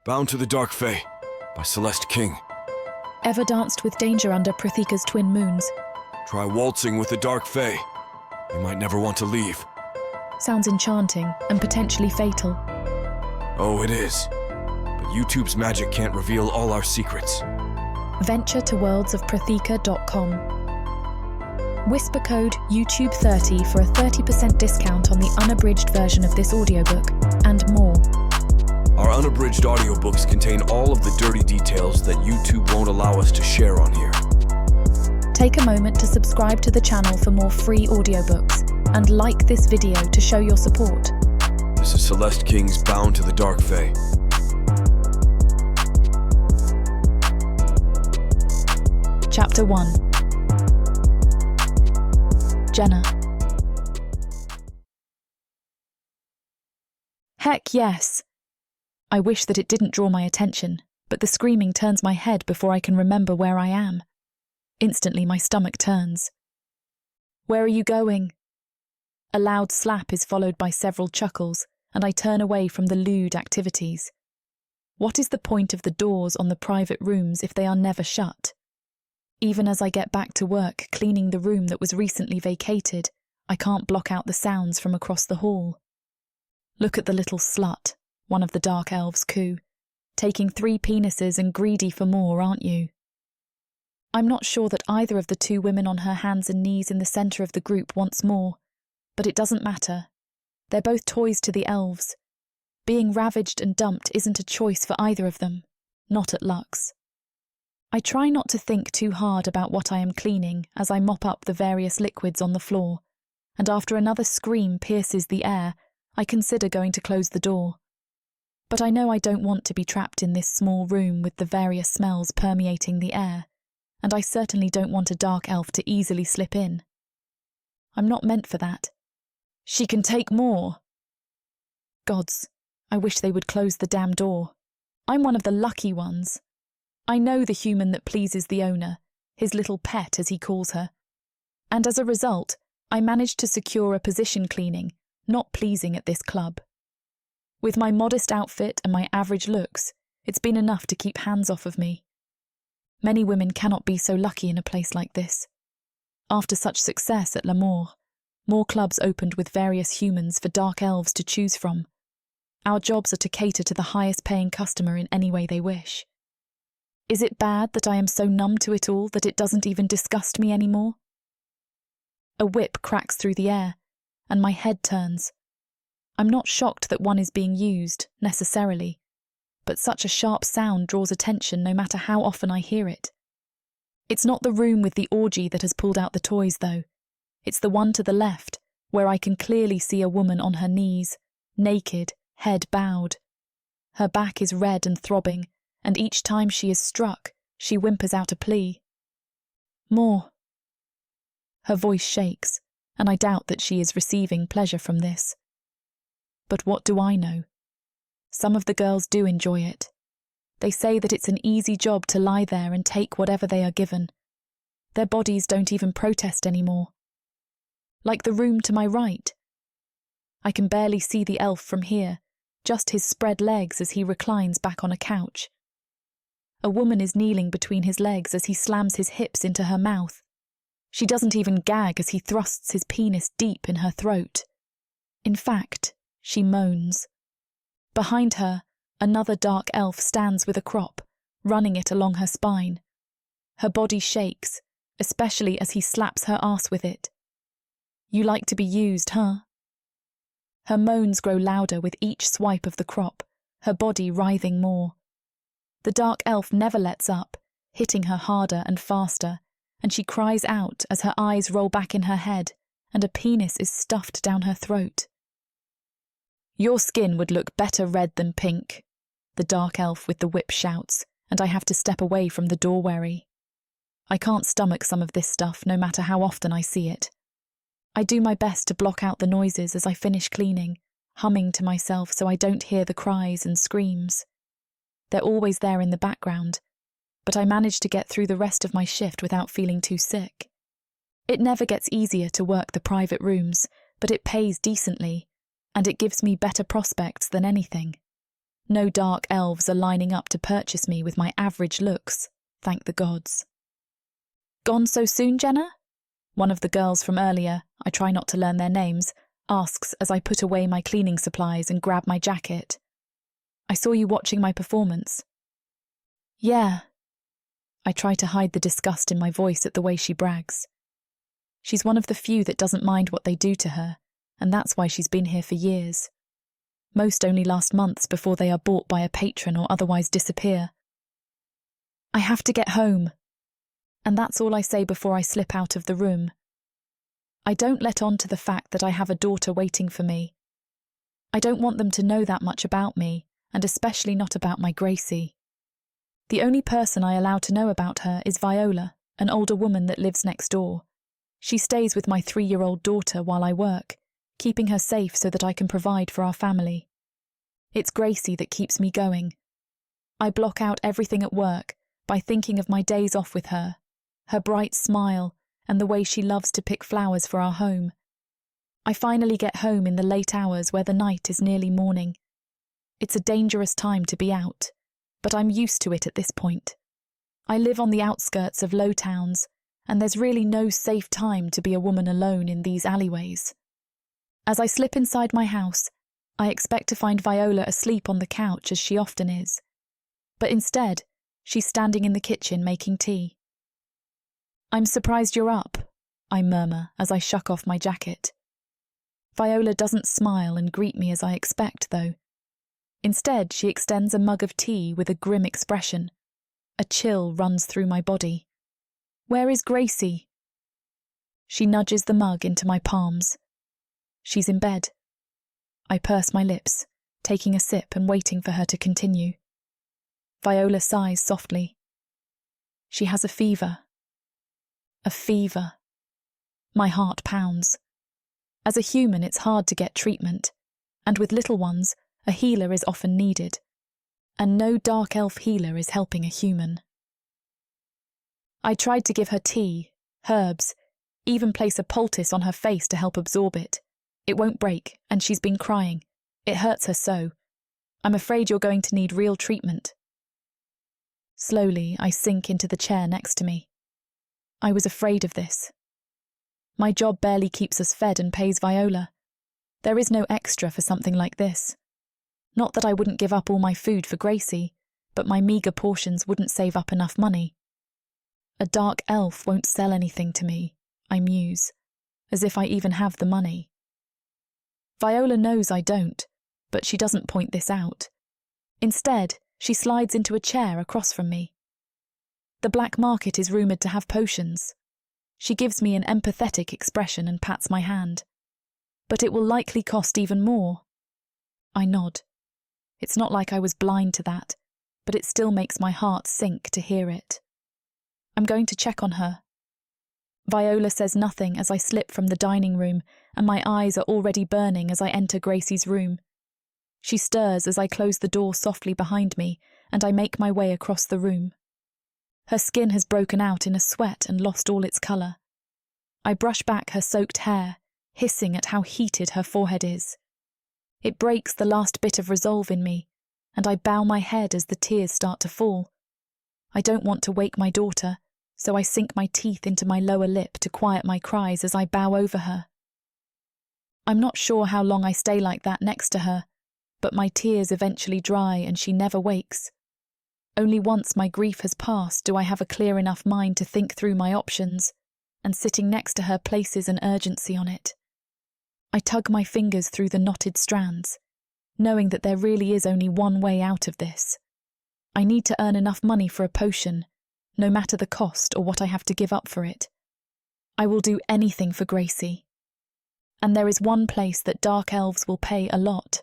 Bound to the Dark Fae by Celeste King. Ever danced with danger under Protheka's twin moons? Try waltzing with the Dark Fae. You might never want to leave. Sounds enchanting and potentially fatal. Oh, it is. But YouTube's magic can't reveal all our secrets. Venture to worldsofprotheka.com. Whisper code YouTube30 for a 30% discount on the unabridged version of this audiobook, and more. Our unabridged audiobooks contain all of the dirty details that YouTube won't allow us to share on here. Take a moment to subscribe to the channel for more free audiobooks, and like this video to show your support. This is Celeste King's Bound to the Dark Fae. Chapter 1. Jenna. Heck yes! I wish that it didn't draw my attention, but the screaming turns my head before I can remember where I am. Instantly my stomach turns. Where are you going? A loud slap is followed by several chuckles, and I turn away from the lewd activities. What is the point of the doors on the private rooms if they are never shut? Even as I get back to work cleaning the room that was recently vacated, I can't block out the sounds from across the hall. Look at the little slut, one of the dark elves coo. Taking 3 penises and greedy for more, aren't you? I'm not sure that either of the 2 women on her hands and knees in the centre of the group wants more, but it doesn't matter. They're both toys to the elves. Being ravaged and dumped isn't a choice for either of them, not at Lux. I try not to think too hard about what I am cleaning as I mop up the various liquids on the floor, and after another scream pierces the air, I consider going to close the door. But I know I don't want to be trapped in this small room with the various smells permeating the air, and I certainly don't want a dark elf to easily slip in. I'm not meant for that. She can take more. Gods, I wish they would close the damn door. I'm one of the lucky ones. I know the human that pleases the owner, his little pet as he calls her. And as a result, I managed to secure a position cleaning, not pleasing at this club. With my modest outfit and my average looks, it's been enough to keep hands off of me. Many women cannot be so lucky in a place like this. After such success at Loer, more clubs opened with various humans for dark elves to choose from. Our jobs are to cater to the highest paying customer in any way they wish. Is it bad that I am so numb to it all that it doesn't even disgust me anymore? A whip cracks through the air, and my head turns. I'm not shocked that one is being used, necessarily, but such a sharp sound draws attention no matter how often I hear it. It's not the room with the orgy that has pulled out the toys, though. It's the one to the left, where I can clearly see a woman on her knees, naked, head bowed. Her back is red and throbbing, and each time she is struck, she whimpers out a plea. More. Her voice shakes, and I doubt that she is receiving pleasure from this. But what do I know? Some of the girls do enjoy it. They say that it's an easy job to lie there and take whatever they are given. Their bodies don't even protest anymore. Like the room to my right. I can barely see the elf from here, just his spread legs as he reclines back on a couch. A woman is kneeling between his legs as he slams his hips into her mouth. She doesn't even gag as he thrusts his penis deep in her throat. In fact, she moans. Behind her, another dark elf stands with a crop, running it along her spine. Her body shakes, especially as he slaps her ass with it. You like to be used, huh? Her moans grow louder with each swipe of the crop, her body writhing more. The dark elf never lets up, hitting her harder and faster, and she cries out as her eyes roll back in her head and a penis is stuffed down her throat. Your skin would look better red than pink, the dark elf with the whip shouts, and I have to step away from the door wary. I can't stomach some of this stuff no matter how often I see it. I do my best to block out the noises as I finish cleaning, humming to myself so I don't hear the cries and screams. They're always there in the background, but I manage to get through the rest of my shift without feeling too sick. It never gets easier to work the private rooms, but it pays decently, and it gives me better prospects than anything. No dark elves are lining up to purchase me with my average looks, thank the gods. Gone so soon, Jenna? One of the girls from earlier, I try not to learn their names, asks as I put away my cleaning supplies and grab my jacket. I saw you watching my performance. Yeah. I try to hide the disgust in my voice at the way she brags. She's one of the few that doesn't mind what they do to her, and that's why she's been here for years. Most only last months before they are bought by a patron or otherwise disappear. I have to get home. And that's all I say before I slip out of the room. I don't let on to the fact that I have a daughter waiting for me. I don't want them to know that much about me, and especially not about my Gracie. The only person I allow to know about her is Viola, an older woman that lives next door. She stays with my 3-year-old daughter while I work, keeping her safe so that I can provide for our family. It's Gracie that keeps me going. I block out everything at work by thinking of my days off with her bright smile, and the way she loves to pick flowers for our home. I finally get home in the late hours where the night is nearly morning. It's a dangerous time to be out, but I'm used to it at this point. I live on the outskirts of low towns, and there's really no safe time to be a woman alone in these alleyways. As I slip inside my house, I expect to find Viola asleep on the couch as she often is. But instead, she's standing in the kitchen making tea. I'm surprised you're up, I murmur as I shuck off my jacket. Viola doesn't smile and greet me as I expect, though. Instead, she extends a mug of tea with a grim expression. A chill runs through my body. Where is Gracie? She nudges the mug into my palms. She's in bed. I purse my lips, taking a sip and waiting for her to continue. Viola sighs softly. She has a fever. A fever. My heart pounds. As a human, it's hard to get treatment, and with little ones, a healer is often needed. And no dark elf healer is helping a human. I tried to give her tea, herbs, even place a poultice on her face to help absorb it. It won't break, and she's been crying. It hurts her so. I'm afraid you're going to need real treatment. Slowly, I sink into the chair next to me. I was afraid of this. My job barely keeps us fed and pays Viola. There is no extra for something like this. Not that I wouldn't give up all my food for Gracie, but my meagre portions wouldn't save up enough money. A dark elf won't sell anything to me, I muse, as if I even have the money. Viola knows I don't, but she doesn't point this out. Instead, she slides into a chair across from me. The black market is rumoured to have potions. She gives me an empathetic expression and pats my hand. But it will likely cost even more. I nod. It's not like I was blind to that, but it still makes my heart sink to hear it. I'm going to check on her. Viola says nothing as I slip from the dining room, and my eyes are already burning as I enter Gracie's room. She stirs as I close the door softly behind me, and I make my way across the room. Her skin has broken out in a sweat and lost all its colour. I brush back her soaked hair, hissing at how heated her forehead is. It breaks the last bit of resolve in me, and I bow my head as the tears start to fall. I don't want to wake my daughter, so I sink my teeth into my lower lip to quiet my cries as I bow over her. I'm not sure how long I stay like that next to her, but my tears eventually dry and she never wakes. Only once my grief has passed do I have a clear enough mind to think through my options, and sitting next to her places an urgency on it. I tug my fingers through the knotted strands, knowing that there really is only one way out of this. I need to earn enough money for a potion, no matter the cost or what I have to give up for it. I will do anything for Gracie. And there is one place that dark elves will pay a lot,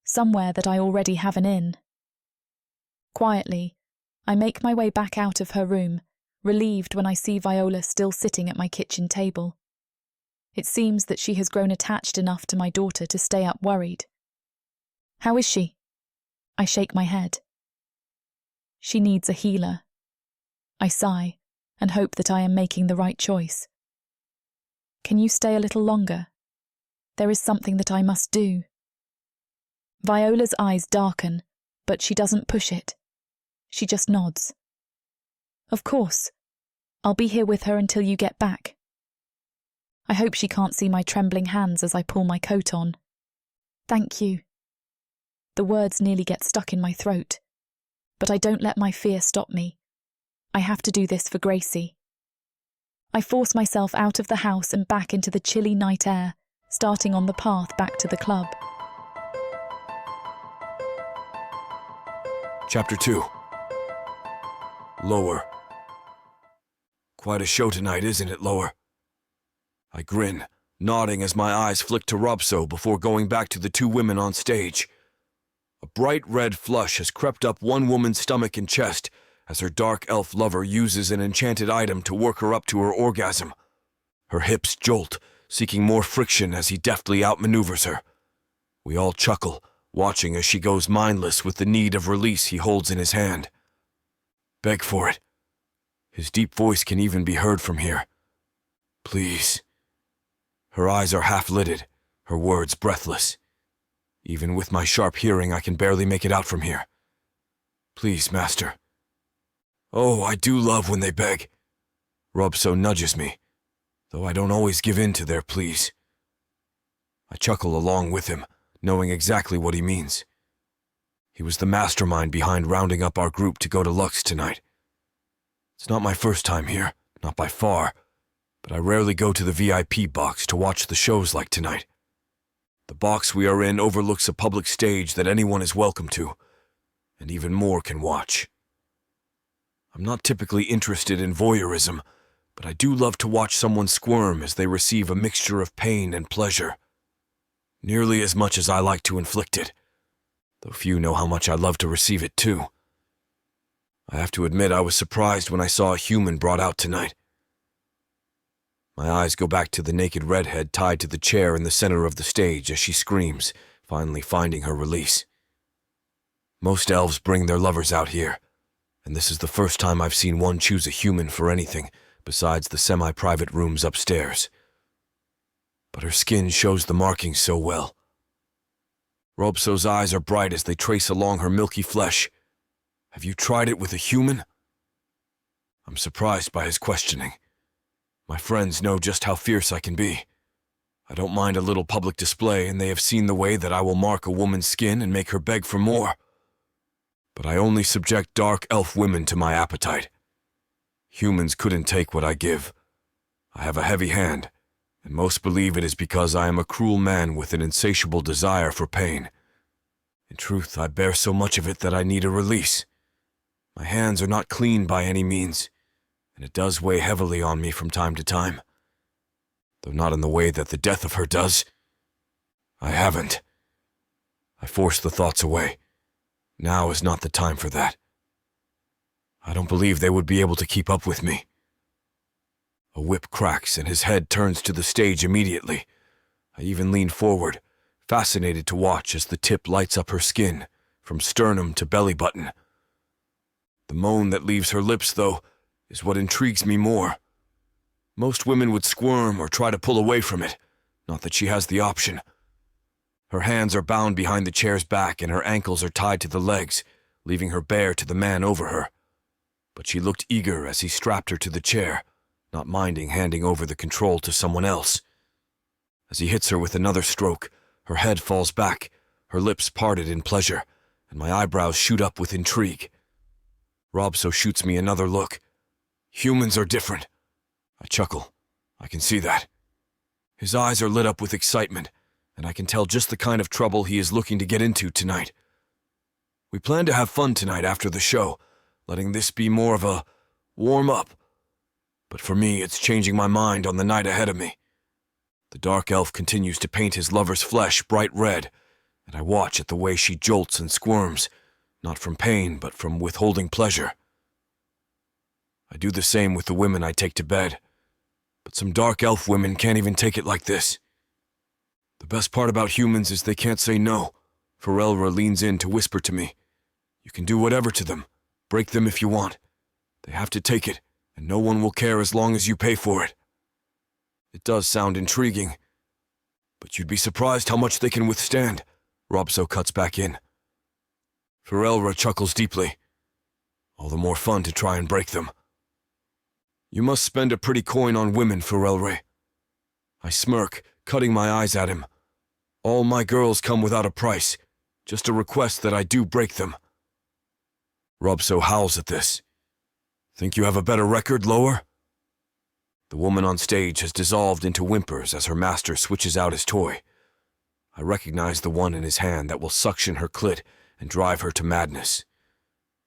somewhere that I already have an inn. Quietly, I make my way back out of her room, relieved when I see Viola still sitting at my kitchen table. It seems that she has grown attached enough to my daughter to stay up worried. How is she? I shake my head. She needs a healer. I sigh and hope that I am making the right choice. Can you stay a little longer? There is something that I must do. Viola's eyes darken, but she doesn't push it. She just nods. Of course. I'll be here with her until you get back. I hope she can't see my trembling hands as I pull my coat on. Thank you. The words nearly get stuck in my throat, but I don't let my fear stop me. I have to do this for Gracie. I force myself out of the house and back into the chilly night air, starting on the path back to the club. Chapter 2. Loer. Quite a show tonight, isn't it, Loer? I grin, nodding as my eyes flick to Robso before going back to the two women on stage. A bright red flush has crept up one woman's stomach and chest as her dark elf lover uses an enchanted item to work her up to her orgasm. Her hips jolt, seeking more friction as he deftly outmaneuvers her. We all chuckle, watching as she goes mindless with the need of release he holds in his hand. Beg for it. His deep voice can even be heard from here. Please. Her eyes are half-lidded, her words breathless. Even with my sharp hearing, I can barely make it out from here. Please, master. Oh, I do love when they beg. Robso nudges me, though I don't always give in to their pleas. I chuckle along with him, knowing exactly what he means. He was the mastermind behind rounding up our group to go to Lux tonight. It's not my first time here, not by far, but I rarely go to the VIP box to watch the shows like tonight. The box we are in overlooks a public stage that anyone is welcome to, and even more can watch. I'm not typically interested in voyeurism, but I do love to watch someone squirm as they receive a mixture of pain and pleasure. Nearly as much as I like to inflict it, though few know how much I love to receive it too. I have to admit I was surprised when I saw a human brought out tonight. My eyes go back to the naked redhead tied to the chair in the center of the stage as she screams, finally finding her release. Most elves bring their lovers out here, and this is the first time I've seen one choose a human for anything besides the semi-private rooms upstairs. But her skin shows the markings so well. Robso's eyes are bright as they trace along her milky flesh. Have you tried it with a human? I'm surprised by his questioning. My friends know just how fierce I can be. I don't mind a little public display, and they have seen the way that I will mark a woman's skin and make her beg for more. But I only subject dark elf women to my appetite. Humans couldn't take what I give. I have a heavy hand, and most believe it is because I am a cruel man with an insatiable desire for pain. In truth, I bear so much of it that I need a release. My hands are not clean by any means, and it does weigh heavily on me from time to time. Though not in the way that the death of her does. I haven't. I force the thoughts away. Now is not the time for that. I don't believe they would be able to keep up with me. A whip cracks and his head turns to the stage immediately. I even lean forward, fascinated to watch as the tip lights up her skin, from sternum to belly button. The moan that leaves her lips, though, is what intrigues me more. Most women would squirm or try to pull away from it, not that she has the option. Her hands are bound behind the chair's back and her ankles are tied to the legs, leaving her bare to the man over her. But she looked eager as he strapped her to the chair, not minding handing over the control to someone else. As he hits her with another stroke, her head falls back, her lips parted in pleasure, and my eyebrows shoot up with intrigue. Robso shoots me another look. Humans are different. I chuckle. I can see that. His eyes are lit up with excitement, and I can tell just the kind of trouble he is looking to get into tonight. We plan to have fun tonight after the show, letting this be more of a warm-up. But for me, it's changing my mind on the night ahead of me. The dark elf continues to paint his lover's flesh bright red, and I watch at the way she jolts and squirms, not from pain, but from withholding pleasure. I do the same with the women I take to bed, but some dark elf women can't even take it like this. The best part about humans is they can't say no. Pharelra leans in to whisper to me. You can do whatever to them. Break them if you want. They have to take it, and no one will care as long as you pay for it. It does sound intriguing, but you'd be surprised how much they can withstand. Robso cuts back in. Ferelra chuckles deeply. All the more fun to try and break them. You must spend a pretty coin on women, Ferelra. I smirk, cutting my eyes at him. All my girls come without a price, just a request that I do break them. Robso howls at this. Think you have a better record, Loer? The woman on stage has dissolved into whimpers as her master switches out his toy. I recognize the one in his hand that will suction her clit and drive her to madness.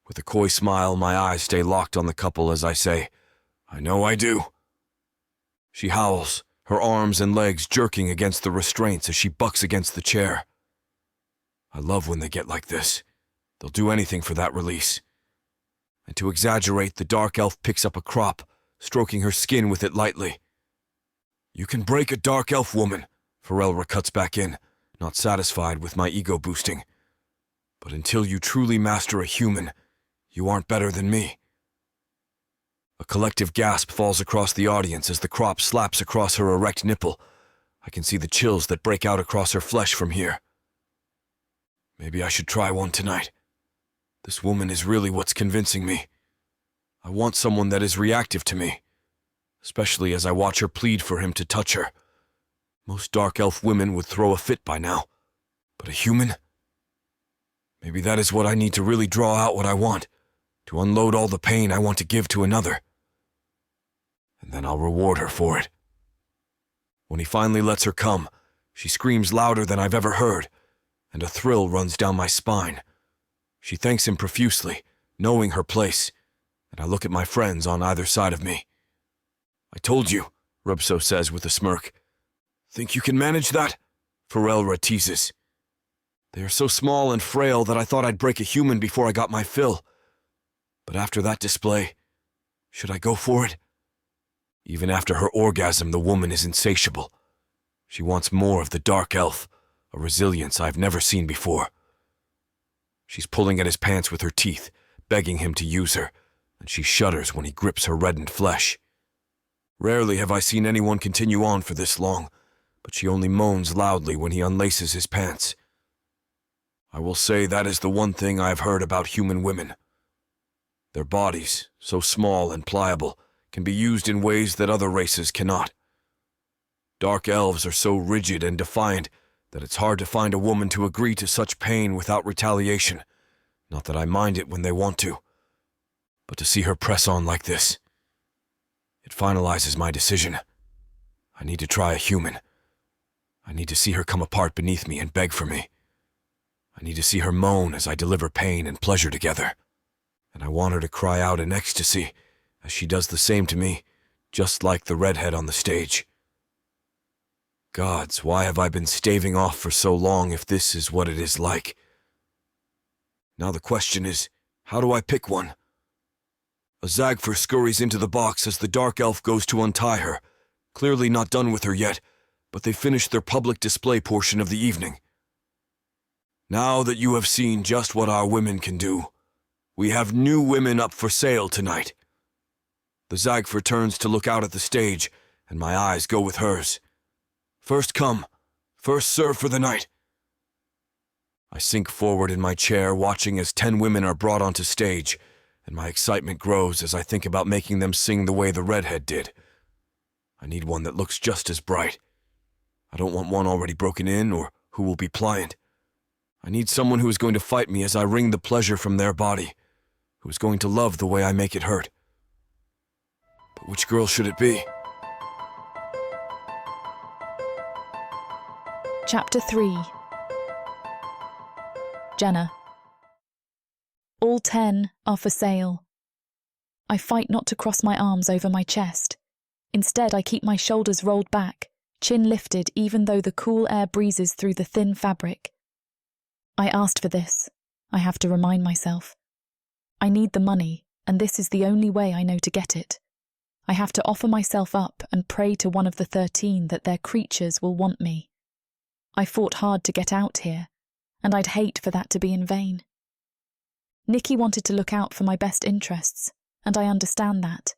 With a coy smile, my eyes stay locked on the couple as I say, I know I do. She howls, her arms and legs jerking against the restraints as she bucks against the chair. I love when they get like this. They'll do anything for that release. And to exaggerate, the dark elf picks up a crop, stroking her skin with it lightly. You can break a dark elf woman, Ferelra cuts back in, not satisfied with my ego boosting. But until you truly master a human, you aren't better than me. A collective gasp falls across the audience as the crop slaps across her erect nipple. I can see the chills that break out across her flesh from here. Maybe I should try one tonight. This woman is really what's convincing me. I want someone that is reactive to me, especially as I watch her plead for him to touch her. Most dark elf women would throw a fit by now, but a human? Maybe that is what I need to really draw out what I want, to unload all the pain I want to give to another. And then I'll reward her for it. When he finally lets her come, she screams louder than I've ever heard, and a thrill runs down my spine. She thanks him profusely, knowing her place, and I look at my friends on either side of me. I told you, Rubso says with a smirk. Think you can manage that? Ferelra teases. They are so small and frail that I thought I'd break a human before I got my fill. But after that display, should I go for it? Even after her orgasm, the woman is insatiable. She wants more of the dark elf, a resilience I've never seen before. She's pulling at his pants with her teeth, begging him to use her, and she shudders when he grips her reddened flesh. Rarely have I seen anyone continue on for this long, but she only moans loudly when he unlaces his pants. I will say that is the one thing I have heard about human women. Their bodies, so small and pliable, can be used in ways that other races cannot. Dark elves are so rigid and defiant that it's hard to find a woman to agree to such pain without retaliation. Not that I mind it when they want to, but to see her press on like this, it finalizes my decision. I need to try a human. I need to see her come apart beneath me and beg for me. I need to see her moan as I deliver pain and pleasure together. And I want her to cry out in ecstasy as she does the same to me, just like the redhead on the stage. Gods, why have I been staving off for so long if this is what it is like? Now the question is, how do I pick one? A Zagfer scurries into the box as the dark elf goes to untie her, clearly not done with her yet, but they finish their public display portion of the evening. Now that you have seen just what our women can do, we have new women up for sale tonight. The Zagfer turns to look out at the stage, and my eyes go with hers. First come, first serve for the night. I sink forward in my chair, watching as 10 women are brought onto stage, and my excitement grows as I think about making them sing the way the redhead did. I need one that looks just as bright. I don't want one already broken in or who will be pliant. I need someone who is going to fight me as I wring the pleasure from their body, who is going to love the way I make it hurt. But which girl should it be? Chapter 3. Jenna. All 10 are for sale. I fight not to cross my arms over my chest. Instead, I keep my shoulders rolled back, chin lifted even though the cool air breezes through the thin fabric. I asked for this, I have to remind myself. I need the money, and this is the only way I know to get it. I have to offer myself up and pray to one of the 13 that their creatures will want me. I fought hard to get out here, and I'd hate for that to be in vain. Nikki wanted to look out for my best interests, and I understand that.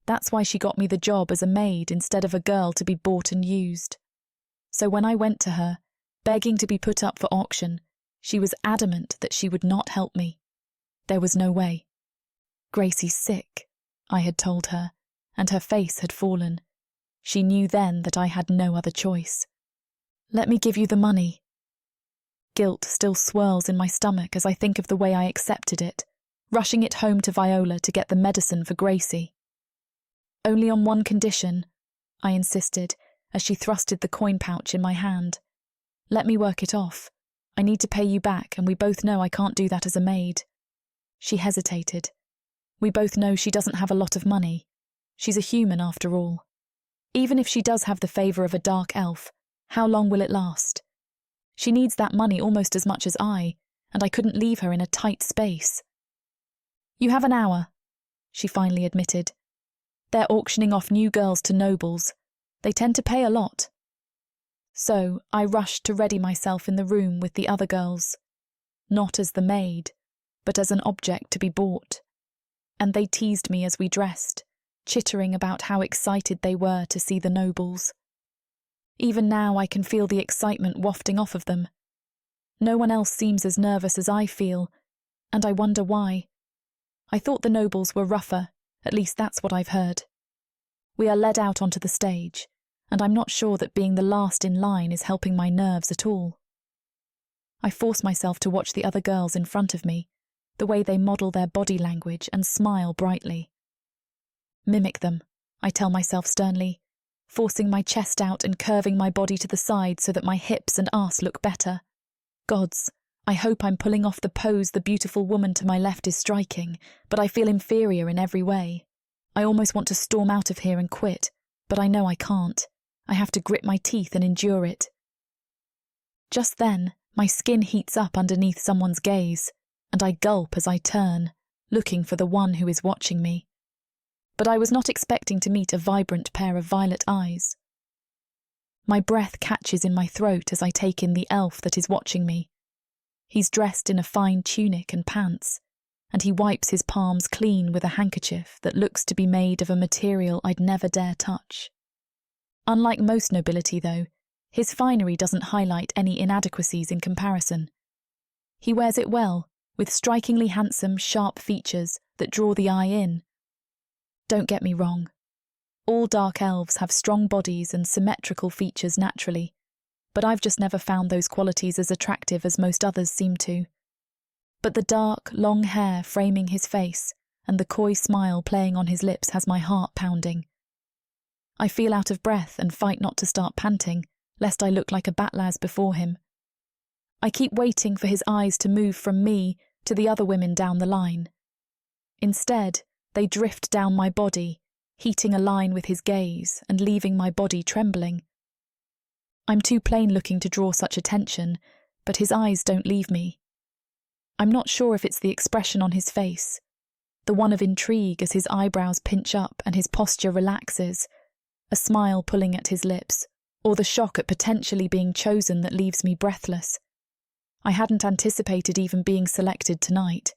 That's why she got me the job as a maid instead of a girl to be bought and used. So when I went to her, begging to be put up for auction, She was adamant that she would not help me. There was no way. "Gracie's sick," I had told her, and her face had fallen. She knew then that I had no other choice. "Let me give you the money." Guilt still swirls in my stomach as I think of the way I accepted it, rushing it home to Viola to get the medicine for Gracie. "Only on one condition," I insisted, as she thrusted the coin pouch in my hand. "Let me work it off. I need to pay you back, and we both know I can't do that as a maid." She hesitated. "We both know she doesn't have a lot of money. She's a human after all. Even if she does have the favour of a dark elf, how long will it last? She needs that money almost as much as I, and I couldn't leave her in a tight space." "You have an hour," she finally admitted. "They're auctioning off new girls to nobles. They tend to pay a lot." So I rushed to ready myself in the room with the other girls, not as the maid, but as an object to be bought. And they teased me as we dressed, chittering about how excited they were to see the nobles. Even now I can feel the excitement wafting off of them. No one else seems as nervous as I feel, and I wonder why. I thought the nobles were rougher, at least that's what I've heard. We are led out onto the stage, and I'm not sure that being the last in line is helping my nerves at all. I force myself to watch the other girls in front of me, the way they model their body language and smile brightly. "Mimic them," I tell myself sternly, forcing my chest out and curving my body to the side so that my hips and arse look better. Gods, I hope I'm pulling off the pose the beautiful woman to my left is striking, but I feel inferior in every way. I almost want to storm out of here and quit, but I know I can't. I have to grit my teeth and endure it. Just then, my skin heats up underneath someone's gaze, and I gulp as I turn, looking for the one who is watching me. But I was not expecting to meet a vibrant pair of violet eyes. My breath catches in my throat as I take in the elf that is watching me. He's dressed in a fine tunic and pants, and he wipes his palms clean with a handkerchief that looks to be made of a material I'd never dare touch. Unlike most nobility, though, his finery doesn't highlight any inadequacies in comparison. He wears it well, with strikingly handsome, sharp features that draw the eye in. Don't get me wrong. All dark elves have strong bodies and symmetrical features naturally, but I've just never found those qualities as attractive as most others seem to. But the dark, long hair framing his face and the coy smile playing on his lips has my heart pounding. I feel out of breath and fight not to start panting, lest I look like a batlaz before him. I keep waiting for his eyes to move from me to the other women down the line. Instead, they drift down my body, heating a line with his gaze and leaving my body trembling. I'm too plain-looking to draw such attention, but his eyes don't leave me. I'm not sure if it's the expression on his face, the one of intrigue as his eyebrows pinch up and his posture relaxes, a smile pulling at his lips, or the shock at potentially being chosen that leaves me breathless. I hadn't anticipated even being selected tonight.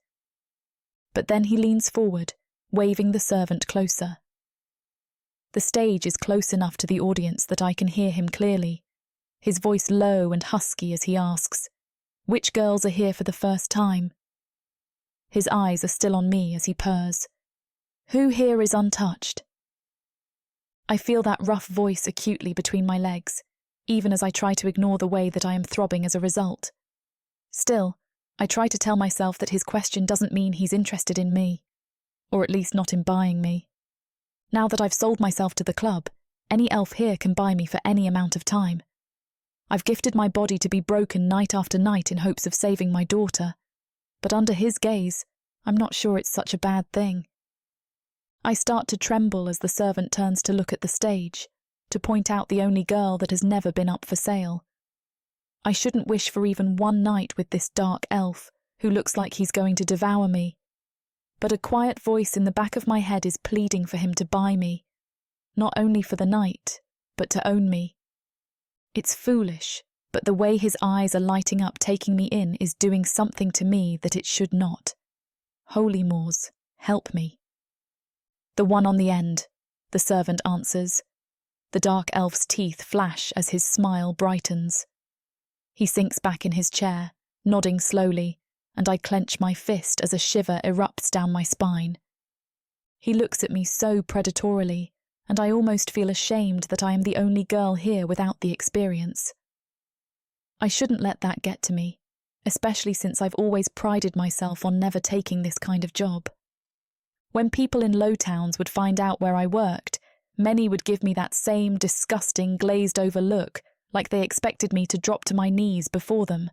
But then he leans forward, waving the servant closer. The stage is close enough to the audience that I can hear him clearly, his voice low and husky as he asks, "Which girls are here for the first time?" His eyes are still on me as he purrs, "Who here is untouched?" I feel that rough voice acutely between my legs, even as I try to ignore the way that I am throbbing as a result. Still, I try to tell myself that his question doesn't mean he's interested in me, or at least not in buying me. Now that I've sold myself to the club, any elf here can buy me for any amount of time. I've gifted my body to be broken night after night in hopes of saving my daughter, but under his gaze, I'm not sure it's such a bad thing. I start to tremble as the servant turns to look at the stage, to point out the only girl that has never been up for sale. I shouldn't wish for even one night with this dark elf, who looks like he's going to devour me. But a quiet voice in the back of my head is pleading for him to buy me, not only for the night, but to own me. It's foolish, but the way his eyes are lighting up taking me in is doing something to me that it should not. Holy Moors, help me. "The one on the end," the servant answers. The dark elf's teeth flash as his smile brightens. He sinks back in his chair, nodding slowly, and I clench my fist as a shiver erupts down my spine. He looks at me so predatorily, and I almost feel ashamed that I am the only girl here without the experience. I shouldn't let that get to me, especially since I've always prided myself on never taking this kind of job. When people in low towns would find out where I worked, many would give me that same disgusting glazed-over look, like they expected me to drop to my knees before them.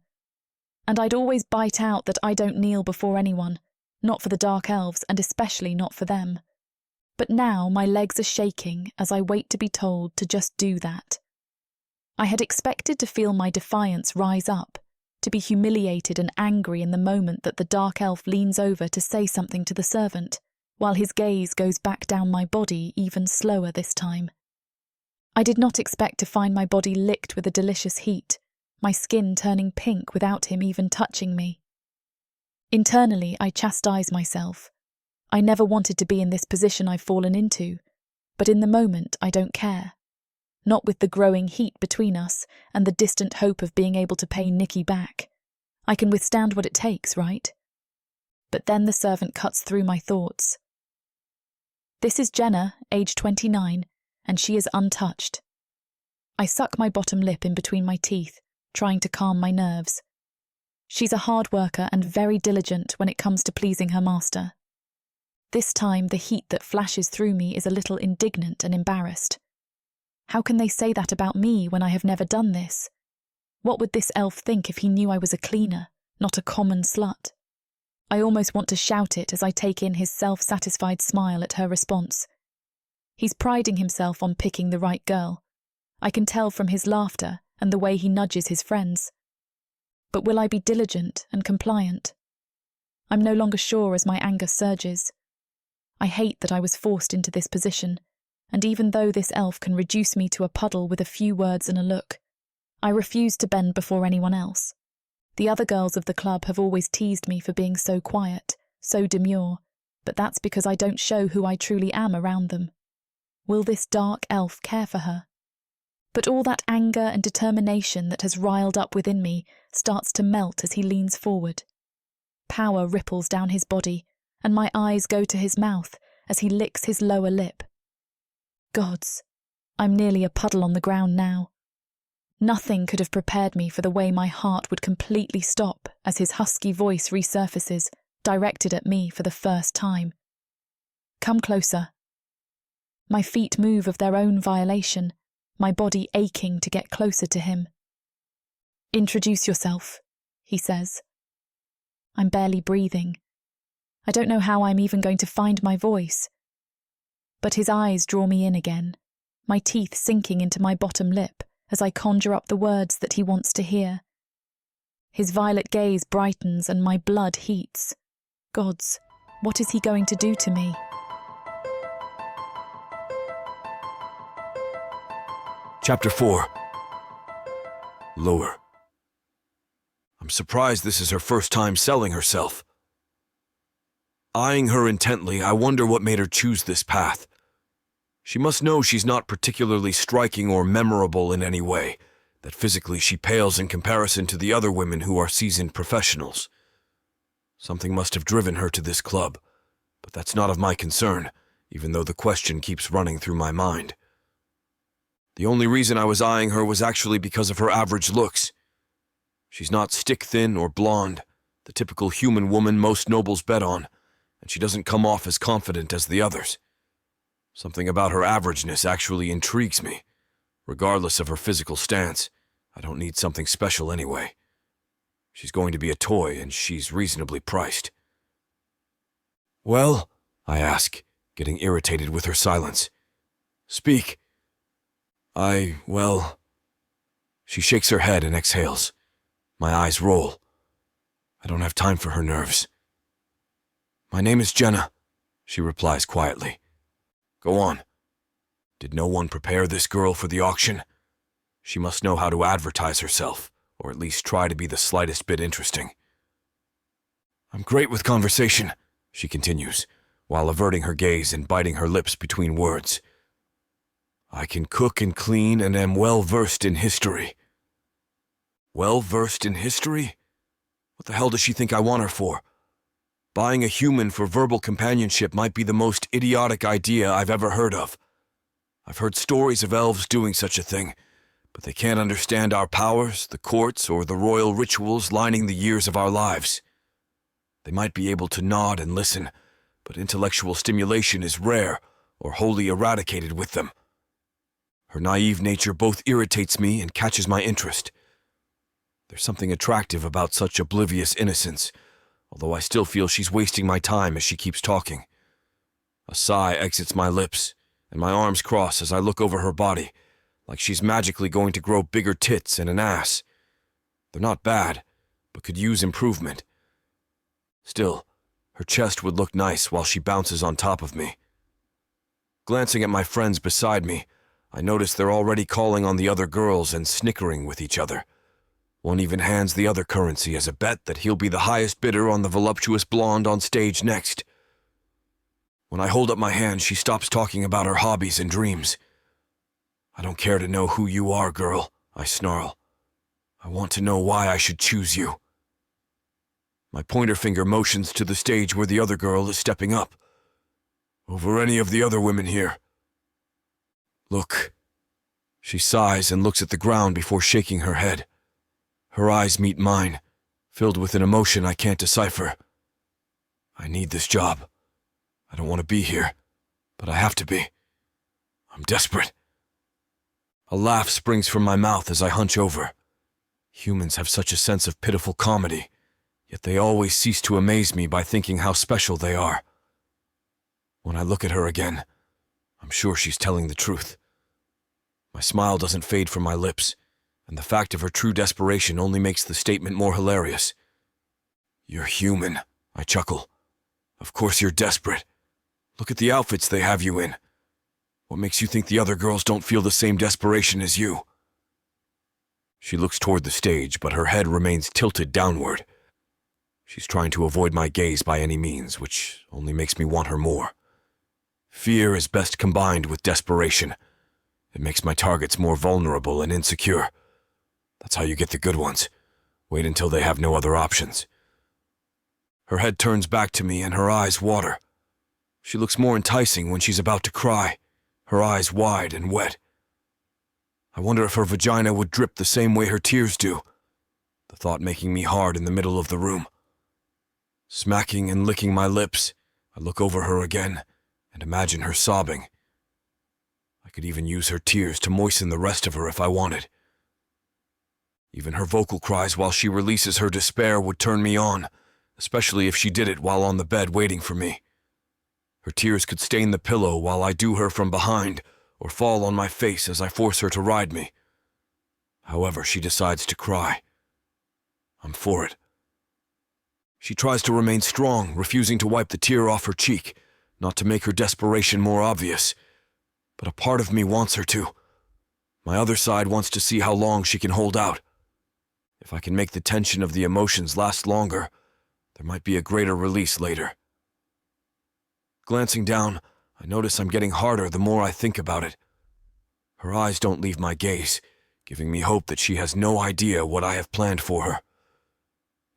And I'd always bite out that I don't kneel before anyone, not for the Dark Elves and especially not for them. But now my legs are shaking as I wait to be told to just do that. I had expected to feel my defiance rise up, to be humiliated and angry in the moment that the Dark Elf leans over to say something to the servant, while his gaze goes back down my body even slower this time. I did not expect to find my body licked with a delicious heat, my skin turning pink without him even touching me. Internally, I chastise myself. I never wanted to be in this position I've fallen into, but in the moment I don't care. Not with the growing heat between us and the distant hope of being able to pay Nikki back. I can withstand what it takes, right? But then the servant cuts through my thoughts. This is Jenna, age 29, and she is untouched. I suck my bottom lip in between my teeth, trying to calm my nerves. She's a hard worker and very diligent when it comes to pleasing her master. This time the heat that flashes through me is a little indignant and embarrassed. How can they say that about me when I have never done this? What would this elf think if he knew I was a cleaner, not a common slut? I almost want to shout it as I take in his self-satisfied smile at her response. He's priding himself on picking the right girl. I can tell from his laughter and the way he nudges his friends. But will I be diligent and compliant? I'm no longer sure as my anger surges. I hate that I was forced into this position, and even though this elf can reduce me to a puddle with a few words and a look, I refuse to bend before anyone else. The other girls of the club have always teased me for being so quiet, so demure, but that's because I don't show who I truly am around them. Will this dark elf care for her? But all that anger and determination that has riled up within me starts to melt as he leans forward. Power ripples down his body, and my eyes go to his mouth as he licks his lower lip. Gods, I'm nearly a puddle on the ground now. Nothing could have prepared me for the way my heart would completely stop as his husky voice resurfaces, directed at me for the first time. Come closer. My feet move of their own violation, my body aching to get closer to him. Introduce yourself, he says. I'm barely breathing. I don't know how I'm even going to find my voice. But his eyes draw me in again, my teeth sinking into my bottom lip as I conjure up the words that he wants to hear. His violet gaze brightens and my blood heats. Gods, what is he going to do to me? Chapter 4. Loer. I'm surprised this is her first time selling herself. Eyeing her intently, I wonder what made her choose this path. She must know she's not particularly striking or memorable in any way, that physically she pales in comparison to the other women who are seasoned professionals. Something must have driven her to this club, but that's not of my concern, even though the question keeps running through my mind. The only reason I was eyeing her was actually because of her average looks. She's not stick-thin or blonde, the typical human woman most nobles bet on, and she doesn't come off as confident as the others. Something about her averageness actually intrigues me. Regardless of her physical stance, I don't need something special anyway. She's going to be a toy, and she's reasonably priced. Well, I ask, getting irritated with her silence. Speak. Well... She shakes her head and exhales. My eyes roll. I don't have time for her nerves. My name is Jenna, she replies quietly. Go on. Did no one prepare this girl for the auction? She must know how to advertise herself, or at least try to be the slightest bit interesting. I'm great with conversation, she continues, while averting her gaze and biting her lips between words. I can cook and clean and am well-versed in history. Well-versed in history? What the hell does she think I want her for? Buying a human for verbal companionship might be the most idiotic idea I've ever heard of. I've heard stories of elves doing such a thing, but they can't understand our powers, the courts, or the royal rituals lining the years of our lives. They might be able to nod and listen, but intellectual stimulation is rare or wholly eradicated with them. Her naive nature both irritates me and catches my interest. There's something attractive about such oblivious innocence, although I still feel she's wasting my time as she keeps talking. A sigh exits my lips, and my arms cross as I look over her body, like she's magically going to grow bigger tits and an ass. They're not bad, but could use improvement. Still, her chest would look nice while she bounces on top of me. Glancing at my friends beside me, I notice they're already calling on the other girls and snickering with each other. One even hands the other currency as a bet that he'll be the highest bidder on the voluptuous blonde on stage next. When I hold up my hand, she stops talking about her hobbies and dreams. I don't care to know who you are, girl, I snarl. I want to know why I should choose you. My pointer finger motions to the stage where the other girl is stepping up. Over any of the other women here. Look. She sighs and looks at the ground before shaking her head. Her eyes meet mine, filled with an emotion I can't decipher. I need this job. I don't want to be here, but I have to be. I'm desperate. A laugh springs from my mouth as I hunch over. Humans have such a sense of pitiful comedy, yet they always cease to amaze me by thinking how special they are. When I look at her again, I'm sure she's telling the truth. My smile doesn't fade from my lips, and the fact of her true desperation only makes the statement more hilarious. You're human, I chuckle. Of course you're desperate. Look at the outfits they have you in. What makes you think the other girls don't feel the same desperation as you? She looks toward the stage, but her head remains tilted downward. She's trying to avoid my gaze by any means, which only makes me want her more. Fear is best combined with desperation. It makes my targets more vulnerable and insecure. That's how you get the good ones. Wait until they have no other options. Her head turns back to me and her eyes water. She looks more enticing when she's about to cry, her eyes wide and wet. I wonder if her vagina would drip the same way her tears do, the thought making me hard in the middle of the room. Smacking and licking my lips, I look over her again and imagine her sobbing. I could even use her tears to moisten the rest of her if I wanted. Even her vocal cries while she releases her despair would turn me on, especially if she did it while on the bed waiting for me. Her tears could stain the pillow while I do her from behind, or fall on my face as I force her to ride me. However, she decides to cry. I'm for it. She tries to remain strong, refusing to wipe the tear off her cheek, not to make her desperation more obvious. But a part of me wants her to. My other side wants to see how long she can hold out. If I can make the tension of the emotions last longer, there might be a greater release later. Glancing down, I notice I'm getting harder the more I think about it. Her eyes don't leave my gaze, giving me hope that she has no idea what I have planned for her.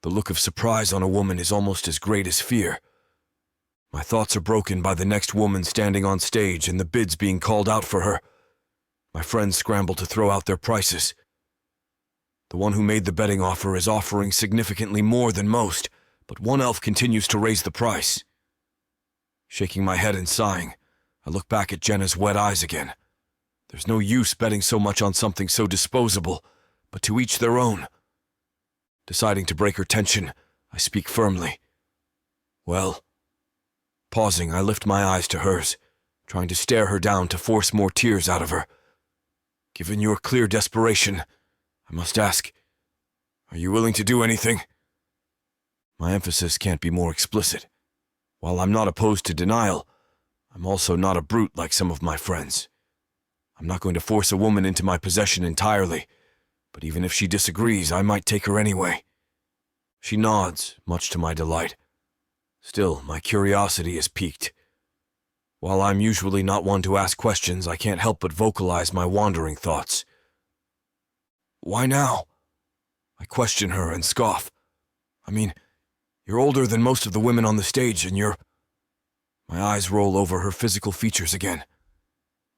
The look of surprise on a woman is almost as great as fear. My thoughts are broken by the next woman standing on stage and the bids being called out for her. My friends scramble to throw out their prices. The one who made the betting offer is offering significantly more than most, but one elf continues to raise the price. Shaking my head and sighing, I look back at Jenna's wet eyes again. There's no use betting so much on something so disposable, but to each their own. Deciding to break her tension, I speak firmly. Well, pausing, I lift my eyes to hers, trying to stare her down to force more tears out of her. Given your clear desperation, I must ask, are you willing to do anything? My emphasis can't be more explicit. While I'm not opposed to denial, I'm also not a brute like some of my friends. I'm not going to force a woman into my possession entirely, but even if she disagrees, I might take her anyway. She nods, much to my delight. Still, my curiosity is piqued. While I'm usually not one to ask questions, I can't help but vocalize my wandering thoughts. Why now? I question her and scoff. I mean, you're older than most of the women on the stage, and you're... My eyes roll over her physical features again.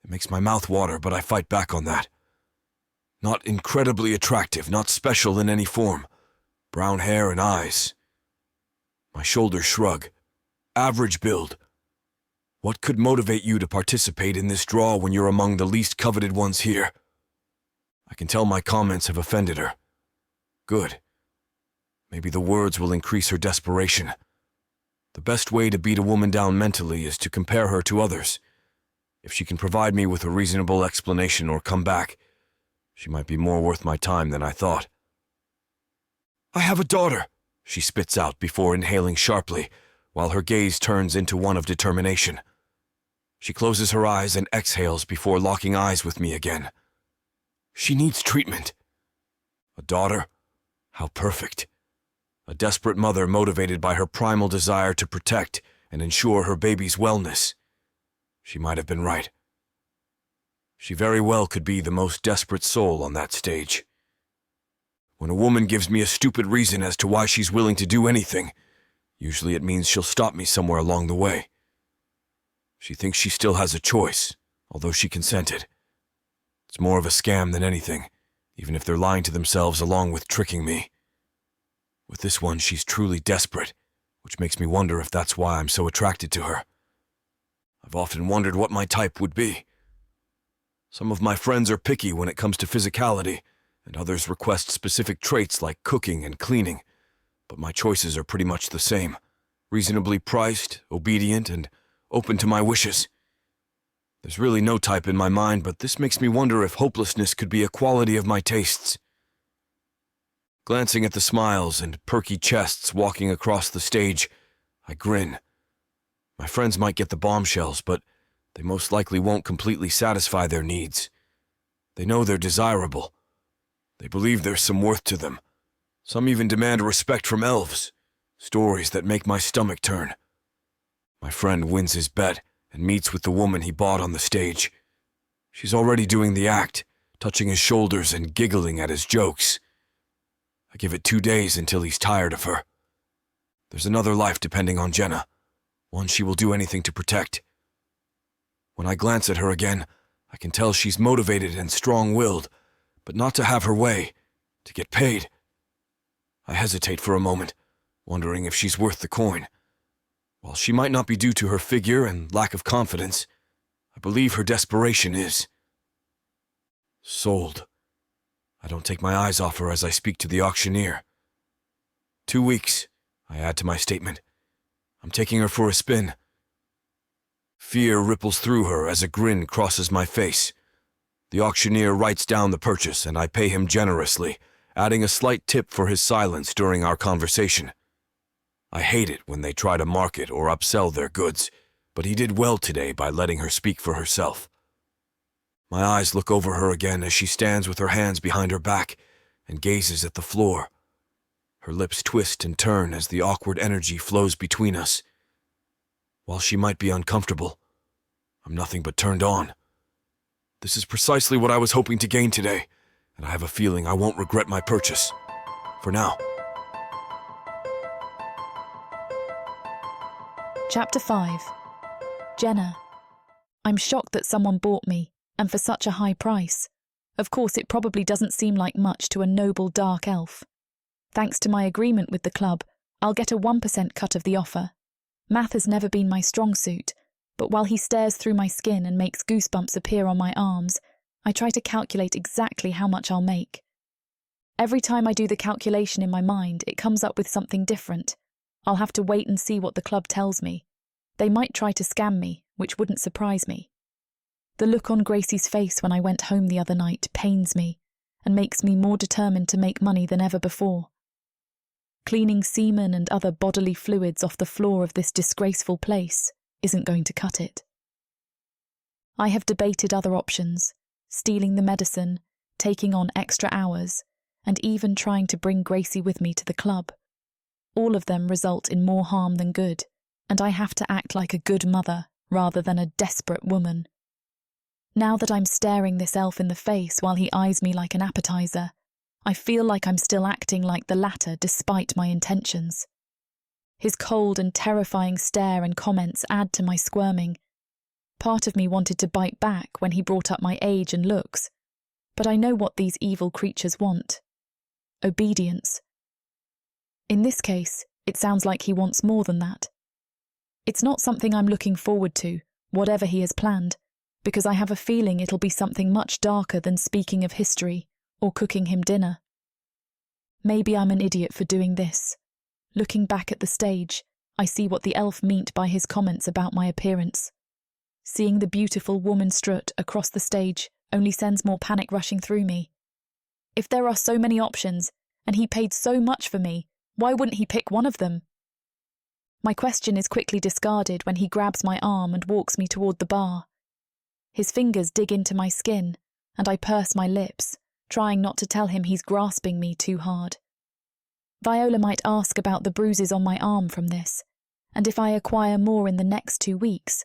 It makes my mouth water, but I fight back on that. Not incredibly attractive, not special in any form. Brown hair and eyes. My shoulders shrug. Average build. What could motivate you to participate in this draw when you're among the least coveted ones here? I can tell my comments have offended her. Good. Maybe the words will increase her desperation. The best way to beat a woman down mentally is to compare her to others. If she can provide me with a reasonable explanation or come back, she might be more worth my time than I thought. I have a daughter, she spits out before inhaling sharply, while her gaze turns into one of determination. She closes her eyes and exhales before locking eyes with me again. She needs treatment. A daughter? How perfect. A desperate mother motivated by her primal desire to protect and ensure her baby's wellness. She might have been right. She very well could be the most desperate soul on that stage. When a woman gives me a stupid reason as to why she's willing to do anything, usually it means she'll stop me somewhere along the way. She thinks she still has a choice, although she consented. It's more of a scam than anything, even if they're lying to themselves along with tricking me. With this one, she's truly desperate, which makes me wonder if that's why I'm so attracted to her. I've often wondered what my type would be. Some of my friends are picky when it comes to physicality, and others request specific traits like cooking and cleaning, but my choices are pretty much the same. Reasonably priced, obedient, and open to my wishes. There's really no type in my mind, but this makes me wonder if hopelessness could be a quality of my tastes. Glancing at the smiles and perky chests walking across the stage, I grin. My friends might get the bombshells, but they most likely won't completely satisfy their needs. They know they're desirable. They believe there's some worth to them. Some even demand respect from elves. Stories that make my stomach turn. My friend wins his bet and meets with the woman he bought on the stage. She's already doing the act, touching his shoulders and giggling at his jokes. I give it 2 days until he's tired of her. There's another life depending on Jenna, one she will do anything to protect. When I glance at her again, I can tell she's motivated and strong-willed, but not to have her way, to get paid. I hesitate for a moment, wondering if she's worth the coin. While she might not be due to her figure and lack of confidence, I believe her desperation is. Sold. I don't take my eyes off her as I speak to the auctioneer. 2 weeks, I add to my statement. I'm taking her for a spin. Fear ripples through her as a grin crosses my face. The auctioneer writes down the purchase and I pay him generously, adding a slight tip for his silence during our conversation. I hate it when they try to market or upsell their goods, but he did well today by letting her speak for herself. My eyes look over her again as she stands with her hands behind her back and gazes at the floor. Her lips twist and turn as the awkward energy flows between us. While she might be uncomfortable, I'm nothing but turned on. This is precisely what I was hoping to gain today, and I have a feeling I won't regret my purchase. For now. Chapter 5. Jenna. I'm shocked that someone bought me, and for such a high price. Of course, it probably doesn't seem like much to a noble dark elf. Thanks to my agreement with the club, I'll get a 1% cut of the offer. Math has never been my strong suit, but while he stares through my skin and makes goosebumps appear on my arms, I try to calculate exactly how much I'll make. Every time I do the calculation in my mind, it comes up with something different. I'll have to wait and see what the club tells me. They might try to scam me, which wouldn't surprise me. The look on Gracie's face when I went home the other night pains me and makes me more determined to make money than ever before. Cleaning semen and other bodily fluids off the floor of this disgraceful place isn't going to cut it. I have debated other options, stealing the medicine, taking on extra hours, and even trying to bring Gracie with me to the club. All of them result in more harm than good, and I have to act like a good mother rather than a desperate woman. Now that I'm staring this elf in the face while he eyes me like an appetizer, I feel like I'm still acting like the latter despite my intentions. His cold and terrifying stare and comments add to my squirming. Part of me wanted to bite back when he brought up my age and looks, but I know what these evil creatures want. Obedience. In this case, it sounds like he wants more than that. It's not something I'm looking forward to, whatever he has planned, because I have a feeling it'll be something much darker than speaking of history or cooking him dinner. Maybe I'm an idiot for doing this. Looking back at the stage, I see what the elf meant by his comments about my appearance. Seeing the beautiful woman strut across the stage only sends more panic rushing through me. If there are so many options, and he paid so much for me, why wouldn't he pick one of them? My question is quickly discarded when he grabs my arm and walks me toward the bar. His fingers dig into my skin, and I purse my lips, trying not to tell him he's grasping me too hard. Viola might ask about the bruises on my arm from this, and if I acquire more in the next 2 weeks,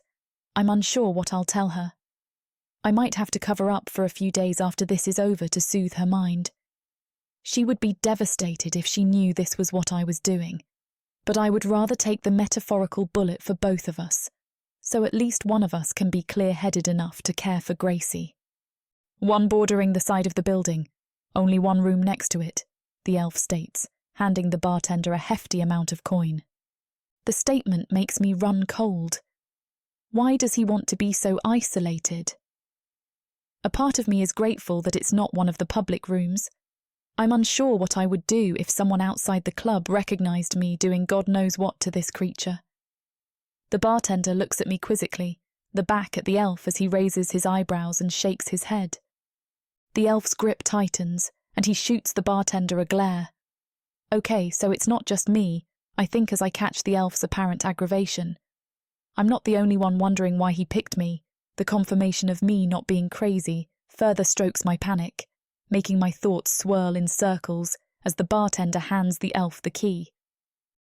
I'm unsure what I'll tell her. I might have to cover up for a few days after this is over to soothe her mind. She would be devastated if she knew this was what I was doing, but I would rather take the metaphorical bullet for both of us, so at least one of us can be clear-headed enough to care for Gracie. One bordering the side of the building, only one room next to it, the elf states, handing the bartender a hefty amount of coin. The statement makes me run cold. Why does he want to be so isolated? A part of me is grateful that it's not one of the public rooms. I'm unsure what I would do if someone outside the club recognised me doing God knows what to this creature. The bartender looks at me quizzically, the back at the elf as he raises his eyebrows and shakes his head. The elf's grip tightens, and he shoots the bartender a glare. Okay, so it's not just me, I think as I catch the elf's apparent aggravation. I'm not the only one wondering why he picked me. The confirmation of me not being crazy further strokes my panic, making my thoughts swirl in circles as the bartender hands the elf the key.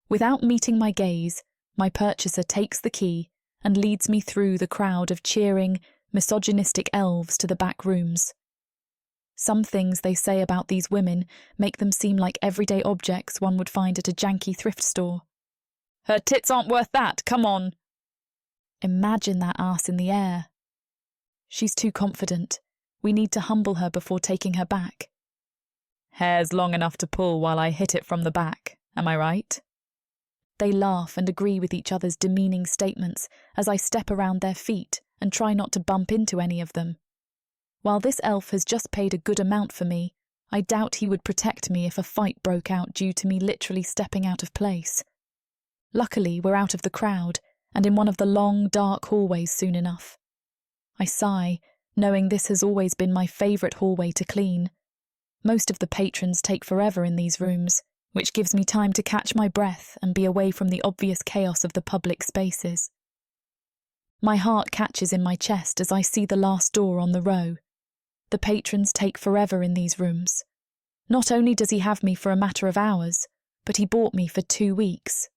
Without meeting my gaze, my purchaser takes the key and leads me through the crowd of cheering, misogynistic elves to the back rooms. Some things they say about these women make them seem like everyday objects one would find at a janky thrift store. Her tits aren't worth that, come on! Imagine that ass in the air. She's too confident. We need to humble her before taking her back. Hair's long enough to pull while I hit it from the back, am I right? They laugh and agree with each other's demeaning statements as I step around their feet and try not to bump into any of them. While this elf has just paid a good amount for me, I doubt he would protect me if a fight broke out due to me literally stepping out of place. Luckily, we're out of the crowd and in one of the long, dark hallways soon enough. I sigh, knowing this has always been my favourite hallway to clean. Most of the patrons take forever in these rooms, which gives me time to catch my breath and be away from the obvious chaos of the public spaces. My heart catches in my chest as I see the last door on the row. The patrons take forever in these rooms. Not only does he have me for a matter of hours, but he bought me for 2 weeks.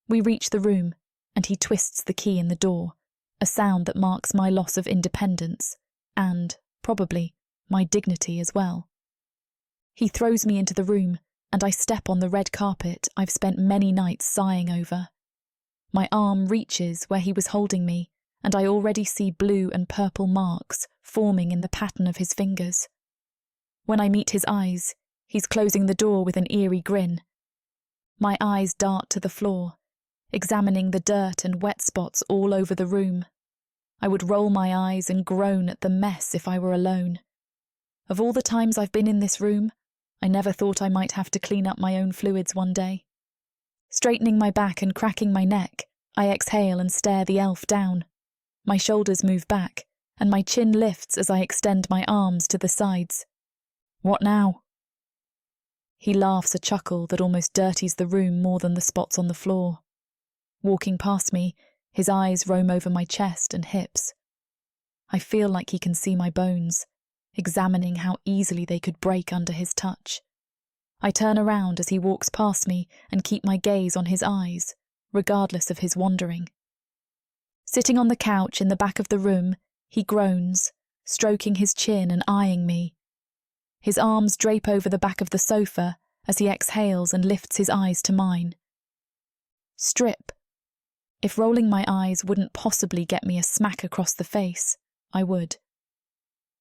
We reach the room, and he twists the key in the door, a sound that marks my loss of independence, and, probably, my dignity as well. He throws me into the room, and I step on the red carpet I've spent many nights sighing over. My arm reaches where he was holding me, and I already see blue and purple marks forming in the pattern of his fingers. When I meet his eyes, he's closing the door with an eerie grin. My eyes dart to the floor, examining the dirt and wet spots all over the room. I would roll my eyes and groan at the mess if I were alone. Of all the times I've been in this room, I never thought I might have to clean up my own fluids one day. Straightening my back and cracking my neck, I exhale and stare the elf down. My shoulders move back, and my chin lifts as I extend my arms to the sides. What now? He laughs a chuckle that almost dirties the room more than the spots on the floor. Walking past me, his eyes roam over my chest and hips. I feel like he can see my bones, examining how easily they could break under his touch. I turn around as he walks past me and keep my gaze on his eyes, regardless of his wandering. Sitting on the couch in the back of the room, he groans, stroking his chin and eyeing me. His arms drape over the back of the sofa as he exhales and lifts his eyes to mine. Strip. If rolling my eyes wouldn't possibly get me a smack across the face, I would.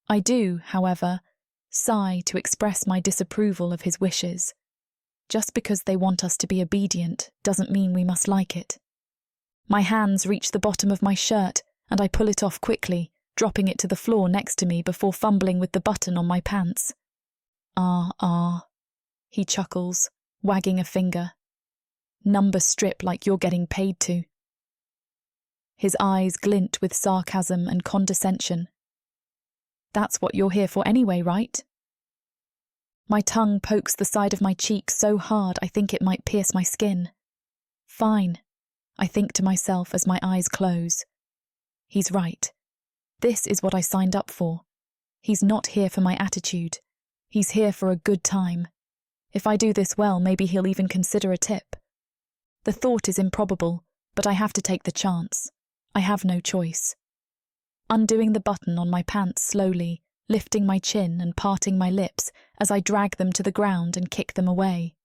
I do, however, sigh to express my disapproval of his wishes. Just because they want us to be obedient doesn't mean we must like it. My hands reach the bottom of my shirt and I pull it off quickly, dropping it to the floor next to me before fumbling with the button on my pants. Ah, he chuckles, wagging a finger. Number strip like you're getting paid to. His eyes glint with sarcasm and condescension. That's what you're here for anyway, right? My tongue pokes the side of my cheek so hard I think it might pierce my skin. Fine, I think to myself as my eyes close. He's right. This is what I signed up for. He's not here for my attitude. He's here for a good time. If I do this well, maybe he'll even consider a tip. The thought is improbable, but I have to take the chance. I have no choice. Undoing the button on my pants slowly, lifting my chin and parting my lips as I drag them to the ground and kick them away.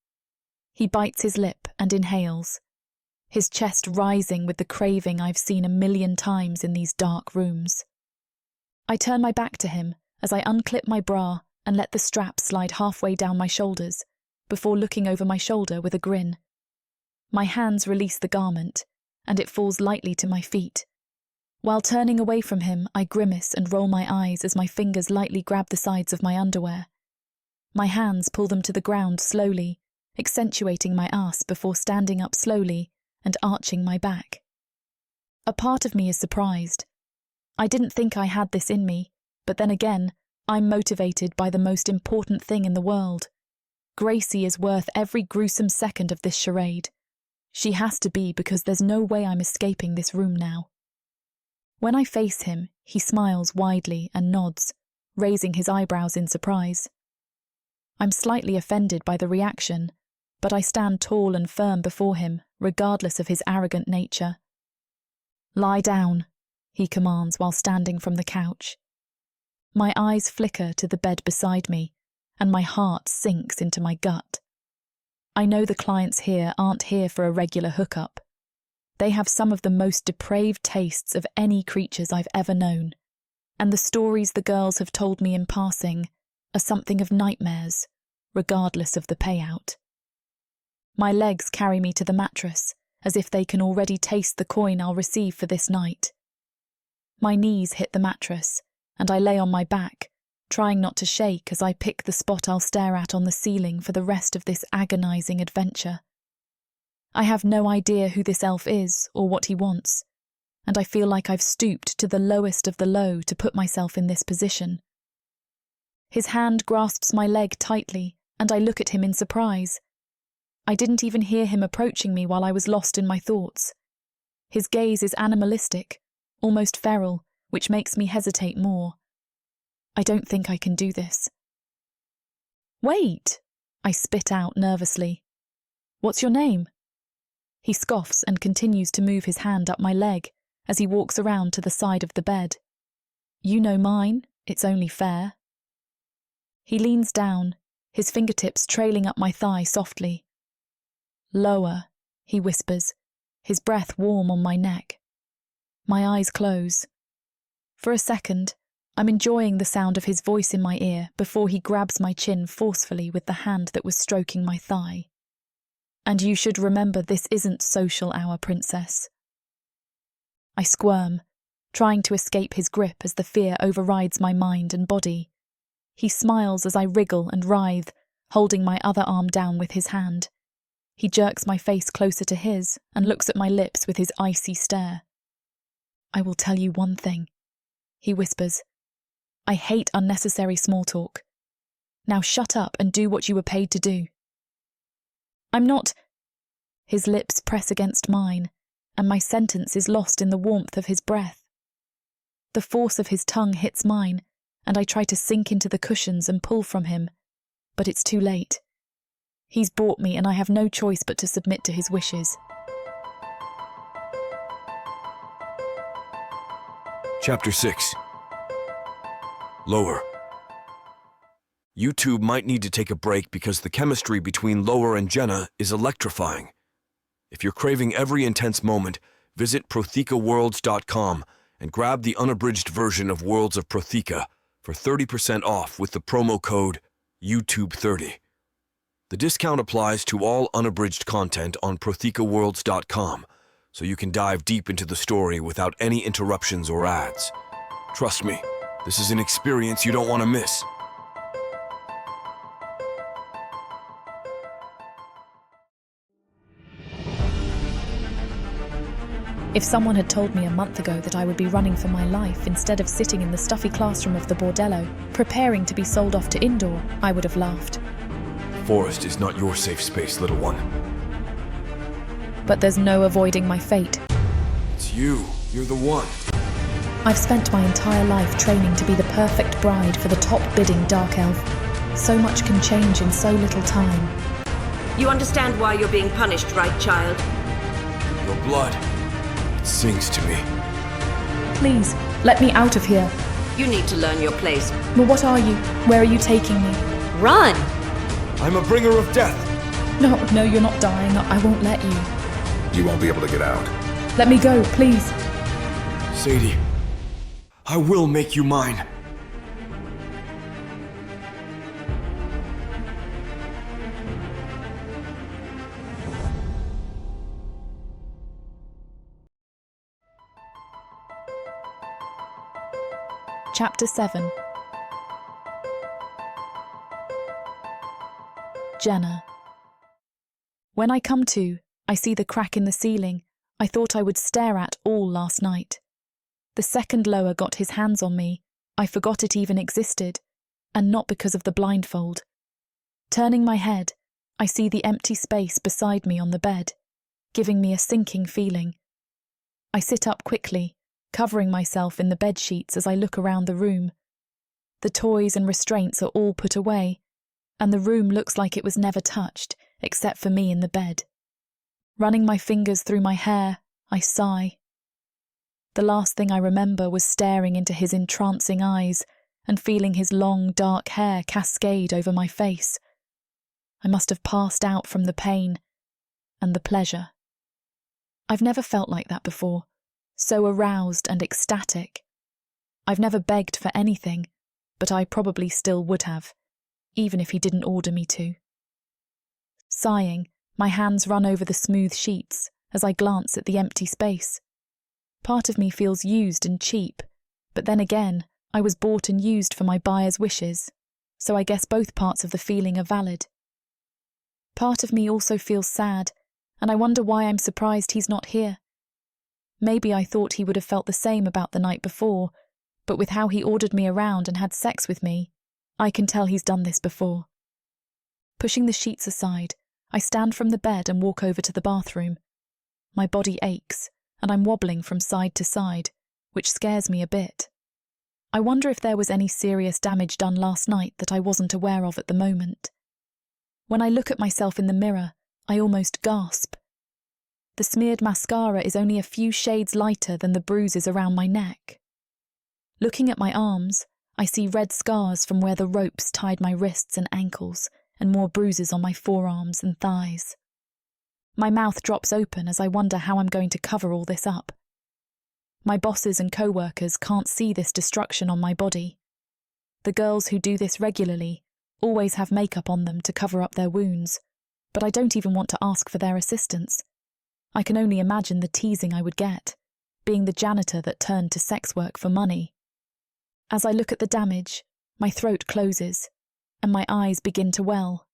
He bites his lip and inhales, his chest rising with the craving I've seen 1,000,000 times in these dark rooms. I turn my back to him as I unclip my bra and let the strap slide halfway down my shoulders, before looking over my shoulder with a grin. My hands release the garment, and it falls lightly to my feet. While turning away from him, I grimace and roll my eyes as my fingers lightly grab the sides of my underwear. My hands pull them to the ground slowly, accentuating my ass before standing up slowly and arching my back. A part of me is surprised. I didn't think I had this in me, but then again, I'm motivated by the most important thing in the world. Gracie is worth every gruesome second of this charade. She has to be, because there's no way I'm escaping this room now. When I face him, he smiles widely and nods, raising his eyebrows in surprise. I'm slightly offended by the reaction, but I stand tall and firm before him, regardless of his arrogant nature. "Lie down," he commands while standing from the couch. My eyes flicker to the bed beside me, and my heart sinks into my gut. I know the clients here aren't here for a regular hookup. They have some of the most depraved tastes of any creatures I've ever known, and the stories the girls have told me in passing are something of nightmares, regardless of the payout. My legs carry me to the mattress, as if they can already taste the coin I'll receive for this night. My knees hit the mattress, and I lay on my back, trying not to shake as I pick the spot I'll stare at on the ceiling for the rest of this agonizing adventure. I have no idea who this elf is or what he wants, and I feel like I've stooped to the lowest of the low to put myself in this position. His hand grasps my leg tightly, and I look at him in surprise. I didn't even hear him approaching me while I was lost in my thoughts. His gaze is animalistic, almost feral, which makes me hesitate more. I don't think I can do this. "Wait," I spit out nervously. "What's your name?" He scoffs and continues to move his hand up my leg as he walks around to the side of the bed. "You know mine, it's only fair." He leans down, his fingertips trailing up my thigh softly. "Loer," he whispers, his breath warm on my neck. My eyes close. For a second, I'm enjoying the sound of his voice in my ear before he grabs my chin forcefully with the hand that was stroking my thigh. "And you should remember this isn't social hour, princess." I squirm, trying to escape his grip as the fear overrides my mind and body. He smiles as I wriggle and writhe, holding my other arm down with his hand. He jerks my face closer to his and looks at my lips with his icy stare. "I will tell you one thing," he whispers. "I hate unnecessary small talk. Now shut up and do what you were paid to do." "I'm not..." His lips press against mine, and my sentence is lost in the warmth of his breath. The force of his tongue hits mine, and I try to sink into the cushions and pull from him, but it's too late. He's bought me, and I have no choice but to submit to his wishes. Chapter 6. Loer. You two might need to take a break because the chemistry between Loer and Jenna is electrifying. If you're craving every intense moment, visit prothekaworlds.com and grab the unabridged version of Worlds of Protheka for 30% off with the promo code YouTube30. The discount applies to all unabridged content on prothekaworlds.com, so you can dive deep into the story without any interruptions or ads. Trust me, this is an experience you don't want to miss. If someone had told me a month ago that I would be running for my life instead of sitting in the stuffy classroom of the bordello, preparing to be sold off to indoor, I would have laughed. The forest is not your safe space, little one. But there's no avoiding my fate. It's you. You're the one. I've spent my entire life training to be the perfect bride for the top-bidding dark elf. So much can change in so little time. You understand why you're being punished, right, child? Your blood. It sings to me. Please, let me out of here. You need to learn your place. But what are you? Where are you taking me? Run! I'm a bringer of death. No, you're not dying. I won't let you. You won't be able to get out. Let me go, please. Sadie, I will make you mine. Chapter 7. Jenna. When I come to, I see the crack in the ceiling I thought I would stare at all last night. The second Loer got his hands on me. I forgot it even existed, and not because of the blindfold. Turning my head, I see the empty space beside me on the bed, giving me a sinking feeling. I sit up quickly, covering myself in the bed sheets as I look around the room. The toys and restraints are all put away, and the room looks like it was never touched, except for me in the bed. Running my fingers through my hair, I sigh. The last thing I remember was staring into his entrancing eyes and feeling his long, dark hair cascade over my face. I must have passed out from the pain and the pleasure. I've never felt like that before, so aroused and ecstatic. I've never begged for anything, but I probably still would have, even if he didn't order me to. Sighing, my hands run over the smooth sheets as I glance at the empty space. Part of me feels used and cheap, but then again, I was bought and used for my buyer's wishes, so I guess both parts of the feeling are valid. Part of me also feels sad, and I wonder why I'm surprised he's not here. Maybe I thought he would have felt the same about the night before, but with how he ordered me around and had sex with me, I can tell he's done this before. Pushing the sheets aside, I stand from the bed and walk over to the bathroom. My body aches, and I'm wobbling from side to side, which scares me a bit. I wonder if there was any serious damage done last night that I wasn't aware of at the moment. When I look at myself in the mirror, I almost gasp. The smeared mascara is only a few shades lighter than the bruises around my neck. Looking at my arms, I see red scars from where the ropes tied my wrists and ankles, and more bruises on my forearms and thighs. My mouth drops open as I wonder how I'm going to cover all this up. My bosses and co-workers can't see this destruction on my body. The girls who do this regularly always have makeup on them to cover up their wounds, but I don't even want to ask for their assistance. I can only imagine the teasing I would get, being the janitor that turned to sex work for money. As I look at the damage, my throat closes, and my eyes begin to well.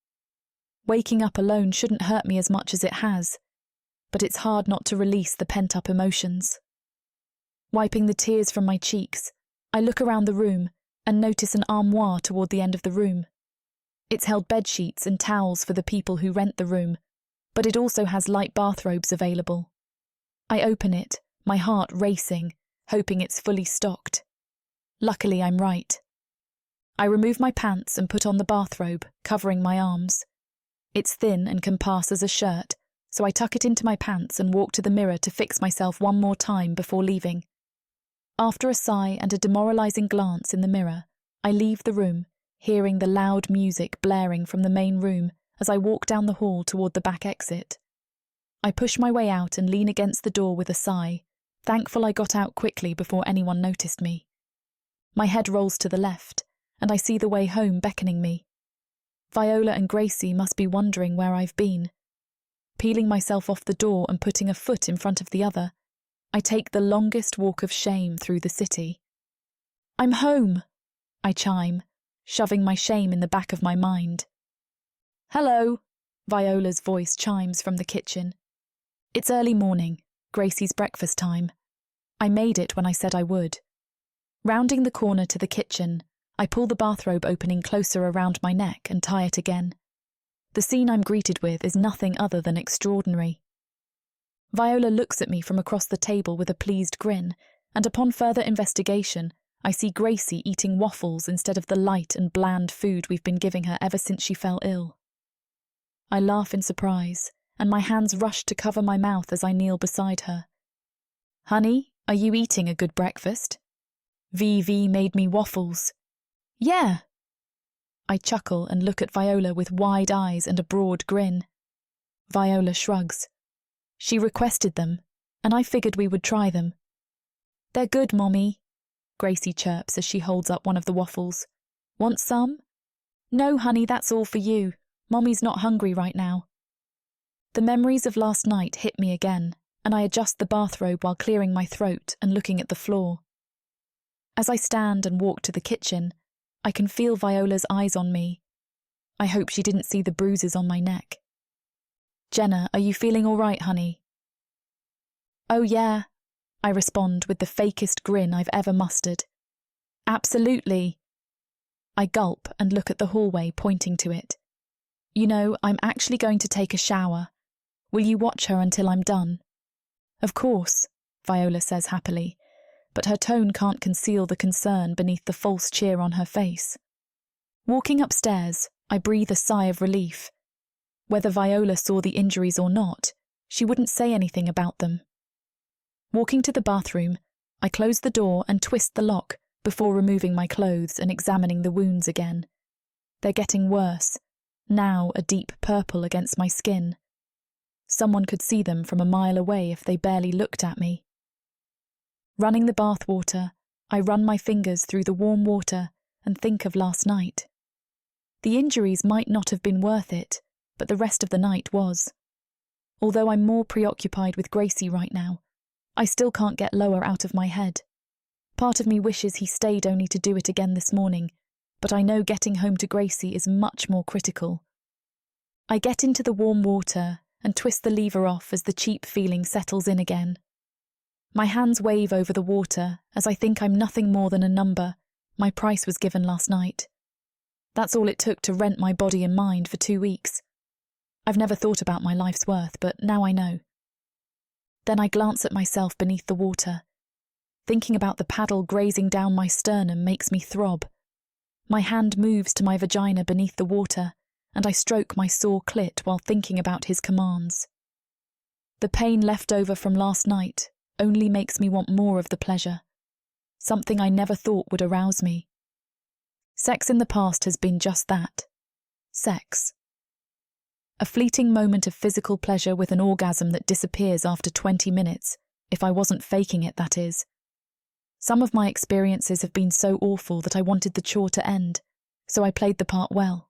Waking up alone shouldn't hurt me as much as it has, but it's hard not to release the pent-up emotions. Wiping the tears from my cheeks, I look around the room and notice an armoire toward the end of the room. It's held bedsheets and towels for the people who rent the room, but it also has light bathrobes available. I open it, my heart racing, hoping it's fully stocked. Luckily, I'm right. I remove my pants and put on the bathrobe, covering my arms. It's thin and can pass as a shirt, so I tuck it into my pants and walk to the mirror to fix myself one more time before leaving. After a sigh and a demoralizing glance in the mirror, I leave the room, hearing the loud music blaring from the main room as I walk down the hall toward the back exit. I push my way out and lean against the door with a sigh, thankful I got out quickly before anyone noticed me. My head rolls to the left, and I see the way home beckoning me. Viola and Gracie must be wondering where I've been. Peeling myself off the door and putting a foot in front of the other, I take the longest walk of shame through the city. "I'm home," I chime, shoving my shame in the back of my mind. "Hello," Viola's voice chimes from the kitchen. It's early morning, Gracie's breakfast time. I made it when I said I would. Rounding the corner to the kitchen, I pull the bathrobe opening closer around my neck and tie it again. The scene I'm greeted with is nothing other than extraordinary. Viola looks at me from across the table with a pleased grin, and upon further investigation, I see Gracie eating waffles instead of the light and bland food we've been giving her ever since she fell ill. I laugh in surprise, and my hands rush to cover my mouth as I kneel beside her. "Honey, are you eating a good breakfast?" "VV made me waffles." "Yeah." I chuckle and look at Viola with wide eyes and a broad grin. Viola shrugs. "She requested them, and I figured we would try them." "They're good, Mommy," Gracie chirps as she holds up one of the waffles. "Want some?" "No, honey, that's all for you. Mommy's not hungry right now." The memories of last night hit me again, and I adjust the bathrobe while clearing my throat and looking at the floor. As I stand and walk to the kitchen, I can feel Viola's eyes on me. I hope she didn't see the bruises on my neck. "Jenna, are you feeling all right, honey?" "Oh yeah," I respond with the fakest grin I've ever mustered. "Absolutely." I gulp and look at the hallway, pointing to it. "You know, I'm actually going to take a shower. Will you watch her until I'm done?" "Of course," Viola says happily, but her tone can't conceal the concern beneath the false cheer on her face. Walking upstairs, I breathe a sigh of relief. Whether Viola saw the injuries or not, she wouldn't say anything about them. Walking to the bathroom, I close the door and twist the lock before removing my clothes and examining the wounds again. They're getting worse, now a deep purple against my skin. Someone could see them from a mile away if they barely looked at me. Running the bath water, I run my fingers through the warm water and think of last night. The injuries might not have been worth it, but the rest of the night was. Although I'm more preoccupied with Gracie right now, I still can't get Loer out of my head. Part of me wishes he stayed only to do it again this morning, but I know getting home to Gracie is much more critical. I get into the warm water and twist the lever off as the cheap feeling settles in again. My hands wave over the water as I think I'm nothing more than a number. My price was given last night. That's all it took to rent my body and mind for 2 weeks. I've never thought about my life's worth, but now I know. Then I glance at myself beneath the water. Thinking about the paddle grazing down my sternum makes me throb. My hand moves to my vagina beneath the water, and I stroke my sore clit while thinking about his commands. The pain left over from last night only makes me want more of the pleasure, something I never thought would arouse me. Sex in the past has been just that. Sex. A fleeting moment of physical pleasure with an orgasm that disappears after 20 minutes, if I wasn't faking it, that is. Some of my experiences have been so awful that I wanted the chore to end, so I played the part well.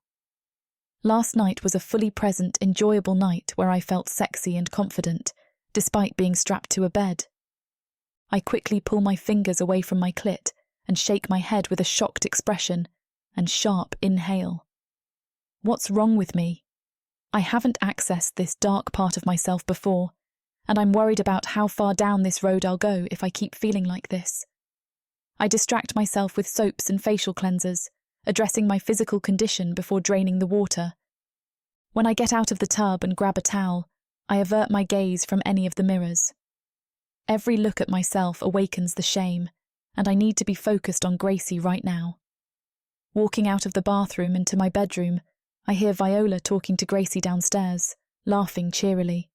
Last night was a fully present, enjoyable night where I felt sexy and confident, despite being strapped to a bed. I quickly pull my fingers away from my clit and shake my head with a shocked expression and sharp inhale. What's wrong with me? I haven't accessed this dark part of myself before, and I'm worried about how far down this road I'll go if I keep feeling like this. I distract myself with soaps and facial cleansers, addressing my physical condition before draining the water. When I get out of the tub and grab a towel, I avert my gaze from any of the mirrors. Every look at myself awakens the shame, and I need to be focused on Gracie right now. Walking out of the bathroom into my bedroom, I hear Viola talking to Gracie downstairs, laughing cheerily.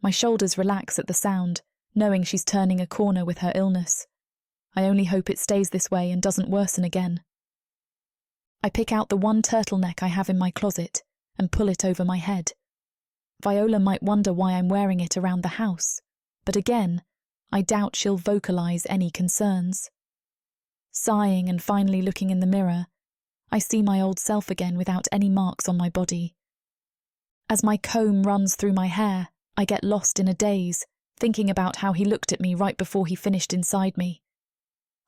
My shoulders relax at the sound, knowing she's turning a corner with her illness. I only hope it stays this way and doesn't worsen again. I pick out the one turtleneck I have in my closet and pull it over my head. Viola might wonder why I'm wearing it around the house, but again, I doubt she'll vocalize any concerns. Sighing and finally looking in the mirror, I see my old self again without any marks on my body. As my comb runs through my hair, I get lost in a daze, thinking about how he looked at me right before he finished inside me.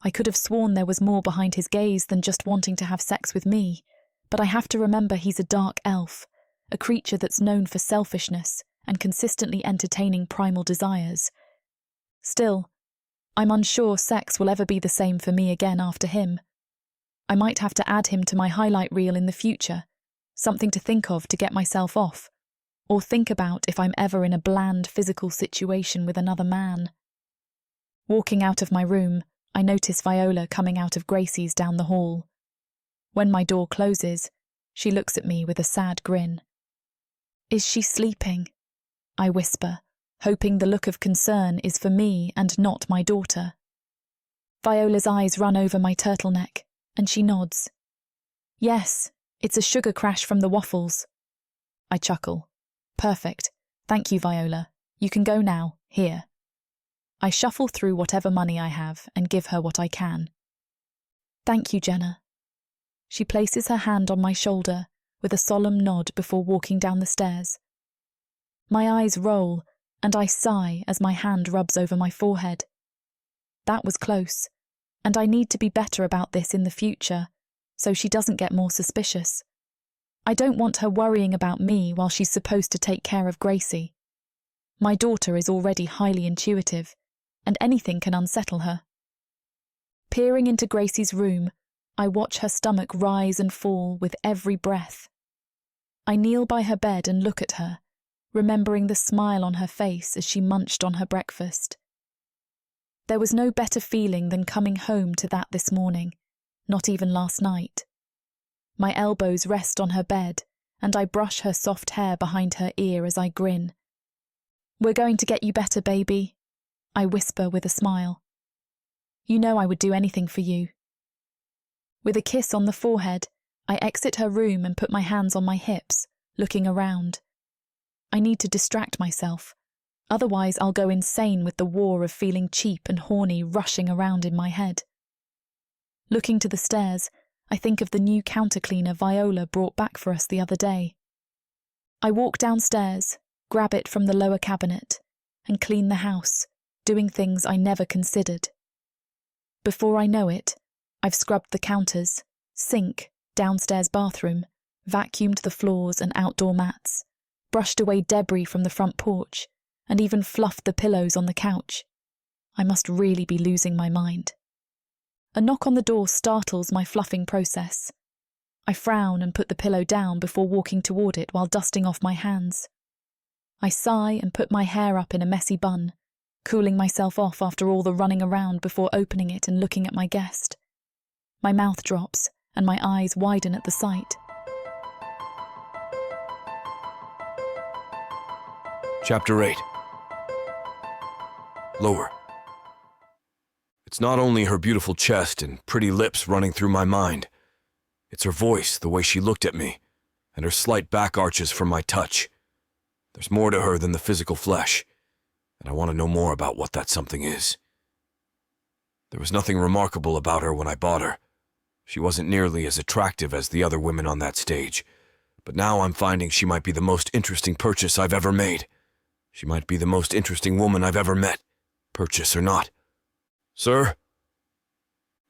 I could have sworn there was more behind his gaze than just wanting to have sex with me, but I have to remember he's a dark elf, a creature that's known for selfishness and consistently entertaining primal desires. Still, I'm unsure sex will ever be the same for me again after him. I might have to add him to my highlight reel in the future, something to think of to get myself off, or think about if I'm ever in a bland physical situation with another man. Walking out of my room, I notice Viola coming out of Gracie's down the hall. When my door closes, she looks at me with a sad grin. "Is she sleeping?" I whisper, hoping the look of concern is for me and not my daughter. Viola's eyes run over my turtleneck, and she nods. "Yes, it's a sugar crash from the waffles." I chuckle. "Perfect. Thank you, Viola. You can go now. Here." I shuffle through whatever money I have and give her what I can. "Thank you, Jenna." She places her hand on my shoulder with a solemn nod before walking down the stairs. My eyes roll, and I sigh as my hand rubs over my forehead. That was close, and I need to be better about this in the future, so she doesn't get more suspicious. I don't want her worrying about me while she's supposed to take care of Gracie. My daughter is already highly intuitive, and anything can unsettle her. Peering into Gracie's room, I watch her stomach rise and fall with every breath. I kneel by her bed and look at her, remembering the smile on her face as she munched on her breakfast. There was no better feeling than coming home to that this morning, not even last night. My elbows rest on her bed, and I brush her soft hair behind her ear as I grin. "We're going to get you better, baby," I whisper with a smile. "You know I would do anything for you." With a kiss on the forehead, I exit her room and put my hands on my hips, looking around. I need to distract myself, otherwise I'll go insane with the war of feeling cheap and horny rushing around in my head. Looking to the stairs, I think of the new countercleaner Viola brought back for us the other day. I walk downstairs, grab it from the lower cabinet, and clean the house, doing things I never considered. Before I know it, I've scrubbed the counters, sink, downstairs bathroom, vacuumed the floors and outdoor mats, brushed away debris from the front porch, and even fluffed the pillows on the couch. I must really be losing my mind. A knock on the door startles my fluffing process. I frown and put the pillow down before walking toward it while dusting off my hands. I sigh and put my hair up in a messy bun, cooling myself off after all the running around before opening it and looking at my guest. My mouth drops and my eyes widen at the sight. Chapter 8. Loer. It's not only her beautiful chest and pretty lips running through my mind. It's her voice, the way she looked at me, and her slight back arches from my touch. There's more to her than the physical flesh, and I want to know more about what that something is. There was nothing remarkable about her when I bought her. She wasn't nearly as attractive as the other women on that stage, but now I'm finding she might be the most interesting purchase I've ever made. She might be the most interesting woman I've ever met, purchase or not. "Sir?"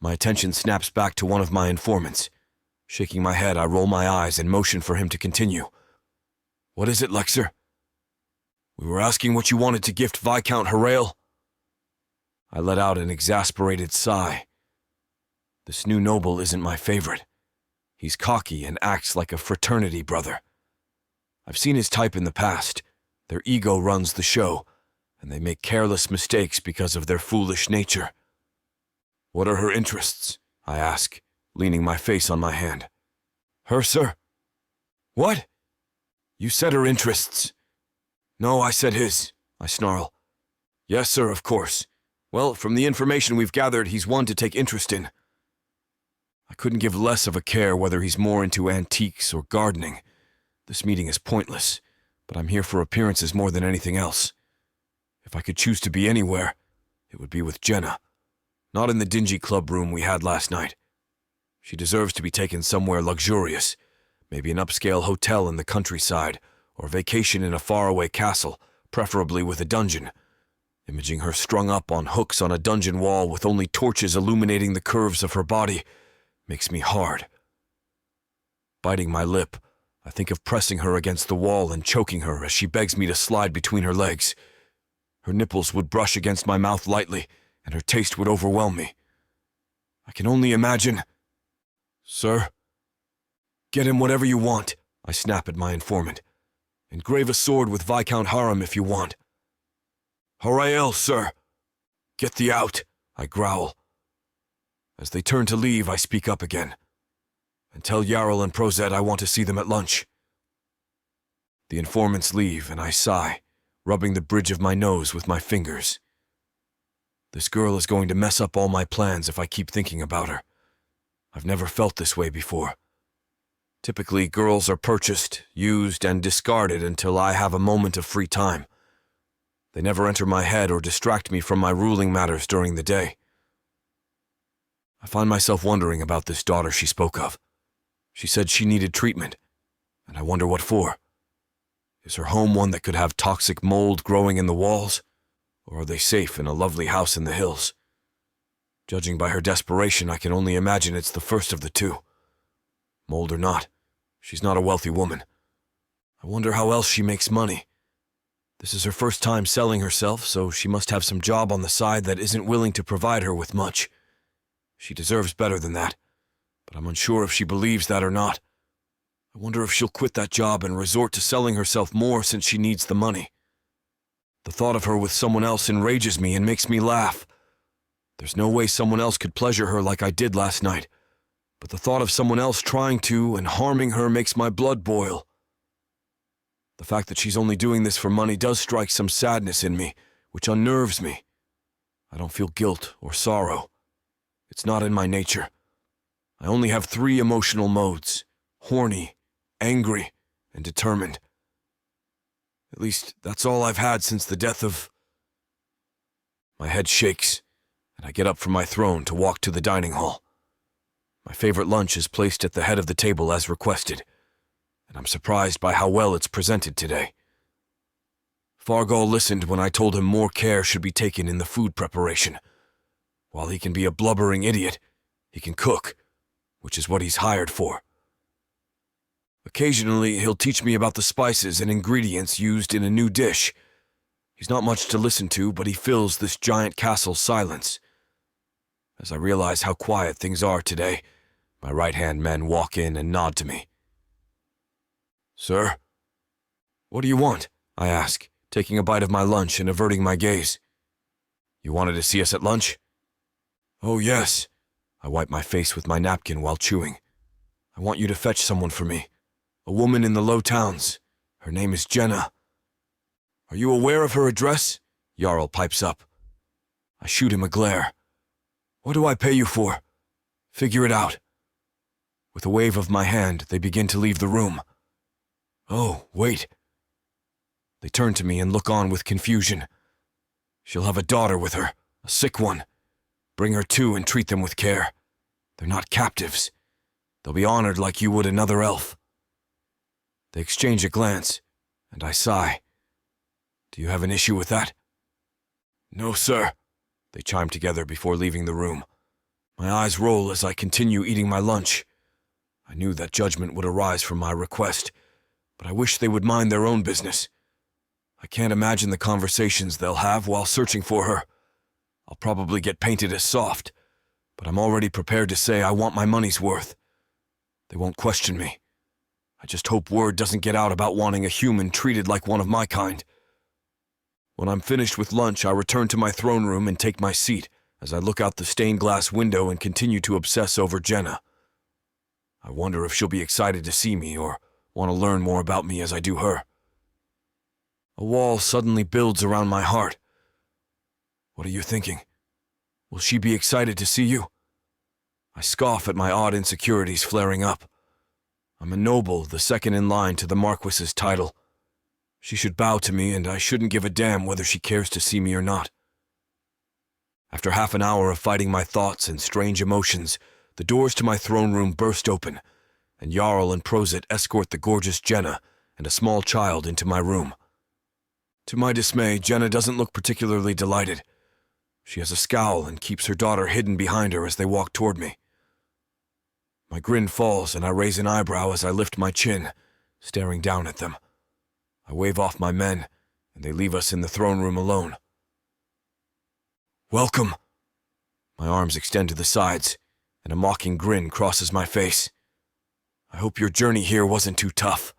My attention snaps back to one of my informants. Shaking my head, I roll my eyes and motion for him to continue. "What is it, Lexer?" "We were asking what you wanted to gift Viscount Harale." I let out an exasperated sigh. This new noble isn't my favorite. He's cocky and acts like a fraternity brother. I've seen his type in the past. Their ego runs the show, and they make careless mistakes because of their foolish nature. "What are her interests?" I ask, leaning my face on my hand. "Her, sir?" "What?" "You said her interests." "No, I said his," I snarl. "Yes, sir, of course. Well, from the information we've gathered, he's one to take interest in." I couldn't give less of a care whether he's more into antiques or gardening. This meeting is pointless, but I'm here for appearances more than anything else. If I could choose to be anywhere, it would be with Jenna. Not in the dingy club room we had last night. She deserves to be taken somewhere luxurious, maybe an upscale hotel in the countryside, or vacation in a faraway castle, preferably with a dungeon. Imaging her strung up on hooks on a dungeon wall with only torches illuminating the curves of her body makes me hard. Biting my lip, I think of pressing her against the wall and choking her as she begs me to slide between her legs. Her nipples would brush against my mouth lightly, and her taste would overwhelm me. I can only imagine... Sir? Get him whatever you want, I snap at my informant. Engrave a sword with Viscount Harum if you want. Horael, sir! Get thee out, I growl. As they turn to leave, I speak up again. And tell Jarl and Prozet I want to see them at lunch. The informants leave, and I sigh, rubbing the bridge of my nose with my fingers. This girl is going to mess up all my plans if I keep thinking about her. I've never felt this way before. Typically, girls are purchased, used, and discarded until I have a moment of free time. They never enter my head or distract me from my ruling matters during the day. I find myself wondering about this daughter she spoke of. She said she needed treatment, and I wonder what for. Is her home one that could have toxic mold growing in the walls, or are they safe in a lovely house in the hills? Judging by her desperation, I can only imagine it's the first of the two. Mold or not, she's not a wealthy woman. I wonder how else she makes money. This is her first time selling herself, so she must have some job on the side that isn't willing to provide her with much. She deserves better than that, but I'm unsure if she believes that or not. I wonder if she'll quit that job and resort to selling herself more since she needs the money. The thought of her with someone else enrages me and makes me laugh. There's no way someone else could pleasure her like I did last night, but the thought of someone else trying to and harming her makes my blood boil. The fact that she's only doing this for money does strike some sadness in me, which unnerves me. I don't feel guilt or sorrow. It's not in my nature. I only have 3 emotional modes: horny, angry, and determined. At least, that's all I've had since the death of... My head shakes, and I get up from my throne to walk to the dining hall. My favorite lunch is placed at the head of the table as requested, and I'm surprised by how well it's presented today. Fargal listened when I told him more care should be taken in the food preparation. While he can be a blubbering idiot, he can cook, which is what he's hired for. Occasionally, he'll teach me about the spices and ingredients used in a new dish. He's not much to listen to, but he fills this giant castle's silence. As I realize how quiet things are today, my right-hand men walk in and nod to me. Sir? What do you want? I ask, taking a bite of my lunch and averting my gaze. You wanted to see us at lunch? Oh, yes. I wipe my face with my napkin while chewing. I want you to fetch someone for me. A woman in the Low Towns. Her name is Jenna. Are you aware of her address? Jarl pipes up. I shoot him a glare. What do I pay you for? Figure it out. With a wave of my hand, they begin to leave the room. Oh, wait. They turn to me and look on with confusion. She'll have a daughter with her, a sick one. Bring her to and treat them with care. They're not captives. They'll be honored like you would another elf. They exchange a glance, and I sigh. Do you have an issue with that? No, sir. They chime together before leaving the room. My eyes roll as I continue eating my lunch. I knew that judgment would arise from my request, but I wish they would mind their own business. I can't imagine the conversations they'll have while searching for her. I'll probably get painted as soft, but I'm already prepared to say I want my money's worth. They won't question me. I just hope word doesn't get out about wanting a human treated like one of my kind. When I'm finished with lunch, I return to my throne room and take my seat as I look out the stained glass window and continue to obsess over Jenna. I wonder if she'll be excited to see me or want to learn more about me as I do her. A wall suddenly builds around my heart. What are you thinking? Will she be excited to see you? I scoff at my odd insecurities flaring up. I'm a noble, the second in line to the Marquis's title. She should bow to me, and I shouldn't give a damn whether she cares to see me or not. After half an hour of fighting my thoughts and strange emotions, the doors to my throne room burst open, and Jarl and Prozit escort the gorgeous Jenna and a small child into my room. To my dismay, Jenna doesn't look particularly delighted. She has a scowl and keeps her daughter hidden behind her as they walk toward me. My grin falls, and I raise an eyebrow as I lift my chin, staring down at them. I wave off my men, and they leave us in the throne room alone. Welcome! My arms extend to the sides, and a mocking grin crosses my face. I hope your journey here wasn't too tough.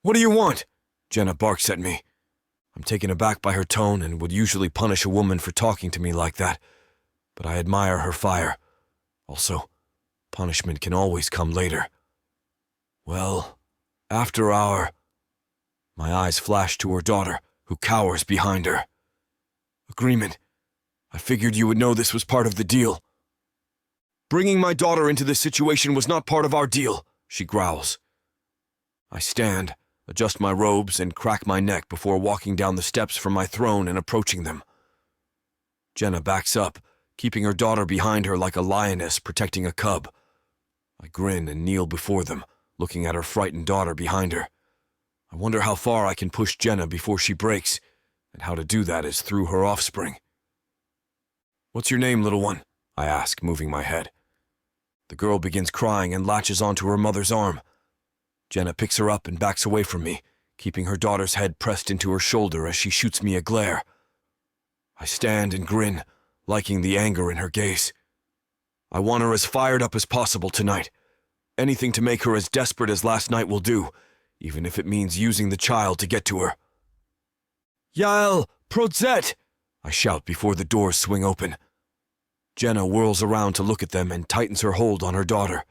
What do you want? Jenna barks at me. I'm taken aback by her tone and would usually punish a woman for talking to me like that, but I admire her fire. Also, punishment can always come later. Well, after our... My eyes flash to her daughter, who cowers behind her. Agreement. I figured you would know this was part of the deal. Bringing my daughter into this situation was not part of our deal, she growls. I stand, adjust my robes, and crack my neck before walking down the steps from my throne and approaching them. Jenna backs up, keeping her daughter behind her like a lioness protecting a cub. I grin and kneel before them, looking at her frightened daughter behind her. I wonder how far I can push Jenna before she breaks, and how to do that is through her offspring. What's your name, little one? I ask, moving my head. The girl begins crying and latches onto her mother's arm. Jenna picks her up and backs away from me, keeping her daughter's head pressed into her shoulder as she shoots me a glare. I stand and grin, liking the anger in her gaze. I want her as fired up as possible tonight. Anything to make her as desperate as last night will do, even if it means using the child to get to her. Yael! Prozet! I shout before the doors swing open. Jenna whirls around to look at them and tightens her hold on her daughter.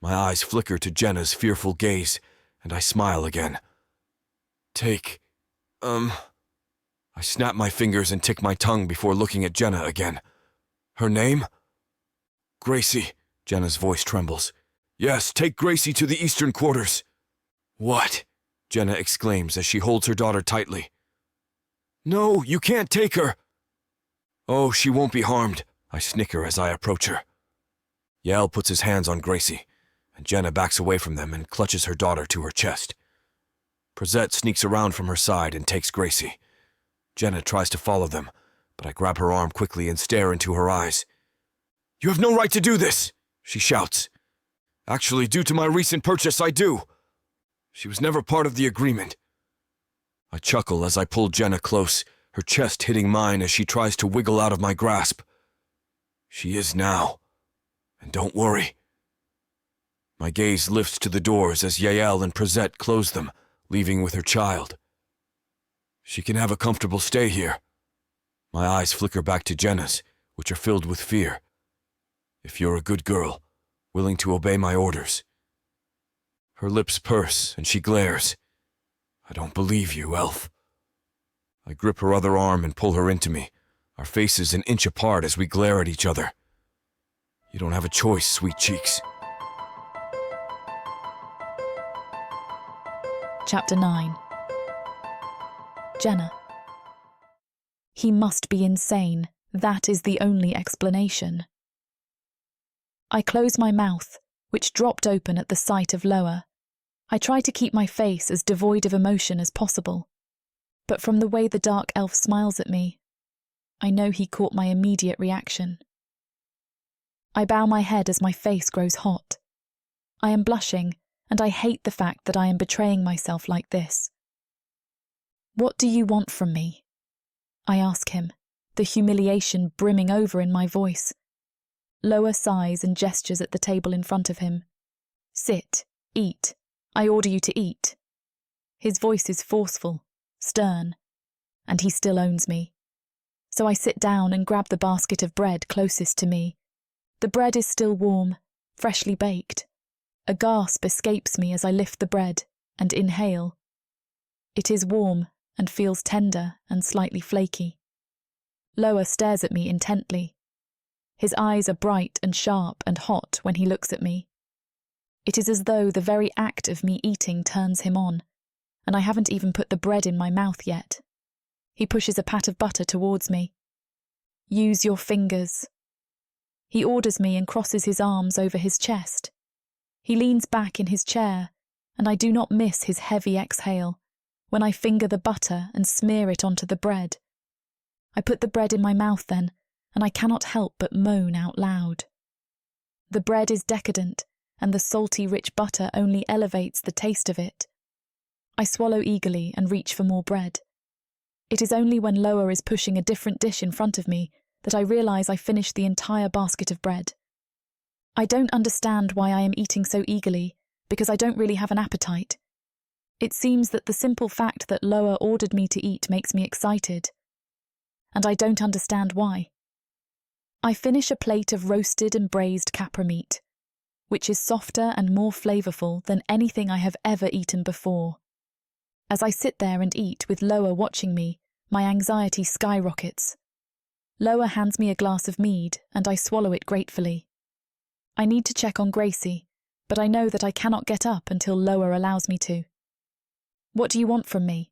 My eyes flicker to Jenna's fearful gaze, and I smile again. I snap my fingers and tick my tongue before looking at Jenna again. Her name? Gracie, Jenna's voice trembles. Yes, take Gracie to the eastern quarters. What? Jenna exclaims as she holds her daughter tightly. No, you can't take her. Oh, she won't be harmed, I snicker as I approach her. Yael puts his hands on Gracie, and Jenna backs away from them and clutches her daughter to her chest. Prozet sneaks around from her side and takes Gracie. Jenna tries to follow them, but I grab her arm quickly and stare into her eyes. You have no right to do this, she shouts. Actually, due to my recent purchase, I do. She was never part of the agreement. I chuckle as I pull Jenna close, her chest hitting mine as she tries to wiggle out of my grasp. She is now. And don't worry. My gaze lifts to the doors as Yael and Prozet close them, leaving with her child. She can have a comfortable stay here. My eyes flicker back to Jenna's, which are filled with fear. If you're a good girl, willing to obey my orders. Her lips purse, and she glares. I don't believe you, elf. I grip her other arm and pull her into me, our faces an inch apart as we glare at each other. You don't have a choice, sweet cheeks. Chapter 9. Jenna. He must be insane. That is the only explanation. I close my mouth, which dropped open at the sight of Loer. I try to keep my face as devoid of emotion as possible, but from the way the dark elf smiles at me, I know he caught my immediate reaction. I bow my head as my face grows hot. I am blushing, and I hate the fact that I am betraying myself like this. What do you want from me? I ask him, the humiliation brimming over in my voice. Loer sighs and gestures at the table in front of him. Sit, eat. I order you to eat. His voice is forceful, stern, and he still owns me. So I sit down and grab the basket of bread closest to me. The bread is still warm, freshly baked. A gasp escapes me as I lift the bread and inhale. It is warm and feels tender and slightly flaky. Loer stares at me intently. His eyes are bright and sharp and hot when he looks at me. It is as though the very act of me eating turns him on, and I haven't even put the bread in my mouth yet. He pushes a pat of butter towards me. Use your fingers. He orders me and crosses his arms over his chest. He leans back in his chair, and I do not miss his heavy exhale when I finger the butter and smear it onto the bread. I put the bread in my mouth then, and I cannot help but moan out loud. The bread is decadent, and the salty, rich butter only elevates the taste of it. I swallow eagerly and reach for more bread. It is only when Loer is pushing a different dish in front of me that I realise I finished the entire basket of bread. I don't understand why I am eating so eagerly, because I don't really have an appetite. It seems that the simple fact that Loer ordered me to eat makes me excited. And I don't understand why. I finish a plate of roasted and braised capra meat, which is softer and more flavourful than anything I have ever eaten before. As I sit there and eat with Loer watching me, my anxiety skyrockets. Loer hands me a glass of mead, and I swallow it gratefully. I need to check on Gracie, but I know that I cannot get up until Loer allows me to. What do you want from me?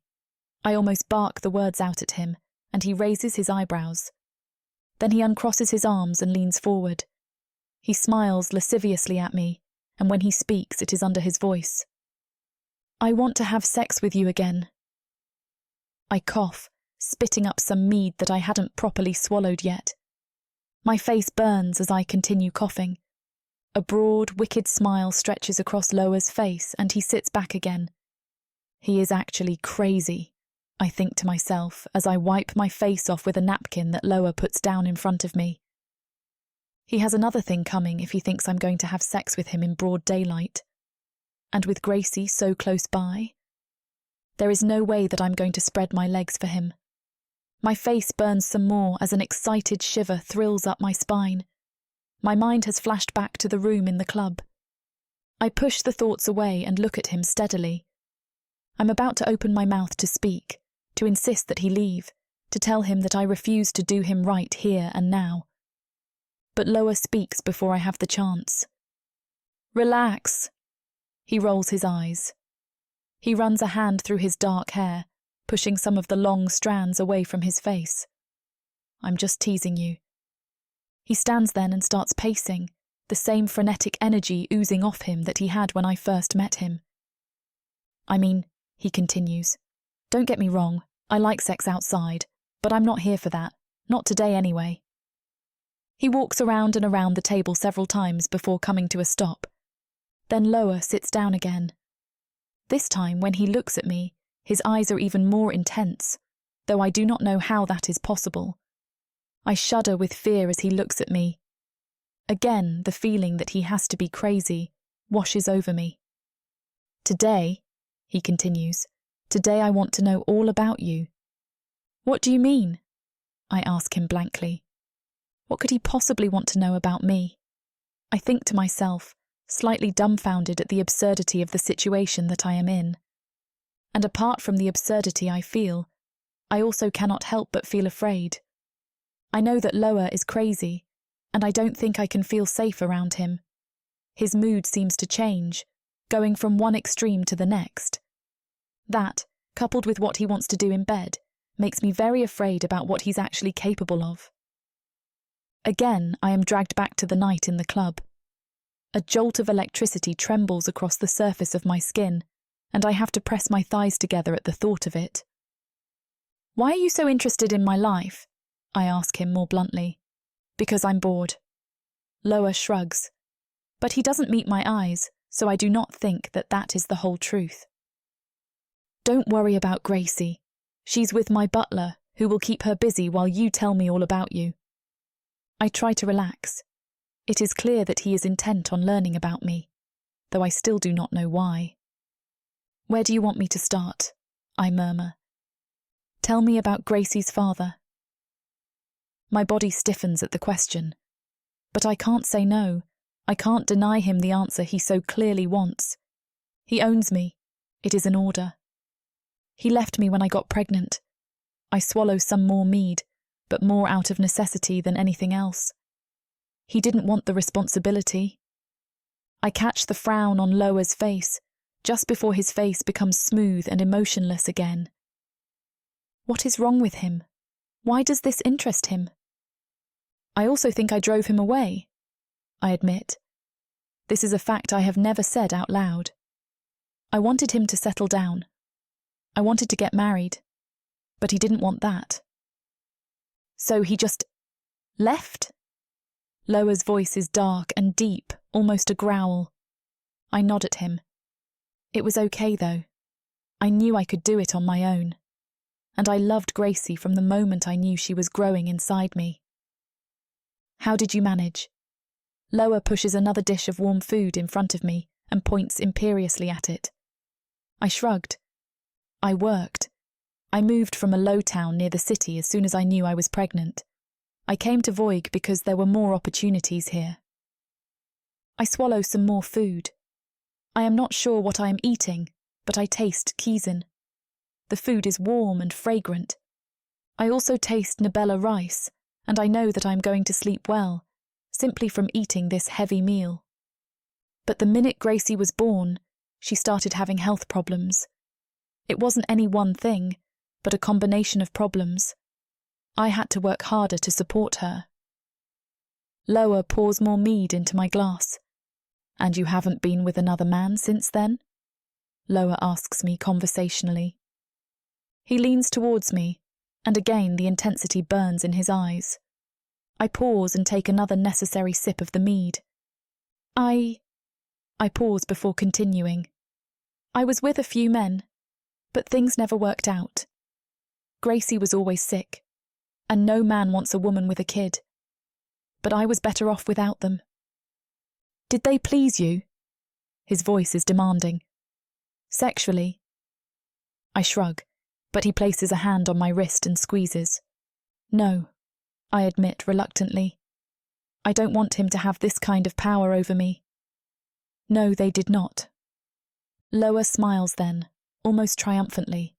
I almost bark the words out at him, and he raises his eyebrows. Then he uncrosses his arms and leans forward. He smiles lasciviously at me, and when he speaks it is under his voice. I want to have sex with you again. I cough, spitting up some mead that I hadn't properly swallowed yet. My face burns as I continue coughing. A broad, wicked smile stretches across Loer's face, and he sits back again. He is actually crazy, I think to myself as I wipe my face off with a napkin that Loer puts down in front of me. He has another thing coming if he thinks I'm going to have sex with him in broad daylight. And with Gracie so close by, there is no way that I'm going to spread my legs for him. My face burns some more as an excited shiver thrills up my spine. My mind has flashed back to the room in the club. I push the thoughts away and look at him steadily. I'm about to open my mouth to speak, to insist that he leave, to tell him that I refuse to do him right here and now. But Loer speaks before I have the chance. Relax. He rolls his eyes. He runs a hand through his dark hair, pushing some of the long strands away from his face. I'm just teasing you. He stands then and starts pacing, the same frenetic energy oozing off him that he had when I first met him. I mean, he continues, don't get me wrong, I like sex outside, but I'm not here for that, not today anyway. He walks around and around the table several times before coming to a stop. Then Loer sits down again. This time, when he looks at me, his eyes are even more intense, though I do not know how that is possible. I shudder with fear as he looks at me. Again, the feeling that he has to be crazy washes over me. Today, he continues, today I want to know all about you. What do you mean? I ask him blankly. What could he possibly want to know about me? I think to myself, slightly dumbfounded at the absurdity of the situation that I am in. And apart from the absurdity I feel, I also cannot help but feel afraid. I know that Loer is crazy, and I don't think I can feel safe around him. His mood seems to change, going from one extreme to the next. That, coupled with what he wants to do in bed, makes me very afraid about what he's actually capable of. Again, I am dragged back to the night in the club. A jolt of electricity trembles across the surface of my skin, and I have to press my thighs together at the thought of it. Why are you so interested in my life? I ask him more bluntly. Because I'm bored. Loer shrugs. But he doesn't meet my eyes, so I do not think that that is the whole truth. Don't worry about Gracie. She's with my butler, who will keep her busy while you tell me all about you. I try to relax. It is clear that he is intent on learning about me, though I still do not know why. Where do you want me to start? I murmur. Tell me about Gracie's father. My body stiffens at the question. But I can't say no. I can't deny him the answer he so clearly wants. He owns me. It is an order. He left me when I got pregnant. I swallow some more mead, but more out of necessity than anything else. He didn't want the responsibility. I catch the frown on Loer's face, just before his face becomes smooth and emotionless again. What is wrong with him? Why does this interest him? I also think I drove him away, I admit. This is a fact I have never said out loud. I wanted him to settle down. I wanted to get married, but he didn't want that. So he just left? Loer's voice is dark and deep, almost a growl. I nod at him. It was okay, though. I knew I could do it on my own. And I loved Gracie from the moment I knew she was growing inside me. How did you manage? Loer pushes another dish of warm food in front of me and points imperiously at it. I shrugged. I worked. I moved from a low town near the city as soon as I knew I was pregnant. I came to Voig because there were more opportunities here. I swallow some more food. I am not sure what I am eating, but I taste Kiezen. The food is warm and fragrant. I also taste Nabella rice, and I know that I am going to sleep well, simply from eating this heavy meal. But the minute Gracie was born, she started having health problems. It wasn't any one thing, but a combination of problems. I had to work harder to support her. Loer pours more mead into my glass. And you haven't been with another man since then? Loer asks me conversationally. He leans towards me, and again the intensity burns in his eyes. I pause and take another necessary sip of the mead. I pause before continuing. I was with a few men, but things never worked out. Gracie was always sick, and no man wants a woman with a kid. But I was better off without them. Did they please you? His voice is demanding. Sexually? I shrug, but he places a hand on my wrist and squeezes. No, I admit reluctantly. I don't want him to have this kind of power over me. No, they did not. Loer smiles then, almost triumphantly.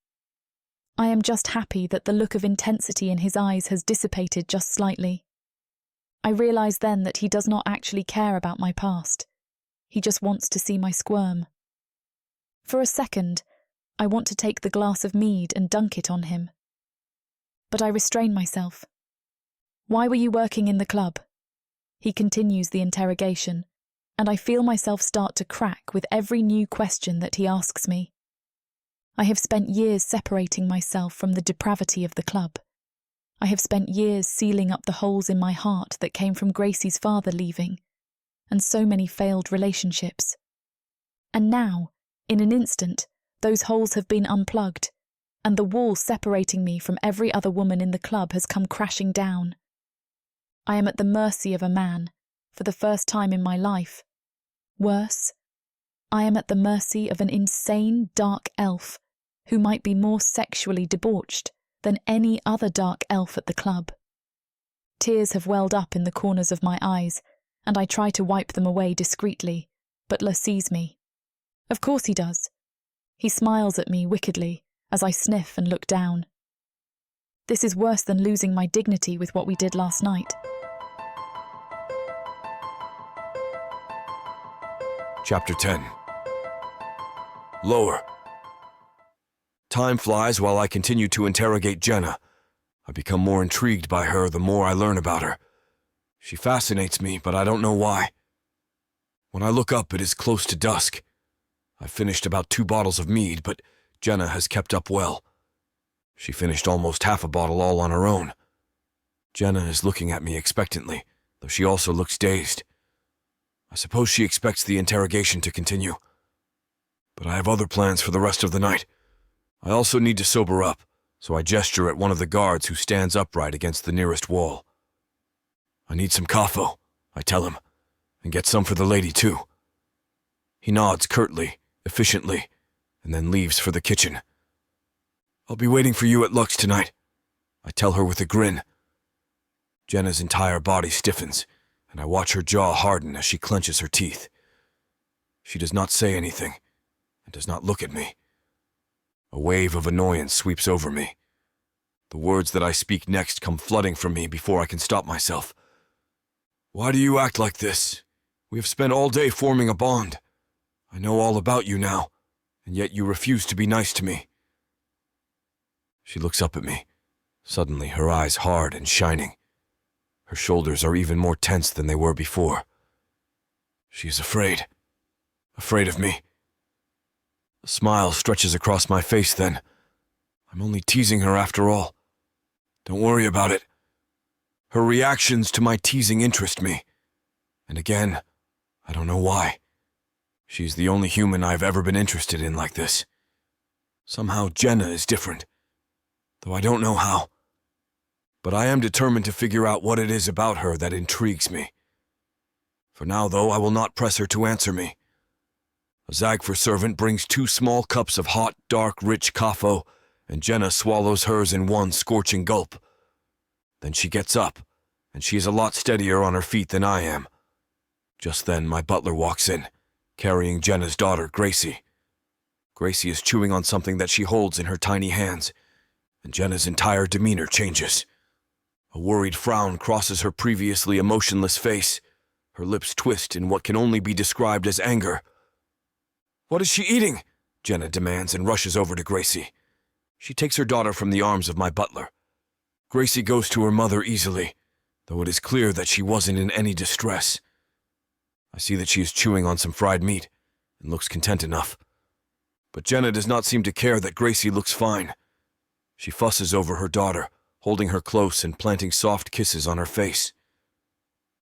I am just happy that the look of intensity in his eyes has dissipated just slightly. I realise then that he does not actually care about my past. He just wants to see my squirm. For a second, I want to take the glass of mead and dunk it on him. But I restrain myself. Why were you working in the club? He continues the interrogation, and I feel myself start to crack with every new question that he asks me. I have spent years separating myself from the depravity of the club. I have spent years sealing up the holes in my heart that came from Gracie's father leaving, and so many failed relationships. And now, in an instant, those holes have been unplugged, and the wall separating me from every other woman in the club has come crashing down. I am at the mercy of a man, for the first time in my life. Worse, I am at the mercy of an insane dark elf who might be more sexually debauched than any other dark elf at the club. Tears have welled up in the corners of my eyes, and I try to wipe them away discreetly, but Loer sees me. Of course he does. He smiles at me wickedly as I sniff and look down. This is worse than losing my dignity with what we did last night. Chapter 10. Loer. Time flies while I continue to interrogate Jenna. I become more intrigued by her the more I learn about her. She fascinates me, but I don't know why. When I look up, it is close to dusk. I've finished about 2 bottles of mead, but Jenna has kept up well. She finished almost half a bottle all on her own. Jenna is looking at me expectantly, though she also looks dazed. I suppose she expects the interrogation to continue. But I have other plans for the rest of the night. I also need to sober up, so I gesture at one of the guards who stands upright against the nearest wall. I need some kafo, I tell him, and get some for the lady too. He nods curtly, efficiently, and then leaves for the kitchen. I'll be waiting for you at Lux tonight, I tell her with a grin. Jenna's entire body stiffens, and I watch her jaw harden as she clenches her teeth. She does not say anything, and does not look at me. A wave of annoyance sweeps over me. The words that I speak next come flooding from me before I can stop myself. Why do you act like this? We have spent all day forming a bond. I know all about you now, and yet you refuse to be nice to me. She looks up at me, suddenly her eyes hard and shining. Her shoulders are even more tense than they were before. She is afraid. Afraid of me. A smile stretches across my face then. I'm only teasing her after all. Don't worry about it. Her reactions to my teasing interest me. And again, I don't know why. She's the only human I've ever been interested in like this. Somehow Jenna is different, though I don't know how. But I am determined to figure out what it is about her that intrigues me. For now, though, I will not press her to answer me. A Zagfer servant brings 2 small cups of hot, dark, rich kafo, and Jenna swallows hers in one scorching gulp. Then she gets up, and she is a lot steadier on her feet than I am. Just then, my butler walks in, carrying Jenna's daughter, Gracie. Gracie is chewing on something that she holds in her tiny hands, and Jenna's entire demeanor changes. A worried frown crosses her previously emotionless face. Her lips twist in what can only be described as anger. "What is she eating?" Jenna demands and rushes over to Gracie. She takes her daughter from the arms of my butler. Gracie goes to her mother easily, though it is clear that she wasn't in any distress. I see that she is chewing on some fried meat and looks content enough. But Jenna does not seem to care that Gracie looks fine. She fusses over her daughter, holding her close and planting soft kisses on her face.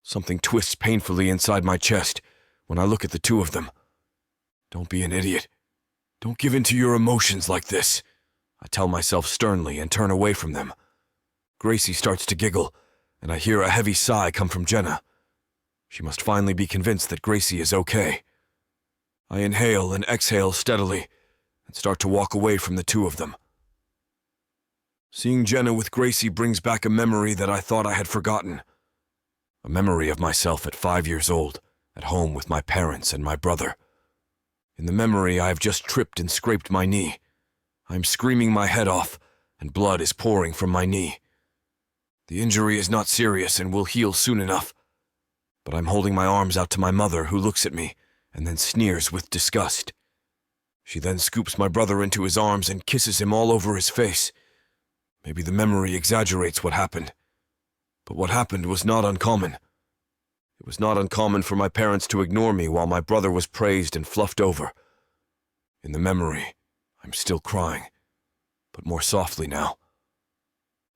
Something twists painfully inside my chest when I look at the two of them. Don't be an idiot. Don't give in to your emotions like this, I tell myself sternly and turn away from them. Gracie starts to giggle, and I hear a heavy sigh come from Jenna. She must finally be convinced that Gracie is okay. I inhale and exhale steadily and start to walk away from the two of them. Seeing Jenna with Gracie brings back a memory that I thought I had forgotten. A memory of myself at 5 years old, at home with my parents and my brother. In the memory, I have just tripped and scraped my knee. I am screaming my head off, and blood is pouring from my knee. The injury is not serious and will heal soon enough, but I'm holding my arms out to my mother, who looks at me and then sneers with disgust. She then scoops my brother into his arms and kisses him all over his face. Maybe the memory exaggerates what happened, but what happened was not uncommon. It was not uncommon for my parents to ignore me while my brother was praised and fluffed over. In the memory, I'm still crying, but more softly now.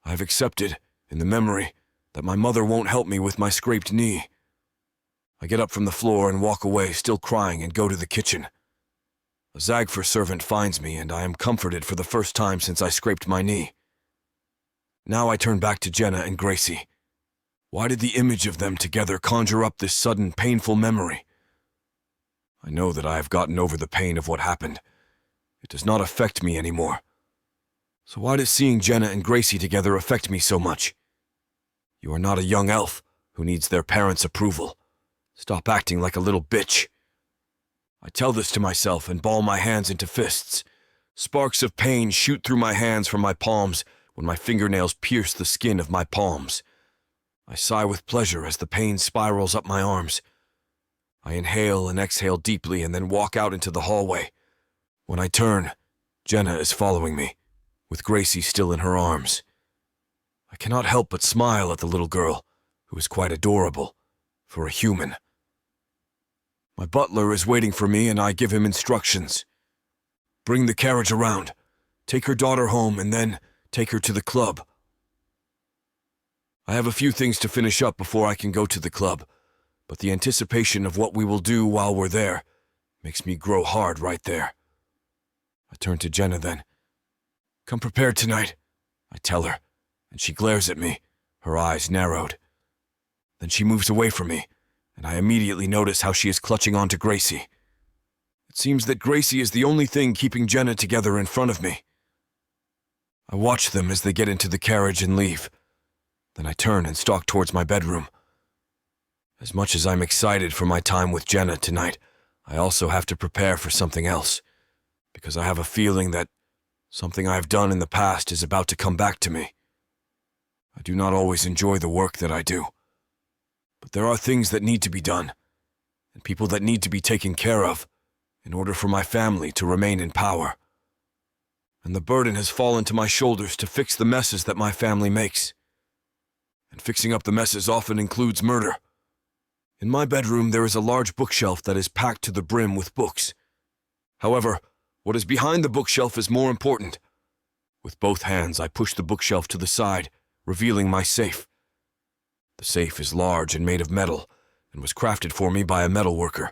I have accepted, in the memory, that my mother won't help me with my scraped knee. I get up from the floor and walk away, still crying, and go to the kitchen. A Zagfer servant finds me, and I am comforted for the first time since I scraped my knee. Now I turn back to Jenna and Gracie. Why did the image of them together conjure up this sudden, painful memory? I know that I have gotten over the pain of what happened. It does not affect me anymore. So why does seeing Jenna and Gracie together affect me so much? You are not a young elf who needs their parents' approval. Stop acting like a little bitch. I tell this to myself and ball my hands into fists. Sparks of pain shoot through my hands from my palms when my fingernails pierce the skin of my palms. I sigh with pleasure as the pain spirals up my arms. I inhale and exhale deeply and then walk out into the hallway. When I turn, Jenna is following me, with Gracie still in her arms. I cannot help but smile at the little girl, who is quite adorable, for a human. My butler is waiting for me and I give him instructions. Bring the carriage around, take her daughter home, and then take her to the club. I have a few things to finish up before I can go to the club, but the anticipation of what we will do while we're there makes me grow hard right there. I turn to Jenna then. Come prepared tonight, I tell her, and she glares at me, her eyes narrowed. Then she moves away from me, and I immediately notice how she is clutching onto Gracie. It seems that Gracie is the only thing keeping Jenna together in front of me. I watch them as they get into the carriage and leave. Then I turn and stalk towards my bedroom. As much as I'm excited for my time with Jenna tonight, I also have to prepare for something else, because I have a feeling that something I have done in the past is about to come back to me. I do not always enjoy the work that I do, But there are things that need to be done, and people that need to be taken care of, in order for my family to remain in power. And the burden has fallen to my shoulders to fix the messes that my family makes. And fixing up the messes often includes murder. In my bedroom, there is a large bookshelf that is packed to the brim with books. However, what is behind the bookshelf is more important. With both hands, I push the bookshelf to the side, revealing my safe. The safe is large and made of metal, and was crafted for me by a metalworker.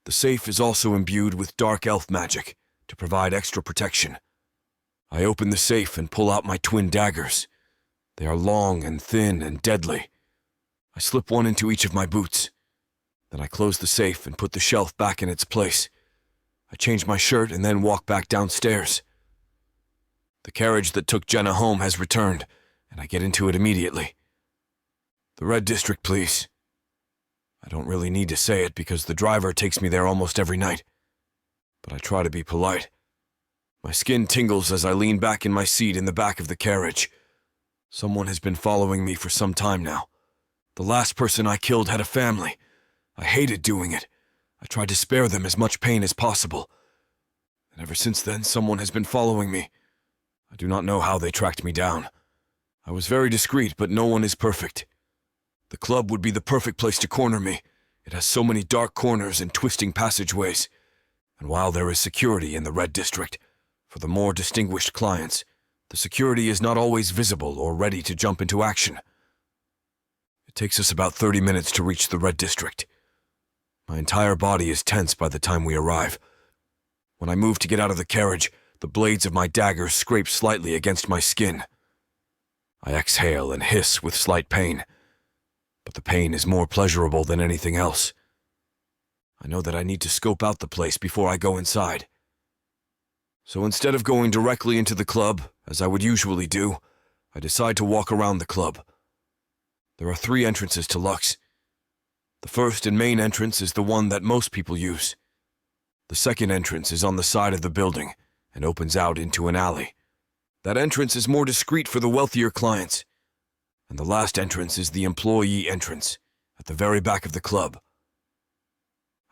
The safe is also imbued with dark elf magic to provide extra protection. I open the safe and pull out my twin daggers. They are long and thin and deadly. I slip one into each of my boots. Then I close the safe and put the shelf back in its place. I change my shirt and then walk back downstairs. The carriage that took Jenna home has returned, and I get into it immediately. The Red District, please. I don't really need to say it because the driver takes me there almost every night. But I try to be polite. My skin tingles as I lean back in my seat in the back of the carriage. Someone has been following me for some time now. The last person I killed had a family. I hated doing it. I tried to spare them as much pain as possible. And ever since then, someone has been following me. I do not know how they tracked me down. I was very discreet, but no one is perfect. The club would be the perfect place to corner me. It has so many dark corners and twisting passageways. And while there is security in the Red District, for the more distinguished clients, the security is not always visible or ready to jump into action. It takes us about 30 minutes to reach the Red District. My entire body is tense by the time we arrive. When I move to get out of the carriage, the blades of my daggers scrape slightly against my skin. I exhale and hiss with slight pain. But the pain is more pleasurable than anything else. I know that I need to scope out the place before I go inside. So instead of going directly into the club, as I would usually do, I decide to walk around the club. There are 3 entrances to Lux. The first and main entrance is the one that most people use. The second entrance is on the side of the building and opens out into an alley. That entrance is more discreet for the wealthier clients. And the last entrance is the employee entrance, at the very back of the club.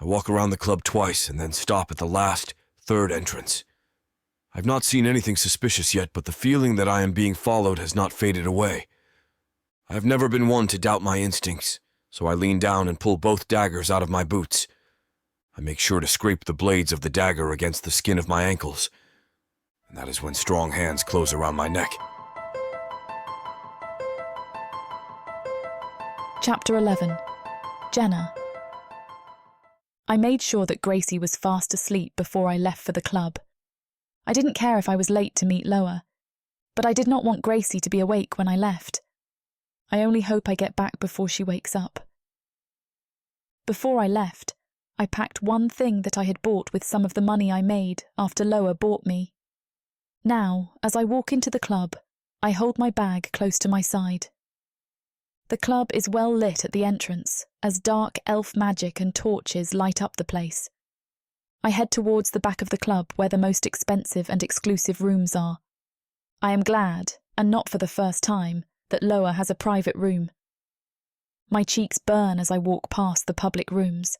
I walk around the club twice and then stop at the last, 3rd entrance. I've not seen anything suspicious yet, but the feeling that I am being followed has not faded away. I have never been one to doubt my instincts, so I lean down and pull both daggers out of my boots. I make sure to scrape the blades of the dagger against the skin of my ankles, and that is when strong hands close around my neck. Chapter 11. Jenna. I made sure that Gracie was fast asleep before I left for the club. I didn't care if I was late to meet Loer, but I did not want Gracie to be awake when I left. I only hope I get back before she wakes up. Before I left, I packed one thing that I had bought with some of the money I made after Loer bought me. Now, as I walk into the club, I hold my bag close to my side. The club is well lit at the entrance, as dark elf magic and torches light up the place. I head towards the back of the club where the most expensive and exclusive rooms are. I am glad, and not for the first time, that Loer has a private room. My cheeks burn as I walk past the public rooms.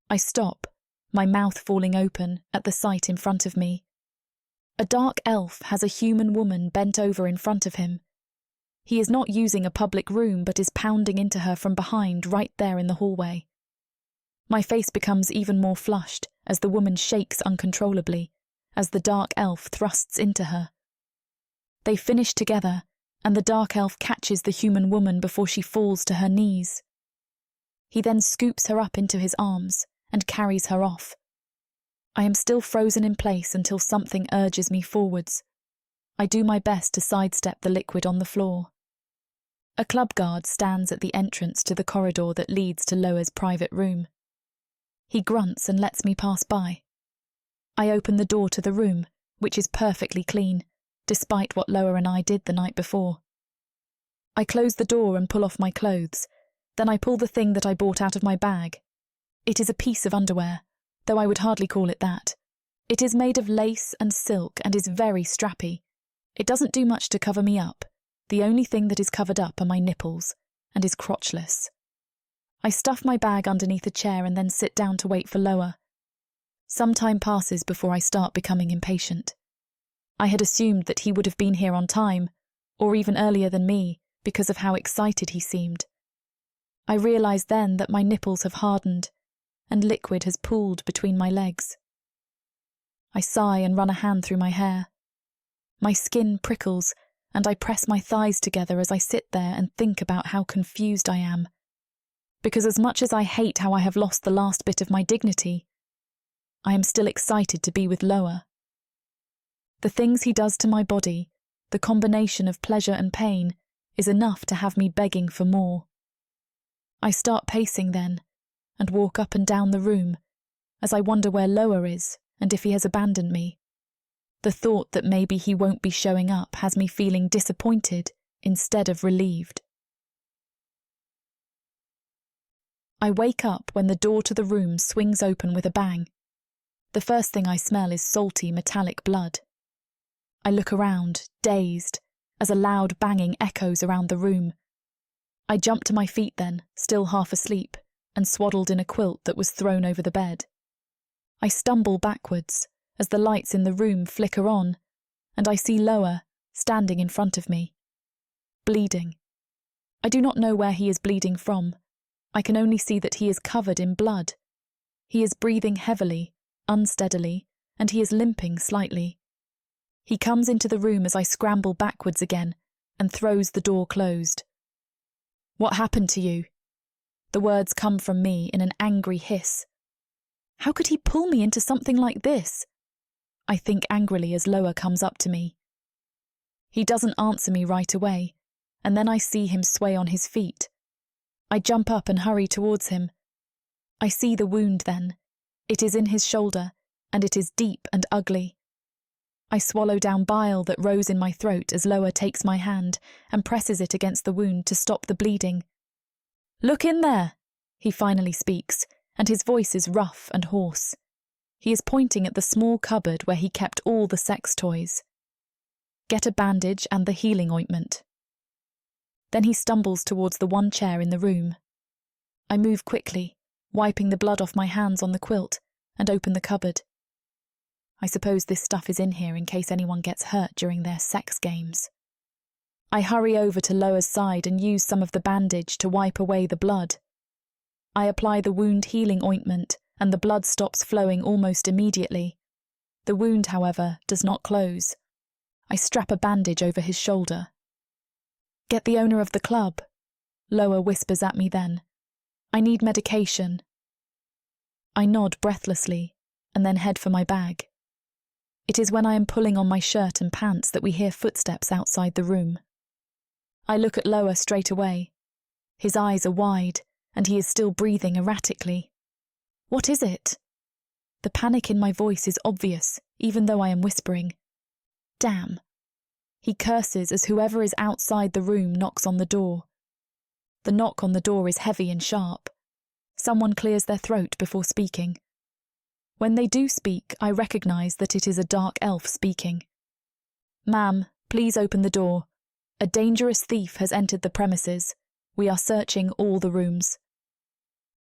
I stop, my mouth falling open at the sight in front of me. A dark elf has a human woman bent over in front of him. He is not using a public room but is pounding into her from behind right there in the hallway. My face becomes even more flushed as the woman shakes uncontrollably, as the dark elf thrusts into her. They finish together, and the dark elf catches the human woman before she falls to her knees. He then scoops her up into his arms and carries her off. I am still frozen in place until something urges me forwards. I do my best to sidestep the liquid on the floor. A club guard stands at the entrance to the corridor that leads to Loer's private room. He grunts and lets me pass by. I open the door to the room, which is perfectly clean, despite what Loer and I did the night before. I close the door and pull off my clothes. Then I pull the thing that I bought out of my bag. It is a piece of underwear, though I would hardly call it that. It is made of lace and silk and is very strappy. It doesn't do much to cover me up. The only thing that is covered up are my nipples, and is crotchless. I stuff my bag underneath a chair and then sit down to wait for Loer. Some time passes before I start becoming impatient. I had assumed that he would have been here on time, or even earlier than me, because of how excited he seemed. I realise then that my nipples have hardened, and liquid has pooled between my legs. I sigh and run a hand through my hair. My skin prickles, and I press my thighs together as I sit there and think about how confused I am. Because as much as I hate how I have lost the last bit of my dignity, I am still excited to be with Loer. The things he does to my body, the combination of pleasure and pain, is enough to have me begging for more. I start pacing then, and walk up and down the room, as I wonder where Loer is and if he has abandoned me. The thought that maybe he won't be showing up has me feeling disappointed instead of relieved. I wake up when the door to the room swings open with a bang. The first thing I smell is salty, metallic blood. I look around, dazed, as a loud banging echoes around the room. I jump to my feet then, still half asleep, and swaddled in a quilt that was thrown over the bed. I stumble backwards as the lights in the room flicker on, and I see Loer standing in front of me, bleeding. I do not know where he is bleeding from. I can only see that he is covered in blood. He is breathing heavily, unsteadily, and he is limping slightly. He comes into the room as I scramble backwards again and throws the door closed. "What happened to you?" The words come from me in an angry hiss. How could he pull me into something like this? I think angrily as Loer comes up to me. He doesn't answer me right away, and then I see him sway on his feet. I jump up and hurry towards him. I see the wound then. It is in his shoulder, and it is deep and ugly. I swallow down bile that rose in my throat as Loer takes my hand and presses it against the wound to stop the bleeding. "Look in there," he finally speaks, and his voice is rough and hoarse. He is pointing at the small cupboard where he kept all the sex toys. "Get a bandage and the healing ointment." Then he stumbles towards the one chair in the room. I move quickly, wiping the blood off my hands on the quilt, and open the cupboard. I suppose this stuff is in here in case anyone gets hurt during their sex games. I hurry over to Loer's side and use some of the bandage to wipe away the blood. I apply the wound healing ointment and the blood stops flowing almost immediately. The wound, however, does not close. I strap a bandage over his shoulder. "Get the owner of the club," Loer whispers at me then. "I need medication." I nod breathlessly and then head for my bag. It is when I am pulling on my shirt and pants that we hear footsteps outside the room. I look at Loer straight away. His eyes are wide, and he is still breathing erratically. What is it? The panic in my voice is obvious, even though I am whispering. Damn. He curses as whoever is outside the room knocks on the door. The knock on the door is heavy and sharp. Someone clears their throat before speaking. When they do speak, I recognise that it is a dark elf speaking. "Ma'am, please open the door. A dangerous thief has entered the premises. We are searching all the rooms."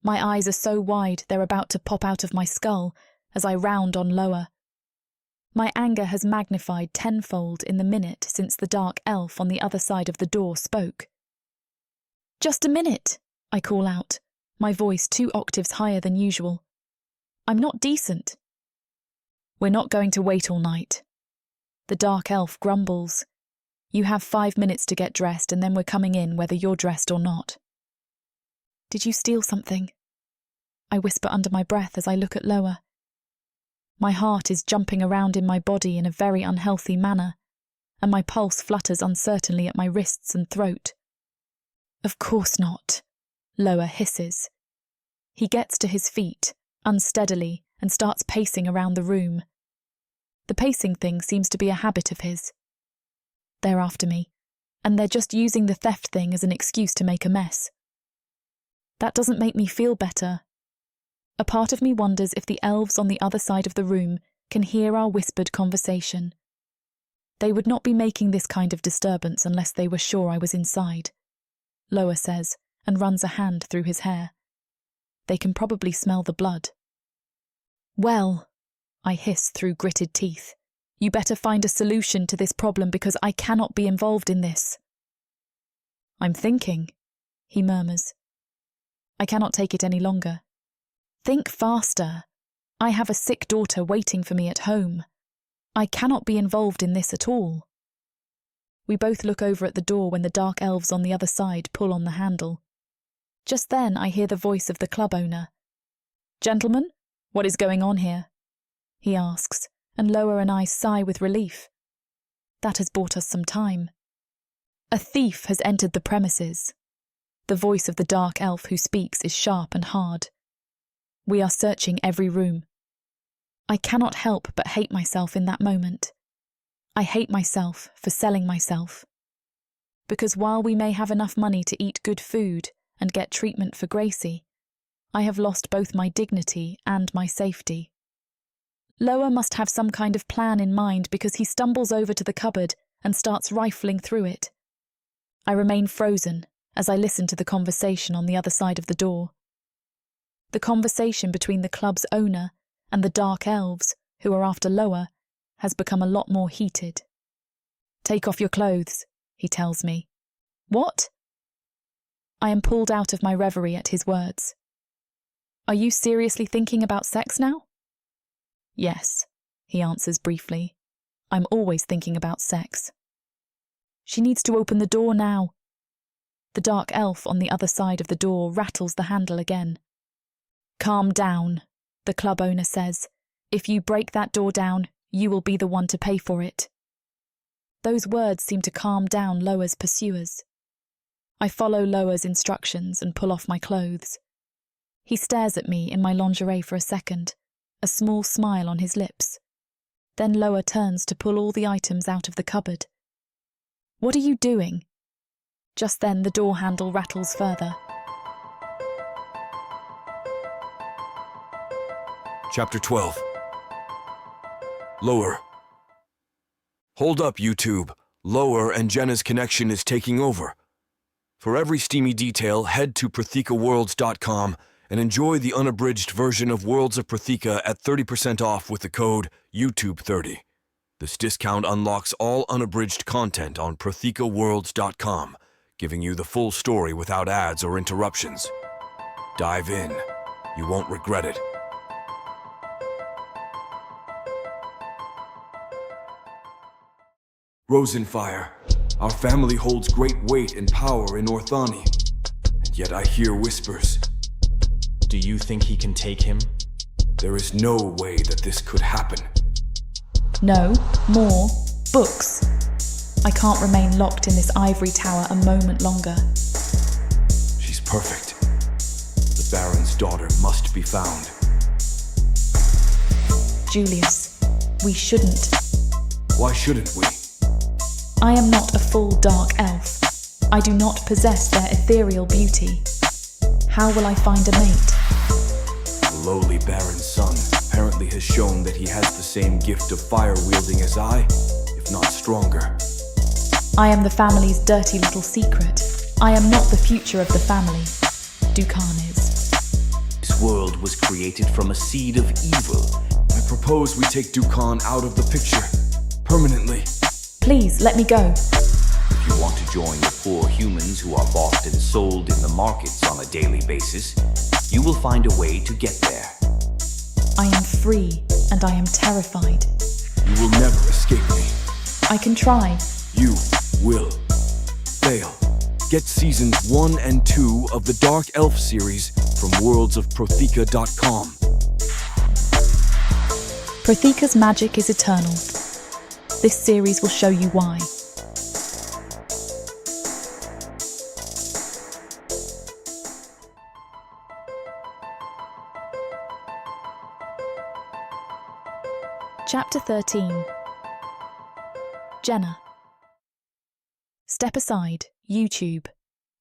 My eyes are so wide they're about to pop out of my skull as I round on Loer. My anger has magnified tenfold in the minute since the dark elf on the other side of the door spoke. "Just a minute," I call out, my voice 2 octaves higher than usual. "I'm not decent." "We're not going to wait all night." The dark elf grumbles. "You have 5 minutes to get dressed and then we're coming in whether you're dressed or not." "Did you steal something?" I whisper under my breath as I look at Loer. My heart is jumping around in my body in a very unhealthy manner, and my pulse flutters uncertainly at my wrists and throat. "Of course not," Loer hisses. He gets to his feet, unsteadily, and starts pacing around the room. The pacing thing seems to be a habit of his. They're after me, and they're just using the theft thing as an excuse to make a mess. That doesn't make me feel better. A part of me wonders if the elves on the other side of the room can hear our whispered conversation. They would not be making this kind of disturbance unless they were sure I was inside, Loer says, and runs a hand through his hair. They can probably smell the blood. Well, I hiss through gritted teeth, you better find a solution to this problem because I cannot be involved in this. I'm thinking, he murmurs. I cannot take it any longer. Think faster. I have a sick daughter waiting for me at home. I cannot be involved in this at all. We both look over at the door when the dark elves on the other side pull on the handle. Just then I hear the voice of the club owner. Gentlemen, what is going on here? He asks, and Loer and I sigh with relief. That has bought us some time. A thief has entered the premises. The voice of the dark elf who speaks is sharp and hard. We are searching every room. I cannot help but hate myself in that moment. I hate myself for selling myself. Because while we may have enough money to eat good food and get treatment for Gracie, I have lost both my dignity and my safety. Loer must have some kind of plan in mind because he stumbles over to the cupboard and starts rifling through it. I remain frozen as I listen to the conversation on the other side of the door. The conversation between the club's owner and the dark elves, who are after Loer, has become a lot more heated. Take off your clothes, he tells me. What? I am pulled out of my reverie at his words. Are you seriously thinking about sex now? Yes, he answers briefly. I'm always thinking about sex. She needs to open the door now. The dark elf on the other side of the door rattles the handle again. Calm down, the club owner says. If you break that door down, you will be the one to pay for it. Those words seem to calm down Loer's pursuers. I follow Loer's instructions and pull off my clothes. He stares at me in my lingerie for a second, a small smile on his lips. Then Loer turns to pull all the items out of the cupboard. What are you doing? Just then the door handle rattles further. Chapter 12. Loer. Hold up, YouTube. Loer and Jenna's connection is taking over. For every steamy detail, head to prothekaworlds.com and enjoy the unabridged version of Worlds of Protheka at 30% off with the code YouTube30. This discount unlocks all unabridged content on prothekaworlds.com, giving you the full story without ads or interruptions. Dive in. You won't regret it. Rosenfire, our family holds great weight and power in Orthani, and yet I hear whispers. Do you think he can take him? There is no way that this could happen. No, more books. I can't remain locked in this ivory tower a moment longer. She's perfect. The Baron's daughter must be found. Julius, we shouldn't. Why shouldn't we? I am not a full dark elf. I do not possess their ethereal beauty. How will I find a mate? The lowly Baron's son apparently has shown that he has the same gift of fire-wielding as I, if not stronger. I am the family's dirty little secret. I am not the future of the family. Dukan is. This world was created from a seed of evil. I propose we take Dukan out of the picture, permanently. Please, let me go. If you want to join the poor humans who are bought and sold in the markets on a daily basis, you will find a way to get there. I am free, and I am terrified. You will never escape me. I can try. You will fail. Get seasons 1 and 2 of the Dark Elf series from worldsofprotheka.com. Protheka's magic is eternal. This series will show you why. Chapter 13. Jenna. Step aside, YouTube.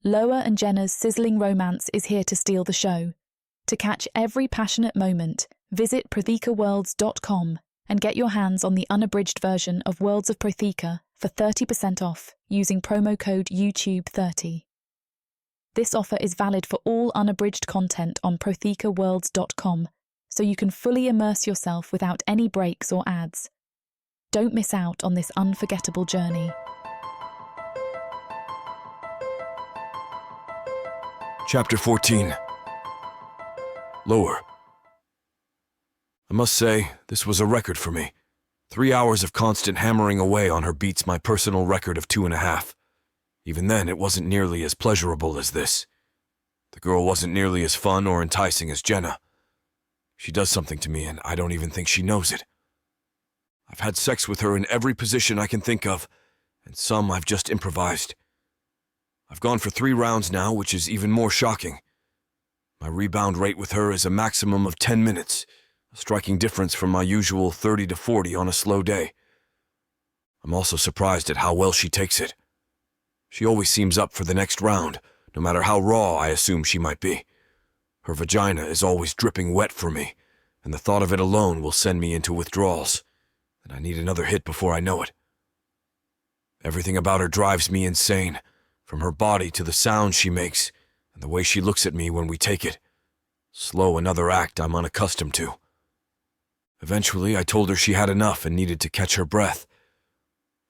Loer and Jenna's sizzling romance is here to steal the show. To catch every passionate moment, visit prothekaworlds.com and get your hands on the unabridged version of Worlds of Protheka for 30% off using promo code YouTube30. This offer is valid for all unabridged content on prothekaworlds.com, so you can fully immerse yourself without any breaks or ads. Don't miss out on this unforgettable journey. Chapter 14. Loer. I must say, this was a record for me. 3 hours of constant hammering away on her beats my personal record of 2.5. Even then, it wasn't nearly as pleasurable as this. The girl wasn't nearly as fun or enticing as Jenna. She does something to me, and I don't even think she knows it. I've had sex with her in every position I can think of, and some I've just improvised. I've gone for 3 rounds now, which is even more shocking. My rebound rate with her is a maximum of 10 minutes, a striking difference from my usual 30 to 40 on a slow day. I'm also surprised at how well she takes it. She always seems up for the next round, no matter how raw I assume she might be. Her vagina is always dripping wet for me, and the thought of it alone will send me into withdrawals, and I need another hit before I know it. Everything about her drives me insane, from her body to the sounds she makes, and the way she looks at me when we take it. Slow another act I'm unaccustomed to. Eventually, I told her she had enough and needed to catch her breath,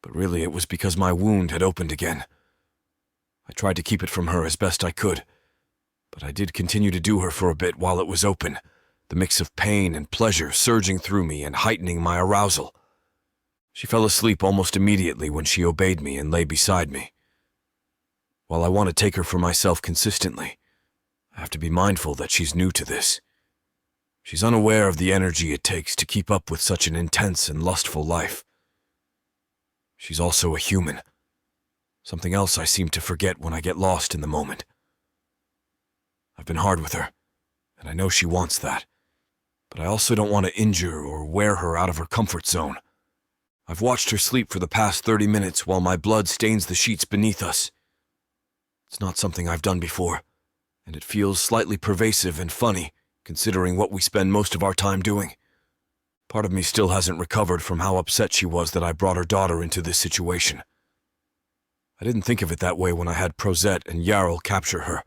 but really it was because my wound had opened again. I tried to keep it from her as best I could, but I did continue to do her for a bit while it was open, the mix of pain and pleasure surging through me and heightening my arousal. She fell asleep almost immediately when she obeyed me and lay beside me. While I want to take her for myself consistently, I have to be mindful that she's new to this. She's unaware of the energy it takes to keep up with such an intense and lustful life. She's also a human. Something else I seem to forget when I get lost in the moment. I've been hard with her, and I know she wants that, but I also don't want to injure or wear her out of her comfort zone. I've watched her sleep for the past 30 minutes while my blood stains the sheets beneath us. It's not something I've done before, and it feels slightly pervasive and funny, considering what we spend most of our time doing. Part of me still hasn't recovered from how upset she was that I brought her daughter into this situation. I didn't think of it that way when I had Prosette and Jarl capture her,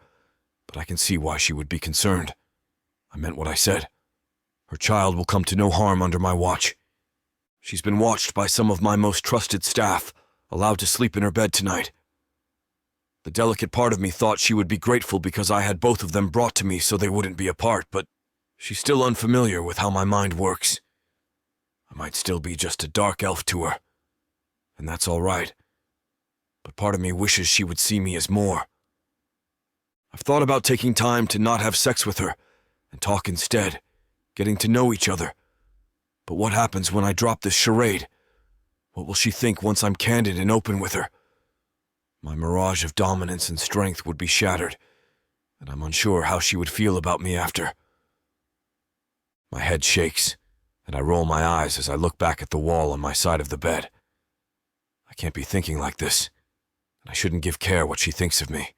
but I can see why she would be concerned. I meant what I said. Her child will come to no harm under my watch. She's been watched by some of my most trusted staff, allowed to sleep in her bed tonight. The delicate part of me thought she would be grateful because I had both of them brought to me so they wouldn't be apart, but she's still unfamiliar with how my mind works. I might still be just a dark elf to her, and that's all right. But part of me wishes she would see me as more. I've thought about taking time to not have sex with her and talk instead, getting to know each other. But what happens when I drop this charade? What will she think once I'm candid and open with her? My mirage of dominance and strength would be shattered, and I'm unsure how she would feel about me after. My head shakes, and I roll my eyes as I look back at the wall on my side of the bed. I can't be thinking like this, and I shouldn't give Care what she thinks of me.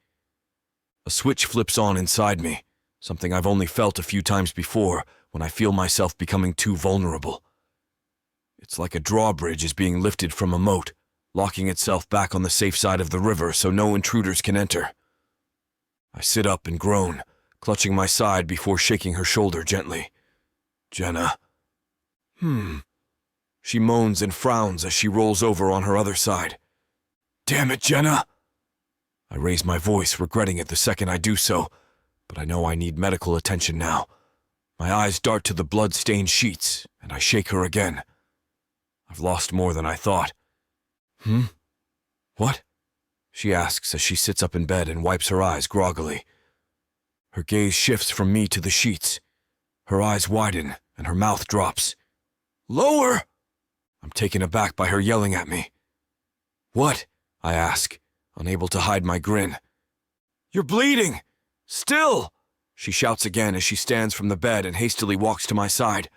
A switch flips on inside me, something I've only felt a few times before when I feel myself becoming too vulnerable. It's like a drawbridge is being lifted from a moat, locking itself back on the safe side of the river so no intruders can enter. I sit up and groan, clutching my side before shaking her shoulder gently. Jenna. She moans and frowns as she rolls over on her other side. Damn it, Jenna! I raise my voice, regretting it the second I do so, but I know I need medical attention now. My eyes dart to the blood-stained sheets, and I shake her again. I've lost more than I thought. What? She asks as she sits up in bed and wipes her eyes groggily. Her gaze shifts from me to the sheets. Her eyes widen, and her mouth drops. Lower! I'm taken aback by her yelling at me. What? I ask, unable to hide my grin. You're bleeding! Still! She shouts again as she stands from the bed and hastily walks to my side.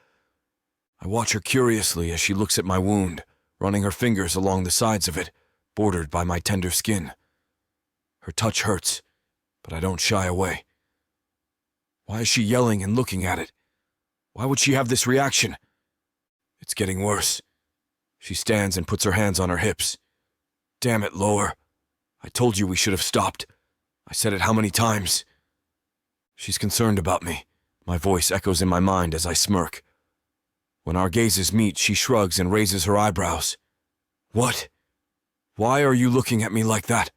I watch her curiously as she looks at my wound, running her fingers along the sides of it, bordered by my tender skin. Her touch hurts, but I don't shy away. Why is she yelling and looking at it? Why would she have this reaction? It's getting worse. She stands and puts her hands on her hips. Damn it, Loer. I told you we should have stopped. I said it how many times? She's concerned about me. My voice echoes in my mind as I smirk. When our gazes meet, she shrugs and raises her eyebrows. What? Why are you looking at me like that?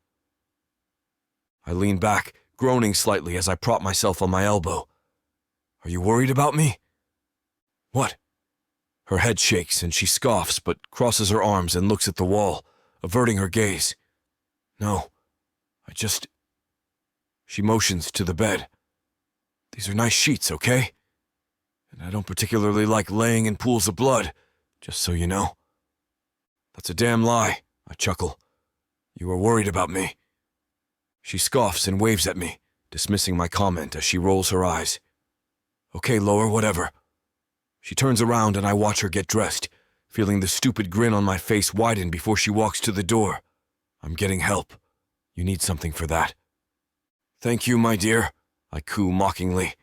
I lean back, groaning slightly as I prop myself on my elbow. Are you worried about me? What? Her head shakes and she scoffs but crosses her arms and looks at the wall, averting her gaze. No, She motions to the bed. These are nice sheets, okay? And I don't particularly like laying in pools of blood, just so you know. That's a damn lie, I chuckle. You are worried about me. She scoffs and waves at me, dismissing my comment as she rolls her eyes. Okay, Loer, whatever. She turns around and I watch her get dressed, feeling the stupid grin on my face widen before she walks to the door. I'm getting help. You need something for that. Thank you, my dear, I coo mockingly.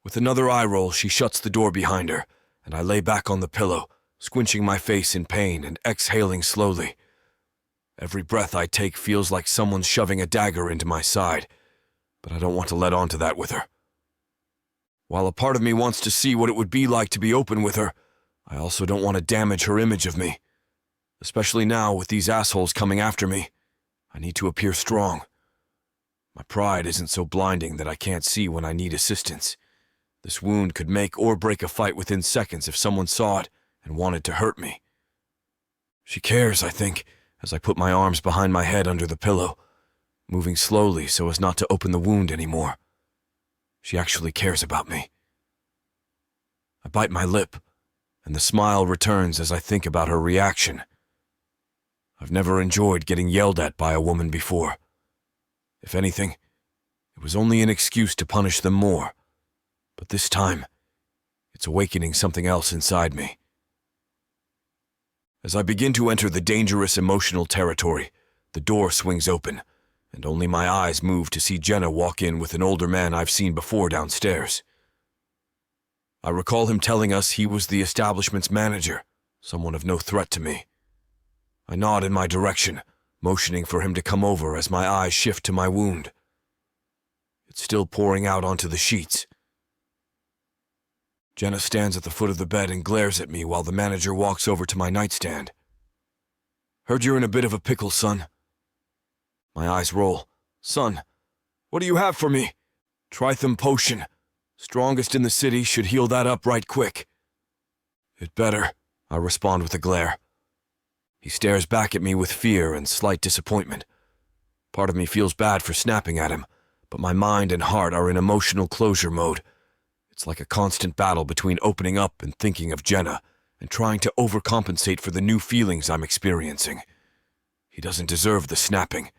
With another eye roll, she shuts the door behind her, and I lay back on the pillow, squinching my face in pain and exhaling slowly. Every breath I take feels like someone's shoving a dagger into my side, but I don't want to let on to that with her. While a part of me wants to see what it would be like to be open with her, I also don't want to damage her image of me. Especially now with these assholes coming after me. I need to appear strong. My pride isn't so blinding that I can't see when I need assistance. This wound could make or break a fight within seconds if someone saw it and wanted to hurt me. She cares, I think, as I put my arms behind my head under the pillow, moving slowly so as not to open the wound anymore. She actually cares about me. I bite my lip, and the smile returns as I think about her reaction. I've never enjoyed getting yelled at by a woman before. If anything, it was only an excuse to punish them more. But this time, it's awakening something else inside me. As I begin to enter the dangerous emotional territory, the door swings open, and only my eyes move to see Jenna walk in with an older man I've seen before downstairs. I recall him telling us he was the establishment's manager, someone of no threat to me. I nod in my direction, motioning for him to come over as my eyes shift to my wound. It's still pouring out onto the sheets. Jenna stands at the foot of the bed and glares at me while the manager walks over to my nightstand. Heard you're in a bit of a pickle, son. My eyes roll. Son, what do you have for me? Trithum potion. Strongest in the city, should heal that up right quick. It better, I respond with a glare. He stares back at me with fear and slight disappointment. Part of me feels bad for snapping at him, but my mind and heart are in emotional closure mode. It's like a constant battle between opening up and thinking of Jenna, and trying to overcompensate for the new feelings I'm experiencing. He doesn't deserve the snapping.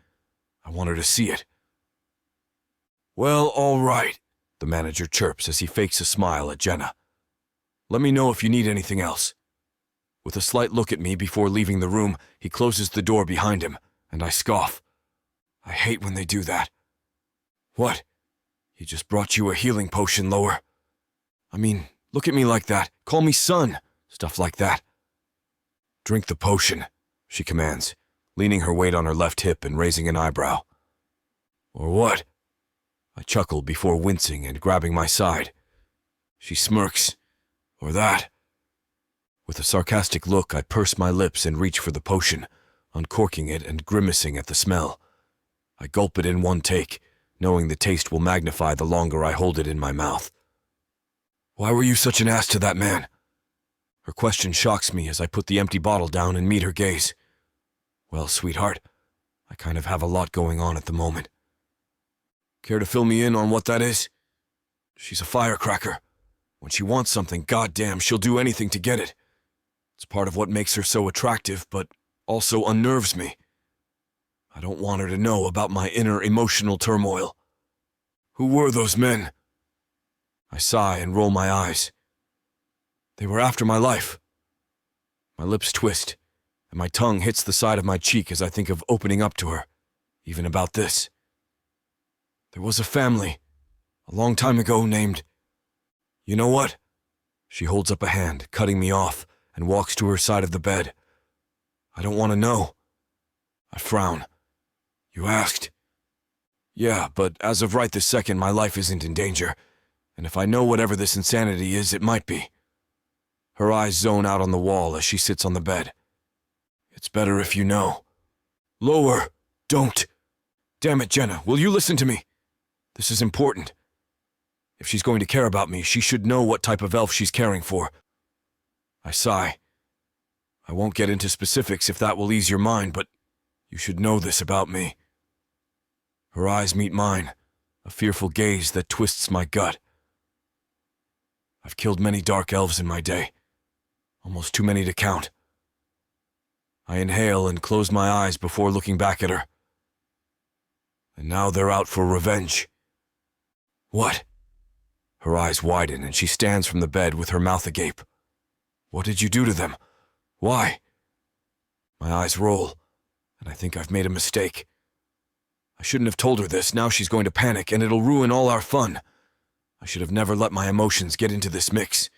I want her to see it. Well, all right, the manager chirps as he fakes a smile at Jenna. Let me know if you need anything else. With a slight look at me before leaving the room, he closes the door behind him, and I scoff. I hate when they do that. What? He just brought you a healing potion, Loer. I mean, look at me like that. Call me son. Stuff like that. Drink the potion, she commands, leaning her weight on her left hip and raising an eyebrow. Or what? I chuckle before wincing and grabbing my side. She smirks. Or that. With a sarcastic look, I purse my lips and reach for the potion, uncorking it and grimacing at the smell. I gulp it in one take, knowing the taste will magnify the longer I hold it in my mouth. Why were you such an ass to that man? Her question shocks me as I put the empty bottle down and meet her gaze. Well, sweetheart, I kind of have a lot going on at the moment. Care to fill me in on what that is? She's a firecracker. When she wants something, goddamn, she'll do anything to get it. It's part of what makes her so attractive, but also unnerves me. I don't want her to know about my inner emotional turmoil. Who were those men? I sigh and roll my eyes. They were after my life. My lips twist, and my tongue hits the side of my cheek as I think of opening up to her, even about this. There was a family, a long time ago, named... You know what? She holds up a hand, cutting me off, and walks to her side of the bed. I don't want to know. I frown. You asked. Yeah, but as of right this second, my life isn't in danger. And if I know whatever this insanity is, it might be. Her eyes zone out on the wall as she sits on the bed. It's better if you know. Loer! Don't! Damn it, Jenna, will you listen to me? This is important. If she's going to care about me, she should know what type of elf she's caring for. I sigh. I won't get into specifics if that will ease your mind, but you should know this about me. Her eyes meet mine, a fearful gaze that twists my gut. I've killed many dark elves in my day, almost too many to count. I inhale and close my eyes before looking back at her. And now they're out for revenge. What? Her eyes widen and she stands from the bed with her mouth agape. What did you do to them? Why? My eyes roll, and I think I've made a mistake. I shouldn't have told her this. Now she's going to panic, and it'll ruin all our fun. I should have never let my emotions get into this mix.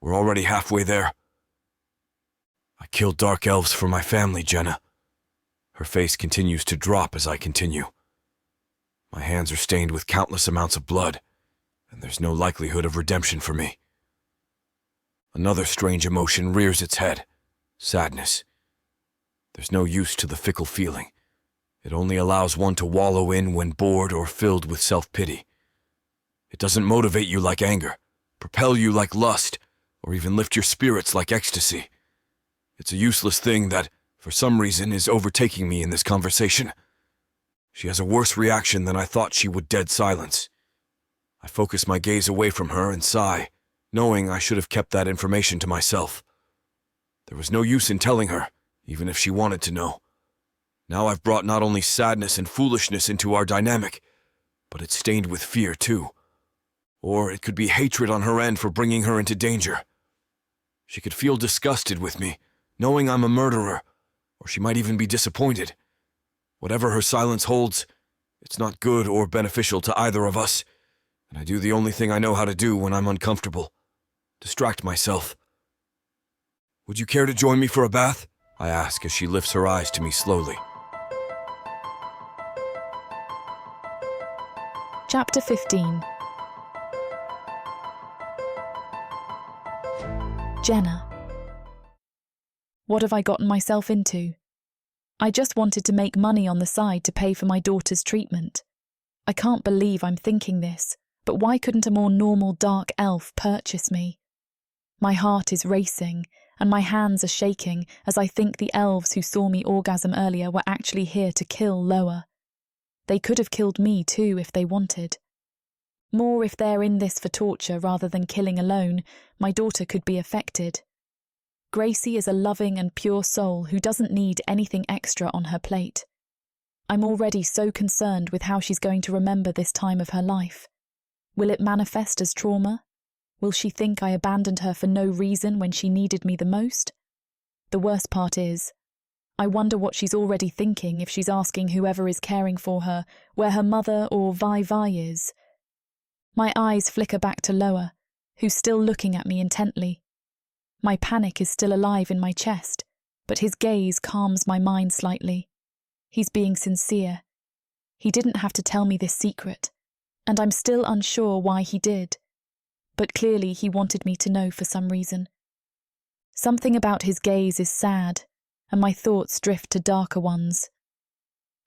We're already halfway there. I killed dark elves for my family, Jenna. Her face continues to drop as I continue. My hands are stained with countless amounts of blood, and there's no likelihood of redemption for me. Another strange emotion rears its head. Sadness. There's no use to the fickle feeling. It only allows one to wallow in when bored or filled with self-pity. It doesn't motivate you like anger, propel you like lust, or even lift your spirits like ecstasy. It's a useless thing that, for some reason, is overtaking me in this conversation. She has a worse reaction than I thought she would. Dead silence. I focus my gaze away from her and sigh, knowing I should have kept that information to myself. There was no use in telling her, even if she wanted to know. Now I've brought not only sadness and foolishness into our dynamic, but it's stained with fear too. Or it could be hatred on her end for bringing her into danger. She could feel disgusted with me, knowing I'm a murderer, or she might even be disappointed. Whatever her silence holds, it's not good or beneficial to either of us, and I do the only thing I know how to do when I'm uncomfortable. Distract myself. Would you care to join me for a bath? I ask as she lifts her eyes to me slowly. Chapter 15. Jenna. What have I gotten myself into? I just wanted to make money on the side to pay for my daughter's treatment. I can't believe I'm thinking this, but why couldn't a more normal dark elf purchase me? My heart is racing, and my hands are shaking as I think the elves who saw me orgasm earlier were actually here to kill Loer. They could have killed me too if they wanted. More if they're in this for torture rather than killing alone, my daughter could be affected. Gracie is a loving and pure soul who doesn't need anything extra on her plate. I'm already so concerned with how she's going to remember this time of her life. Will it manifest as trauma? Will she think I abandoned her for no reason when she needed me the most? The worst part is, I wonder what she's already thinking if she's asking whoever is caring for her where her mother or Vi is. My eyes flicker back to Loer, who's still looking at me intently. My panic is still alive in my chest, but his gaze calms my mind slightly. He's being sincere. He didn't have to tell me this secret, and I'm still unsure why he did. But clearly he wanted me to know for some reason. Something about his gaze is sad, and my thoughts drift to darker ones.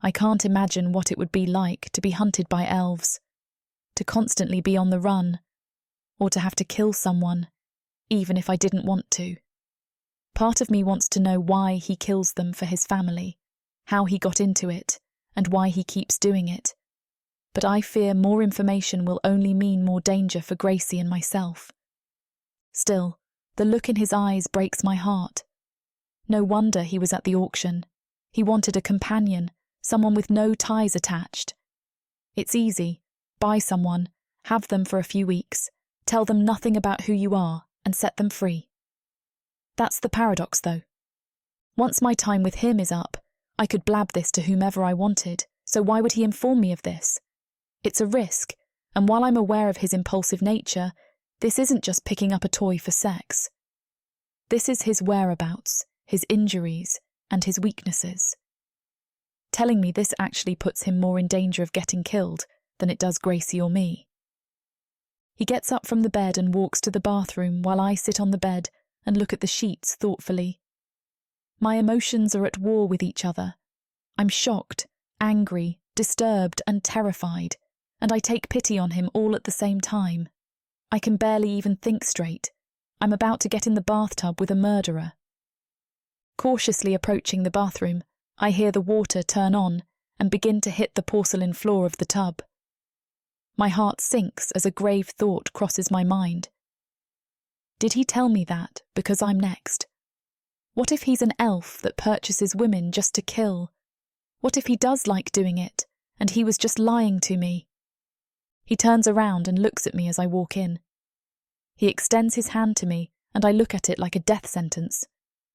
I can't imagine what it would be like to be hunted by elves, to constantly be on the run, or to have to kill someone, even if I didn't want to. Part of me wants to know why he kills them for his family, how he got into it, and why he keeps doing it. But I fear more information will only mean more danger for Gracie and myself. Still, the look in his eyes breaks my heart. No wonder he was at the auction. He wanted a companion, someone with no ties attached. It's easy. Buy someone, have them for a few weeks, tell them nothing about who you are, and set them free. That's the paradox, though. Once my time with him is up, I could blab this to whomever I wanted, so why would he inform me of this? It's a risk, and while I'm aware of his impulsive nature, this isn't just picking up a toy for sex. This is his whereabouts, his injuries, and his weaknesses. telling me this actually puts him more in danger of getting killed than it does Gracie or me. He gets up from the bed and walks to the bathroom while I sit on the bed and look at the sheets thoughtfully. My emotions are at war with each other. I'm shocked, angry, disturbed and terrified, and I take pity on him all at the same time. I can barely even think straight. I'm about to get in the bathtub with a murderer. Cautiously approaching the bathroom, I hear the water turn on and begin to hit the porcelain floor of the tub. My heart sinks as a grave thought crosses my mind. Did he tell me that because I'm next? What if he's an elf that purchases women just to kill? What if he does like doing it, and he was just lying to me? He turns around and looks at me as I walk in. He extends his hand to me, and I look at it like a death sentence,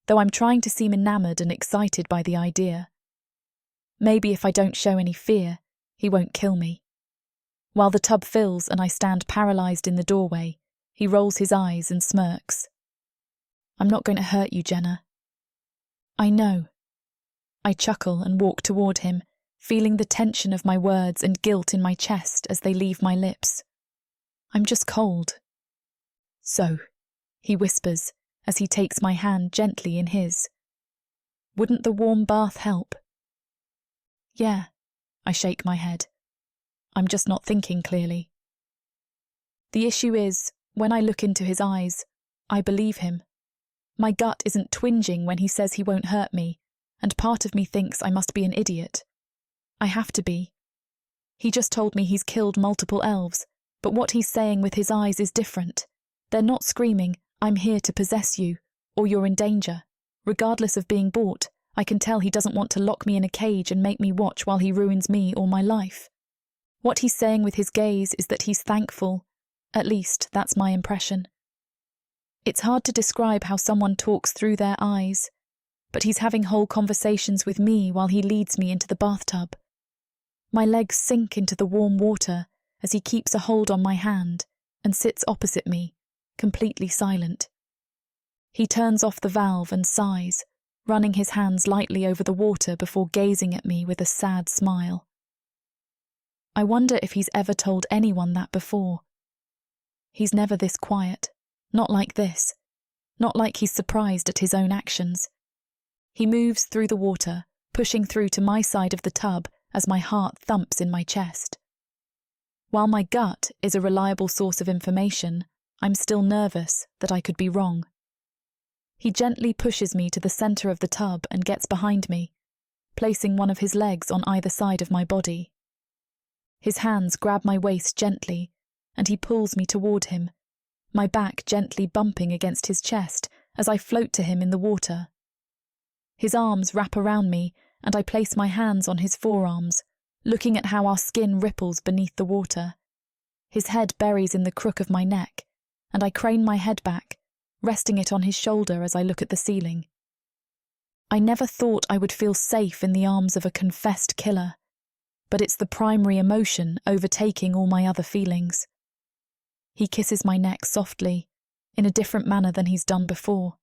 though I'm trying to seem enamoured and excited by the idea. Maybe if I don't show any fear, he won't kill me. While the tub fills and I stand paralysed in the doorway, he rolls his eyes and smirks. I'm not going to hurt you, Jenna. I know. I chuckle and walk toward him, feeling the tension of my words and guilt in my chest as they leave my lips. I'm just cold. So, he whispers as he takes my hand gently in his. Wouldn't the warm bath help? Yeah, I shake my head. I'm just not thinking clearly. The issue is, when I look into his eyes, I believe him. My gut isn't twinging when he says he won't hurt me, and part of me thinks I must be an idiot. I have to be. He just told me he's killed multiple elves, but what he's saying with his eyes is different. They're not screaming, I'm here to possess you, or you're in danger. Regardless of being bought, I can tell he doesn't want to lock me in a cage and make me watch while he ruins me or my life. What he's saying with his gaze is that he's thankful. At least, that's my impression. It's hard to describe how someone talks through their eyes, but he's having whole conversations with me while he leads me into the bathtub. My legs sink into the warm water as he keeps a hold on my hand and sits opposite me, completely silent. He turns off the valve and sighs, running his hands lightly over the water before gazing at me with a sad smile. I wonder if he's ever told anyone that before. He's never this quiet, not like this, not like he's surprised at his own actions. He moves through the water, pushing through to my side of the tub as my heart thumps in my chest. While my gut is a reliable source of information, I'm still nervous that I could be wrong. He gently pushes me to the centre of the tub and gets behind me, placing one of his legs on either side of my body. His hands grab my waist gently, and he pulls me toward him, my back gently bumping against his chest as I float to him in the water. His arms wrap around me, and I place my hands on his forearms, looking at how our skin ripples beneath the water. His head buries in the crook of my neck, and I crane my head back, resting it on his shoulder as I look at the ceiling. I never thought I would feel safe in the arms of a confessed killer, but it's the primary emotion overtaking all my other feelings. He kisses my neck softly, in a different manner than he's done before.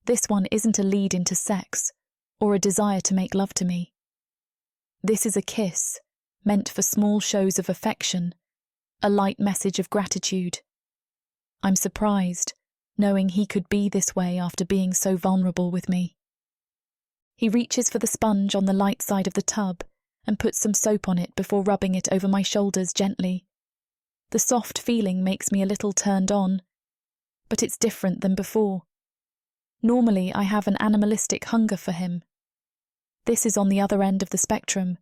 This one isn't a lead into sex, or a desire to make love to me. This is a kiss, meant for small shows of affection, a light message of gratitude. I'm surprised, knowing he could be this way after being so vulnerable with me. He reaches for the sponge on the light side of the tub and puts some soap on it before rubbing it over my shoulders gently. The soft feeling makes me a little turned on, but it's different than before. Normally, I have an animalistic hunger for him. This is on the other end of the spectrum.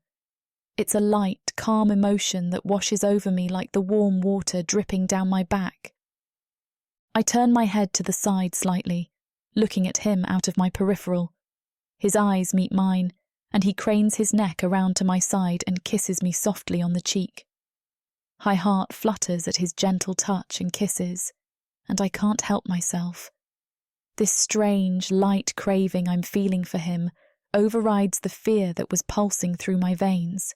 It's a light, calm emotion that washes over me like the warm water dripping down my back. I turn my head to the side slightly, looking at him out of my peripheral. His eyes meet mine, and he cranes his neck around to my side and kisses me softly on the cheek. My heart flutters at his gentle touch and kisses, and I can't help myself. This strange, light craving I'm feeling for him overrides the fear that was pulsing through my veins.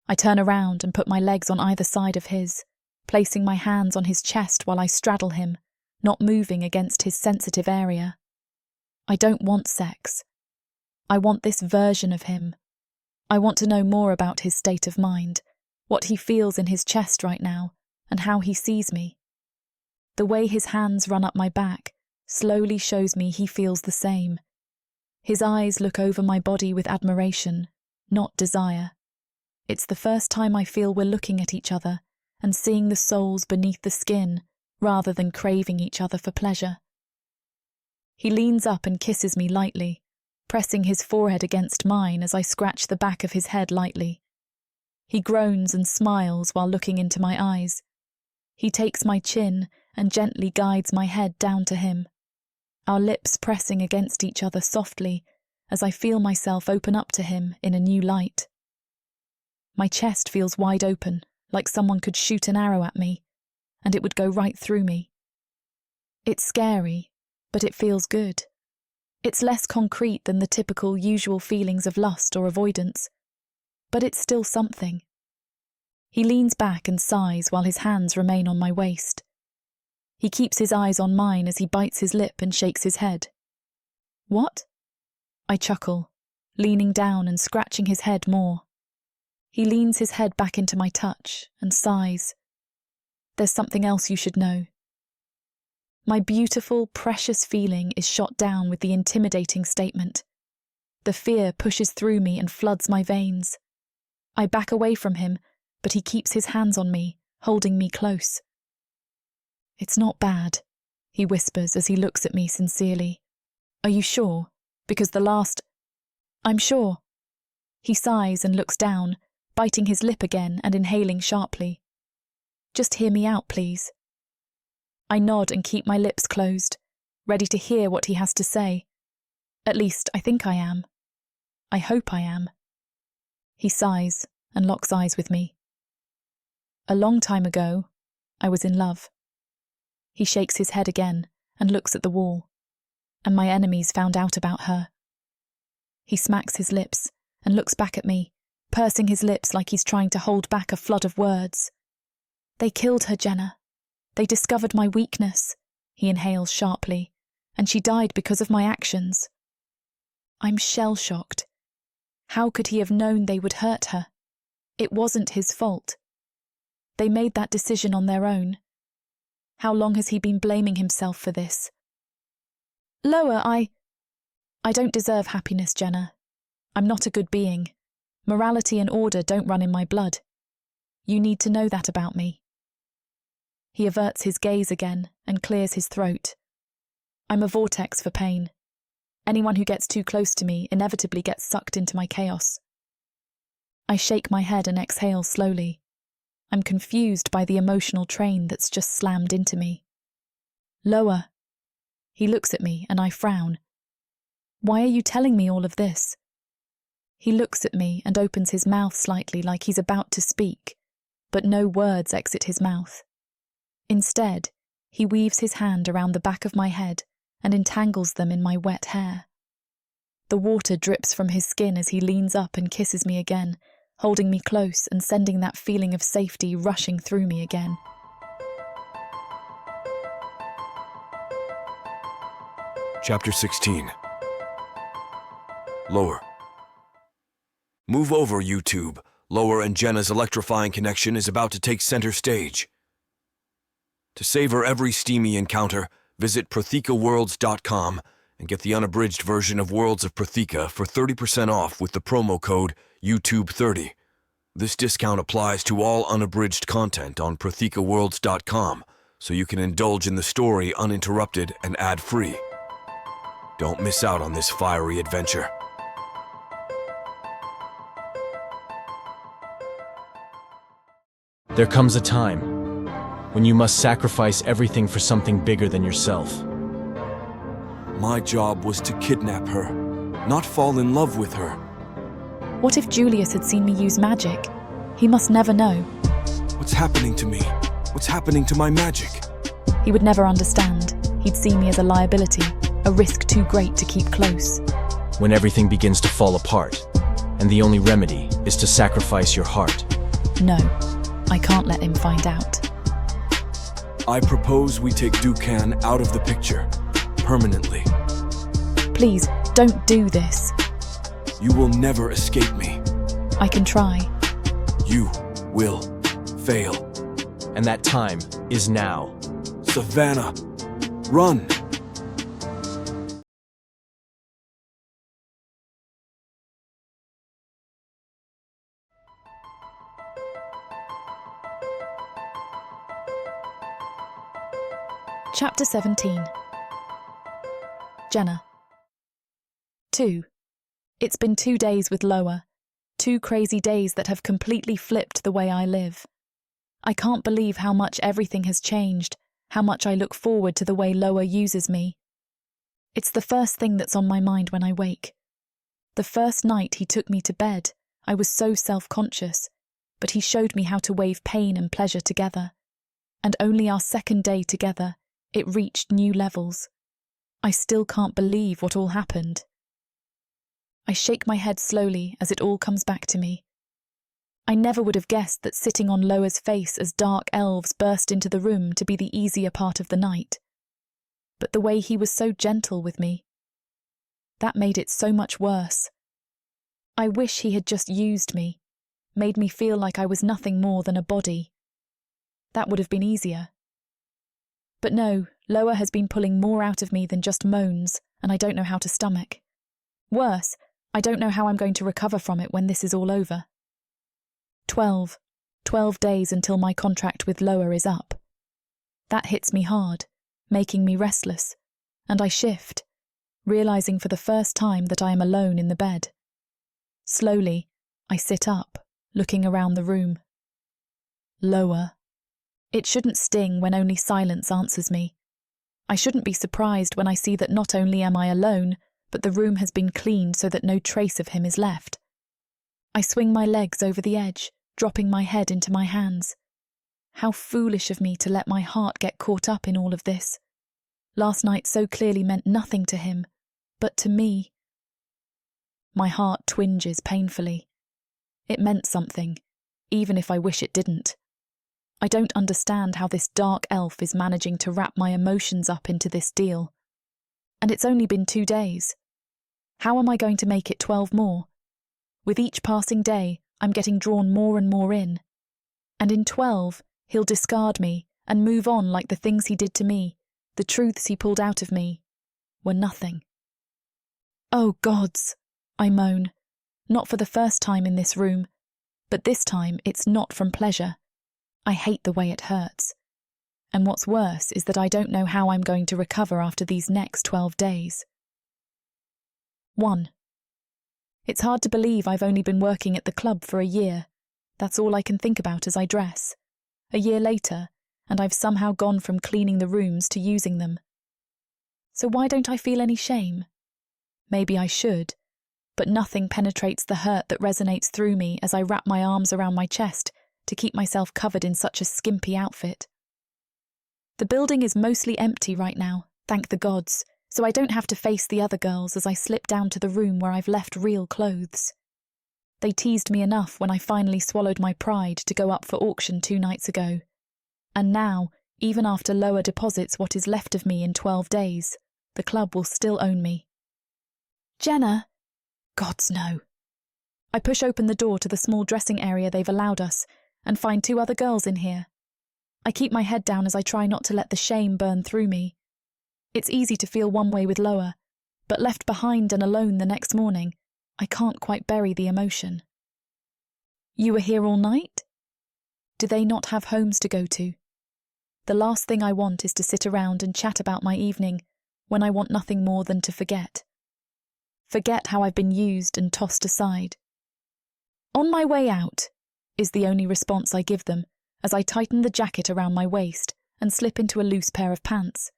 I turn around and put my legs on either side of his, placing my hands on his chest while I straddle him, not moving against his sensitive area. I don't want sex. I want this version of him, I want to know more about his state of mind, what he feels in his chest right now, and how he sees me. The way his hands run up my back slowly shows me he feels the same. His eyes look over my body with admiration, not desire. It's the first time I feel we're looking at each other and seeing the souls beneath the skin rather than craving each other for pleasure. He leans up and kisses me lightly, pressing his forehead against mine as I scratch the back of his head lightly. He groans and smiles while looking into my eyes. He takes my chin and gently guides my head down to him, our lips pressing against each other softly as I feel myself open up to him in a new light. My chest feels wide open, like someone could shoot an arrow at me, and it would go right through me. It's scary, but it feels good. It's less concrete than the typical usual feelings of lust or avoidance, but it's still something. He leans back and sighs while his hands remain on my waist. He keeps his eyes on mine as he bites his lip and shakes his head. What? I chuckle, leaning down and scratching his head more. He leans his head back into my touch and sighs. There's something else you should know. My beautiful, precious feeling is shot down with the intimidating statement. The fear pushes through me and floods my veins. I back away from him, but he keeps his hands on me, holding me close. It's not bad, he whispers as he looks at me sincerely. Are you sure? Because I'm sure. He sighs and looks down, biting his lip again and inhaling sharply. Just hear me out, please. I nod and keep my lips closed, ready to hear what he has to say. At least, I think I am. I hope I am. He sighs and locks eyes with me. A long time ago, I was in love. He shakes his head again and looks at the wall, and my enemies found out about her. He smacks his lips and looks back at me, pursing his lips like he's trying to hold back a flood of words. They killed her, Jenna. They discovered my weakness, he inhales sharply, and she died because of my actions. I'm shell-shocked. How could he have known they would hurt her? It wasn't his fault. They made that decision on their own. How long has he been blaming himself for this? Loer, I don't deserve happiness, Jenna. I'm not a good being. Morality and order don't run in my blood. You need to know that about me. He averts his gaze again and clears his throat. I'm a vortex for pain. Anyone who gets too close to me inevitably gets sucked into my chaos. I shake my head and exhale slowly. I'm confused by the emotional train that's just slammed into me. Loer. He looks at me and I frown. Why are you telling me all of this? He looks at me and opens his mouth slightly like he's about to speak, but no words exit his mouth. Instead, he weaves his hand around the back of my head and entangles them in my wet hair. The water drips from his skin as he leans up and kisses me again, holding me close and sending that feeling of safety rushing through me again. Chapter 16. Loer. Move over, YouTube. Loer and Jenna's electrifying connection is about to take center stage. To savor every steamy encounter, visit ProthekaWorlds.com and get the unabridged version of Worlds of Protheka for 30% off with the promo code YouTube30. This discount applies to all unabridged content on ProthekaWorlds.com, so you can indulge in the story uninterrupted and ad-free. Don't miss out on this fiery adventure. There comes a time when you must sacrifice everything for something bigger than yourself. My job was to kidnap her, not fall in love with her. What if Julius had seen me use magic? He must never know. What's happening to me? What's happening to my magic? He would never understand. He'd see me as a liability, a risk too great to keep close. When everything begins to fall apart, and the only remedy is to sacrifice your heart. No, I can't let him find out. I propose we take Dukan out of the picture, permanently. Please, don't do this. You will never escape me. I can try. You will fail. And that time is now. Savannah, run! Chapter 17. Jenna. 2. It's been 2 days with Loer. 2 crazy days that have completely flipped the way I live. I can't believe how much everything has changed, how much I look forward to the way Loer uses me. It's the first thing that's on my mind when I wake. The first night he took me to bed, I was so self-conscious, but he showed me how to weave pain and pleasure together. And only our second day together, it reached new levels. I still can't believe what all happened. I shake my head slowly as it all comes back to me. I never would have guessed that sitting on Loer's face as dark elves burst into the room to be the easier part of the night. But the way he was so gentle with me, that made it so much worse. I wish he had just used me, made me feel like I was nothing more than a body. That would have been easier. But no, Loer has been pulling more out of me than just moans, and I don't know how to stomach. Worse, I don't know how I'm going to recover from it when this is all over. 12 days until my contract with Loer is up. That hits me hard, making me restless, and I shift, realizing for the first time that I am alone in the bed. Slowly, I sit up, looking around the room. Loer. It shouldn't sting when only silence answers me. I shouldn't be surprised when I see that not only am I alone, but the room has been cleaned so that no trace of him is left. I swing my legs over the edge, dropping my head into my hands. How foolish of me to let my heart get caught up in all of this. Last night so clearly meant nothing to him, but to me. My heart twinges painfully. It meant something, even if I wish it didn't. I don't understand how this dark elf is managing to wrap my emotions up into this deal. And it's only been 2 days. How am I going to make it 12 more? With each passing day, I'm getting drawn more and more in. And in 12, he'll discard me and move on like the things he did to me, the truths he pulled out of me, were nothing. Oh gods, I moan, not for the first time in this room, but this time it's not from pleasure. I hate the way it hurts. And what's worse is that I don't know how I'm going to recover after these next 12 days. 1. It's hard to believe I've only been working at the club for a year. That's all I can think about as I dress. A year later, and I've somehow gone from cleaning the rooms to using them. So why don't I feel any shame? Maybe I should, but nothing penetrates the hurt that resonates through me as I wrap my arms around my chest to keep myself covered in such a skimpy outfit. The building is mostly empty right now, thank the gods, so I don't have to face the other girls as I slip down to the room where I've left real clothes. They teased me enough when I finally swallowed my pride to go up for auction 2 nights ago. And now, even after Loer deposits what is left of me in 12 days, the club will still own me. Jenna! Gods no. I push open the door to the small dressing area they've allowed us and find 2 other girls in here. I keep my head down as I try not to let the shame burn through me. It's easy to feel one way with Loer, but left behind and alone the next morning, I can't quite bury the emotion. You were here all night? Do they not have homes to go to? The last thing I want is to sit around and chat about my evening when I want nothing more than to forget. Forget how I've been used and tossed aside. On my way out, is the only response I give them as I tighten the jacket around my waist and slip into a loose pair of pants.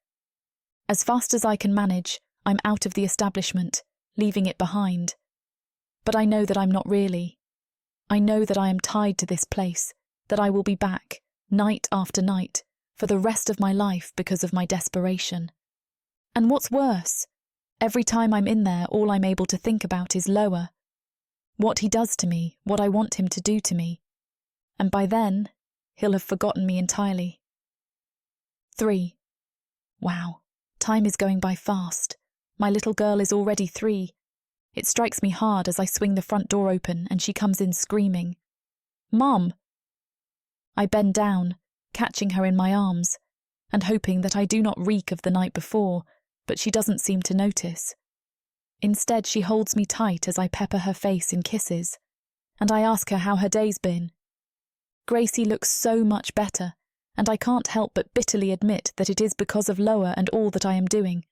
As fast as I can manage, I'm out of the establishment, leaving it behind. But I know that I'm not really. I know that I am tied to this place, that I will be back, night after night, for the rest of my life because of my desperation. And what's worse, every time I'm in there, all I'm able to think about is Loer. What he does to me, what I want him to do to me. And by then, he'll have forgotten me entirely. 3. Wow, time is going by fast. My little girl is already 3. It strikes me hard as I swing the front door open and she comes in screaming, "Mom!" I bend down, catching her in my arms, and hoping that I do not reek of the night before, but she doesn't seem to notice. Instead, she holds me tight as I pepper her face in kisses, and I ask her how her day's been. Gracie looks so much better, and I can't help but bitterly admit that it is because of Loer and all that I am doing.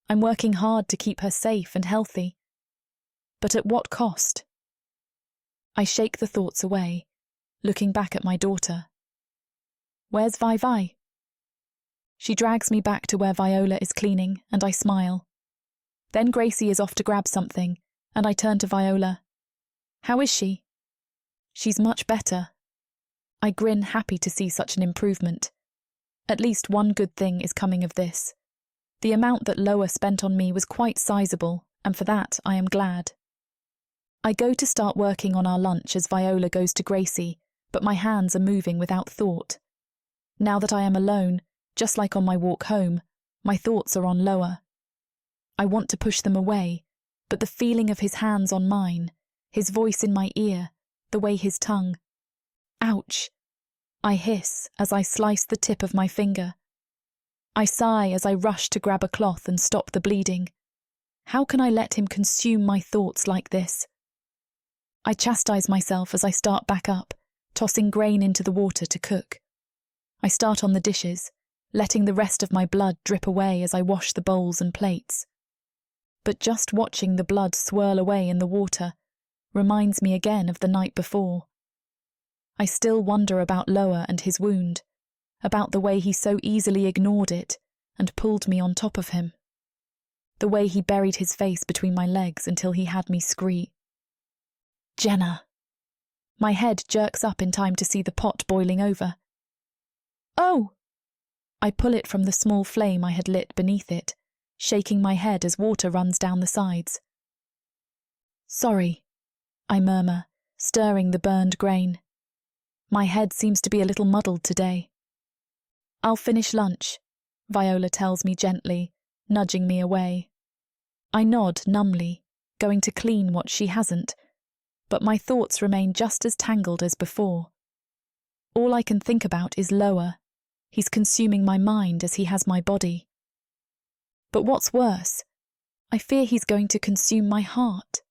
I'm working hard to keep her safe and healthy. But at what cost? I shake the thoughts away, looking back at my daughter. Where's Vi? She drags me back to where Viola is cleaning, and I smile. Then Gracie is off to grab something, and I turn to Viola. How is she? She's much better. I grin, happy to see such an improvement. At least one good thing is coming of this. The amount that Loer spent on me was quite sizable, and for that I am glad. I go to start working on our lunch as Viola goes to Gracie, but my hands are moving without thought. Now that I am alone, just like on my walk home, my thoughts are on Loer. I want to push them away, but the feeling of his hands on mine, his voice in my ear, the way his tongue. Ouch! I hiss as I slice the tip of my finger. I sigh as I rush to grab a cloth and stop the bleeding. How can I let him consume my thoughts like this? I chastise myself as I start back up, tossing grain into the water to cook. I start on the dishes, letting the rest of my blood drip away as I wash the bowls and plates. But just watching the blood swirl away in the water reminds me again of the night before. I still wonder about Loer and his wound, about the way he so easily ignored it and pulled me on top of him. The way he buried his face between my legs until he had me scream. Jenna! My head jerks up in time to see the pot boiling over. Oh! I pull it from the small flame I had lit beneath it, shaking my head as water runs down the sides. Sorry, I murmur, stirring the burned grain. My head seems to be a little muddled today. I'll finish lunch, Viola tells me gently, nudging me away. I nod numbly, going to clean what she hasn't, but my thoughts remain just as tangled as before. All I can think about is Loer. He's consuming my mind as he has my body. But what's worse, I fear he's going to consume my heart.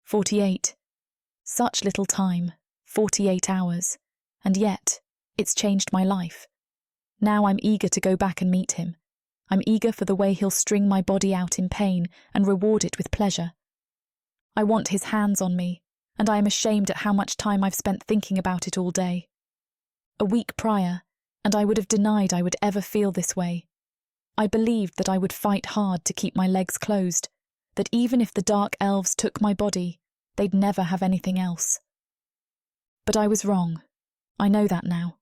48. Such little time, 48 hours, and yet it's changed my life. Now I'm eager to go back and meet him. I'm eager for the way he'll string my body out in pain and reward it with pleasure. I want his hands on me, and I am ashamed at how much time I've spent thinking about it all day. A week prior, and I would have denied I would ever feel this way. I believed that I would fight hard to keep my legs closed, that even if the dark elves took my body, they'd never have anything else. But I was wrong. I know that now.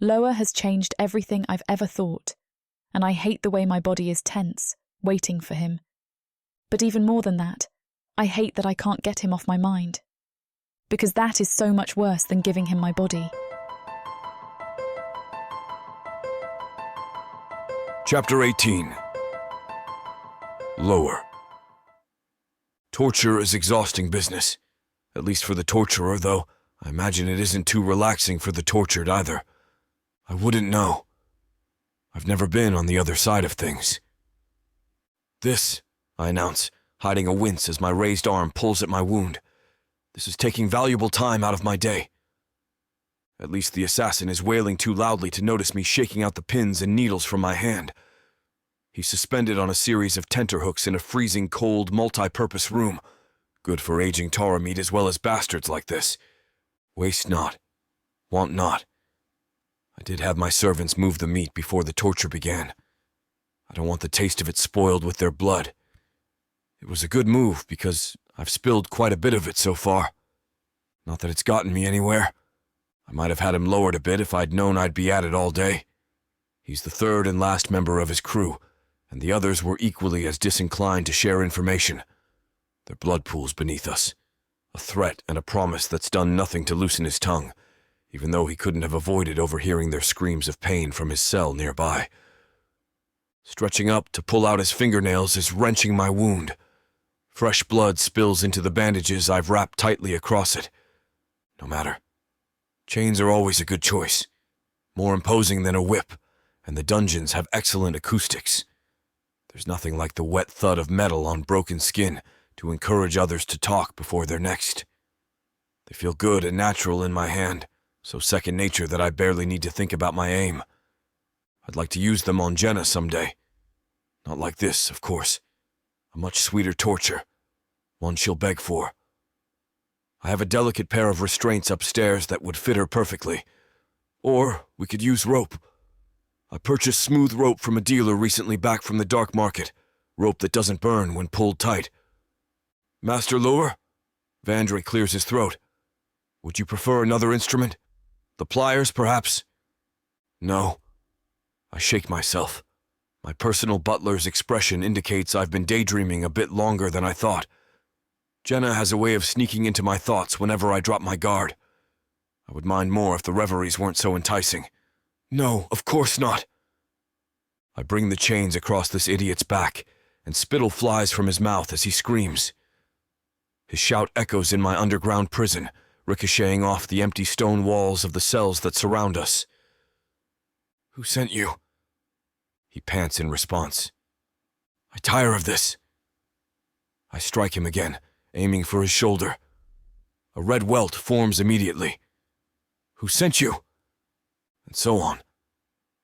Loer has changed everything I've ever thought, and I hate the way my body is tense, waiting for him. But even more than that, I hate that I can't get him off my mind. Because that is so much worse than giving him my body. Chapter 18. Loer. Torture is exhausting business. At least for the torturer, though. I imagine it isn't too relaxing for the tortured either. I wouldn't know. I've never been on the other side of things. This, I announce, hiding a wince as my raised arm pulls at my wound. This is taking valuable time out of my day. At least the assassin is wailing too loudly to notice me shaking out the pins and needles from my hand. He's suspended on a series of tenterhooks in a freezing cold, multi-purpose room. Good for aging Tara meat as well as bastards like this. Waste not. Want not. I did have my servants move the meat before the torture began. I don't want the taste of it spoiled with their blood. It was a good move because I've spilled quite a bit of it so far. Not that it's gotten me anywhere. I might have had him lowered a bit if I'd known I'd be at it all day. He's the third and last member of his crew, and the others were equally as disinclined to share information. Their blood pools beneath us. A threat and a promise that's done nothing to loosen his tongue, even though he couldn't have avoided overhearing their screams of pain from his cell nearby. Stretching up to pull out his fingernails is wrenching my wound. Fresh blood spills into the bandages I've wrapped tightly across it. No matter. Chains are always a good choice. More imposing than a whip, and the dungeons have excellent acoustics. There's nothing like the wet thud of metal on broken skin to encourage others to talk before their next. They feel good and natural in my hand, so second nature that I barely need to think about my aim. I'd like to use them on Jenna someday. Not like this, of course. A much sweeter torture. One she'll beg for. I have a delicate pair of restraints upstairs that would fit her perfectly. Or we could use rope. I purchased smooth rope from a dealer recently back from the dark market. Rope that doesn't burn when pulled tight. Master Loer? Vandre clears his throat. Would you prefer another instrument? The pliers, perhaps? No. I shake myself. My personal butler's expression indicates I've been daydreaming a bit longer than I thought. Jenna has a way of sneaking into my thoughts whenever I drop my guard. I would mind more if the reveries weren't so enticing. No, of course not. I bring the chains across this idiot's back, and spittle flies from his mouth as he screams. His shout echoes in my underground prison, ricocheting off the empty stone walls of the cells that surround us. Who sent you? He pants in response. I tire of this. I strike him again, aiming for his shoulder. A red welt forms immediately. Who sent you? And so on.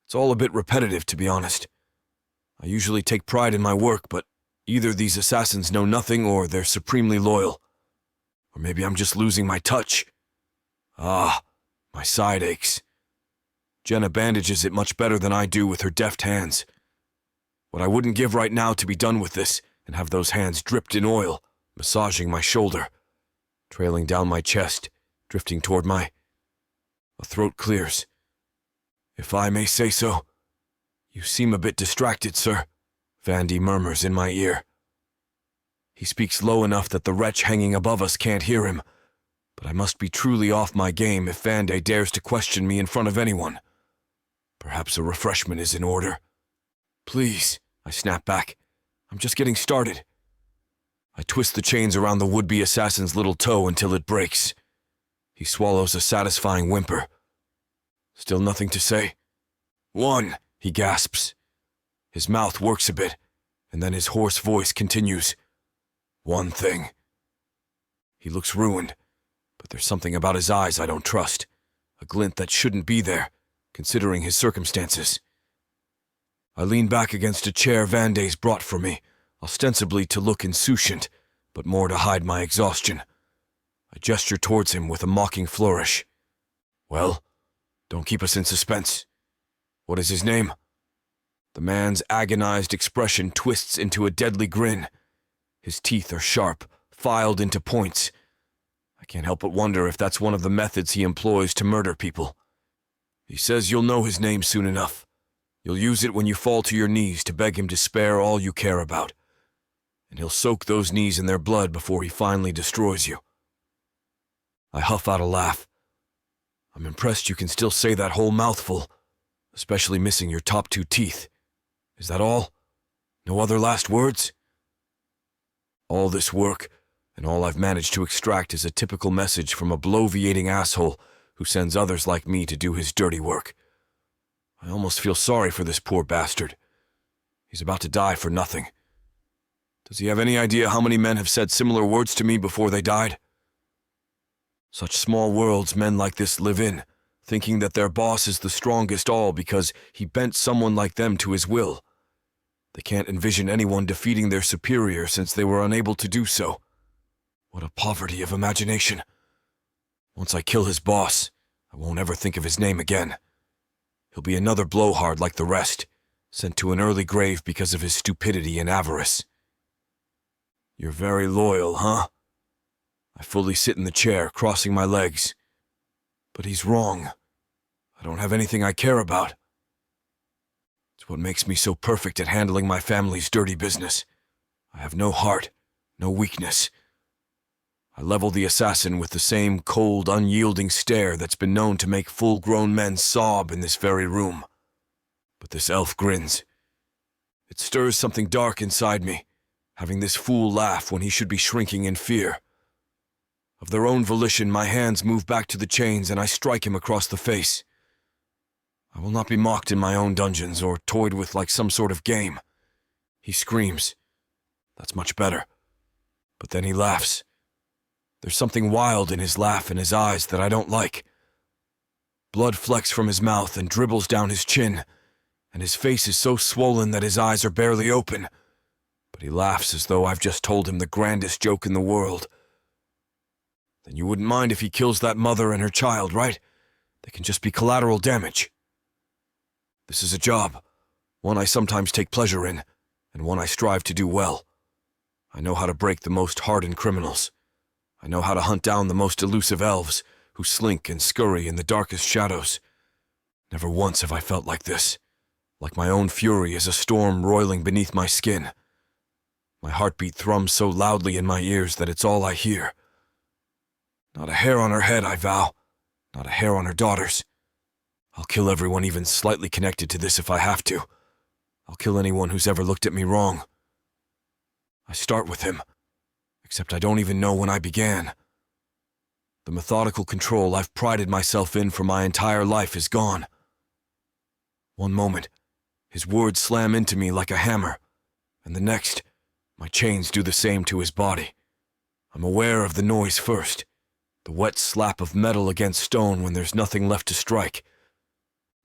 It's all a bit repetitive, to be honest. I usually take pride in my work, but either these assassins know nothing or they're supremely loyal. Or maybe I'm just losing my touch. Ah, my side aches. Jenna bandages it much better than I do with her deft hands. What I wouldn't give right now to be done with this and have those hands dripped in oil, massaging my shoulder, trailing down my chest, drifting toward my... A throat clears. If I may say so. You seem a bit distracted, sir, Vandy murmurs in my ear. He speaks low enough that the wretch hanging above us can't hear him, but I must be truly off my game if Vandy dares to question me in front of anyone. Perhaps a refreshment is in order. Please, I snap back. I'm just getting started. I twist the chains around the would-be assassin's little toe until it breaks. He swallows a satisfying whimper. Still nothing to say? One, he gasps. His mouth works a bit, and then his hoarse voice continues. One thing. He looks ruined, but there's something about his eyes I don't trust. A glint that shouldn't be there, considering his circumstances. I lean back against a chair Vanday's brought for me, ostensibly to look insouciant, but more to hide my exhaustion. I gesture towards him with a mocking flourish. Well, don't keep us in suspense. What is his name? The man's agonized expression twists into a deadly grin. His teeth are sharp, filed into points. I can't help but wonder if that's one of the methods he employs to murder people. He says you'll know his name soon enough. You'll use it when you fall to your knees to beg him to spare all you care about. And he'll soak those knees in their blood before he finally destroys you. I huff out a laugh. I'm impressed you can still say that whole mouthful, especially missing your top two teeth. Is that all? No other last words? All this work, and all I've managed to extract is a typical message from a bloviating asshole who sends others like me to do his dirty work. I almost feel sorry for this poor bastard. He's about to die for nothing. Does he have any idea how many men have said similar words to me before they died? Such small worlds men like this live in, thinking that their boss is the strongest all because he bent someone like them to his will. They can't envision anyone defeating their superior since they were unable to do so. What a poverty of imagination. Once I kill his boss, I won't ever think of his name again. He'll be another blowhard like the rest, sent to an early grave because of his stupidity and avarice. You're very loyal, huh? I fully sit in the chair, crossing my legs. But he's wrong. I don't have anything I care about. It's what makes me so perfect at handling my family's dirty business. I have no heart, no weakness. I level the assassin with the same cold, unyielding stare that's been known to make full-grown men sob in this very room. But this elf grins. It stirs something dark inside me, having this fool laugh when he should be shrinking in fear. Of their own volition, my hands move back to the chains and I strike him across the face. I will not be mocked in my own dungeons or toyed with like some sort of game. He screams. That's much better. But then he laughs. There's something wild in his laugh and his eyes that I don't like. Blood flecks from his mouth and dribbles down his chin, and his face is so swollen that his eyes are barely open. But he laughs as though I've just told him the grandest joke in the world. Then you wouldn't mind if he kills that mother and her child, right? They can just be collateral damage. This is a job, one I sometimes take pleasure in, and one I strive to do well. I know how to break the most hardened criminals. I know how to hunt down the most elusive elves who slink and scurry in the darkest shadows. Never once have I felt like this, like my own fury is a storm roiling beneath my skin. My heartbeat thrums so loudly in my ears that it's all I hear. Not a hair on her head, I vow. Not a hair on her daughter's. I'll kill everyone even slightly connected to this if I have to. I'll kill anyone who's ever looked at me wrong. I start with him, except I don't even know when I began. The methodical control I've prided myself in for my entire life is gone. One moment, his words slam into me like a hammer, and the next, my chains do the same to his body. I'm aware of the noise first, the wet slap of metal against stone when there's nothing left to strike.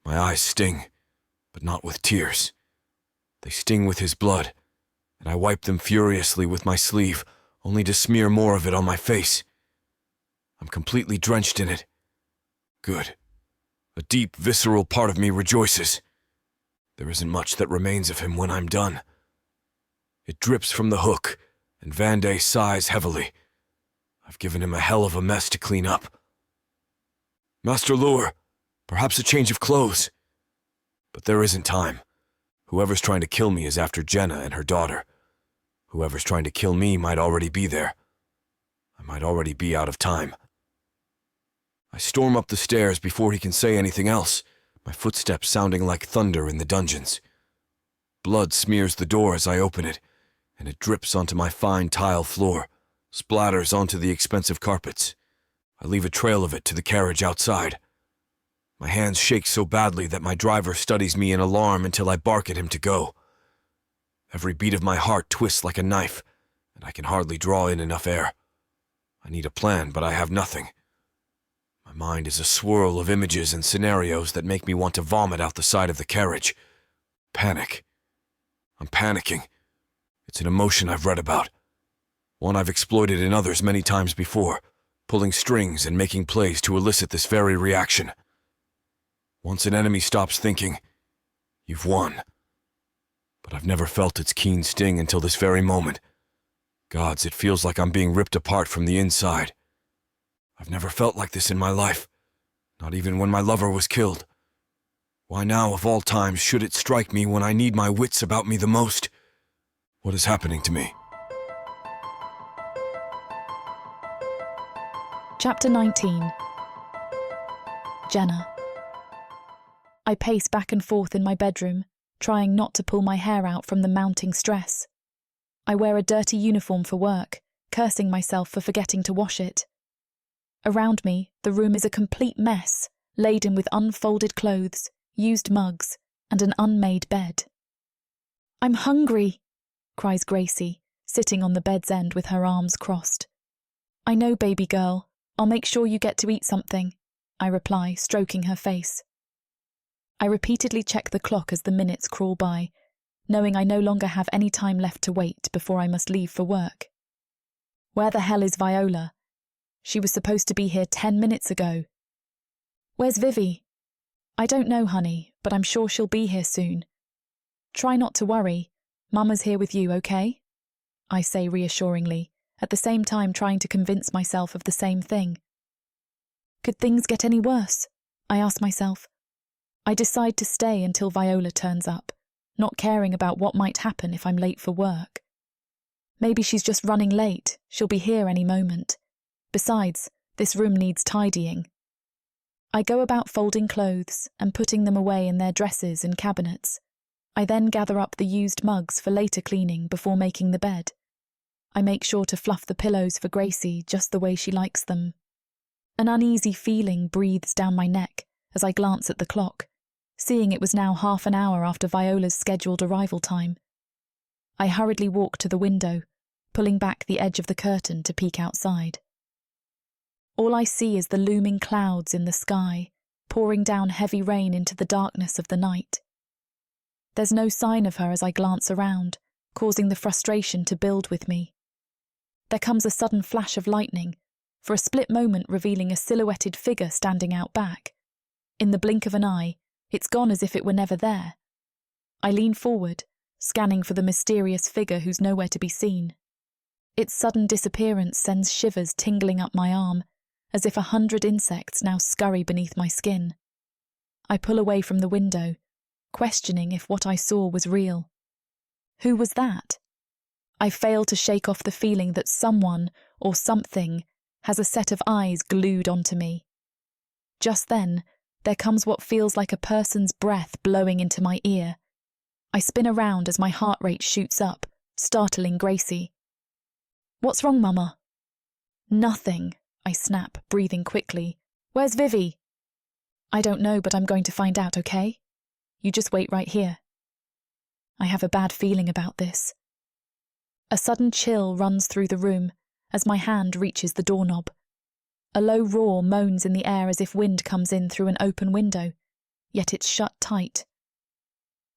My eyes sting, but not with tears. They sting with his blood, and I wipe them furiously with my sleeve, only to smear more of it on my face. I'm completely drenched in it. Good. A deep, visceral part of me rejoices. There isn't much that remains of him when I'm done. It drips from the hook, and Vanday sighs heavily. I've given him a hell of a mess to clean up. Master Loer, perhaps a change of clothes. But there isn't time. Whoever's trying to kill me is after Jenna and her daughter. Whoever's trying to kill me might already be there. I might already be out of time. I storm up the stairs before he can say anything else, my footsteps sounding like thunder in the dungeons. Blood smears the door as I open it, and it drips onto my fine tile floor, splatters onto the expensive carpets. I leave a trail of it to the carriage outside. My hands shake so badly that my driver studies me in alarm until I bark at him to go. Every beat of my heart twists like a knife, and I can hardly draw in enough air. I need a plan, but I have nothing. My mind is a swirl of images and scenarios that make me want to vomit out the side of the carriage. Panic. I'm panicking. It's an emotion I've read about. One I've exploited in others many times before, pulling strings and making plays to elicit this very reaction. Once an enemy stops thinking, you've won. But I've never felt its keen sting until this very moment. Gods, it feels like I'm being ripped apart from the inside. I've never felt like this in my life, not even when my lover was killed. Why now, of all times, should it strike me when I need my wits about me the most? What is happening to me? Chapter 19. Jenna. I pace back and forth in my bedroom, trying not to pull my hair out from the mounting stress. I wear a dirty uniform for work, cursing myself for forgetting to wash it. Around me, the room is a complete mess, laden with unfolded clothes, used mugs, and an unmade bed. "I'm hungry," cries Gracie, sitting on the bed's end with her arms crossed. "I know, baby girl. I'll make sure you get to eat something," I reply, stroking her face. I repeatedly check the clock as the minutes crawl by, knowing I no longer have any time left to wait before I must leave for work. Where the hell is Viola? She was supposed to be here 10 minutes ago. "Where's Vivi?" "I don't know, honey, but I'm sure she'll be here soon." "Try not to worry. Mama's here with you, okay?" I say reassuringly, at the same time trying to convince myself of the same thing. Could things get any worse? I ask myself. I decide to stay until Viola turns up, not caring about what might happen if I'm late for work. Maybe she's just running late. She'll be here any moment. Besides, this room needs tidying. I go about folding clothes and putting them away in their dresses and cabinets. I then gather up the used mugs for later cleaning before making the bed. I make sure to fluff the pillows for Gracie just the way she likes them. An uneasy feeling breathes down my neck as I glance at the clock, seeing it was now half an hour after Viola's scheduled arrival time. I hurriedly walk to the window, pulling back the edge of the curtain to peek outside. All I see is the looming clouds in the sky, pouring down heavy rain into the darkness of the night. There's no sign of her as I glance around, causing the frustration to build with me. There comes a sudden flash of lightning, for a split moment revealing a silhouetted figure standing out back. In the blink of an eye, it's gone as if it were never there. I lean forward, scanning for the mysterious figure who's nowhere to be seen. Its sudden disappearance sends shivers tingling up my arm, as if 100 insects now scurry beneath my skin. I pull away from the window, questioning if what I saw was real. Who was that? I fail to shake off the feeling that someone, or something, has a set of eyes glued onto me. Just then, there comes what feels like a person's breath blowing into my ear. I spin around as my heart rate shoots up, startling Gracie. "What's wrong, Mama?" "Nothing," I snap, breathing quickly. "Where's Vivi?" "I don't know, but I'm going to find out, okay? You just wait right here." I have a bad feeling about this. A sudden chill runs through the room as my hand reaches the doorknob. A low roar moans in the air as if wind comes in through an open window, yet it's shut tight.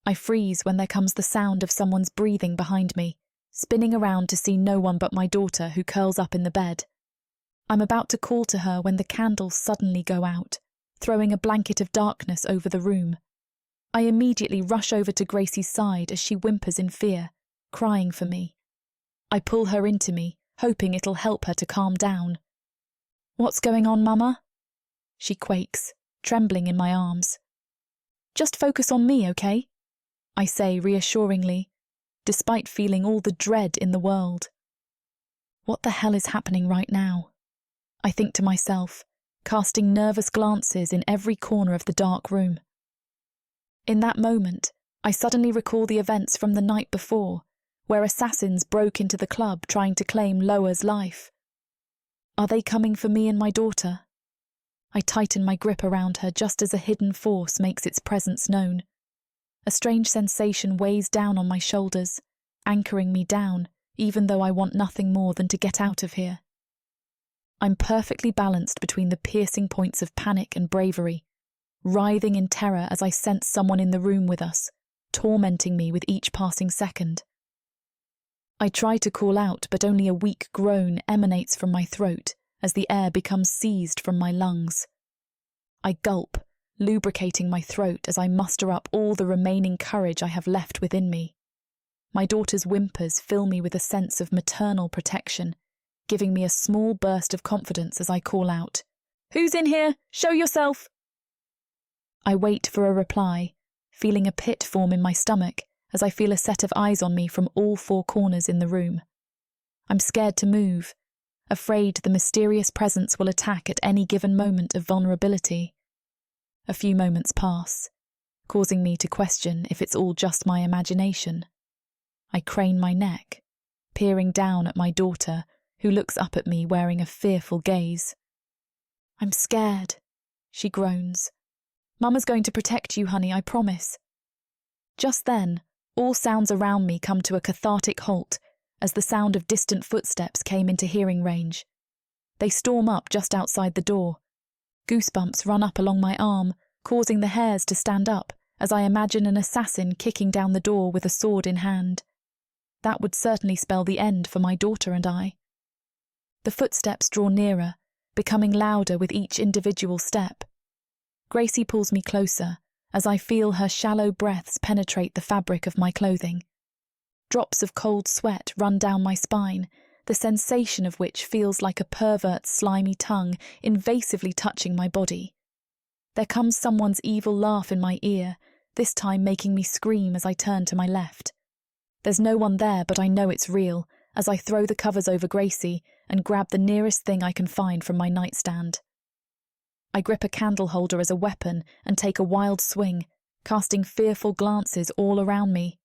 I freeze when there comes the sound of someone's breathing behind me, spinning around to see no one but my daughter who curls up in the bed. I'm about to call to her when the candles suddenly go out, throwing a blanket of darkness over the room. I immediately rush over to Gracie's side as she whimpers in fear, crying for me. I pull her into me, hoping it'll help her to calm down. "What's going on, Mama?" She quakes, trembling in my arms. "Just focus on me, okay?" I say reassuringly, despite feeling all the dread in the world. What the hell is happening right now? I think to myself, casting nervous glances in every corner of the dark room. In that moment, I suddenly recall the events from the night before, where assassins broke into the club trying to claim Loer's life. Are they coming for me and my daughter? I tighten my grip around her just as a hidden force makes its presence known. A strange sensation weighs down on my shoulders, anchoring me down, even though I want nothing more than to get out of here. I'm perfectly balanced between the piercing points of panic and bravery, writhing in terror as I sense someone in the room with us, tormenting me with each passing second. I try to call out, but only a weak groan emanates from my throat as the air becomes seized from my lungs. I gulp, lubricating my throat as I muster up all the remaining courage I have left within me. My daughter's whimpers fill me with a sense of maternal protection, giving me a small burst of confidence as I call out, "Who's in here? Show yourself!" I wait for a reply, feeling a pit form in my stomach as I feel a set of eyes on me from all four corners in the room. I'm scared to move, afraid the mysterious presence will attack at any given moment of vulnerability. A few moments pass, causing me to question if it's all just my imagination. I crane my neck, peering down at my daughter, who looks up at me wearing a fearful gaze. "I'm scared," she groans. "Mama's going to protect you, honey, I promise." Just then, all sounds around me come to a cathartic halt as the sound of distant footsteps came into hearing range. They storm up just outside the door. Goosebumps run up along my arm, causing the hairs to stand up as I imagine an assassin kicking down the door with a sword in hand. That would certainly spell the end for my daughter and I. The footsteps draw nearer, becoming louder with each individual step. Gracie pulls me closer as I feel her shallow breaths penetrate the fabric of my clothing. Drops of cold sweat run down my spine, the sensation of which feels like a pervert's slimy tongue invasively touching my body. There comes someone's evil laugh in my ear, this time making me scream as I turn to my left. There's no one there, but I know it's real, as I throw the covers over Gracie and grab the nearest thing I can find from my nightstand. I grip a candle holder as a weapon and take a wild swing, casting fearful glances all around me.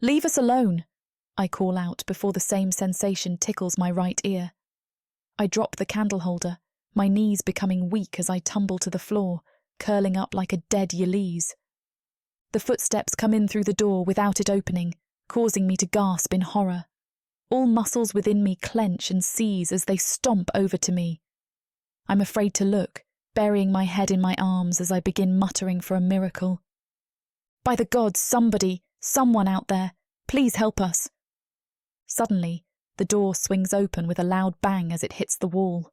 "Leave us alone," I call out before the same sensation tickles my right ear. I drop the candle holder, my knees becoming weak as I tumble to the floor, curling up like a dead Yalize. The footsteps come in through the door without it opening, causing me to gasp in horror. All muscles within me clench and seize as they stomp over to me. I'm afraid to look, burying my head in my arms as I begin muttering for a miracle. "By the gods, someone out there, please help us." Suddenly, the door swings open with a loud bang as it hits the wall.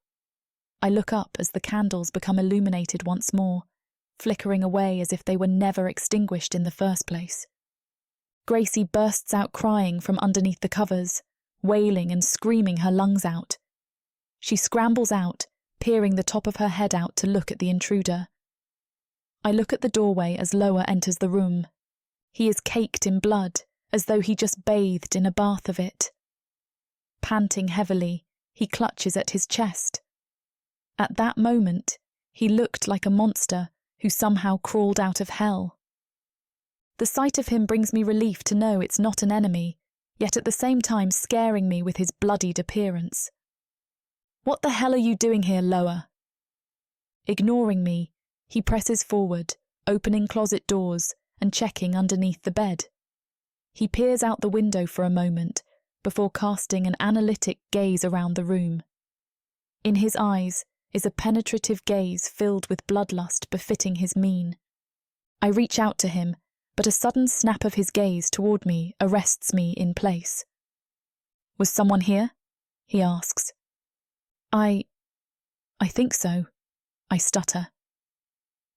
I look up as the candles become illuminated once more, flickering away as if they were never extinguished in the first place. Gracie bursts out crying from underneath the covers, wailing and screaming her lungs out. She scrambles out, peering the top of her head out to look at the intruder. I look at the doorway as Loer enters the room. He is caked in blood, as though he just bathed in a bath of it. Panting heavily, he clutches at his chest. At that moment, he looked like a monster who somehow crawled out of hell. The sight of him brings me relief to know it's not an enemy, yet at the same time scaring me with his bloodied appearance. "What the hell are you doing here, Loer?" Ignoring me, he presses forward, opening closet doors and checking underneath the bed. He peers out the window for a moment before casting an analytic gaze around the room. In his eyes is a penetrative gaze filled with bloodlust befitting his mien. I reach out to him, but a sudden snap of his gaze toward me arrests me in place. "Was someone here?" he asks. I think so," I stutter.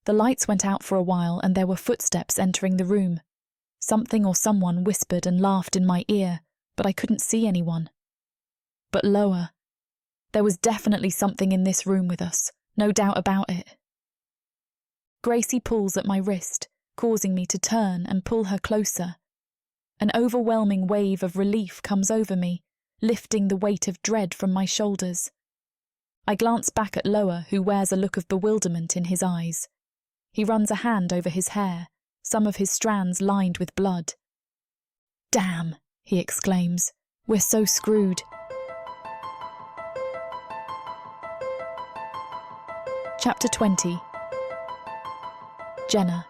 The lights went out for a while and there were footsteps entering the room. Something or someone whispered and laughed in my ear, but I couldn't see anyone. But Loer. There was definitely something in this room with us, no doubt about it. Gracie pulls at my wrist, causing me to turn and pull her closer. An overwhelming wave of relief comes over me, lifting the weight of dread from my shoulders. I glance back at Loer, who wears a look of bewilderment in his eyes. He runs a hand over his hair, some of his strands lined with blood. "Damn," he exclaims. "We're so screwed." Chapter 20. Jenna.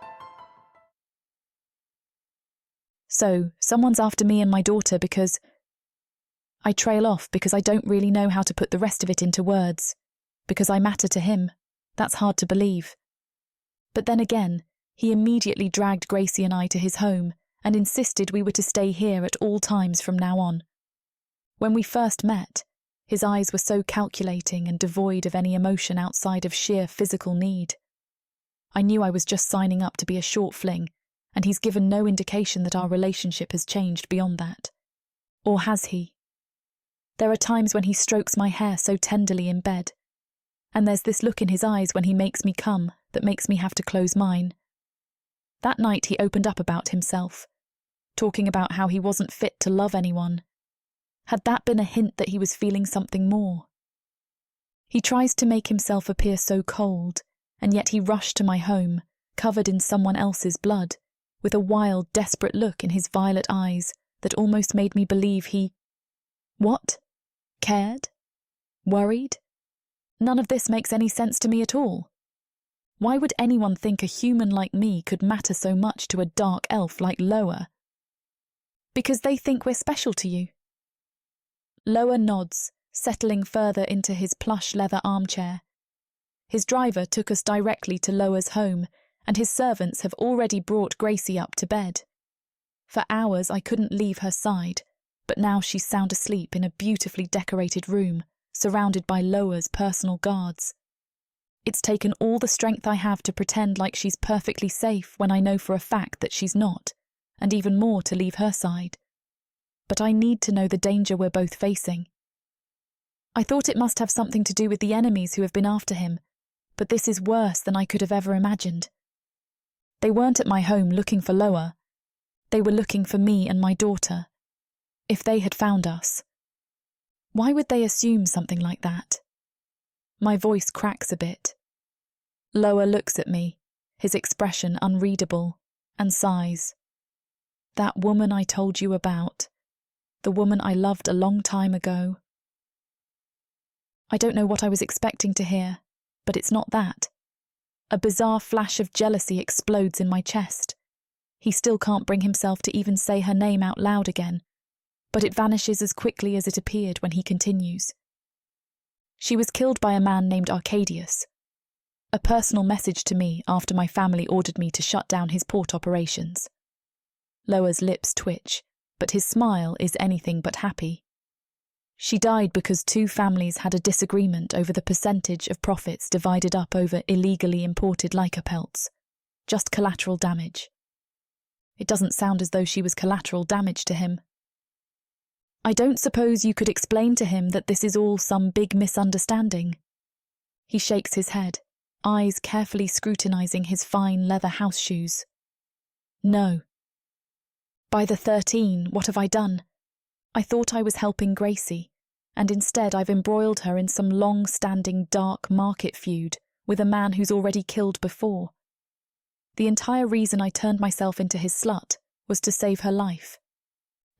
"So, someone's after me and my daughter because—" I trail off because I don't really know how to put the rest of it into words. Because I matter to him. That's hard to believe. But then again, he immediately dragged Gracie and I to his home and insisted we were to stay here at all times from now on. When we first met, his eyes were so calculating and devoid of any emotion outside of sheer physical need. I knew I was just signing up to be a short fling, and he's given no indication that our relationship has changed beyond that. Or has he? There are times when he strokes my hair so tenderly in bed, and there's this look in his eyes when he makes me come that makes me have to close mine. That night he opened up about himself, talking about how he wasn't fit to love anyone. Had that been a hint that he was feeling something more? He tries to make himself appear so cold, and yet he rushed to my home, covered in someone else's blood, with a wild, desperate look in his violet eyes that almost made me believe he... What? Cared? Worried? None of this makes any sense to me at all. Why would anyone think a human like me could matter so much to a dark elf like Loer? Because they think we're special to you. Loer nods, settling further into his plush leather armchair. His driver took us directly to Loer's home, and his servants have already brought Gracie up to bed. For hours I couldn't leave her side, but now she's sound asleep in a beautifully decorated room, surrounded by Loer's personal guards. It's taken all the strength I have to pretend like she's perfectly safe when I know for a fact that she's not, and even more to leave her side. But I need to know the danger we're both facing. I thought it must have something to do with the enemies who have been after him, but this is worse than I could have ever imagined. They weren't at my home looking for Loer. They were looking for me and my daughter. If they had found us. Why would they assume something like that? My voice cracks a bit. Loer looks at me, his expression unreadable, and sighs. That woman I told you about. The woman I loved a long time ago. I don't know what I was expecting to hear, but it's not that. A bizarre flash of jealousy explodes in my chest. He still can't bring himself to even say her name out loud again, but it vanishes as quickly as it appeared when he continues. She was killed by a man named Arcadius. A personal message to me after my family ordered me to shut down his port operations. Loer's lips twitch, but his smile is anything but happy. She died because two families had a disagreement over the percentage of profits divided up over illegally imported lycopelts. Just collateral damage. It doesn't sound as though she was collateral damage to him. I don't suppose you could explain to him that this is all some big misunderstanding. He shakes his head, eyes carefully scrutinizing his fine leather house shoes. No. By the 13, what have I done? I thought I was helping Gracie, and instead I've embroiled her in some long-standing dark market feud with a man who's already killed before. The entire reason I turned myself into his slut was to save her life.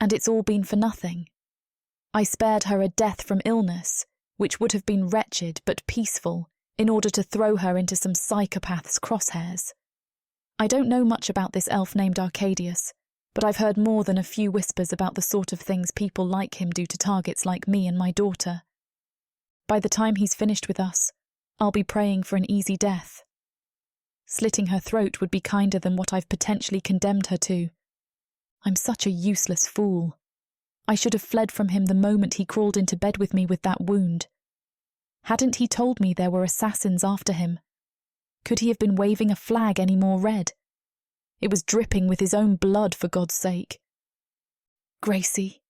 And it's all been for nothing. I spared her a death from illness, which would have been wretched but peaceful, in order to throw her into some psychopath's crosshairs. I don't know much about this elf named Arcadius, but I've heard more than a few whispers about the sort of things people like him do to targets like me and my daughter. By the time he's finished with us, I'll be praying for an easy death. Slitting her throat would be kinder than what I've potentially condemned her to. I'm such a useless fool. I should have fled from him the moment he crawled into bed with me with that wound. Hadn't he told me there were assassins after him? Could he have been waving a flag any more red? It was dripping with his own blood, for God's sake. Gracie.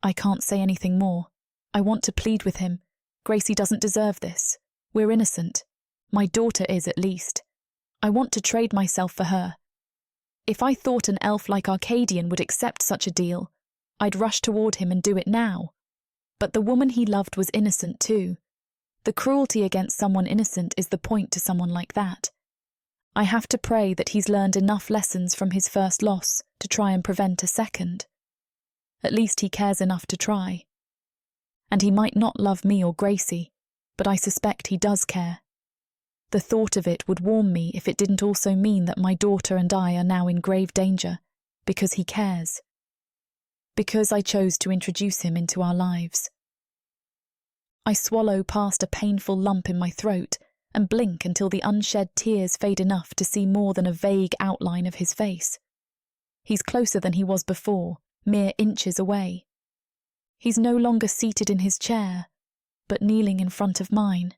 I can't say anything more. I want to plead with him. Gracie doesn't deserve this. We're innocent. My daughter is, at least. I want to trade myself for her. If I thought an elf like Arcadian would accept such a deal, I'd rush toward him and do it now. But the woman he loved was innocent too. The cruelty against someone innocent is the point to someone like that. I have to pray that he's learned enough lessons from his first loss to try and prevent a second. At least he cares enough to try. And he might not love me or Gracie, but I suspect he does care. The thought of it would warm me if it didn't also mean that my daughter and I are now in grave danger, because he cares. Because I chose to introduce him into our lives. I swallow past a painful lump in my throat and blink until the unshed tears fade enough to see more than a vague outline of his face. He's closer than he was before, mere inches away. He's no longer seated in his chair, but kneeling in front of mine.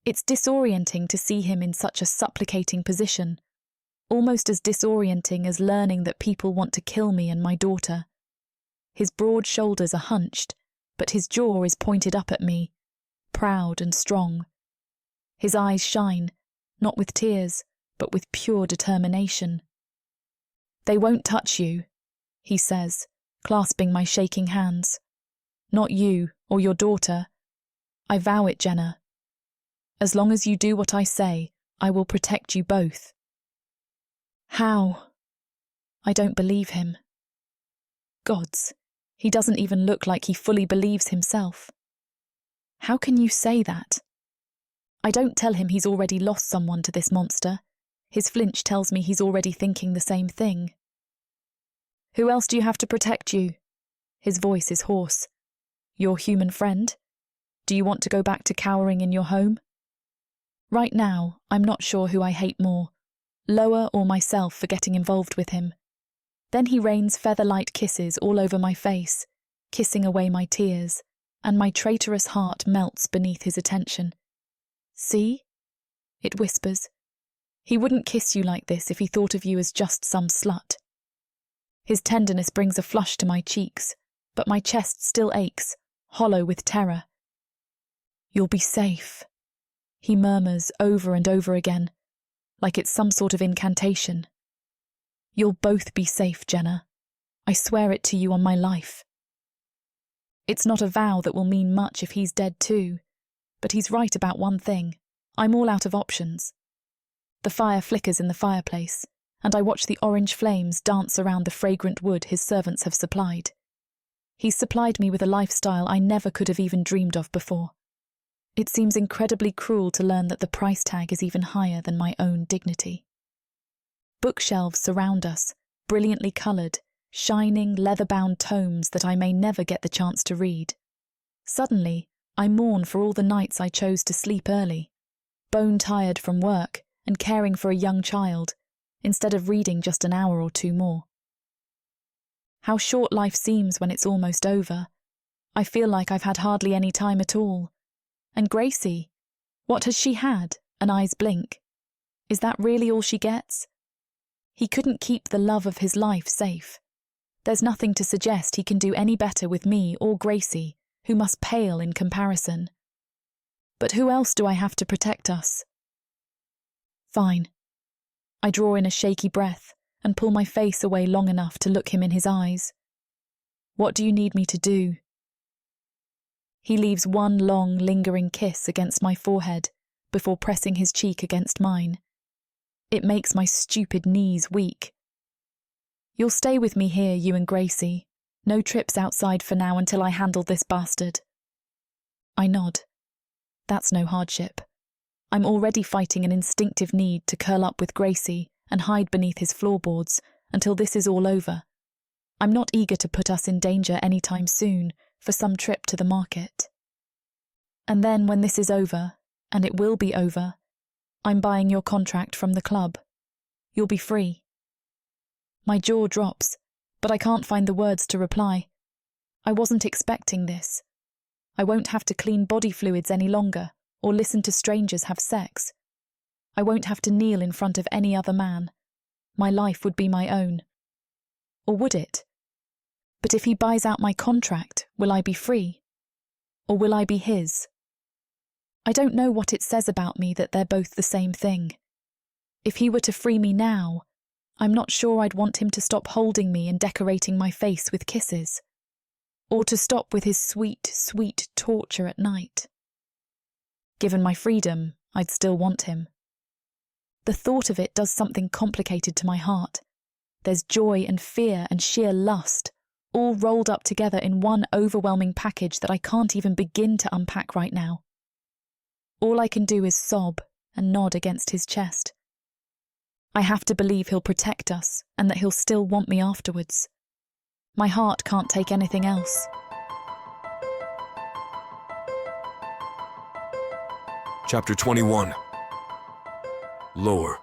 It's disorienting to see him in such a supplicating position, almost as disorienting as learning that people want to kill me and my daughter. His broad shoulders are hunched, but his jaw is pointed up at me, proud and strong. His eyes shine, not with tears, but with pure determination. They won't touch you, he says, clasping my shaking hands. Not you or your daughter. I vow it, Jenna. As long as you do what I say, I will protect you both. How? I don't believe him. Gods, he doesn't even look like he fully believes himself. How can you say that? I don't tell him he's already lost someone to this monster. His flinch tells me he's already thinking the same thing. Who else do you have to protect you? His voice is hoarse. Your human friend? Do you want to go back to cowering in your home? Right now, I'm not sure who I hate more, Loer or myself for getting involved with him. Then he rains feather-light kisses all over my face, kissing away my tears, and my traitorous heart melts beneath his attention. See? It whispers. He wouldn't kiss you like this if he thought of you as just some slut. His tenderness brings a flush to my cheeks, but my chest still aches, hollow with terror. You'll be safe, he murmurs over and over again, like it's some sort of incantation. You'll both be safe, Jenna. I swear it to you on my life. It's not a vow that will mean much if he's dead too, but he's right about one thing. I'm all out of options. The fire flickers in the fireplace, and I watch the orange flames dance around the fragrant wood his servants have supplied. He's supplied me with a lifestyle I never could have even dreamed of before. It seems incredibly cruel to learn that the price tag is even higher than my own dignity. Bookshelves surround us, brilliantly coloured, shining, leather-bound tomes that I may never get the chance to read. Suddenly, I mourn for all the nights I chose to sleep early, bone-tired from work and caring for a young child, instead of reading just an hour or two more. How short life seems when it's almost over. I feel like I've had hardly any time at all. And Gracie, what has she had? An eye's blink. Is that really all she gets? He couldn't keep the love of his life safe. There's nothing to suggest he can do any better with me or Gracie, who must pale in comparison. But who else do I have to protect us? Fine. I draw in a shaky breath and pull my face away long enough to look him in his eyes. What do you need me to do? He leaves one long, lingering kiss against my forehead before pressing his cheek against mine. It makes my stupid knees weak. You'll stay with me here, you and Gracie. No trips outside for now until I handle this bastard. I nod. That's no hardship. I'm already fighting an instinctive need to curl up with Gracie and hide beneath his floorboards until this is all over. I'm not eager to put us in danger anytime soon for some trip to the market. And then when this is over, and it will be over, I'm buying your contract from the club. You'll be free. My jaw drops, but I can't find the words to reply. I wasn't expecting this. I won't have to clean body fluids any longer or listen to strangers have sex. I won't have to kneel in front of any other man. My life would be my own. Or would it? But if he buys out my contract, will I be free? Or will I be his? I don't know what it says about me that they're both the same thing. If he were to free me now, I'm not sure I'd want him to stop holding me and decorating my face with kisses, or to stop with his sweet, sweet torture at night. Given my freedom, I'd still want him. The thought of it does something complicated to my heart. There's joy and fear and sheer lust, all rolled up together in one overwhelming package that I can't even begin to unpack right now. All I can do is sob and nod against his chest. I have to believe he'll protect us and that he'll still want me afterwards. My heart can't take anything else. Chapter 21. Loer.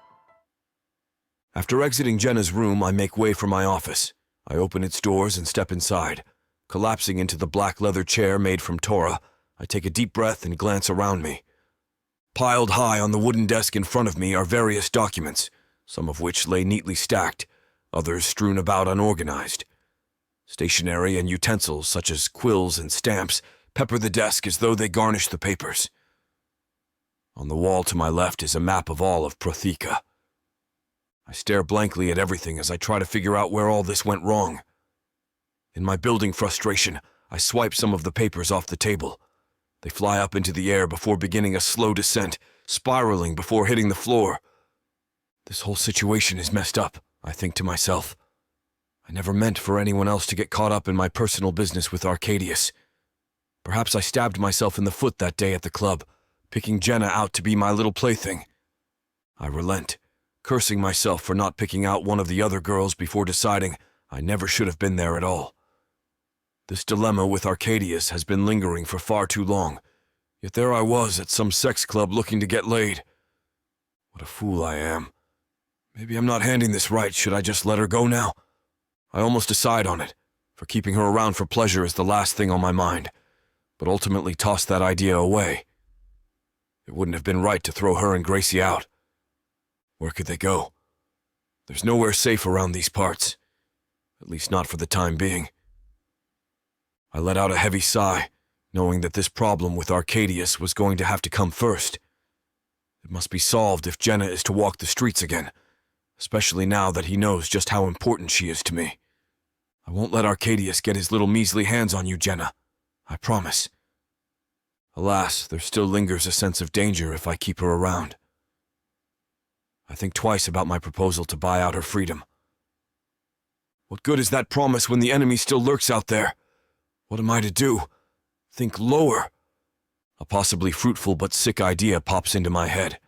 After exiting Jenna's room, I make way for my office. I open its doors and step inside. Collapsing into the black leather chair made from Torah, I take a deep breath and glance around me. Piled high on the wooden desk in front of me are various documents, some of which lay neatly stacked, others strewn about unorganized. Stationery and utensils such as quills and stamps pepper the desk as though they garnish the papers. On the wall to my left is a map of all of Protheka. I stare blankly at everything as I try to figure out where all this went wrong. In my building frustration, I swipe some of the papers off the table. They fly up into the air before beginning a slow descent, spiraling before hitting the floor. This whole situation is messed up, I think to myself. I never meant for anyone else to get caught up in my personal business with Arcadius. Perhaps I stabbed myself in the foot that day at the club, picking Jenna out to be my little plaything. I relent, cursing myself for not picking out one of the other girls before deciding I never should have been there at all. This dilemma with Arcadius has been lingering for far too long, yet there I was at some sex club looking to get laid. What a fool I am. Maybe I'm not handling this right. Should I just let her go now? I almost decide on it, for keeping her around for pleasure is the last thing on my mind, but ultimately toss that idea away. It wouldn't have been right to throw her and Gracie out. Where could they go? There's nowhere safe around these parts, at least not for the time being. I let out a heavy sigh, knowing that this problem with Arcadius was going to have to come first. It must be solved if Jenna is to walk the streets again, especially now that he knows just how important she is to me. I won't let Arcadius get his little measly hands on you, Jenna. I promise. Alas, there still lingers a sense of danger if I keep her around. I think twice about my proposal to buy out her freedom. What good is that promise when the enemy still lurks out there? What am I to do? Think lower. A possibly fruitful but sick idea pops into my head.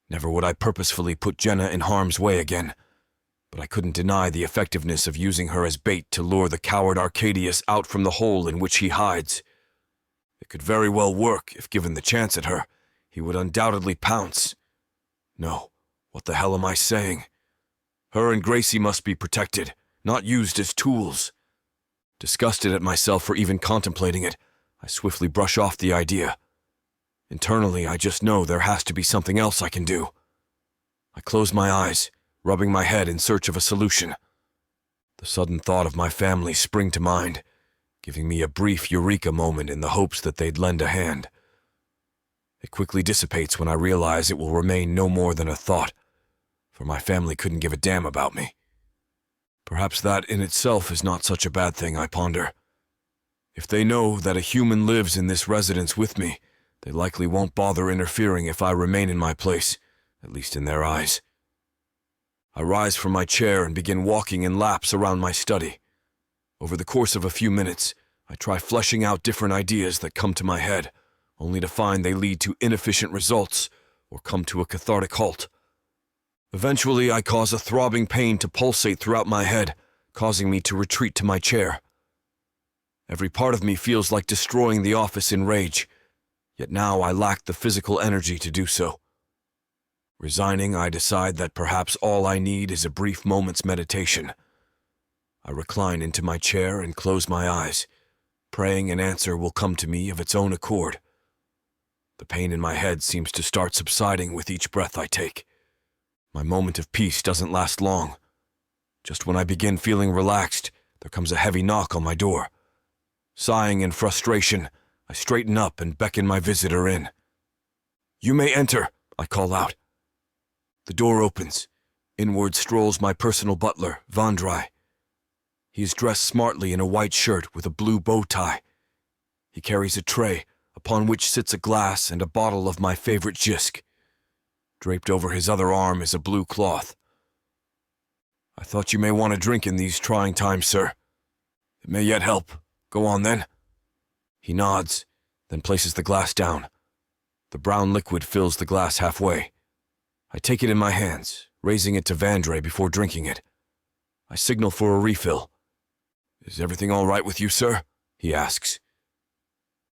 Never would I purposefully put Jenna in harm's way again, but I couldn't deny the effectiveness of using her as bait to lure the coward Arcadius out from the hole in which he hides. It could very well work if given the chance at her. He would undoubtedly pounce. No, what the hell am I saying? Her and Gracie must be protected, not used as tools. Disgusted at myself for even contemplating it, I swiftly brush off the idea. Internally, I just know there has to be something else I can do. I close my eyes, rubbing my head in search of a solution. The sudden thought of my family spring to mind, giving me a brief eureka moment in the hopes that they'd lend a hand. It quickly dissipates when I realize it will remain no more than a thought, for my family couldn't give a damn about me. Perhaps that in itself is not such a bad thing, I ponder. If they know that a human lives in this residence with me, they likely won't bother interfering if I remain in my place, at least in their eyes. I rise from my chair and begin walking in laps around my study. Over the course of a few minutes, I try fleshing out different ideas that come to my head, only to find they lead to inefficient results or come to a cathartic halt. Eventually, I cause a throbbing pain to pulsate throughout my head, causing me to retreat to my chair. Every part of me feels like destroying the office in rage, yet now I lack the physical energy to do so. Resigning, I decide that perhaps all I need is a brief moment's meditation. I recline into my chair and close my eyes, praying an answer will come to me of its own accord. The pain in my head seems to start subsiding with each breath I take. My moment of peace doesn't last long. Just when I begin feeling relaxed, there comes a heavy knock on my door. Sighing in frustration, I straighten up and beckon my visitor in. "You may enter," I call out. The door opens. Inward strolls my personal butler, Vandrai. He is dressed smartly in a white shirt with a blue bow tie. He carries a tray, upon which sits a glass and a bottle of my favorite jisk. Draped over his other arm is a blue cloth. "I thought you may want a drink in these trying times, sir. It may yet help. Go on, then." He nods, then places the glass down. The brown liquid fills the glass halfway. I take it in my hands, raising it to Vandrai before drinking it. I signal for a refill. "Is everything all right with you, sir?" he asks.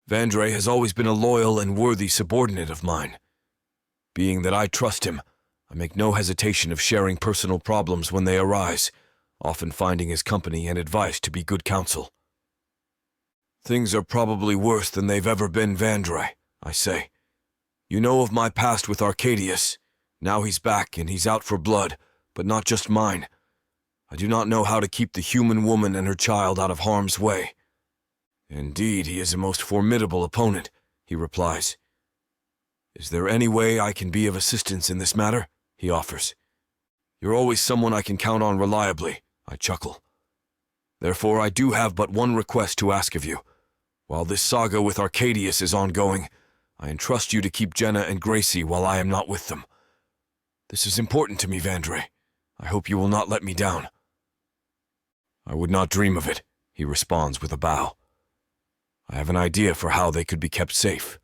Vandrai has always been a loyal and worthy subordinate of mine. Being that I trust him, I make no hesitation of sharing personal problems when they arise, often finding his company and advice to be good counsel. "Things are probably worse than they've ever been, Vandrai," I say. "You know of my past with Arcadius. Now he's back and he's out for blood, but not just mine. I do not know how to keep the human woman and her child out of harm's way." "Indeed, he is a most formidable opponent," he replies. "Is there any way I can be of assistance in this matter?" he offers. "You're always someone I can count on reliably," I chuckle. "Therefore, I do have but one request to ask of you. While this saga with Arcadius is ongoing, I entrust you to keep Jenna and Gracie while I am not with them. This is important to me, Vandrai. I hope you will not let me down." "I would not dream of it," he responds with a bow. "I have an idea for how they could be kept safe."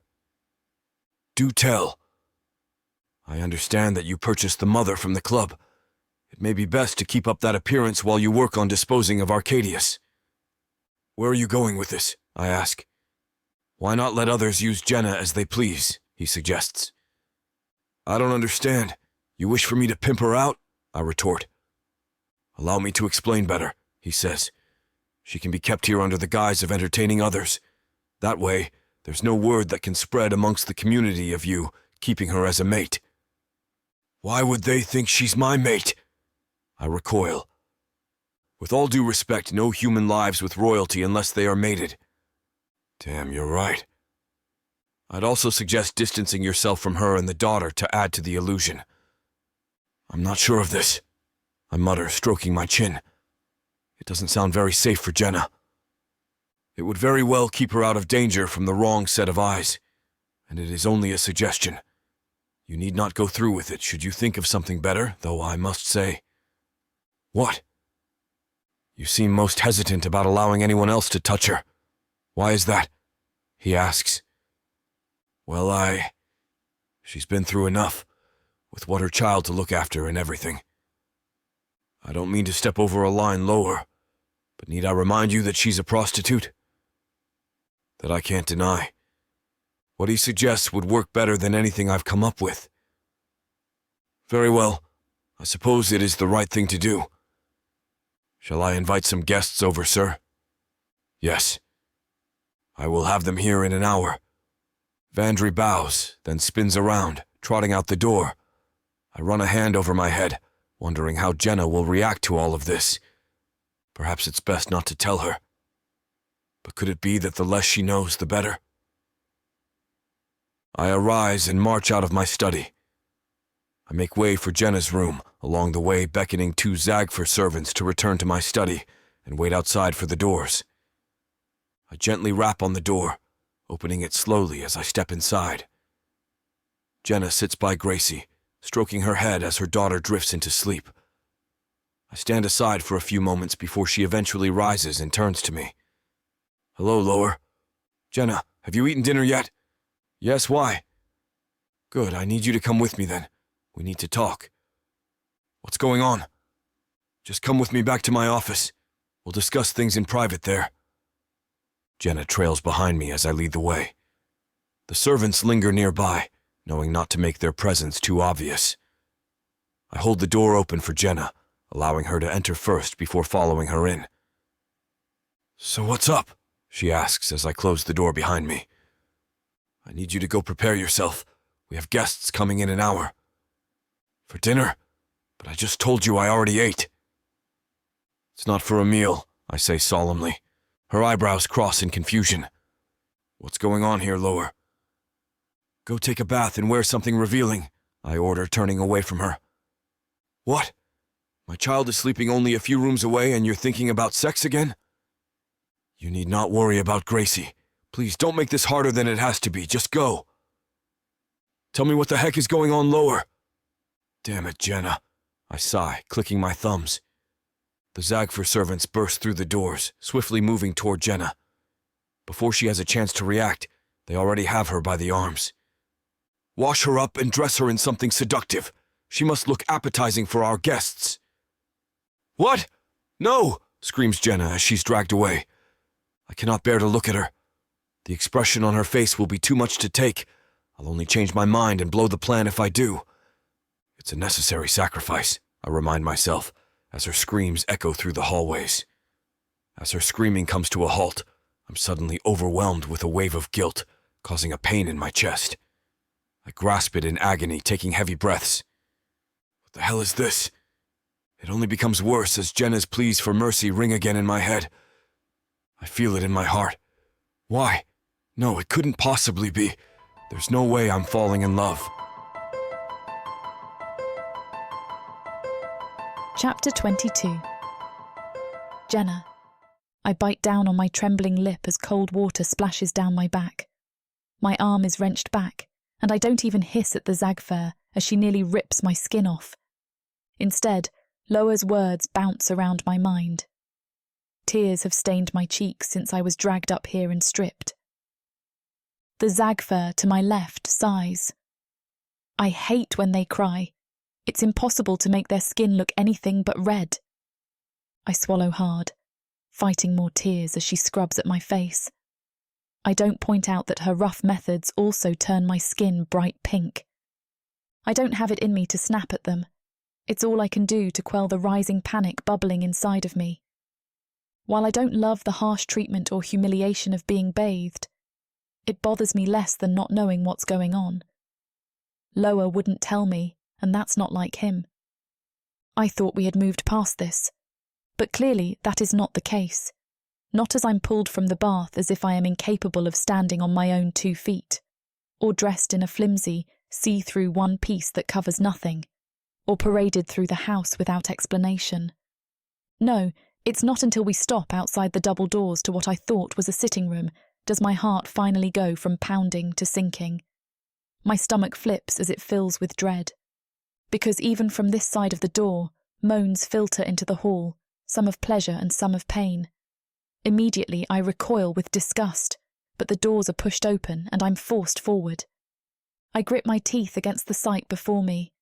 "Do tell." "I understand that you purchased the mother from the club. It may be best to keep up that appearance while you work on disposing of Arcadius." "Where are you going with this?" I ask. "Why not let others use Jenna as they please?" he suggests. "I don't understand. You wish for me to pimp her out?" I retort. "Allow me to explain better," he says. "She can be kept here under the guise of entertaining others. That way, there's no word that can spread amongst the community of you keeping her as a mate." "Why would they think she's my mate?" I recoil. With all due respect, no human lives with royalty unless they are mated. Damn, you're right. I'd also suggest distancing yourself from her and the daughter to add to the illusion. "I'm not sure of this," I mutter, stroking my chin. "It doesn't sound very safe for Jenna. It would very well keep her out of danger from the wrong set of eyes, and it is only a suggestion. You need not go through with it should you think of something better, though I must say... What? You seem most hesitant about allowing anyone else to touch her. Why is that? He asks. Well, She's been through enough, with what her child to look after and everything. I don't mean to step over a line lower, but need I remind you that she's a prostitute? That I can't deny. What he suggests would work better than anything I've come up with. Very well. I suppose it is the right thing to do. Shall I invite some guests over, sir? Yes. I will have them here in an hour. Vandry bows, then spins around, trotting out the door. I run a hand over my head, wondering how Jenna will react to all of this. Perhaps it's best not to tell her. But could it be that the less she knows, the better? I arise and march out of my study. I make way for Jenna's room, along the way beckoning two Zagfer servants to return to my study and wait outside for the doors. I gently rap on the door, opening it slowly as I step inside. Jenna sits by Gracie, stroking her head as her daughter drifts into sleep. I stand aside for a few moments before she eventually rises and turns to me. Hello, Loer. Jenna, have you eaten dinner yet? Yes, why? Good, I need you to come with me then. We need to talk. What's going on? Just come with me back to my office. We'll discuss things in private there. Jenna trails behind me as I lead the way. The servants linger nearby, knowing not to make their presence too obvious. I hold the door open for Jenna, allowing her to enter first before following her in. So what's up? She asks as I close the door behind me. I need you to go prepare yourself. We have guests coming in an hour. For dinner? But I just told you I already ate. It's not for a meal, I say solemnly. Her eyebrows cross in confusion. What's going on here, Loer? Go take a bath and wear something revealing, I order, turning away from her. What? My child is sleeping only a few rooms away and you're thinking about sex again? You need not worry about Gracie. Please don't make this harder than it has to be. Just go. Tell me what the heck is going on, Loer. Damn it, Jenna. I sigh, clicking my thumbs. The Zagfer servants burst through the doors, swiftly moving toward Jenna. Before she has a chance to react, they already have her by the arms. Wash her up and dress her in something seductive. She must look appetizing for our guests. What? No! Screams Jenna as she's dragged away. I cannot bear to look at her. The expression on her face will be too much to take. I'll only change my mind and blow the plan if I do. It's a necessary sacrifice, I remind myself, as her screams echo through the hallways. As her screaming comes to a halt, I'm suddenly overwhelmed with a wave of guilt, causing a pain in my chest. I grasp it in agony, taking heavy breaths. What the hell is this? It only becomes worse as Jenna's pleas for mercy ring again in my head. I feel it in my heart. Why? No, it couldn't possibly be. There's no way I'm falling in love. Chapter 22. Jenna. I bite down on my trembling lip as cold water splashes down my back. My arm is wrenched back, and I don't even hiss at the Zagfer as she nearly rips my skin off. Instead, Loer's words bounce around my mind. Tears have stained my cheeks since I was dragged up here and stripped. The Zagfer to my left sighs. I hate when they cry. It's impossible to make their skin look anything but red. I swallow hard, fighting more tears as she scrubs at my face. I don't point out that her rough methods also turn my skin bright pink. I don't have it in me to snap at them. It's all I can do to quell the rising panic bubbling inside of me. While I don't love the harsh treatment or humiliation of being bathed, it bothers me less than not knowing what's going on. Loer wouldn't tell me, and that's not like him. I thought we had moved past this, but clearly that is not the case. Not as I'm pulled from the bath as if I am incapable of standing on my own 2 feet, or dressed in a flimsy, see-through one piece that covers nothing, or paraded through the house without explanation. No, it's not until we stop outside the double doors to what I thought was a sitting room does my heart finally go from pounding to sinking. My stomach flips as it fills with dread. Because even from this side of the door, moans filter into the hall, some of pleasure and some of pain. Immediately I recoil with disgust, but the doors are pushed open and I'm forced forward. I grip my teeth against the sight before me.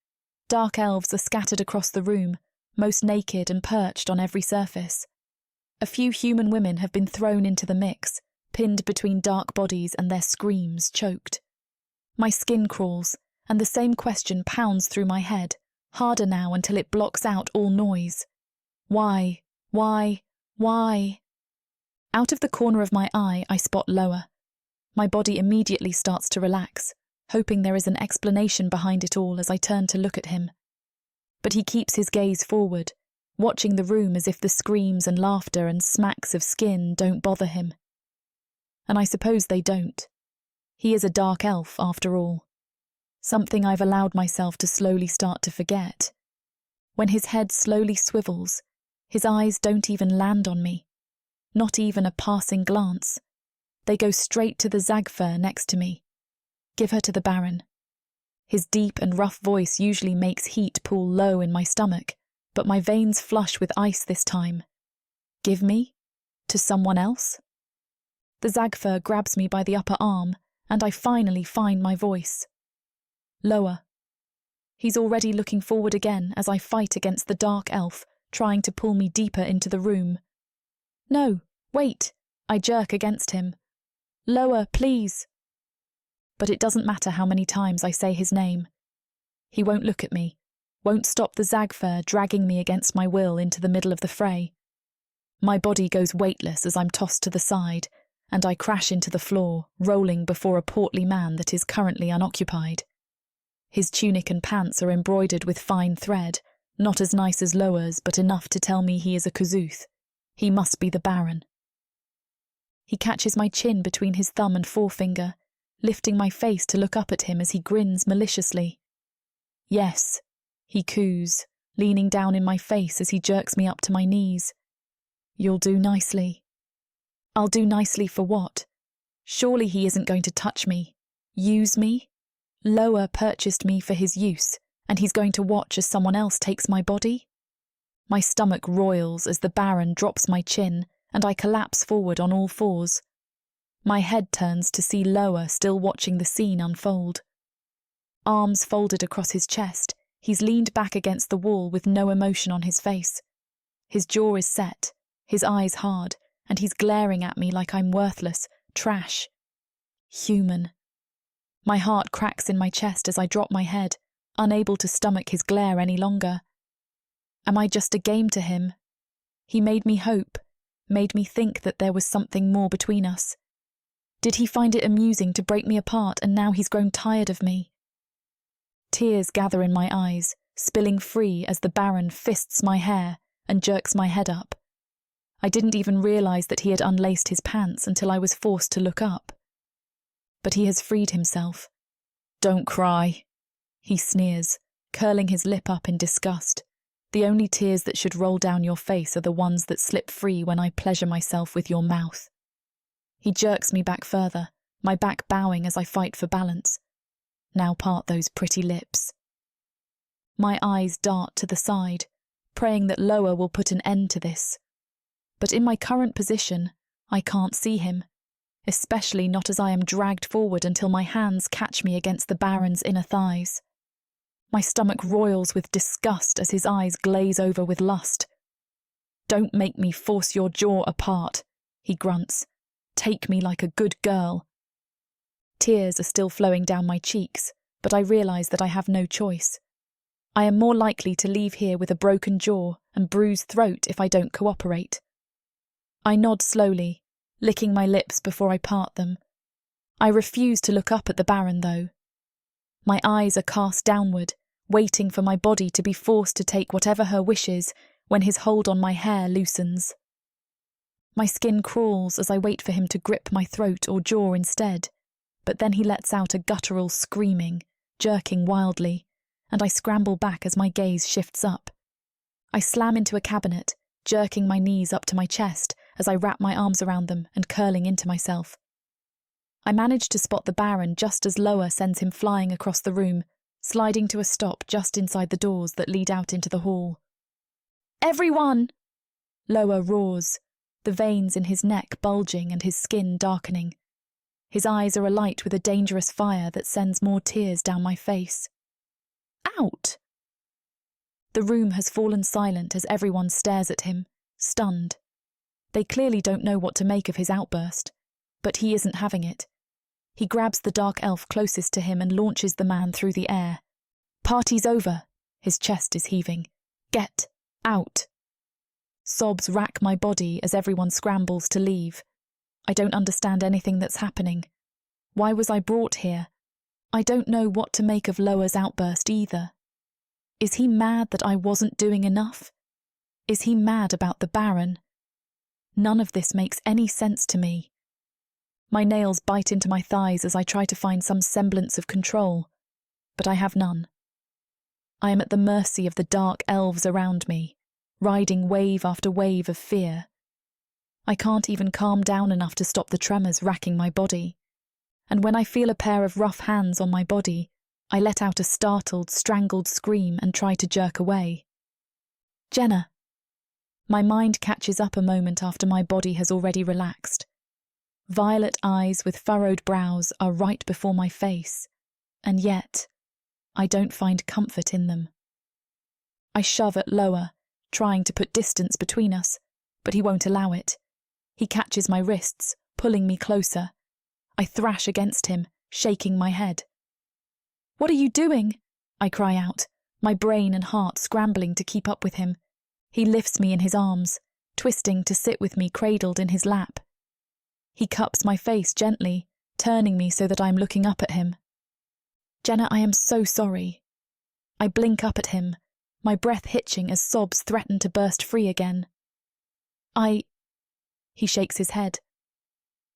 Dark elves are scattered across the room, most naked and perched on every surface. A few human women have been thrown into the mix, pinned between dark bodies and their screams choked. My skin crawls, and the same question pounds through my head, harder now until it blocks out all noise. Why? Why? Why? Out of the corner of my eye, I spot Loer. My body immediately starts to relax, hoping there is an explanation behind it all as I turn to look at him. But he keeps his gaze forward, watching the room as if the screams and laughter and smacks of skin don't bother him. And I suppose they don't. He is a dark elf, after all. Something I've allowed myself to slowly start to forget. When his head slowly swivels, his eyes don't even land on me. Not even a passing glance. They go straight to the Zagfer next to me. Give her to the Baron. His deep and rough voice usually makes heat pool low in my stomach, but my veins flush with ice this time. Give me? To someone else? The Zagfer grabs me by the upper arm, and I finally find my voice. Loer. He's already looking forward again as I fight against the dark elf, trying to pull me deeper into the room. No, wait, I jerk against him. Loer, please. But it doesn't matter how many times I say his name. He won't look at me, won't stop the Zagfer dragging me against my will into the middle of the fray. My body goes weightless as I'm tossed to the side, and I crash into the floor, rolling before a portly man that is currently unoccupied. His tunic and pants are embroidered with fine thread, not as nice as Loer's, but enough to tell me he is a Kazooth. He must be the Baron. He catches my chin between his thumb and forefinger, lifting my face to look up at him as he grins maliciously. Yes, he coos, leaning down in my face as he jerks me up to my knees. You'll do nicely. I'll do nicely for what? Surely he isn't going to touch me. Use me? Loer purchased me for his use, and he's going to watch as someone else takes my body? My stomach roils as the Baron drops my chin, and I collapse forward on all fours. My head turns to see Loer still watching the scene unfold. Arms folded across his chest, he's leaned back against the wall with no emotion on his face. His jaw is set, his eyes hard, and he's glaring at me like I'm worthless, trash. Human. My heart cracks in my chest as I drop my head, unable to stomach his glare any longer. Am I just a game to him? He made me hope, made me think that there was something more between us. Did he find it amusing to break me apart and now he's grown tired of me? Tears gather in my eyes, spilling free as the Baron fists my hair and jerks my head up. I didn't even realise that he had unlaced his pants until I was forced to look up. But he has freed himself. Don't cry, he sneers, curling his lip up in disgust. The only tears that should roll down your face are the ones that slip free when I pleasure myself with your mouth. He jerks me back further, my back bowing as I fight for balance. Now part those pretty lips. My eyes dart to the side, praying that Loer will put an end to this. But in my current position, I can't see him, especially not as I am dragged forward until my hands catch me against the Baron's inner thighs. My stomach roils with disgust as his eyes glaze over with lust. Don't make me force your jaw apart, he grunts. Take me like a good girl. Tears are still flowing down my cheeks, but I realise that I have no choice. I am more likely to leave here with a broken jaw and bruised throat if I don't cooperate. I nod slowly, licking my lips before I part them. I refuse to look up at the Baron, though. My eyes are cast downward, waiting for my body to be forced to take whatever her wishes when his hold on my hair loosens. My skin crawls as I wait for him to grip my throat or jaw instead, but then he lets out a guttural screaming, jerking wildly, and I scramble back as my gaze shifts up. I slam into a cabinet, jerking my knees up to my chest as I wrap my arms around them and curling into myself. I manage to spot the Baron just as Loer sends him flying across the room, sliding to a stop just inside the doors that lead out into the hall. "Everyone!" Loer roars, the veins in his neck bulging and his skin darkening. His eyes are alight with a dangerous fire that sends more tears down my face. "Out!" The room has fallen silent as everyone stares at him, stunned. They clearly don't know what to make of his outburst, but he isn't having it. He grabs the dark elf closest to him and launches the man through the air. "Party's over." His chest is heaving. "Get out." Sobs rack my body as everyone scrambles to leave. I don't understand anything that's happening. Why was I brought here? I don't know what to make of Loer's outburst either. Is he mad that I wasn't doing enough? Is he mad about the Baron? None of this makes any sense to me. My nails bite into my thighs as I try to find some semblance of control, but I have none. I am at the mercy of the dark elves around me, riding wave after wave of fear. I can't even calm down enough to stop the tremors racking my body. And when I feel a pair of rough hands on my body, I let out a startled, strangled scream and try to jerk away. "Jenna!" My mind catches up a moment after my body has already relaxed. Violet eyes with furrowed brows are right before my face, and yet I don't find comfort in them. I shove at Loer, trying to put distance between us, but he won't allow it. He catches my wrists, pulling me closer. I thrash against him, shaking my head. "What are you doing?" I cry out, my brain and heart scrambling to keep up with him. He lifts me in his arms, twisting to sit with me cradled in his lap. He cups my face gently, turning me so that I am looking up at him. "Jenna, I am so sorry." I blink up at him, my breath hitching as sobs threaten to burst free again. He shakes his head.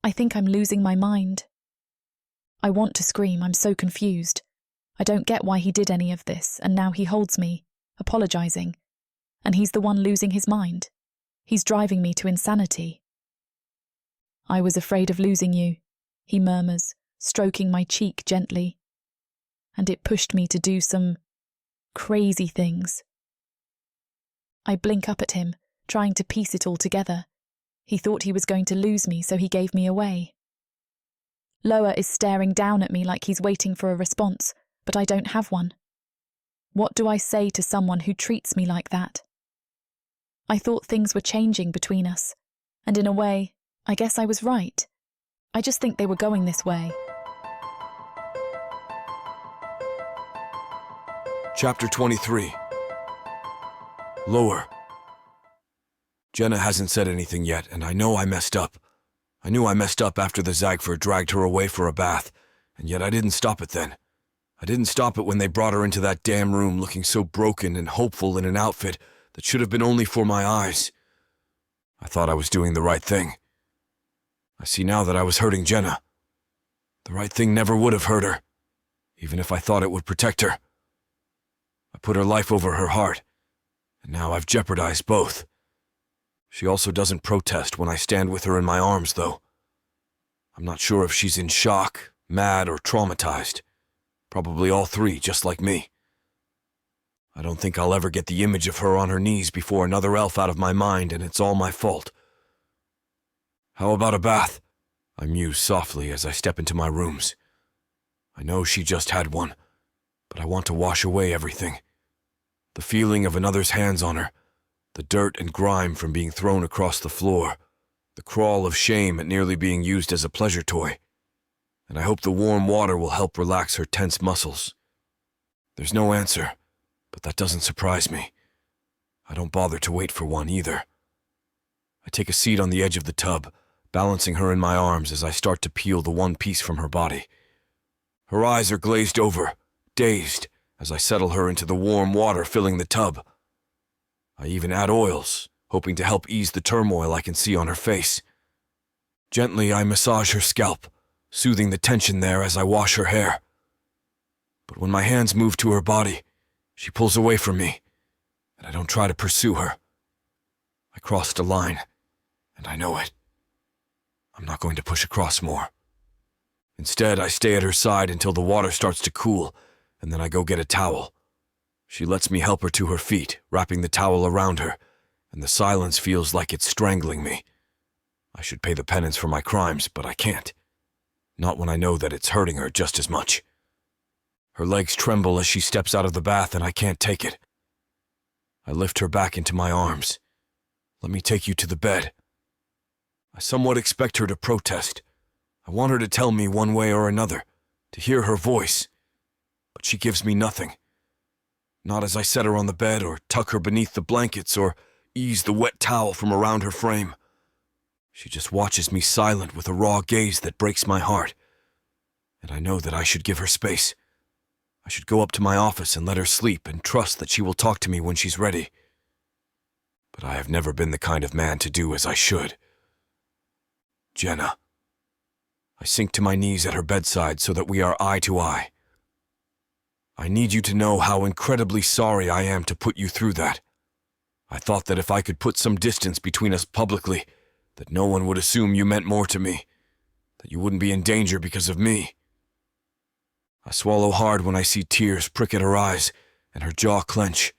"I think I'm losing my mind." I want to scream, I'm so confused. I don't get why he did any of this, and now he holds me, apologising. And he's the one losing his mind. He's driving me to insanity. "I was afraid of losing you," he murmurs, stroking my cheek gently. "And it pushed me to do some crazy things." I blink up at him, trying to piece it all together. He thought he was going to lose me, so he gave me away. Loer is staring down at me like he's waiting for a response, but I don't have one. What do I say to someone who treats me like that? I thought things were changing between us, and in a way, I guess I was right. I just think they were going this way. Chapter 23. Loer. Jenna hasn't said anything yet, and I know I messed up. I knew I messed up after the Zagford dragged her away for a bath, and yet I didn't stop it then. I didn't stop it when they brought her into that damn room looking so broken and hopeful in an outfit that should have been only for my eyes. I thought I was doing the right thing. I see now that I was hurting Jenna. The right thing never would have hurt her, even if I thought it would protect her. I put her life over her heart, and now I've jeopardized both. She also doesn't protest when I stand with her in my arms, though. I'm not sure if she's in shock, mad, or traumatized. Probably all three, just like me. I don't think I'll ever get the image of her on her knees before another elf out of my mind, and it's all my fault. How about a bath? I muse softly as I step into my rooms. I know she just had one, but I want to wash away everything. The feeling of another's hands on her, the dirt and grime from being thrown across the floor, the crawl of shame at nearly being used as a pleasure toy. And I hope the warm water will help relax her tense muscles. There's no answer, but that doesn't surprise me. I don't bother to wait for one either. I take a seat on the edge of the tub, balancing her in my arms as I start to peel the one piece from her body. Her eyes are glazed over, dazed, as I settle her into the warm water filling the tub. I even add oils, hoping to help ease the turmoil I can see on her face. Gently, I massage her scalp, soothing the tension there as I wash her hair. But when my hands move to her body, she pulls away from me, and I don't try to pursue her. I crossed a line, and I know it. I'm not going to push across more. Instead, I stay at her side until the water starts to cool, and then I go get a towel. She lets me help her to her feet, wrapping the towel around her, and the silence feels like it's strangling me. I should pay the penance for my crimes, but I can't. Not when I know that it's hurting her just as much. Her legs tremble as she steps out of the bath, and I can't take it. I lift her back into my arms. Let me take you to the bed. I somewhat expect her to protest. I want her to tell me one way or another, to hear her voice. But she gives me nothing. Not as I set her on the bed or tuck her beneath the blankets or ease the wet towel from around her frame. She just watches me silent with a raw gaze that breaks my heart. And I know that I should give her space. I should go up to my office and let her sleep and trust that she will talk to me when she's ready. But I have never been the kind of man to do as I should. Jenna. I sink to my knees at her bedside so that we are eye to eye. I need you to know how incredibly sorry I am to put you through that. I thought that if I could put some distance between us publicly, that no one would assume you meant more to me, that you wouldn't be in danger because of me. I swallow hard when I see tears prick at her eyes and her jaw clench.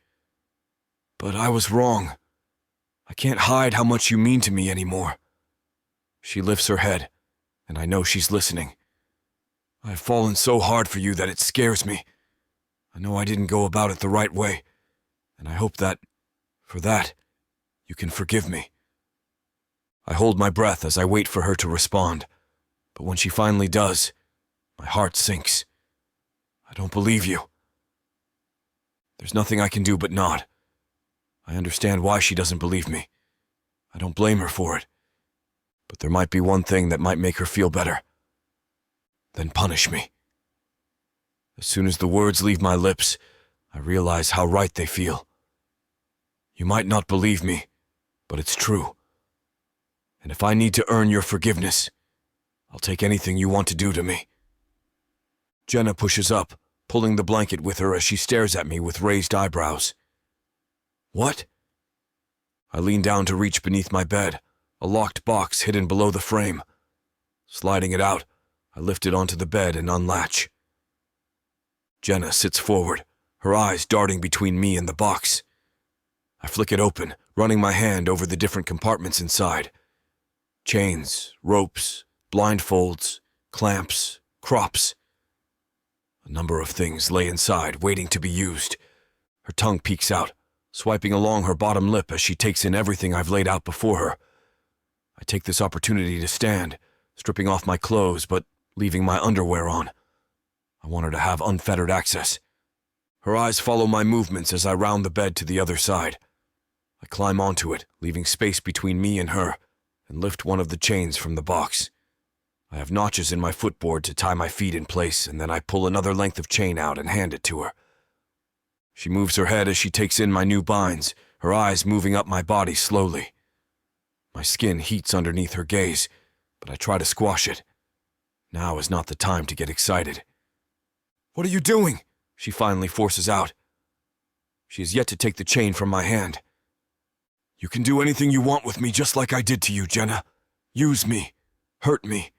But I was wrong. I can't hide how much you mean to me anymore. She lifts her head, and I know she's listening. I have fallen so hard for you that it scares me. I know I didn't go about it the right way, and I hope that, for that, you can forgive me. I hold my breath as I wait for her to respond, but when she finally does, my heart sinks. I don't believe you. There's nothing I can do but nod. I understand why she doesn't believe me. I don't blame her for it. But there might be one thing that might make her feel better. Then punish me. As soon as the words leave my lips, I realize how right they feel. You might not believe me, but it's true. And if I need to earn your forgiveness, I'll take anything you want to do to me. Jenna pushes up, pulling the blanket with her as she stares at me with raised eyebrows. What? I lean down to reach beneath my bed, a locked box hidden below the frame. Sliding it out, I lift it onto the bed and unlatch. Jenna sits forward, her eyes darting between me and the box. I flick it open, running my hand over the different compartments inside. Chains, ropes, blindfolds, clamps, crops. A number of things lay inside, waiting to be used. Her tongue peeks out, swiping along her bottom lip as she takes in everything I've laid out before her. I take this opportunity to stand, stripping off my clothes but leaving my underwear on. I want her to have unfettered access. Her eyes follow my movements as I round the bed to the other side. I climb onto it, leaving space between me and her, and lift one of the chains from the box. I have notches in my footboard to tie my feet in place, and then I pull another length of chain out and hand it to her. She moves her head as she takes in my new binds, her eyes moving up my body slowly. My skin heats underneath her gaze, but I try to squash it. Now is not the time to get excited. "What are you doing?" she finally forces out. She has yet to take the chain from my hand. "You can do anything you want with me just like I did to you, Jenna. Use me, hurt me,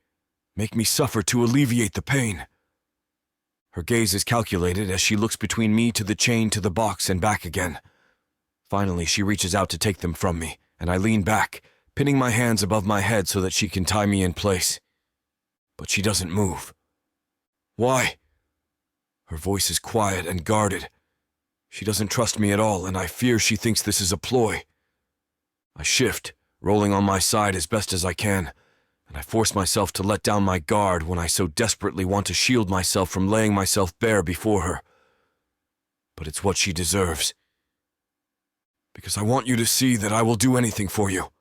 make me suffer to alleviate the pain." Her gaze is calculated as she looks between me to the chain to the box and back again. Finally, she reaches out to take them from me, and I lean back, pinning my hands above my head so that she can tie me in place. But she doesn't move. "Why?" Her voice is quiet and guarded. She doesn't trust me at all, and I fear she thinks this is a ploy. I shift, rolling on my side as best as I can, and I force myself to let down my guard when I so desperately want to shield myself from laying myself bare before her. But it's what she deserves. Because I want you to see that I will do anything for you.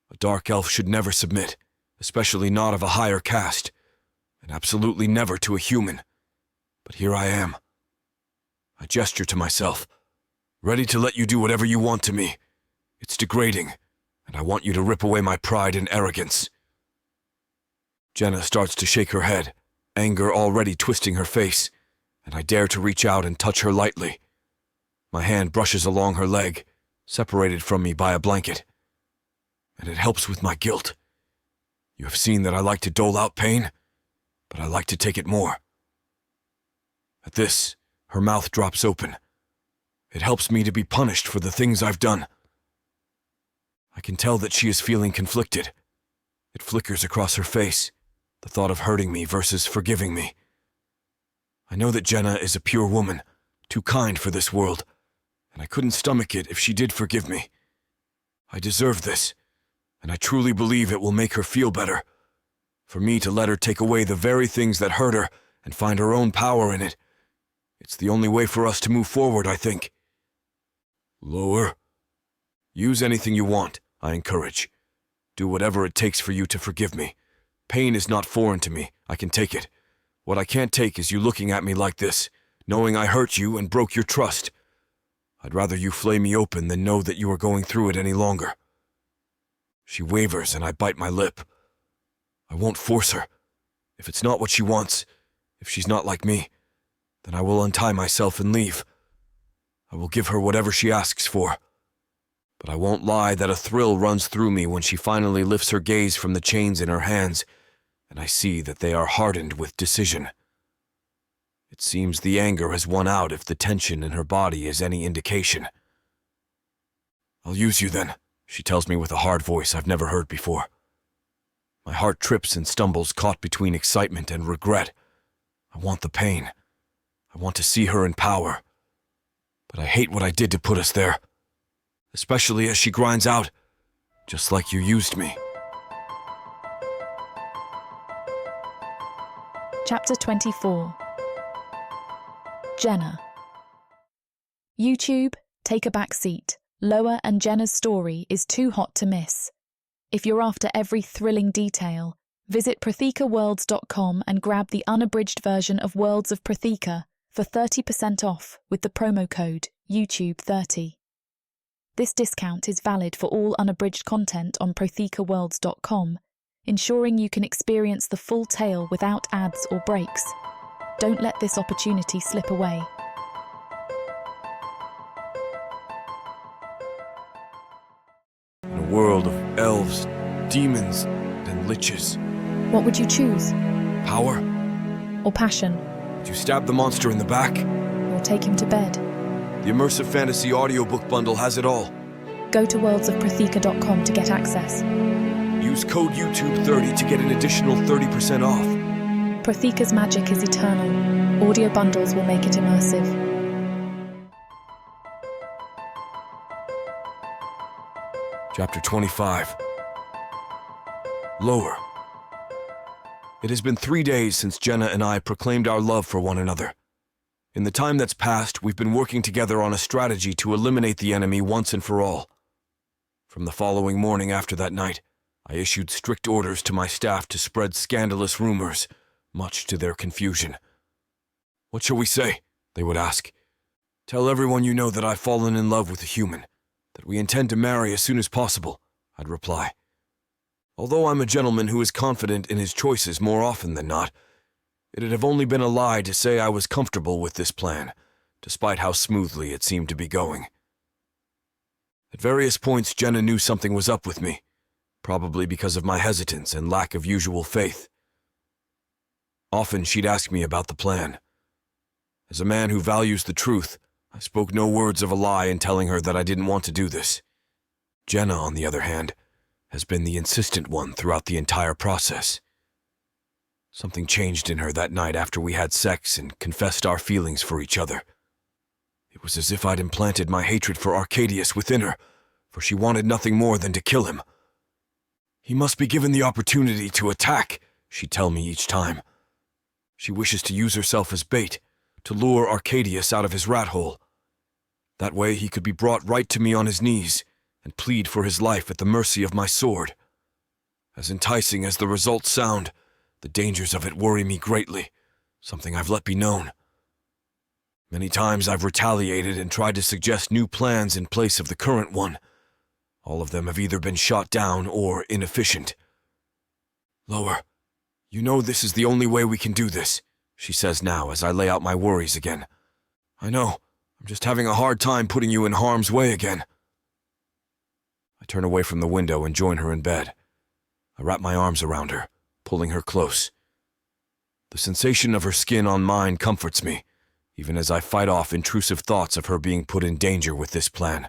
A dark elf should never submit, especially not of a higher caste, and absolutely never to a human. But here I am. I gesture to myself, ready to let you do whatever you want to me. It's degrading, and I want you to rip away my pride and arrogance. Jenna starts to shake her head, anger already twisting her face, and I dare to reach out and touch her lightly. My hand brushes along her leg, separated from me by a blanket. And it helps with my guilt. You have seen that I like to dole out pain? but I like to take it more. At this, her mouth drops open. It helps me to be punished for the things I've done. I can tell that she is feeling conflicted. It flickers across her face, the thought of hurting me versus forgiving me. I know that Jenna is a pure woman, too kind for this world, and I couldn't stomach it if she did forgive me. I deserve this, and I truly believe it will make her feel better. For me to let her take away the very things that hurt her and find her own power in it. It's the only way for us to move forward, I think. Loer. Use anything you want, I encourage. Do whatever it takes for you to forgive me. Pain is not foreign to me. I can take it. What I can't take is you looking at me like this, knowing I hurt you and broke your trust. I'd rather you flay me open than know that you are going through it any longer. She wavers and I bite my lip. I won't force her. If it's not what she wants, if she's not like me, then I will untie myself and leave. I will give her whatever she asks for. But I won't lie that a thrill runs through me when she finally lifts her gaze from the chains in her hands, and I see that they are hardened with decision. It seems the anger has won out if the tension in her body is any indication. I'll use you then, she tells me with a hard voice I've never heard before. My heart trips and stumbles caught between excitement and regret. I want the pain. I want to see her in power. But I hate what I did to put us there. Especially as she grinds out, just like you used me. Chapter 24. Jenna. YouTube, take a back seat. Loer and Jenna's story is too hot to miss. If you're after every thrilling detail, visit prothekaworlds.com and grab the unabridged version of Worlds of Protheka for 30% off with the promo code YouTube30. This discount is valid for all unabridged content on prothekaworlds.com, ensuring you can experience the full tale without ads or breaks. Don't let this opportunity slip away. In a world of elves, demons, and liches. What would you choose? Power? Or passion? Would you stab the monster in the back? Or take him to bed? The immersive fantasy audiobook bundle has it all. Go to worldsofprotheka.com to get access. Use code YouTube30 to get an additional 30% off. Protheka's magic is eternal. Audio bundles will make it immersive. Chapter 25. Loer. It has been 3 days since Jenna and I proclaimed our love for one another. In the time that's passed, we've been working together on a strategy to eliminate the enemy once and for all. From the following morning after that night, I issued strict orders to my staff to spread scandalous rumors, much to their confusion. "What shall we say?" they would ask. "Tell everyone you know that I've fallen in love with a human, that we intend to marry as soon as possible," I'd reply. Although I'm a gentleman who is confident in his choices more often than not, it'd have only been a lie to say I was comfortable with this plan, despite how smoothly it seemed to be going. At various points, Jenna knew something was up with me, probably because of my hesitance and lack of usual faith. Often she'd ask me about the plan. As a man who values the truth, I spoke no words of a lie in telling her that I didn't want to do this. Jenna, on the other hand, has been the insistent one throughout the entire process. Something changed in her that night after we had sex and confessed our feelings for each other. It was as if I'd implanted my hatred for Arcadius within her, for she wanted nothing more than to kill him. "He must be given the opportunity to attack," she'd tell me each time. She wishes to use herself as bait, to lure Arcadius out of his rat hole. That way he could be brought right to me on his knees and plead for his life at the mercy of my sword. As enticing as the results sound, the dangers of it worry me greatly, something I've let be known. Many times I've retaliated and tried to suggest new plans in place of the current one. All of them have either been shot down or inefficient. "Loer, you know this is the only way we can do this," she says now as I lay out my worries again. "I know, I'm just having a hard time putting you in harm's way again." I turn away from the window and join her in bed. I wrap my arms around her, pulling her close. The sensation of her skin on mine comforts me, even as I fight off intrusive thoughts of her being put in danger with this plan.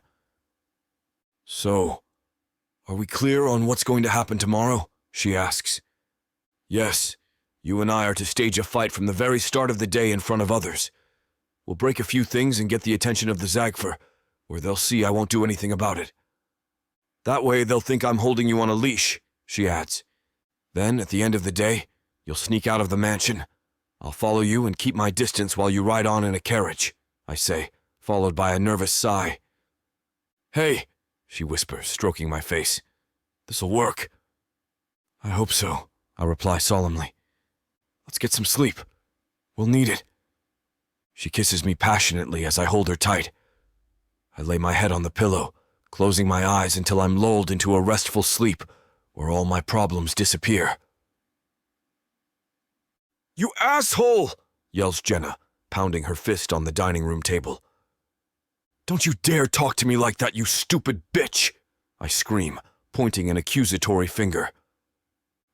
So, are we clear on what's going to happen tomorrow? She asks. Yes, you and I are to stage a fight from the very start of the day in front of others. We'll break a few things and get the attention of the Zagfer, where they'll see I won't do anything about it. That way they'll think I'm holding you on a leash, she adds. Then, at the end of the day, you'll sneak out of the mansion. I'll follow you and keep my distance while you ride on in a carriage, I say, followed by a nervous sigh. Hey, she whispers, stroking my face. This'll work. I hope so, I reply solemnly. Let's get some sleep. We'll need it. She kisses me passionately as I hold her tight. I lay my head on the pillow, closing my eyes until I'm lulled into a restful sleep where all my problems disappear. You asshole! Yells Jenna, pounding her fist on the dining room table. Don't you dare talk to me like that, you stupid bitch! I scream, pointing an accusatory finger.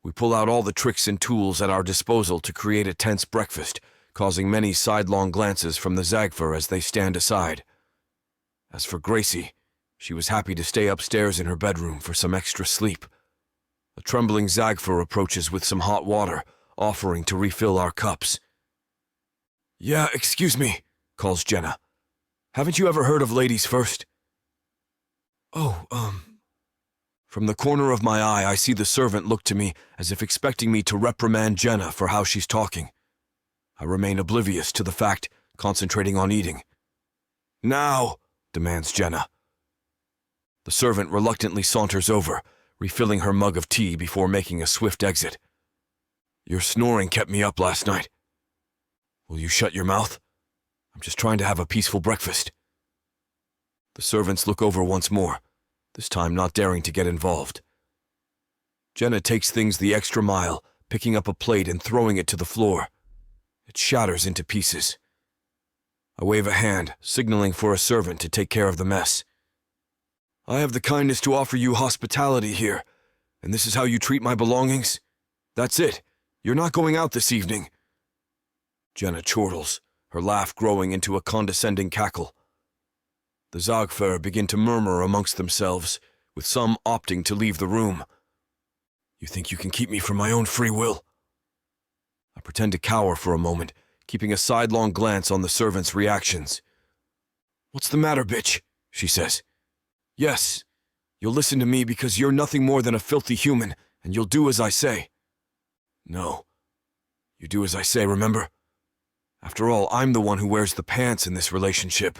We pull out all the tricks and tools at our disposal to create a tense breakfast, causing many sidelong glances from the Zagfer as they stand aside. As for Gracie, she was happy to stay upstairs in her bedroom for some extra sleep. A trembling Zagfer approaches with some hot water, offering to refill our cups. Yeah, excuse me, calls Jenna. Haven't you ever heard of ladies first? Oh, From the corner of my eye, I see the servant look to me as if expecting me to reprimand Jenna for how she's talking. I remain oblivious to the fact, concentrating on eating. Now, demands Jenna. The servant reluctantly saunters over, refilling her mug of tea before making a swift exit. Your snoring kept me up last night. Will you shut your mouth? I'm just trying to have a peaceful breakfast. The servants look over once more, this time not daring to get involved. Jenna takes things the extra mile, picking up a plate and throwing it to the floor. It shatters into pieces. I wave a hand, signaling for a servant to take care of the mess. I have the kindness to offer you hospitality here, and this is how you treat my belongings? That's it. You're not going out this evening. Jenna chortles, her laugh growing into a condescending cackle. The Zagfer begin to murmur amongst themselves, with some opting to leave the room. You think you can keep me from my own free will? I pretend to cower for a moment, keeping a sidelong glance on the servant's reactions. What's the matter, bitch? She says. Yes, you'll listen to me because you're nothing more than a filthy human, and you'll do as I say. No. You do as I say, remember? After all, I'm the one who wears the pants in this relationship.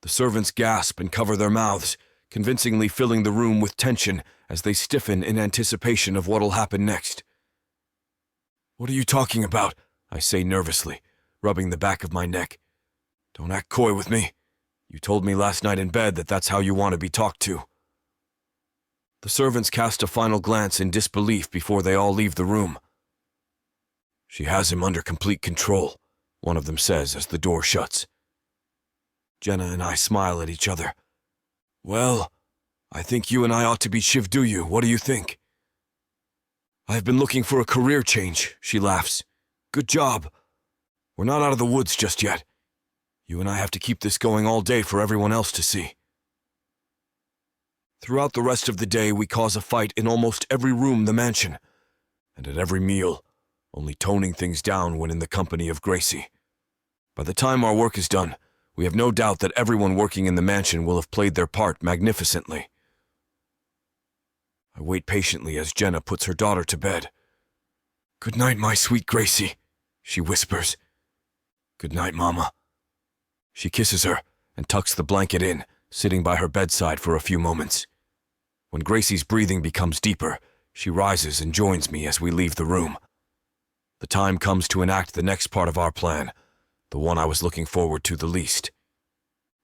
The servants gasp and cover their mouths, convincingly filling the room with tension as they stiffen in anticipation of what'll happen next. What are you talking about? I say nervously, rubbing the back of my neck. Don't act coy with me. You told me last night in bed that that's how you want to be talked to. The servants cast a final glance in disbelief before they all leave the room. She has him under complete control, one of them says as the door shuts. Jenna and I smile at each other. Well, I think you and I ought to be Shivduyu. What do you think? I've been looking for a career change, she laughs. Good job. We're not out of the woods just yet. You and I have to keep this going all day for everyone else to see. Throughout the rest of the day, we cause a fight in almost every room in the mansion, and at every meal, only toning things down when in the company of Gracie. By the time our work is done, we have no doubt that everyone working in the mansion will have played their part magnificently. I wait patiently as Jenna puts her daughter to bed. Good night, my sweet Gracie, she whispers. Good night, Mama. She kisses her and tucks the blanket in, sitting by her bedside for a few moments. When Gracie's breathing becomes deeper, she rises and joins me as we leave the room. The time comes to enact the next part of our plan, the one I was looking forward to the least.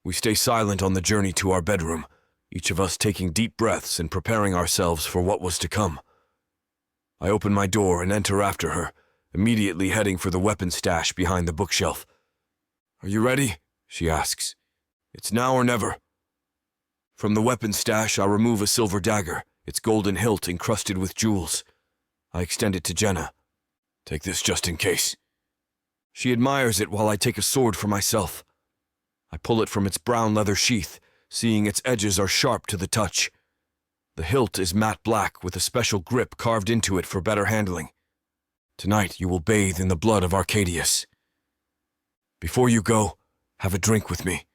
We stay silent on the journey to our bedroom, each of us taking deep breaths and preparing ourselves for what was to come. I open my door and enter after her, immediately heading for the weapon stash behind the bookshelf. Are you ready? She asks. It's now or never. From the weapon stash, I remove a silver dagger, its golden hilt encrusted with jewels. I extend it to Jenna. Take this just in case. She admires it while I take a sword for myself. I pull it from its brown leather sheath, seeing its edges are sharp to the touch. The hilt is matte black with a special grip carved into it for better handling. Tonight you will bathe in the blood of Arcadius. Before you go, have a drink with me.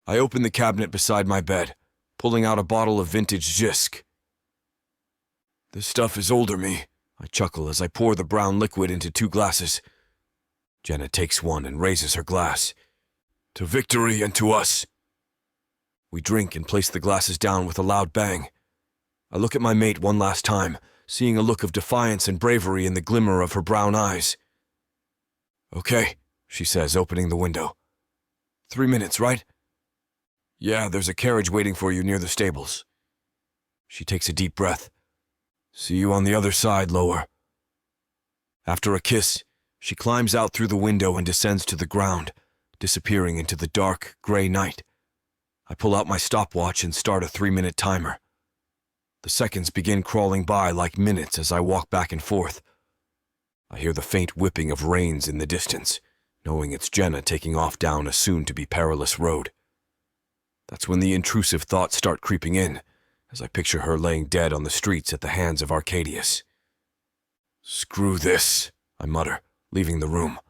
I open the cabinet beside my bed, pulling out a bottle of vintage Zisk. This stuff is older me, I chuckle as I pour the brown liquid into 2 glasses. Jenna takes one and raises her glass. To victory and to us. We drink and place the glasses down with a loud bang. I look at my mate one last time, seeing a look of defiance and bravery in the glimmer of her brown eyes. Okay, she says, opening the window. 3 minutes, right? Yeah, there's a carriage waiting for you near the stables. She takes a deep breath. See you on the other side, Loer. After a kiss, she climbs out through the window and descends to the ground, disappearing into the dark, gray night. I pull out my stopwatch and start a 3-minute timer. The seconds begin crawling by like minutes as I walk back and forth. I hear the faint whipping of reins in the distance, knowing it's Jenna taking off down a soon-to-be perilous road. That's when the intrusive thoughts start creeping in, as I picture her laying dead on the streets at the hands of Arcadius. Screw this, I mutter, leaving the room.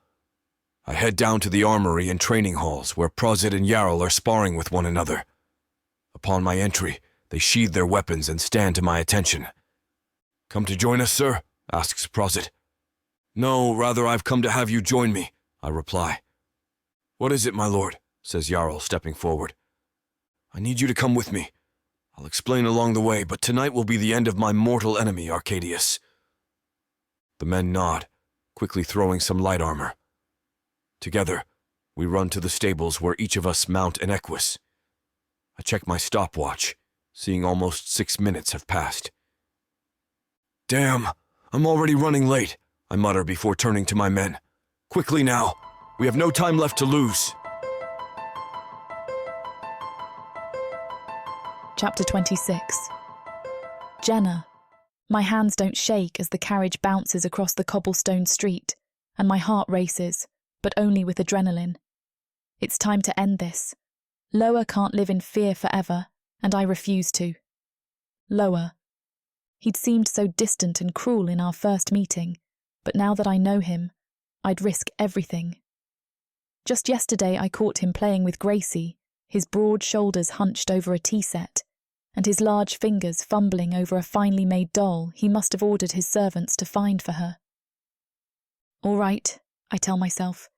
I head down to the armory and training halls where Prozit and Jarl are sparring with one another. Upon my entry, they sheathe their weapons and stand to my attention. Come to join us, sir? Asks Prozit. No, rather I've come to have you join me, I reply. What is it, my lord? Says Jarl, stepping forward. I need you to come with me. I'll explain along the way, but tonight will be the end of my mortal enemy, Arcadius. The men nod, quickly throwing some light armor. Together, we run to the stables where each of us mount an equus. I check my stopwatch, seeing almost 6 minutes have passed. Damn, I'm already running late, I mutter before turning to my men. Quickly now, we have no time left to lose. Chapter 26. Jenna. My hands don't shake as the carriage bounces across the cobblestone street, and my heart races, but only with adrenaline. It's time to end this. Loer can't live in fear forever, and I refuse to. Loer. He'd seemed so distant and cruel in our first meeting, but now that I know him, I'd risk everything. Just yesterday I caught him playing with Gracie, his broad shoulders hunched over a tea set, and his large fingers fumbling over a finely made doll he must have ordered his servants to find for her. All right, I tell myself,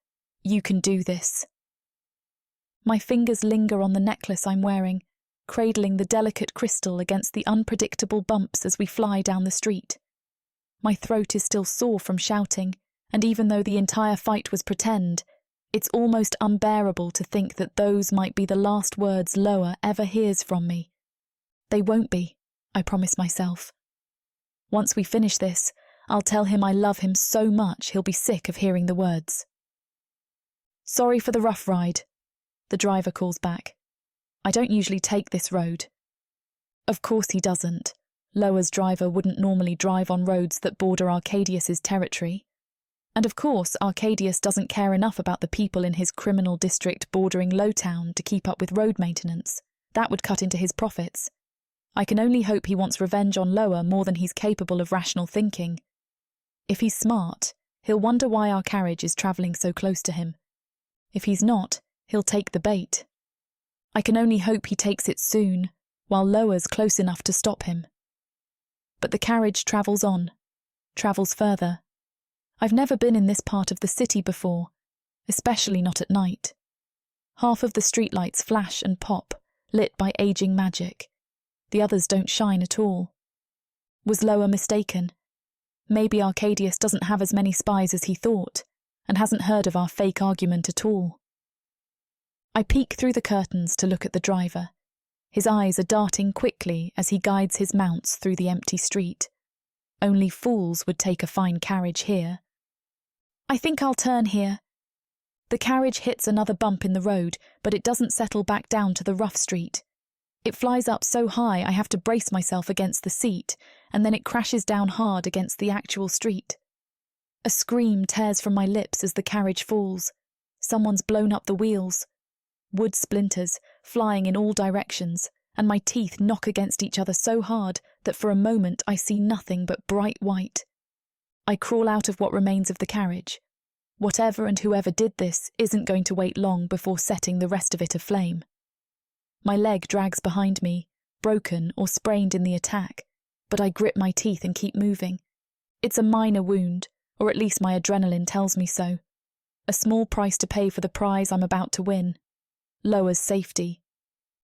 you can do this. My fingers linger on the necklace I'm wearing, cradling the delicate crystal against the unpredictable bumps as we fly down the street. My throat is still sore from shouting, and even though the entire fight was pretend, it's almost unbearable to think that those might be the last words Loer ever hears from me. They won't be, I promise myself. Once we finish this, I'll tell him I love him so much he'll be sick of hearing the words. Sorry for the rough ride, the driver calls back. I don't usually take this road. Of course he doesn't. Loer's driver wouldn't normally drive on roads that border Arcadius's territory. And of course Arcadius doesn't care enough about the people in his criminal district bordering Lowtown to keep up with road maintenance. That would cut into his profits. I can only hope he wants revenge on Loer more than he's capable of rational thinking. If he's smart, he'll wonder why our carriage is travelling so close to him. If he's not, he'll take the bait. I can only hope he takes it soon, while Loer's close enough to stop him. But the carriage travels on, travels further. I've never been in this part of the city before, especially not at night. Half of the streetlights flash and pop, lit by aging magic. The others don't shine at all. Was Loer mistaken? Maybe Arcadius doesn't have as many spies as he thought, and hasn't heard of our fake argument at all. I peek through the curtains to look at the driver. His eyes are darting quickly as he guides his mounts through the empty street. Only fools would take a fine carriage here. I think I'll turn here. The carriage hits another bump in the road, but it doesn't settle back down to the rough street. It flies up so high I have to brace myself against the seat, and then it crashes down hard against the actual street. A scream tears from my lips as the carriage falls. Someone's blown up the wheels. Wood splinters, flying in all directions, and my teeth knock against each other so hard that for a moment I see nothing but bright white. I crawl out of what remains of the carriage. Whatever and whoever did this isn't going to wait long before setting the rest of it aflame. My leg drags behind me, broken or sprained in the attack, but I grip my teeth and keep moving. It's a minor wound, or at least my adrenaline tells me so. A small price to pay for the prize I'm about to win. Loer's safety.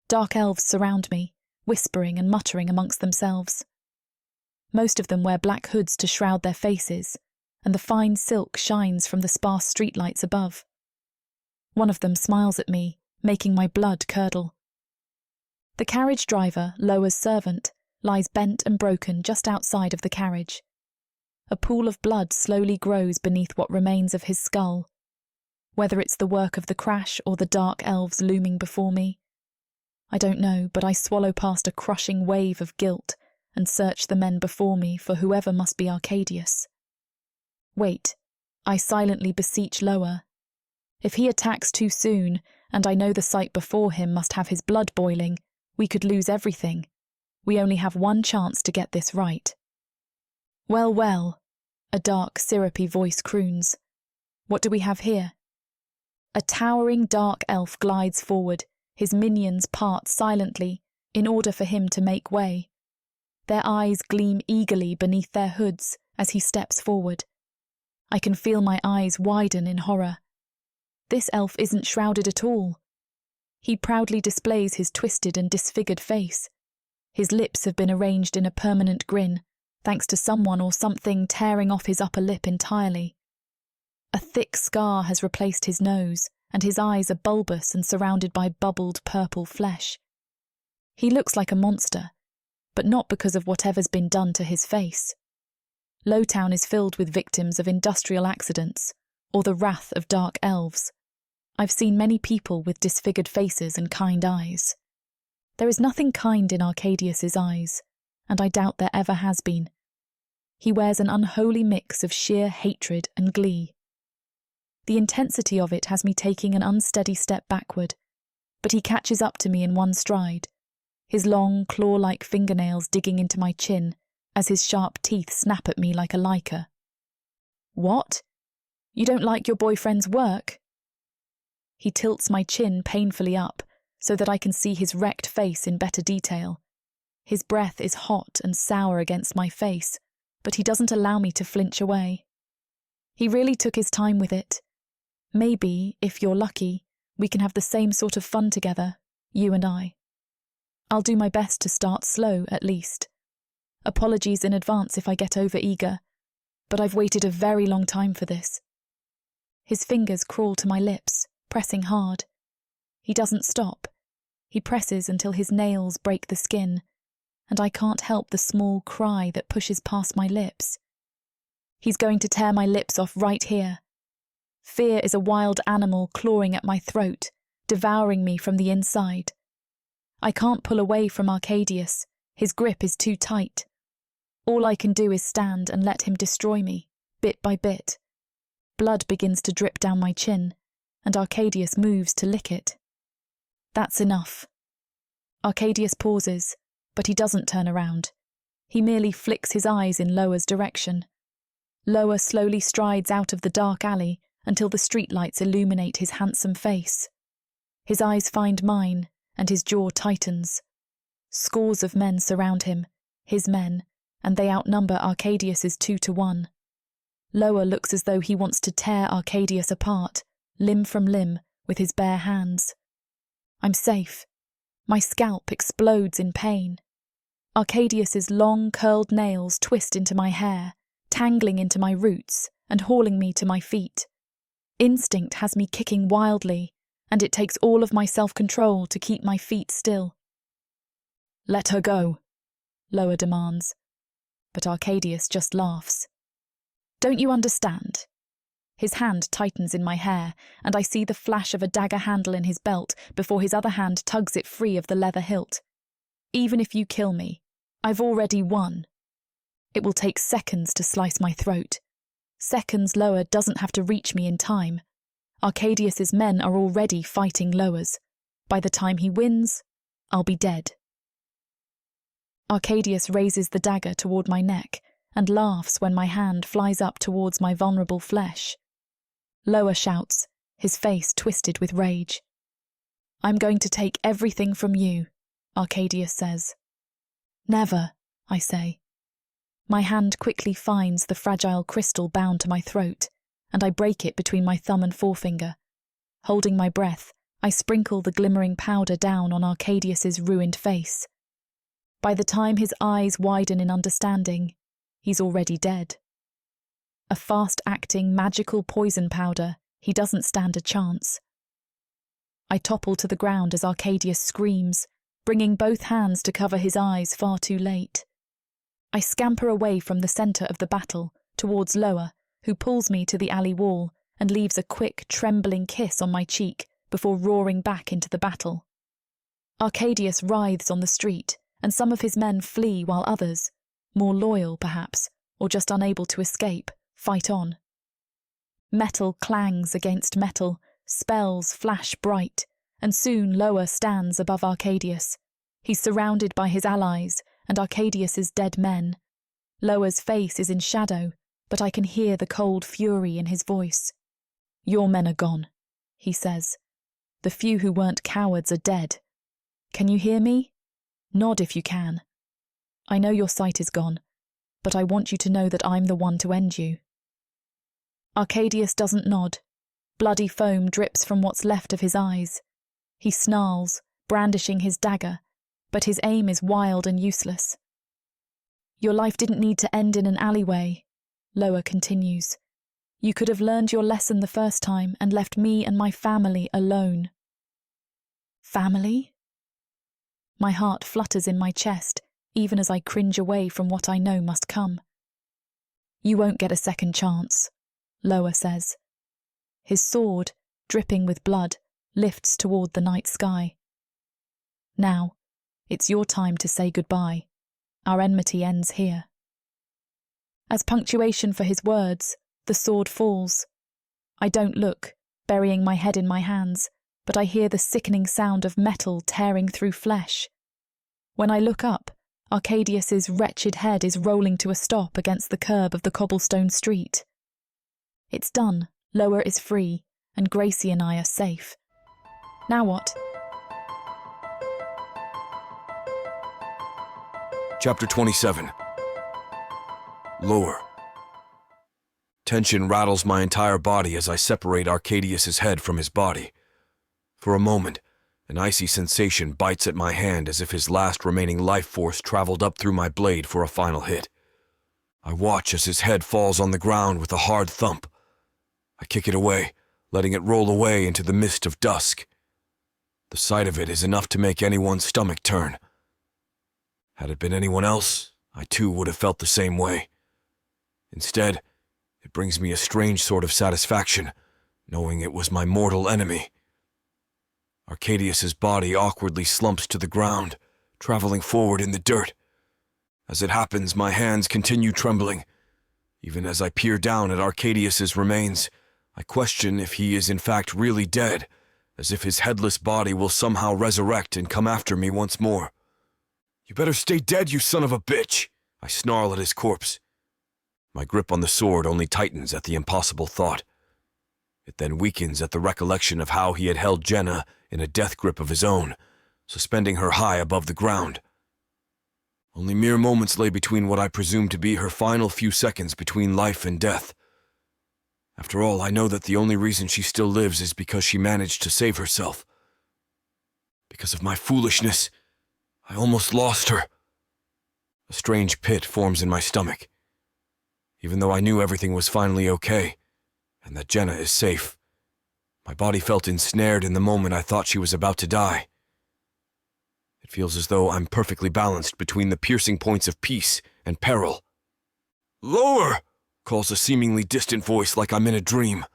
Dark elves surround me, whispering and muttering amongst themselves. Most of them wear black hoods to shroud their faces, and the fine silk shines from the sparse streetlights above. One of them smiles at me, making my blood curdle. The carriage driver, Loer's servant, lies bent and broken just outside of the carriage. A pool of blood slowly grows beneath what remains of his skull. Whether it's the work of the crash or the dark elves looming before me, I don't know, but I swallow past a crushing wave of guilt and search the men before me for whoever must be Arcadius. Wait, I silently beseech Loer. If he attacks too soon, and I know the sight before him must have his blood boiling, we could lose everything. We only have one chance to get this right. Well, well, a dark, syrupy voice croons. What do we have here? A towering dark elf glides forward, his minions part silently, in order for him to make way. Their eyes gleam eagerly beneath their hoods as he steps forward. I can feel my eyes widen in horror. This elf isn't shrouded at all. He proudly displays his twisted and disfigured face. His lips have been arranged in a permanent grin, thanks to someone or something tearing off his upper lip entirely. A thick scar has replaced his nose, and his eyes are bulbous and surrounded by bubbled purple flesh. He looks like a monster, but not because of whatever's been done to his face. Lowtown is filled with victims of industrial accidents, or the wrath of dark elves. I've seen many people with disfigured faces and kind eyes. There is nothing kind in Arcadius's eyes, and I doubt there ever has been. He wears an unholy mix of sheer hatred and glee. The intensity of it has me taking an unsteady step backward, but he catches up to me in one stride, his long, claw-like fingernails digging into my chin as his sharp teeth snap at me like a liker. What? You don't like your boyfriend's work? He tilts my chin painfully up so that I can see his wrecked face in better detail. His breath is hot and sour against my face, but he doesn't allow me to flinch away. He really took his time with it. Maybe, if you're lucky, we can have the same sort of fun together, you and I. I'll do my best to start slow, at least. Apologies in advance if I get over-eager, but I've waited a very long time for this. His fingers crawl to my lips, pressing hard. He doesn't stop. He presses until his nails break the skin, and I can't help the small cry that pushes past my lips. He's going to tear my lips off right here. Fear is a wild animal clawing at my throat, devouring me from the inside. I can't pull away from Arcadius. His grip is too tight. All I can do is stand and let him destroy me, bit by bit. Blood begins to drip down my chin, and Arcadius moves to lick it. That's enough. Arcadius pauses, but he doesn't turn around. He merely flicks his eyes in Loer's direction. Loer slowly strides out of the dark alley until the streetlights illuminate his handsome face. His eyes find mine, and his jaw tightens. Scores of men surround him, his men, and they outnumber Arcadius's 2-1. Loer looks as though he wants to tear Arcadius apart, limb from limb, with his bare hands. I'm safe. My scalp explodes in pain. Arcadius's long, curled nails twist into my hair, tangling into my roots and hauling me to my feet. Instinct has me kicking wildly, and it takes all of my self-control to keep my feet still. Let her go, Loer demands, but Arcadius just laughs. Don't you understand? His hand tightens in my hair, and I see the flash of a dagger handle in his belt before his other hand tugs it free of the leather hilt. Even if you kill me, I've already won. It will take seconds to slice my throat. Seconds Loer doesn't have to reach me in time. Arcadius's men are already fighting Loer's. By the time he wins, I'll be dead. Arcadius raises the dagger toward my neck and laughs when my hand flies up towards my vulnerable flesh. Loer shouts, his face twisted with rage. "I'm going to take everything from you," Arcadius says. "Never," I say. My hand quickly finds the fragile crystal bound to my throat, and I break it between my thumb and forefinger. Holding my breath, I sprinkle the glimmering powder down on Arcadius's ruined face. By the time his eyes widen in understanding, he's already dead. A fast-acting magical poison powder, he doesn't stand a chance. I topple to the ground as Arcadius screams, bringing both hands to cover his eyes far too late. I scamper away from the centre of the battle, towards Loer, who pulls me to the alley wall and leaves a quick, trembling kiss on my cheek before roaring back into the battle. Arcadius writhes on the street, and some of his men flee while others, more loyal perhaps, or just unable to escape, fight on. Metal clangs against metal, spells flash bright, and soon Loer stands above Arcadius. He's surrounded by his allies and Arcadius's dead men. Loer's face is in shadow, but I can hear the cold fury in his voice. "Your men are gone," he says. "The few who weren't cowards are dead. Can you hear me? Nod if you can. I know your sight is gone, but I want you to know that I'm the one to end you." Arcadius doesn't nod. Bloody foam drips from what's left of his eyes. He snarls, brandishing his dagger, but his aim is wild and useless. "Your life didn't need to end in an alleyway," Loer continues. "You could have learned your lesson the first time and left me and my family alone." Family? My heart flutters in my chest, even as I cringe away from what I know must come. "You won't get a second chance," Loer says. His sword, dripping with blood, lifts toward the night sky. "Now, it's your time to say goodbye. Our enmity ends here." As punctuation for his words, the sword falls. I don't look, burying my head in my hands, but I hear the sickening sound of metal tearing through flesh. When I look up, Arcadius's wretched head is rolling to a stop against the curb of the cobblestone street. It's done, Loer is free, and Gracie and I are safe. Now what? Chapter 27. Loer. Tension rattles my entire body as I separate Arcadius's head from his body. For a moment, an icy sensation bites at my hand as if his last remaining life force traveled up through my blade for a final hit. I watch as his head falls on the ground with a hard thump. I kick it away, letting it roll away into the mist of dusk. The sight of it is enough to make anyone's stomach turn. Had it been anyone else, I too would have felt the same way. Instead, it brings me a strange sort of satisfaction, knowing it was my mortal enemy. Arcadius's body awkwardly slumps to the ground, traveling forward in the dirt. As it happens, my hands continue trembling. Even as I peer down at Arcadius's remains, I question if he is in fact really dead, as if his headless body will somehow resurrect and come after me once more. "You better stay dead, you son of a bitch!" I snarl at his corpse. My grip on the sword only tightens at the impossible thought. It then weakens at the recollection of how he had held Jenna in a death grip of his own, suspending her high above the ground. Only mere moments lay between what I presumed to be her final few seconds between life and death. After all, I know that the only reason she still lives is because she managed to save herself. Because of my foolishness, I almost lost her. A strange pit forms in my stomach. Even though I knew everything was finally okay, and that Jenna is safe, my body felt ensnared in the moment I thought she was about to die. It feels as though I'm perfectly balanced between the piercing points of peace and peril. "Loer!" calls a seemingly distant voice like I'm in a dream.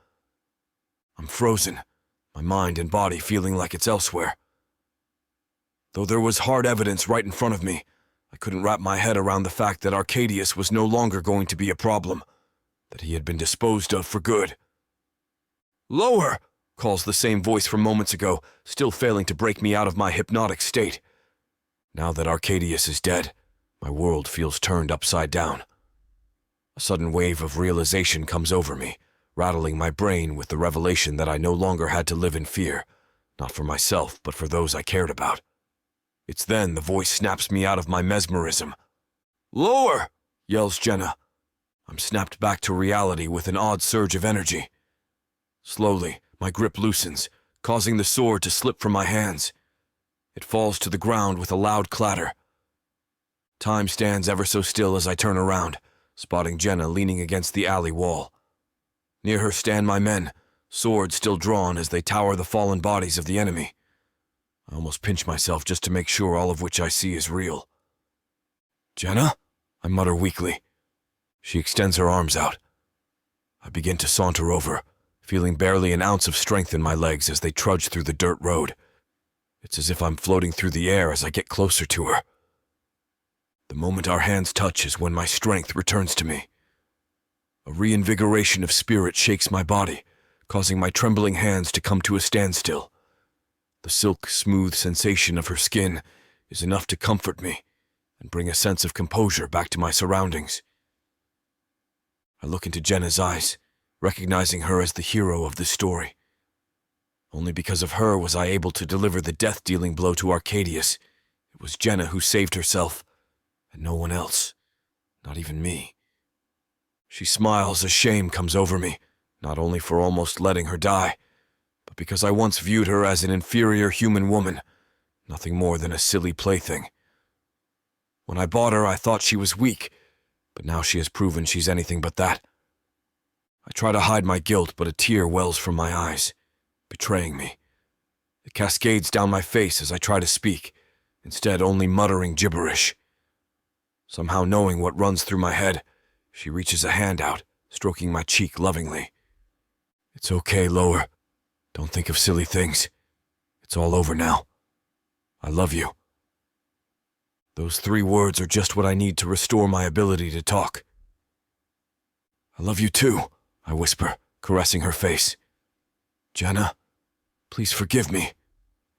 I'm frozen, my mind and body feeling like it's elsewhere. Though there was hard evidence right in front of me, I couldn't wrap my head around the fact that Arcadius was no longer going to be a problem. that he had been disposed of for good. "Loer!" calls the same voice from moments ago, still failing to break me out of my hypnotic state. Now that Arcadius is dead, my world feels turned upside down. A sudden wave of realization comes over me, rattling my brain with the revelation that I no longer had to live in fear, not for myself, but for those I cared about. It's then the voice snaps me out of my mesmerism. "Loer!" yells Jenna. I'm snapped back to reality with an odd surge of energy. Slowly, my grip loosens, causing the sword to slip from my hands. It falls to the ground with a loud clatter. Time stands ever so still as I turn around, spotting Jenna leaning against the alley wall. Near her stand my men, swords still drawn as they tower the fallen bodies of the enemy. I almost pinch myself just to make sure all of which I see is real. "Jenna?" I mutter weakly. She extends her arms out. I begin to saunter over, feeling barely an ounce of strength in my legs as they trudge through the dirt road. It's as if I'm floating through the air as I get closer to her. The moment our hands touch is when my strength returns to me. A reinvigoration of spirit shakes my body, causing my trembling hands to come to a standstill. The silk-smooth sensation of her skin is enough to comfort me and bring a sense of composure back to my surroundings. I look into Jenna's eyes, recognizing her as the hero of this story. Only because of her was I able to deliver the death-dealing blow to Arcadius. It was Jenna who saved herself, and no one else, not even me. She smiles as shame comes over me, not only for almost letting her die, but because I once viewed her as an inferior human woman, nothing more than a silly plaything. When I bought her, I thought she was weak, but now she has proven she's anything but that. I try to hide my guilt, but a tear wells from my eyes, betraying me. It cascades down my face as I try to speak, instead only muttering gibberish. Somehow knowing what runs through my head, she reaches a hand out, stroking my cheek lovingly. "It's okay, Loer. Don't think of silly things. It's all over now. I love you." Those 3 words are just what I need to restore my ability to talk. "I love you too," I whisper, caressing her face. "Jenna, please forgive me.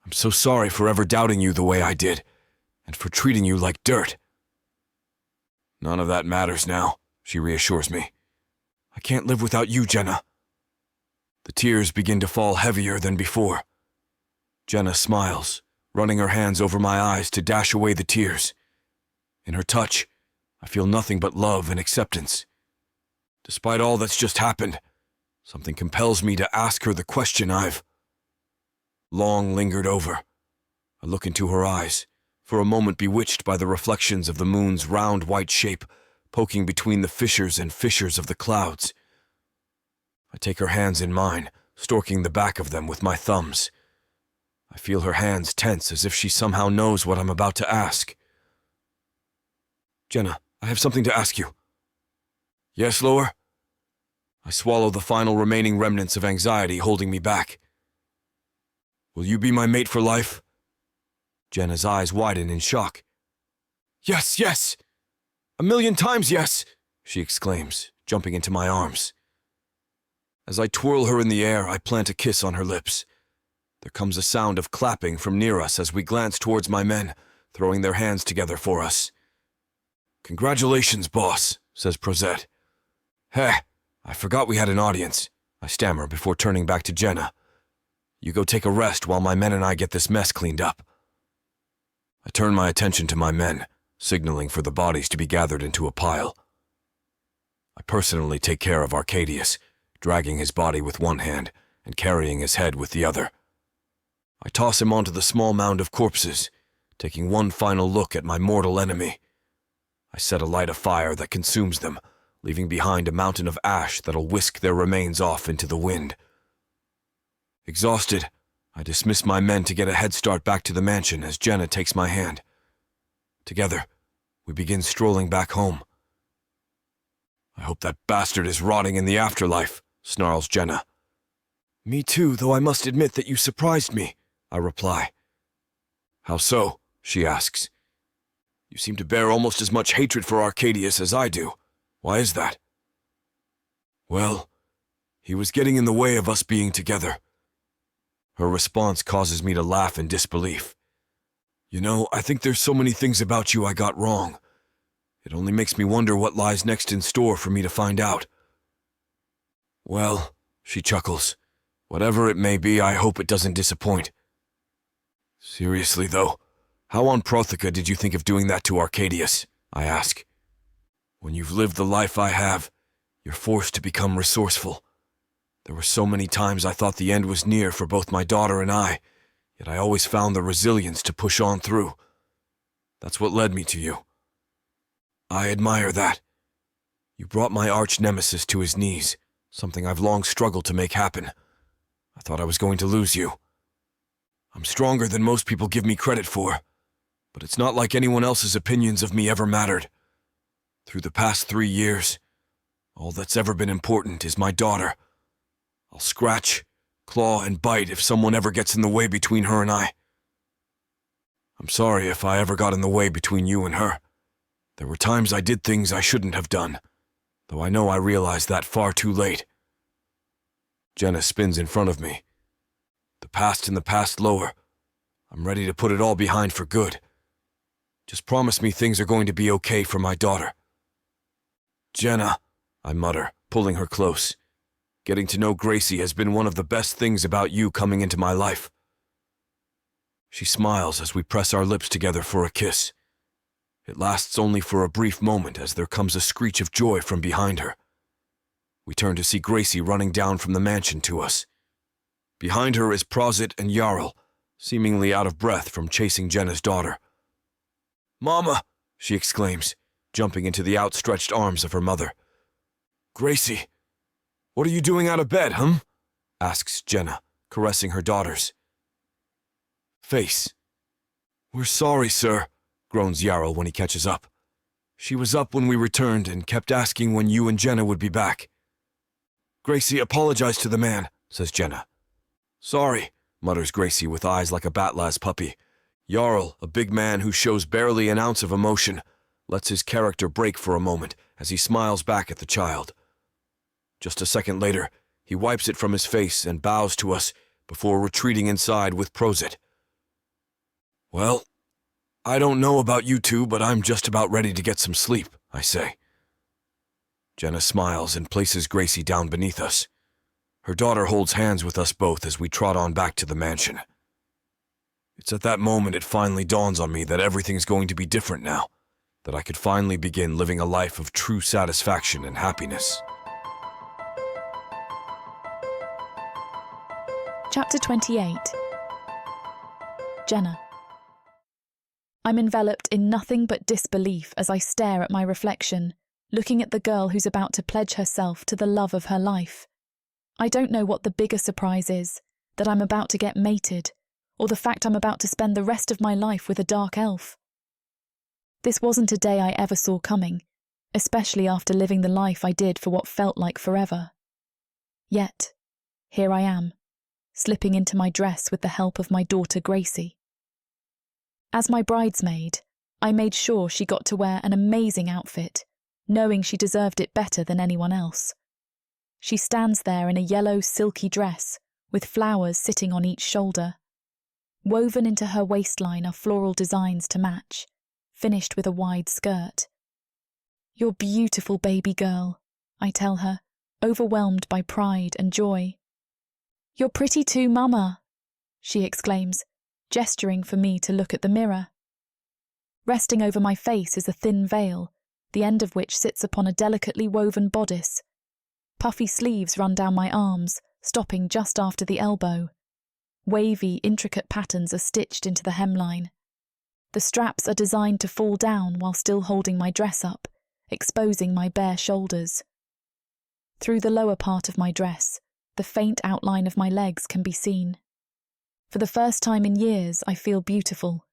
I'm so sorry for ever doubting you the way I did, and for treating you like dirt." "None of that matters now," she reassures me. "I can't live without you, Jenna." The tears begin to fall heavier than before. Jenna smiles, running her hands over my eyes to dash away the tears. In her touch, I feel nothing but love and acceptance. Despite all that's just happened, something compels me to ask her the question I've long lingered over. I look into her eyes, for a moment bewitched by the reflections of the moon's round white shape poking between the fissures and fissures of the clouds. I take her hands in mine, storking the back of them with my thumbs. I feel her hands tense as if she somehow knows what I'm about to ask. "Jenna, I have something to ask you." "Yes, Loer?" I swallow the final remaining remnants of anxiety holding me back. "Will you be my mate for life?" Jenna's eyes widen in shock. "Yes, yes! 1,000,000 times yes!" she exclaims, jumping into my arms. As I twirl her in the air, I plant a kiss on her lips. There comes a sound of clapping from near us as we glance towards my men, throwing their hands together for us. "Congratulations, boss," says Prozet. "Heh, I forgot we had an audience," I stammer before turning back to Jenna. "You go take a rest while my men and I get this mess cleaned up." I turn my attention to my men, signaling for the bodies to be gathered into a pile. I personally take care of Arcadius, dragging his body with one hand and carrying his head with the other. I toss him onto the small mound of corpses, taking one final look at my mortal enemy. I set alight a fire that consumes them, leaving behind a mountain of ash that'll whisk their remains off into the wind. Exhausted, I dismiss my men to get a head start back to the mansion as Jenna takes my hand. Together, we begin strolling back home. "I hope that bastard is rotting in the afterlife," snarls Jenna. "Me too, though I must admit that you surprised me," I reply. "How so?" she asks. "You seem to bear almost as much hatred for Arcadius as I do. Why is that?" Well, he was getting in the way of us being together. Her response causes me to laugh in disbelief. You know, I think there's so many things about you I got wrong. It only makes me wonder what lies next in store for me to find out. Well, she chuckles. Whatever it may be, I hope it doesn't disappoint. Seriously, though, how on Protheka did you think of doing that to Arcadius? I ask. When you've lived the life I have, you're forced to become resourceful. There were so many times I thought the end was near for both my daughter and I, yet I always found the resilience to push on through. That's what led me to you. I admire that. You brought my arch-nemesis to his knees, something I've long struggled to make happen. I thought I was going to lose you. I'm stronger than most people give me credit for, but it's not like anyone else's opinions of me ever mattered. Through the past 3 years, all that's ever been important is my daughter. I'll scratch, claw, and bite if someone ever gets in the way between her and I. I'm sorry if I ever got in the way between you and her. There were times I did things I shouldn't have done, though I know I realized that far too late. Jenna spins in front of me. The past in the past, Loer. I'm ready to put it all behind for good. Just promise me things are going to be okay for my daughter. Jenna, I mutter, pulling her close. Getting to know Gracie has been one of the best things about you coming into my life. She smiles as we press our lips together for a kiss. It lasts only for a brief moment as there comes a screech of joy from behind her. We turn to see Gracie running down from the mansion to us. Behind her is Prosit and Jarl, seemingly out of breath from chasing Jenna's daughter. Mama, she exclaims, jumping into the outstretched arms of her mother. Gracie, what are you doing out of bed, asks Jenna, caressing her daughters. Face. We're sorry, sir, groans Jarl when he catches up. She was up when we returned and kept asking when you and Jenna would be back. Gracie, apologize to the man, says Jenna. Sorry, mutters Gracie with eyes like a Batlaz puppy. Jarl, a big man who shows barely an ounce of emotion, lets his character break for a moment as he smiles back at the child. Just a second later, he wipes it from his face and bows to us before retreating inside with Prosit. Well, I don't know about you two, but I'm just about ready to get some sleep, I say. Jenna smiles and places Gracie down beneath us. Her daughter holds hands with us both as we trot on back to the mansion. It's at that moment it finally dawns on me that everything's going to be different now, that I could finally begin living a life of true satisfaction and happiness. Chapter 28. Jenna. I'm enveloped in nothing but disbelief as I stare at my reflection, looking at the girl who's about to pledge herself to the love of her life. I don't know what the bigger surprise is, that I'm about to get mated, or the fact I'm about to spend the rest of my life with a dark elf. This wasn't a day I ever saw coming, especially after living the life I did for what felt like forever. Yet, here I am, slipping into my dress with the help of my daughter Gracie. As my bridesmaid, I made sure she got to wear an amazing outfit, knowing she deserved it better than anyone else. She stands there in a yellow silky dress, with flowers sitting on each shoulder. Woven into her waistline are floral designs to match, finished with a wide skirt. You're beautiful, baby girl, I tell her, overwhelmed by pride and joy. You're pretty too, Mama, she exclaims, gesturing for me to look at the mirror. Resting over my face is a thin veil, the end of which sits upon a delicately woven bodice. Puffy sleeves run down my arms, stopping just after the elbow. Wavy, intricate patterns are stitched into the hemline. The straps are designed to fall down while still holding my dress up, exposing my bare shoulders. Through the lower part of my dress, the faint outline of my legs can be seen. For the first time in years, I feel beautiful.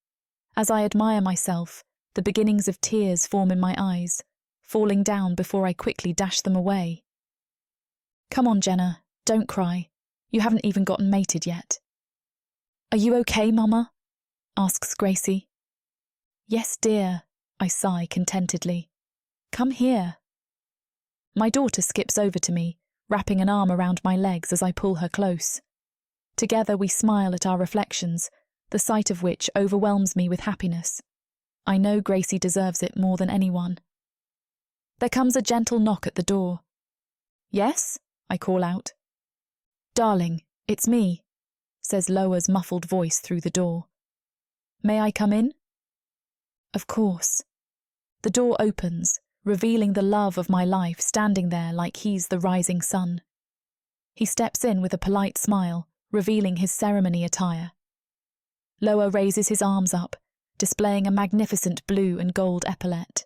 As I admire myself, the beginnings of tears form in my eyes, falling down before I quickly dash them away. Come on, Jenna, don't cry. You haven't even gotten mated yet. Are you okay, Mama? Asks Gracie. Yes, dear, I sigh contentedly. Come here. My daughter skips over to me, wrapping an arm around my legs as I pull her close. Together we smile at our reflections, the sight of which overwhelms me with happiness. I know Gracie deserves it more than anyone. There comes a gentle knock at the door. "Yes?" I call out. "Darling, it's me," says Loer's muffled voice through the door. "May I come in?" Of course. The door opens, revealing the love of my life standing there like he's the rising sun. He steps in with a polite smile, revealing his ceremony attire. Loer raises his arms up, displaying a magnificent blue and gold epaulette.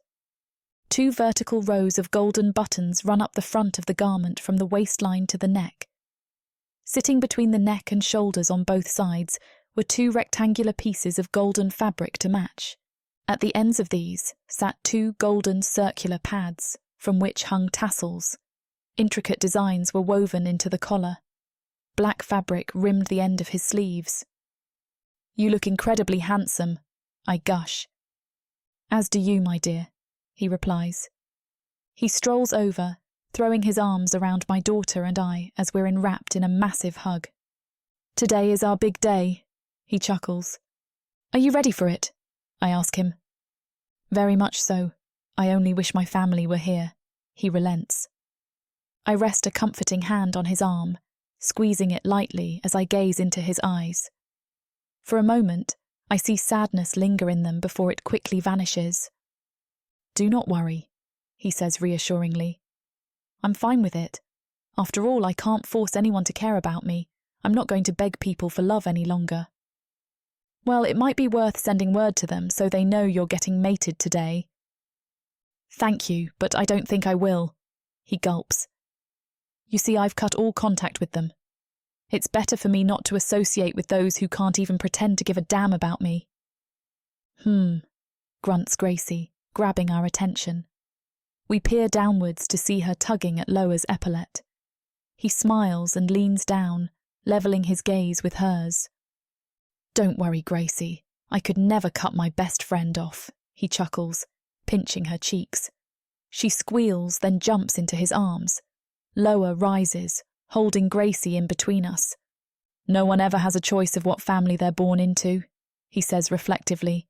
2 vertical rows of golden buttons run up the front of the garment from the waistline to the neck. Sitting between the neck and shoulders on both sides were 2 rectangular pieces of golden fabric to match. At the ends of these sat 2 golden circular pads, from which hung tassels. Intricate designs were woven into the collar. Black fabric rimmed the end of his sleeves. "You look incredibly handsome," I gush. "As do you, my dear," he replies. He strolls over, throwing his arms around my daughter and I as we're enwrapped in a massive hug. "Today is our big day," he chuckles. "Are you ready for it?" I ask him. "Very much so. I only wish my family were here," he relents. I rest a comforting hand on his arm, squeezing it lightly as I gaze into his eyes. For a moment, I see sadness linger in them before it quickly vanishes. "Do not worry," he says reassuringly. "I'm fine with it. After all, I can't force anyone to care about me. I'm not going to beg people for love any longer." "Well, it might be worth sending word to them so they know you're getting mated today." "Thank you, but I don't think I will," he gulps. "You see, I've cut all contact with them. It's better for me not to associate with those who can't even pretend to give a damn about me." Grunts Gracie, grabbing our attention. We peer downwards to see her tugging at Loer's epaulette. He smiles and leans down, levelling his gaze with hers. "Don't worry, Gracie. I could never cut my best friend off," he chuckles, pinching her cheeks. She squeals, then jumps into his arms. Loer rises, holding Gracie in between us. "No one ever has a choice of what family they're born into," he says reflectively.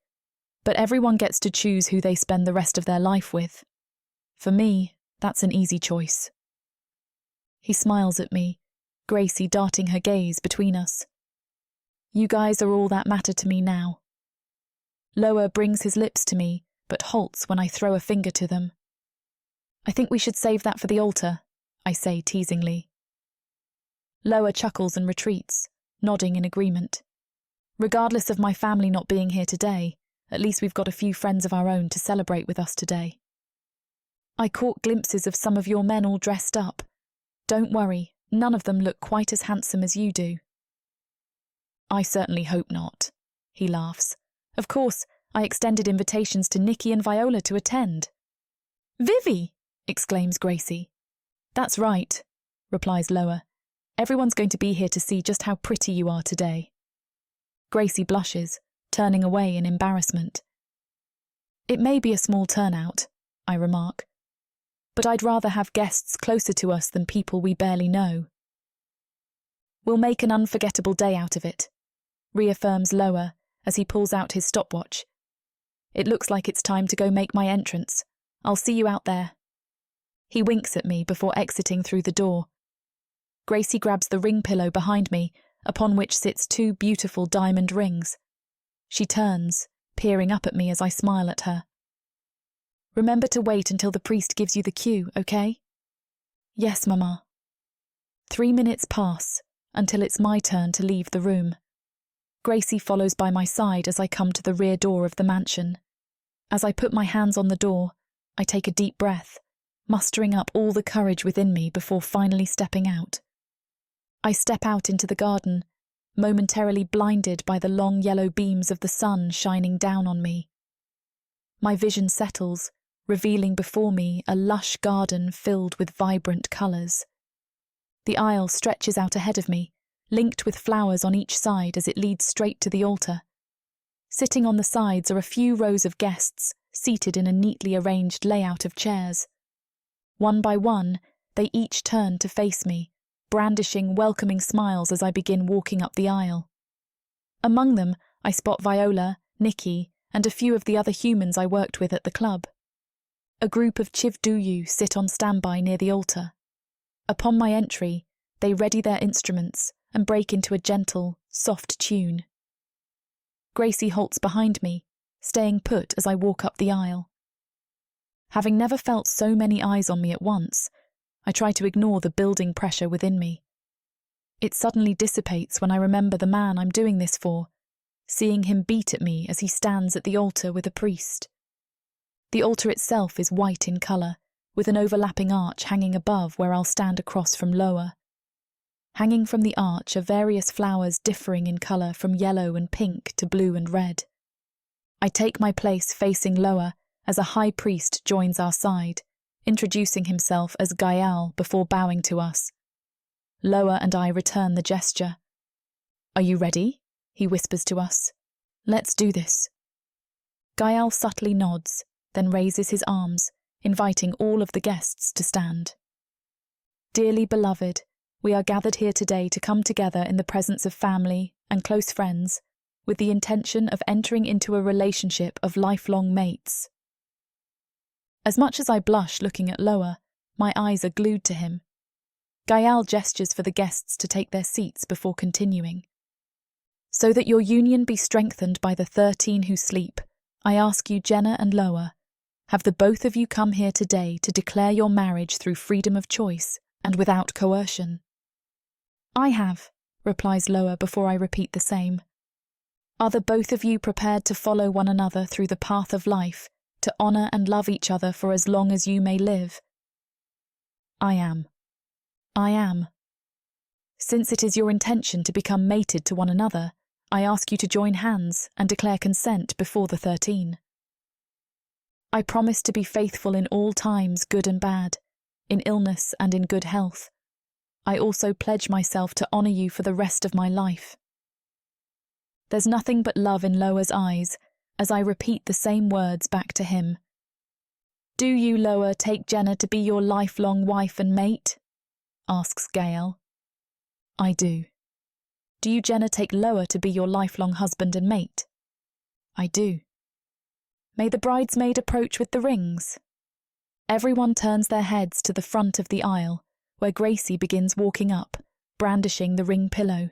"But everyone gets to choose who they spend the rest of their life with. For me, that's an easy choice." He smiles at me, Gracie darting her gaze between us. "You guys are all that matter to me now." Loer brings his lips to me, but halts when I throw a finger to them. "I think we should save that for the altar," I say teasingly. Loer chuckles and retreats, nodding in agreement. "Regardless of my family not being here today, at least we've got a few friends of our own to celebrate with us today. I caught glimpses of some of your men all dressed up. Don't worry, none of them look quite as handsome as you do." "I certainly hope not," he laughs. "Of course, I extended invitations to Nikki and Viola to attend." "Vivi!" exclaims Gracie. "That's right," replies Loer. "Everyone's going to be here to see just how pretty you are today." Gracie blushes, turning away in embarrassment. "It may be a small turnout," I remark, "but I'd rather have guests closer to us than people we barely know." "We'll make an unforgettable day out of it," reaffirms Loer as he pulls out his stopwatch. "It looks like it's time to go make my entrance. I'll see you out there." He winks at me before exiting through the door. Gracie grabs the ring pillow behind me, upon which sits 2 beautiful diamond rings. She turns, peering up at me as I smile at her. "Remember to wait until the priest gives you the cue, okay?" "Yes, Mama." 3 minutes pass, until it's my turn to leave the room. Gracie follows by my side as I come to the rear door of the mansion. As I put my hands on the door, I take a deep breath, mustering up all the courage within me before finally stepping out. I step out into the garden, momentarily blinded by the long yellow beams of the sun shining down on me. My vision settles, revealing before me a lush garden filled with vibrant colours. The aisle stretches out ahead of me, linked with flowers on each side as it leads straight to the altar. Sitting on the sides are a few rows of guests, seated in a neatly arranged layout of chairs. One by one, They each turn to face me, brandishing welcoming smiles as I begin walking up the aisle. Among them, I spot Viola, Nikki, and a few of the other humans I worked with at the club. A group of Chivduyu sit on standby near the altar. Upon my entry, they ready their instruments and break into a gentle, soft tune. Gracie halts behind me, staying put as I walk up the aisle. Having never felt so many eyes on me at once, I try to ignore the building pressure within me. It suddenly dissipates when I remember the man I'm doing this for, seeing him beat at me as he stands at the altar with a priest. The altar itself is white in colour, with an overlapping arch hanging above where I'll stand across from Loer. Hanging from the arch are various flowers differing in colour from yellow and pink to blue and red. I take my place facing Loer as a high priest joins our side, introducing himself as Gael before bowing to us. Loer and I return the gesture. "Are you ready?" he whispers to us. "Let's do this." Gael subtly nods, then raises his arms, inviting all of the guests to stand. Dearly beloved, we are gathered here today to come together in the presence of family and close friends, with the intention of entering into a relationship of lifelong mates. As much as I blush looking at Loer, my eyes are glued to him. Gael gestures for the guests to take their seats before continuing. "So that your union be strengthened by the 13 who sleep, I ask you, Jenna and Loer, have the both of you come here today to declare your marriage through freedom of choice and without coercion?" "I have," replies Loer before I repeat the same. "Are the both of you prepared to follow one another through the path of life, to honour and love each other for as long as you may live?" "I am." "I am." "Since it is your intention to become mated to one another, I ask you to join hands and declare consent before the 13. "I promise to be faithful in all times, good and bad, in illness and in good health. I also pledge myself to honour you for the rest of my life." There's nothing but love in Loer's eyes as I repeat the same words back to him. "Do you, Loer, take Jenna to be your lifelong wife and mate?" asks Gael. "I do." "Do you, Jenna, take Loer to be your lifelong husband and mate?" "I do." "May the bridesmaid approach with the rings." Everyone turns their heads to the front of the aisle, where Gracie begins walking up, brandishing the ring pillow.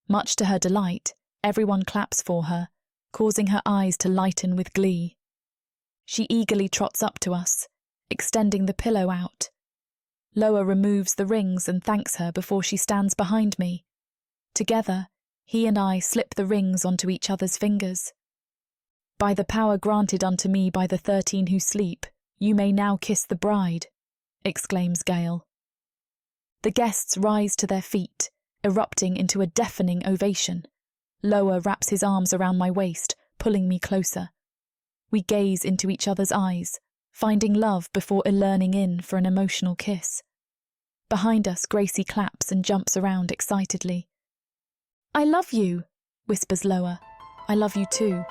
Much to her delight, everyone claps for her, causing her eyes to lighten with glee. She eagerly trots up to us, extending the pillow out. Loer removes the rings and thanks her before she stands behind me. Together, he and I slip the rings onto each other's fingers. "By the power granted unto me by the 13 who sleep, you may now kiss the bride," exclaims Gael. The guests rise to their feet, erupting into a deafening ovation. Loer wraps his arms around my waist, pulling me closer. We gaze into each other's eyes, finding love before learning in for an emotional kiss. Behind us, Gracie claps and jumps around excitedly. "I love you," whispers Loer. "I love you too."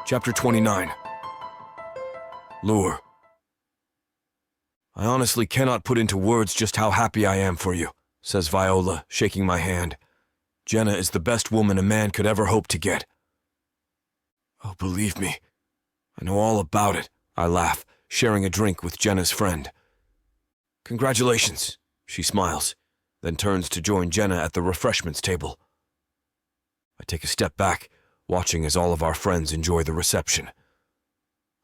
Chapter 29. Loer. "I honestly cannot put into words just how happy I am for you," says Viola, shaking my hand. "Jenna is the best woman a man could ever hope to get." "Oh, believe me, I know all about it," I laugh, sharing a drink with Jenna's friend. "Congratulations," she smiles, then turns to join Jenna at the refreshments table. I take a step back, watching as all of our friends enjoy the reception.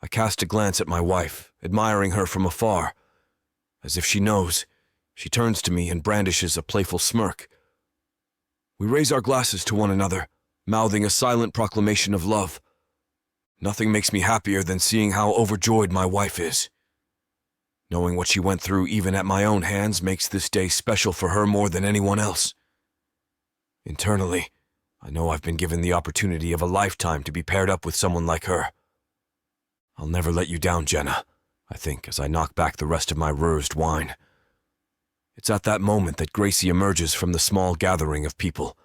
I cast a glance at my wife, admiring her from afar. As if she knows, she turns to me and brandishes a playful smirk. We raise our glasses to one another, mouthing a silent proclamation of love. Nothing makes me happier than seeing how overjoyed my wife is. Knowing what she went through even at my own hands makes this day special for her more than anyone else. Internally, I know I've been given the opportunity of a lifetime to be paired up with someone like her. "I'll never let you down, Jenna," I think as I knock back the rest of my Rurzed wine. It's at that moment that Gracie emerges from the small gathering of people.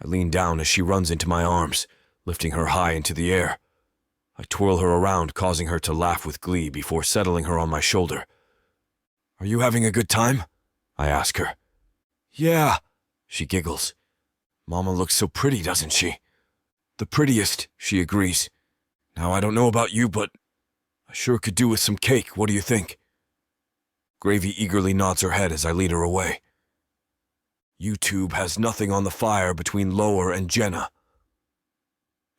I lean down as she runs into my arms, lifting her high into the air. I twirl her around, causing her to laugh with glee before settling her on my shoulder. Are you having a good time? I ask her. Yeah, she giggles. Mama looks so pretty, doesn't she? The prettiest, she agrees. Now, I don't know about you, but I sure could do with some cake. What do you think? Gravy eagerly nods her head as I lead her away. YouTube has nothing on the fire between Loer and Jenna.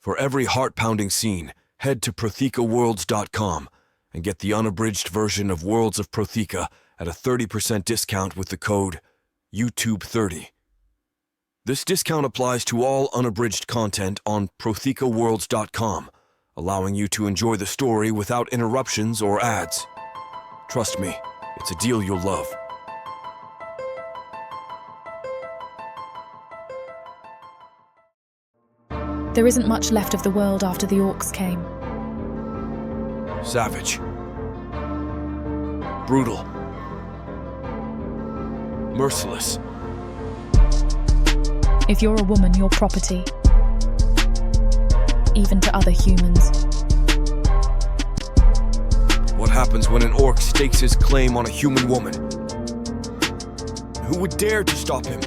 For every heart-pounding scene, head to prothekaworlds.com and get the unabridged version of Worlds of Protheka at a 30% discount with the code YouTube30. This discount applies to all unabridged content on prothekaworlds.com, allowing you to enjoy the story without interruptions or ads. Trust me, it's a deal you'll love. There isn't much left of the world after the orcs came. Savage. Brutal. Merciless. If you're a woman, you're property. Even to other humans. What happens when an orc stakes his claim on a human woman? Who would dare to stop him?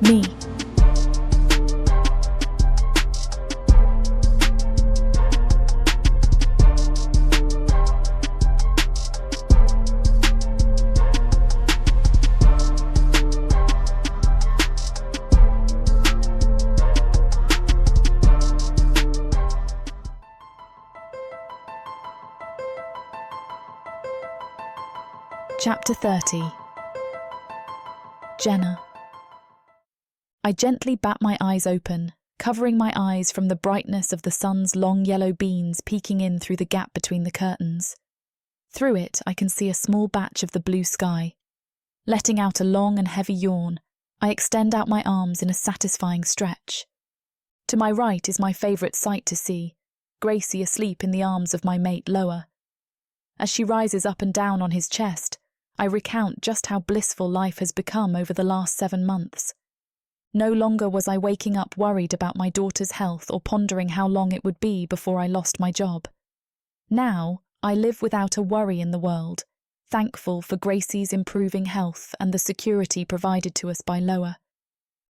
Me. Chapter 30. Jenna. I gently bat my eyes open, covering my eyes from the brightness of the sun's long yellow beams peeking in through the gap between the curtains. Through it, I can see a small batch of the blue sky. Letting out a long and heavy yawn, I extend out my arms in a satisfying stretch. To my right is my favourite sight to see, Gracie asleep in the arms of my mate Loer. As she rises up and down on his chest, I recount just how blissful life has become over the last 7 months. No longer was I waking up worried about my daughter's health or pondering how long it would be before I lost my job. Now, I live without a worry in the world, thankful for Gracie's improving health and the security provided to us by Loer.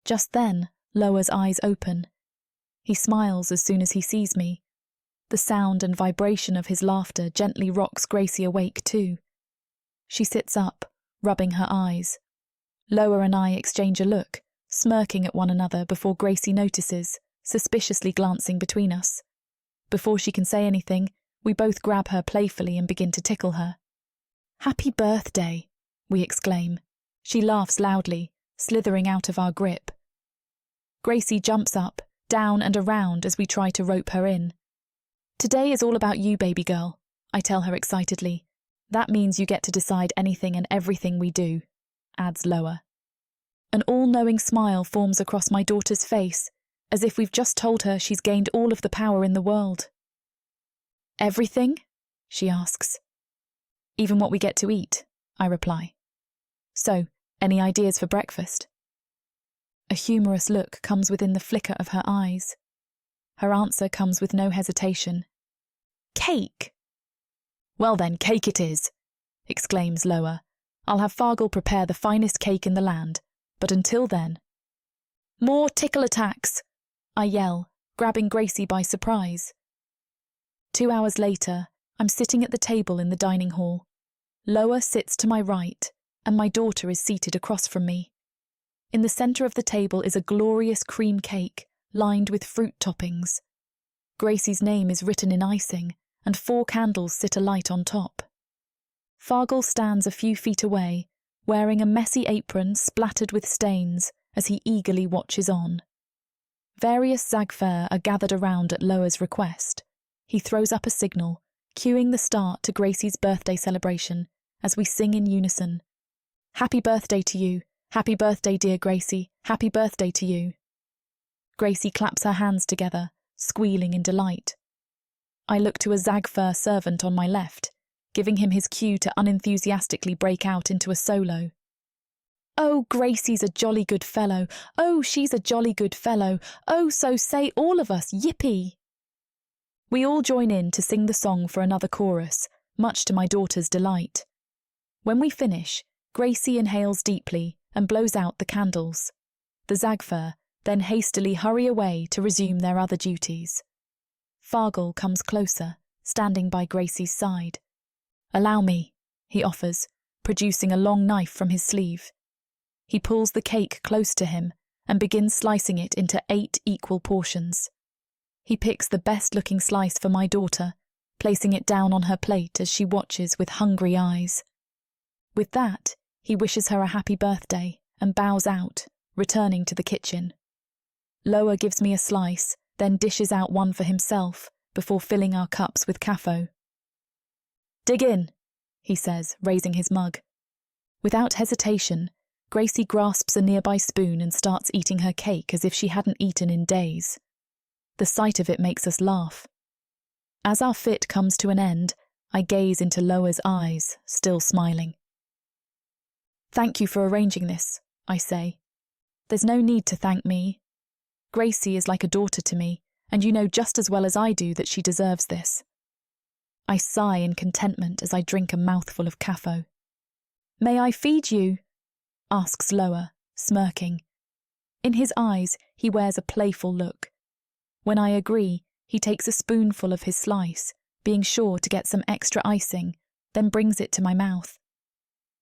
Just then, Loer's eyes open. He smiles as soon as he sees me. The sound and vibration of his laughter gently rocks Gracie awake too. She sits up, rubbing her eyes. Loer and I exchange a look, smirking at one another before Gracie notices, suspiciously glancing between us. Before she can say anything, we both grab her playfully and begin to tickle her. "Happy birthday," we exclaim. She laughs loudly, slithering out of our grip. Gracie jumps up, down and around as we try to rope her in. "Today is all about you, baby girl," I tell her excitedly. "That means you get to decide anything and everything we do," adds Loer. An all-knowing smile forms across my daughter's face, as if we've just told her she's gained all of the power in the world. "Everything?" she asks. "Even what we get to eat," I reply. "So, any ideas for breakfast?" A humorous look comes within the flicker of her eyes. Her answer comes with no hesitation. "Cake!" "Well then, cake it is," exclaims Loer. "I'll have Fargle prepare the finest cake in the land, but until then—" "More tickle attacks!" I yell, grabbing Gracie by surprise. 2 hours later, I'm sitting at the table in the dining hall. Loer sits to my right, and my daughter is seated across from me. In the centre of the table is a glorious cream cake, lined with fruit toppings. Gracie's name is written in icing, and 4 candles sit alight on top. Fargle stands a few feet away, wearing a messy apron splattered with stains as he eagerly watches on. Various Zagfair are gathered around at Loer's request. He throws up a signal, cueing the start to Gracie's birthday celebration as we sing in unison. "Happy birthday to you. Happy birthday, dear Gracie. Happy birthday to you." Gracie claps her hands together, squealing in delight. I look to a Zagfair servant on my left, giving him his cue to unenthusiastically break out into a solo. Oh, Gracie's a jolly good fellow. Oh, she's a jolly good fellow. Oh, so say all of us, yippee! We all join in to sing the song for another chorus, much to my daughter's delight. When we finish, Gracie inhales deeply and blows out the candles. The Zagfer then hastily hurry away to resume their other duties. Fargle comes closer, standing by Gracie's side. "Allow me," he offers, producing a long knife from his sleeve. He pulls the cake close to him and begins slicing it into 8 equal portions. He picks the best-looking slice for my daughter, placing it down on her plate as she watches with hungry eyes. With that, he wishes her a happy birthday and bows out, returning to the kitchen. Loer gives me a slice, then dishes out one for himself before filling our cups with caffo. "Dig in," he says, raising his mug. Without hesitation, Gracie grasps a nearby spoon and starts eating her cake as if she hadn't eaten in days. The sight of it makes us laugh. As our fit comes to an end, I gaze into Loer's eyes, still smiling. "Thank you for arranging this," I say. "There's no need to thank me. Gracie is like a daughter to me, and you know just as well as I do that she deserves this." I sigh in contentment as I drink a mouthful of caffo. "May I feed you?" asks Loer, smirking. In his eyes, he wears a playful look. When I agree, he takes a spoonful of his slice, being sure to get some extra icing, then brings it to my mouth.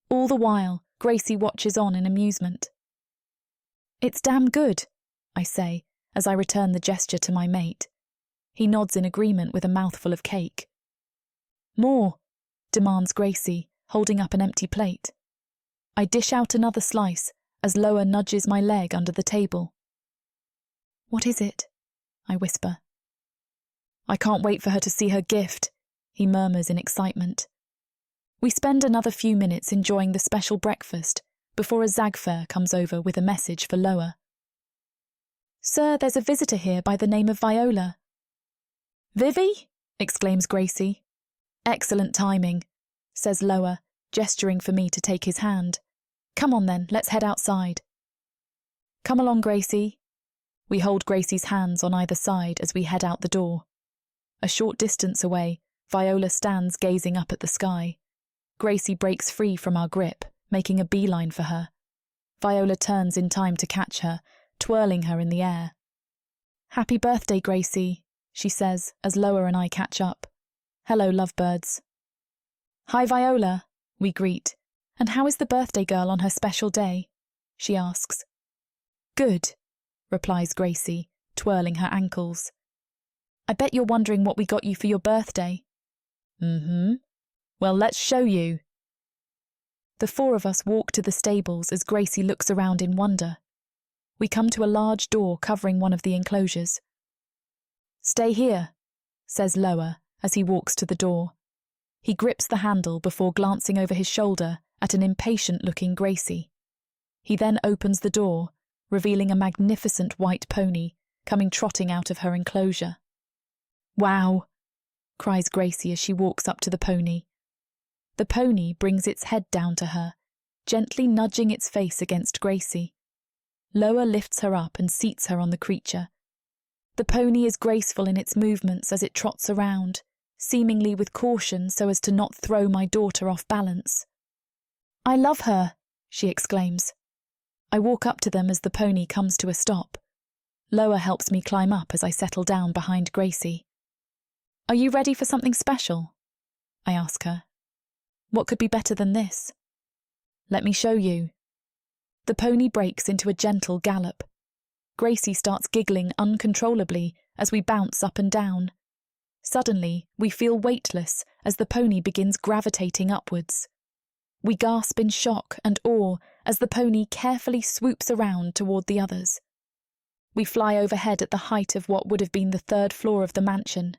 All the while, Gracie watches on in amusement. "It's damn good," I say, as I return the gesture to my mate. He nods in agreement with a mouthful of cake. "More," demands Gracie, holding up an empty plate. I dish out another slice as Loer nudges my leg under the table. "What is it?" I whisper. "I can't wait for her to see her gift," he murmurs in excitement. We spend another few minutes enjoying the special breakfast before a Zagfer comes over with a message for Loer. "Sir, there's a visitor here by the name of Viola." "Vivi?" exclaims Gracie. "Excellent timing," says Loer, gesturing for me to take his hand. "Come on then, let's head outside." "Come along, Gracie." We hold Gracie's hands on either side as we head out the door. A short distance away, Viola stands gazing up at the sky. Gracie breaks free from our grip, making a beeline for her. Viola turns in time to catch her, twirling her in the air. "Happy birthday, Gracie," she says as Loer and I catch up. "Hello, lovebirds." "Hi, Viola," we greet. "And how is the birthday girl on her special day?" she asks. "Good," replies Gracie, twirling her ankles. "I bet you're wondering what we got you for your birthday." Well, let's show you." The 4 of us walk to the stables as Gracie looks around in wonder. We come to a large door covering one of the enclosures. "Stay here," says Loer as he walks to the door. He grips the handle before glancing over his shoulder at an impatient-looking Gracie. He then opens the door, revealing a magnificent white pony coming trotting out of her enclosure. "Wow!" cries Gracie as she walks up to the pony. The pony brings its head down to her, gently nudging its face against Gracie. Loer lifts her up and seats her on the creature. The pony is graceful in its movements as it trots around, seemingly with caution so as to not throw my daughter off balance. "I love her," she exclaims. I walk up to them as the pony comes to a stop. Loer helps me climb up as I settle down behind Gracie. "Are you ready for something special?" I ask her. "What could be better than this?" "Let me show you." The pony breaks into a gentle gallop. Gracie starts giggling uncontrollably as we bounce up and down. Suddenly, we feel weightless as the pony begins gravitating upwards. We gasp in shock and awe as the pony carefully swoops around toward the others. We fly overhead at the height of what would have been the 3rd floor of the mansion.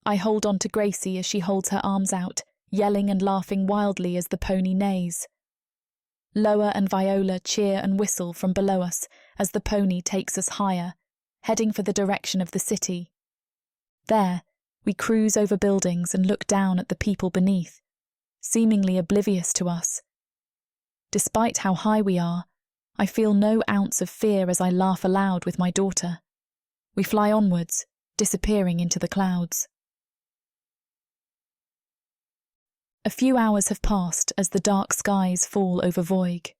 I hold on to Gracie as she holds her arms out, yelling and laughing wildly as the pony neighs. Loer and Viola cheer and whistle from below us as the pony takes us higher, heading for the direction of the city. There, we cruise over buildings and look down at the people beneath, seemingly oblivious to us. Despite how high we are, I feel no ounce of fear as I laugh aloud with my daughter. We fly onwards, disappearing into the clouds. A few hours have passed as the dark skies fall over Voig.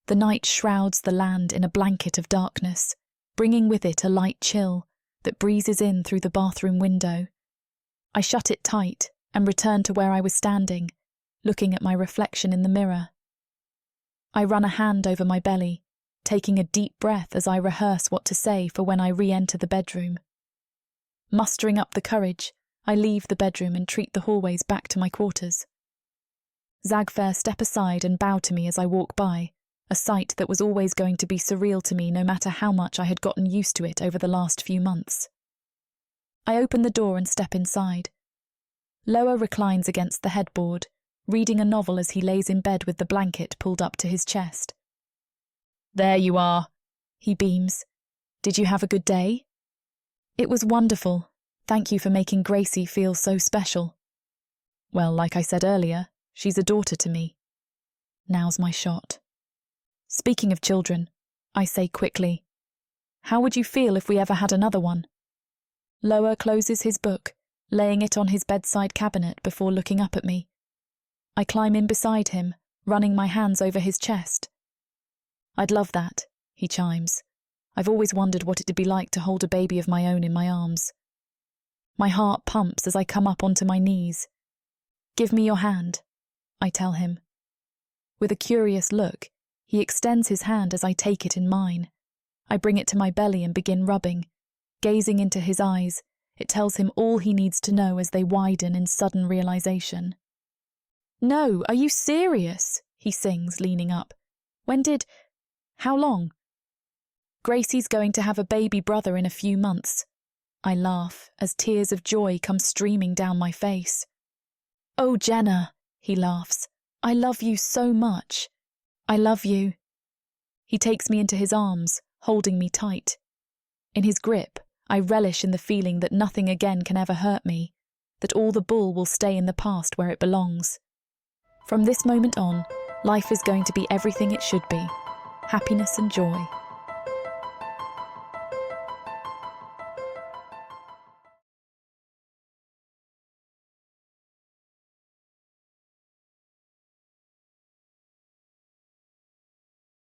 The night shrouds the land in a blanket of darkness, bringing with it a light chill that breezes in through the bathroom window. I shut it tight and return to where I was standing, looking at my reflection in the mirror. I run a hand over my belly, taking a deep breath as I rehearse what to say for when I re-enter the bedroom. Mustering up the courage, I leave the bedroom and treat the hallways back to my quarters. Zagfair step aside and bow to me as I walk by, a sight that was always going to be surreal to me no matter how much I had gotten used to it over the last few months. I open the door and step inside. Loer reclines against the headboard, reading a novel as he lays in bed with the blanket pulled up to his chest. "There you are," he beams. "Did you have a good day?" "It was wonderful. Thank you for making Gracie feel so special." "Well, like I said earlier, she's a daughter to me. Now's my shot." "Speaking of children," I say quickly, "how would you feel if we ever had another one?" Loer closes his book, laying it on his bedside cabinet before looking up at me. I climb in beside him, running my hands over his chest. "I'd love that," he chimes. "I've always wondered what it'd be like to hold a baby of my own in my arms." My heart pumps as I come up onto my knees. "Give me your hand," I tell him. With a curious look, he extends his hand as I take it in mine. I bring it to my belly and begin rubbing. Gazing into his eyes, it tells him all he needs to know as they widen in sudden realization. "No, are you serious?" he sings, leaning up. How long?" "Gracie's going to have a baby brother in a few months." I laugh as tears of joy come streaming down my face. "Oh, Jenna," he laughs. "I love you so much. I love you." He takes me into his arms, holding me tight. In his grip, I relish in the feeling that nothing again can ever hurt me, that all the bull will stay in the past where it belongs. From this moment on, life is going to be everything it should be. Happiness and joy.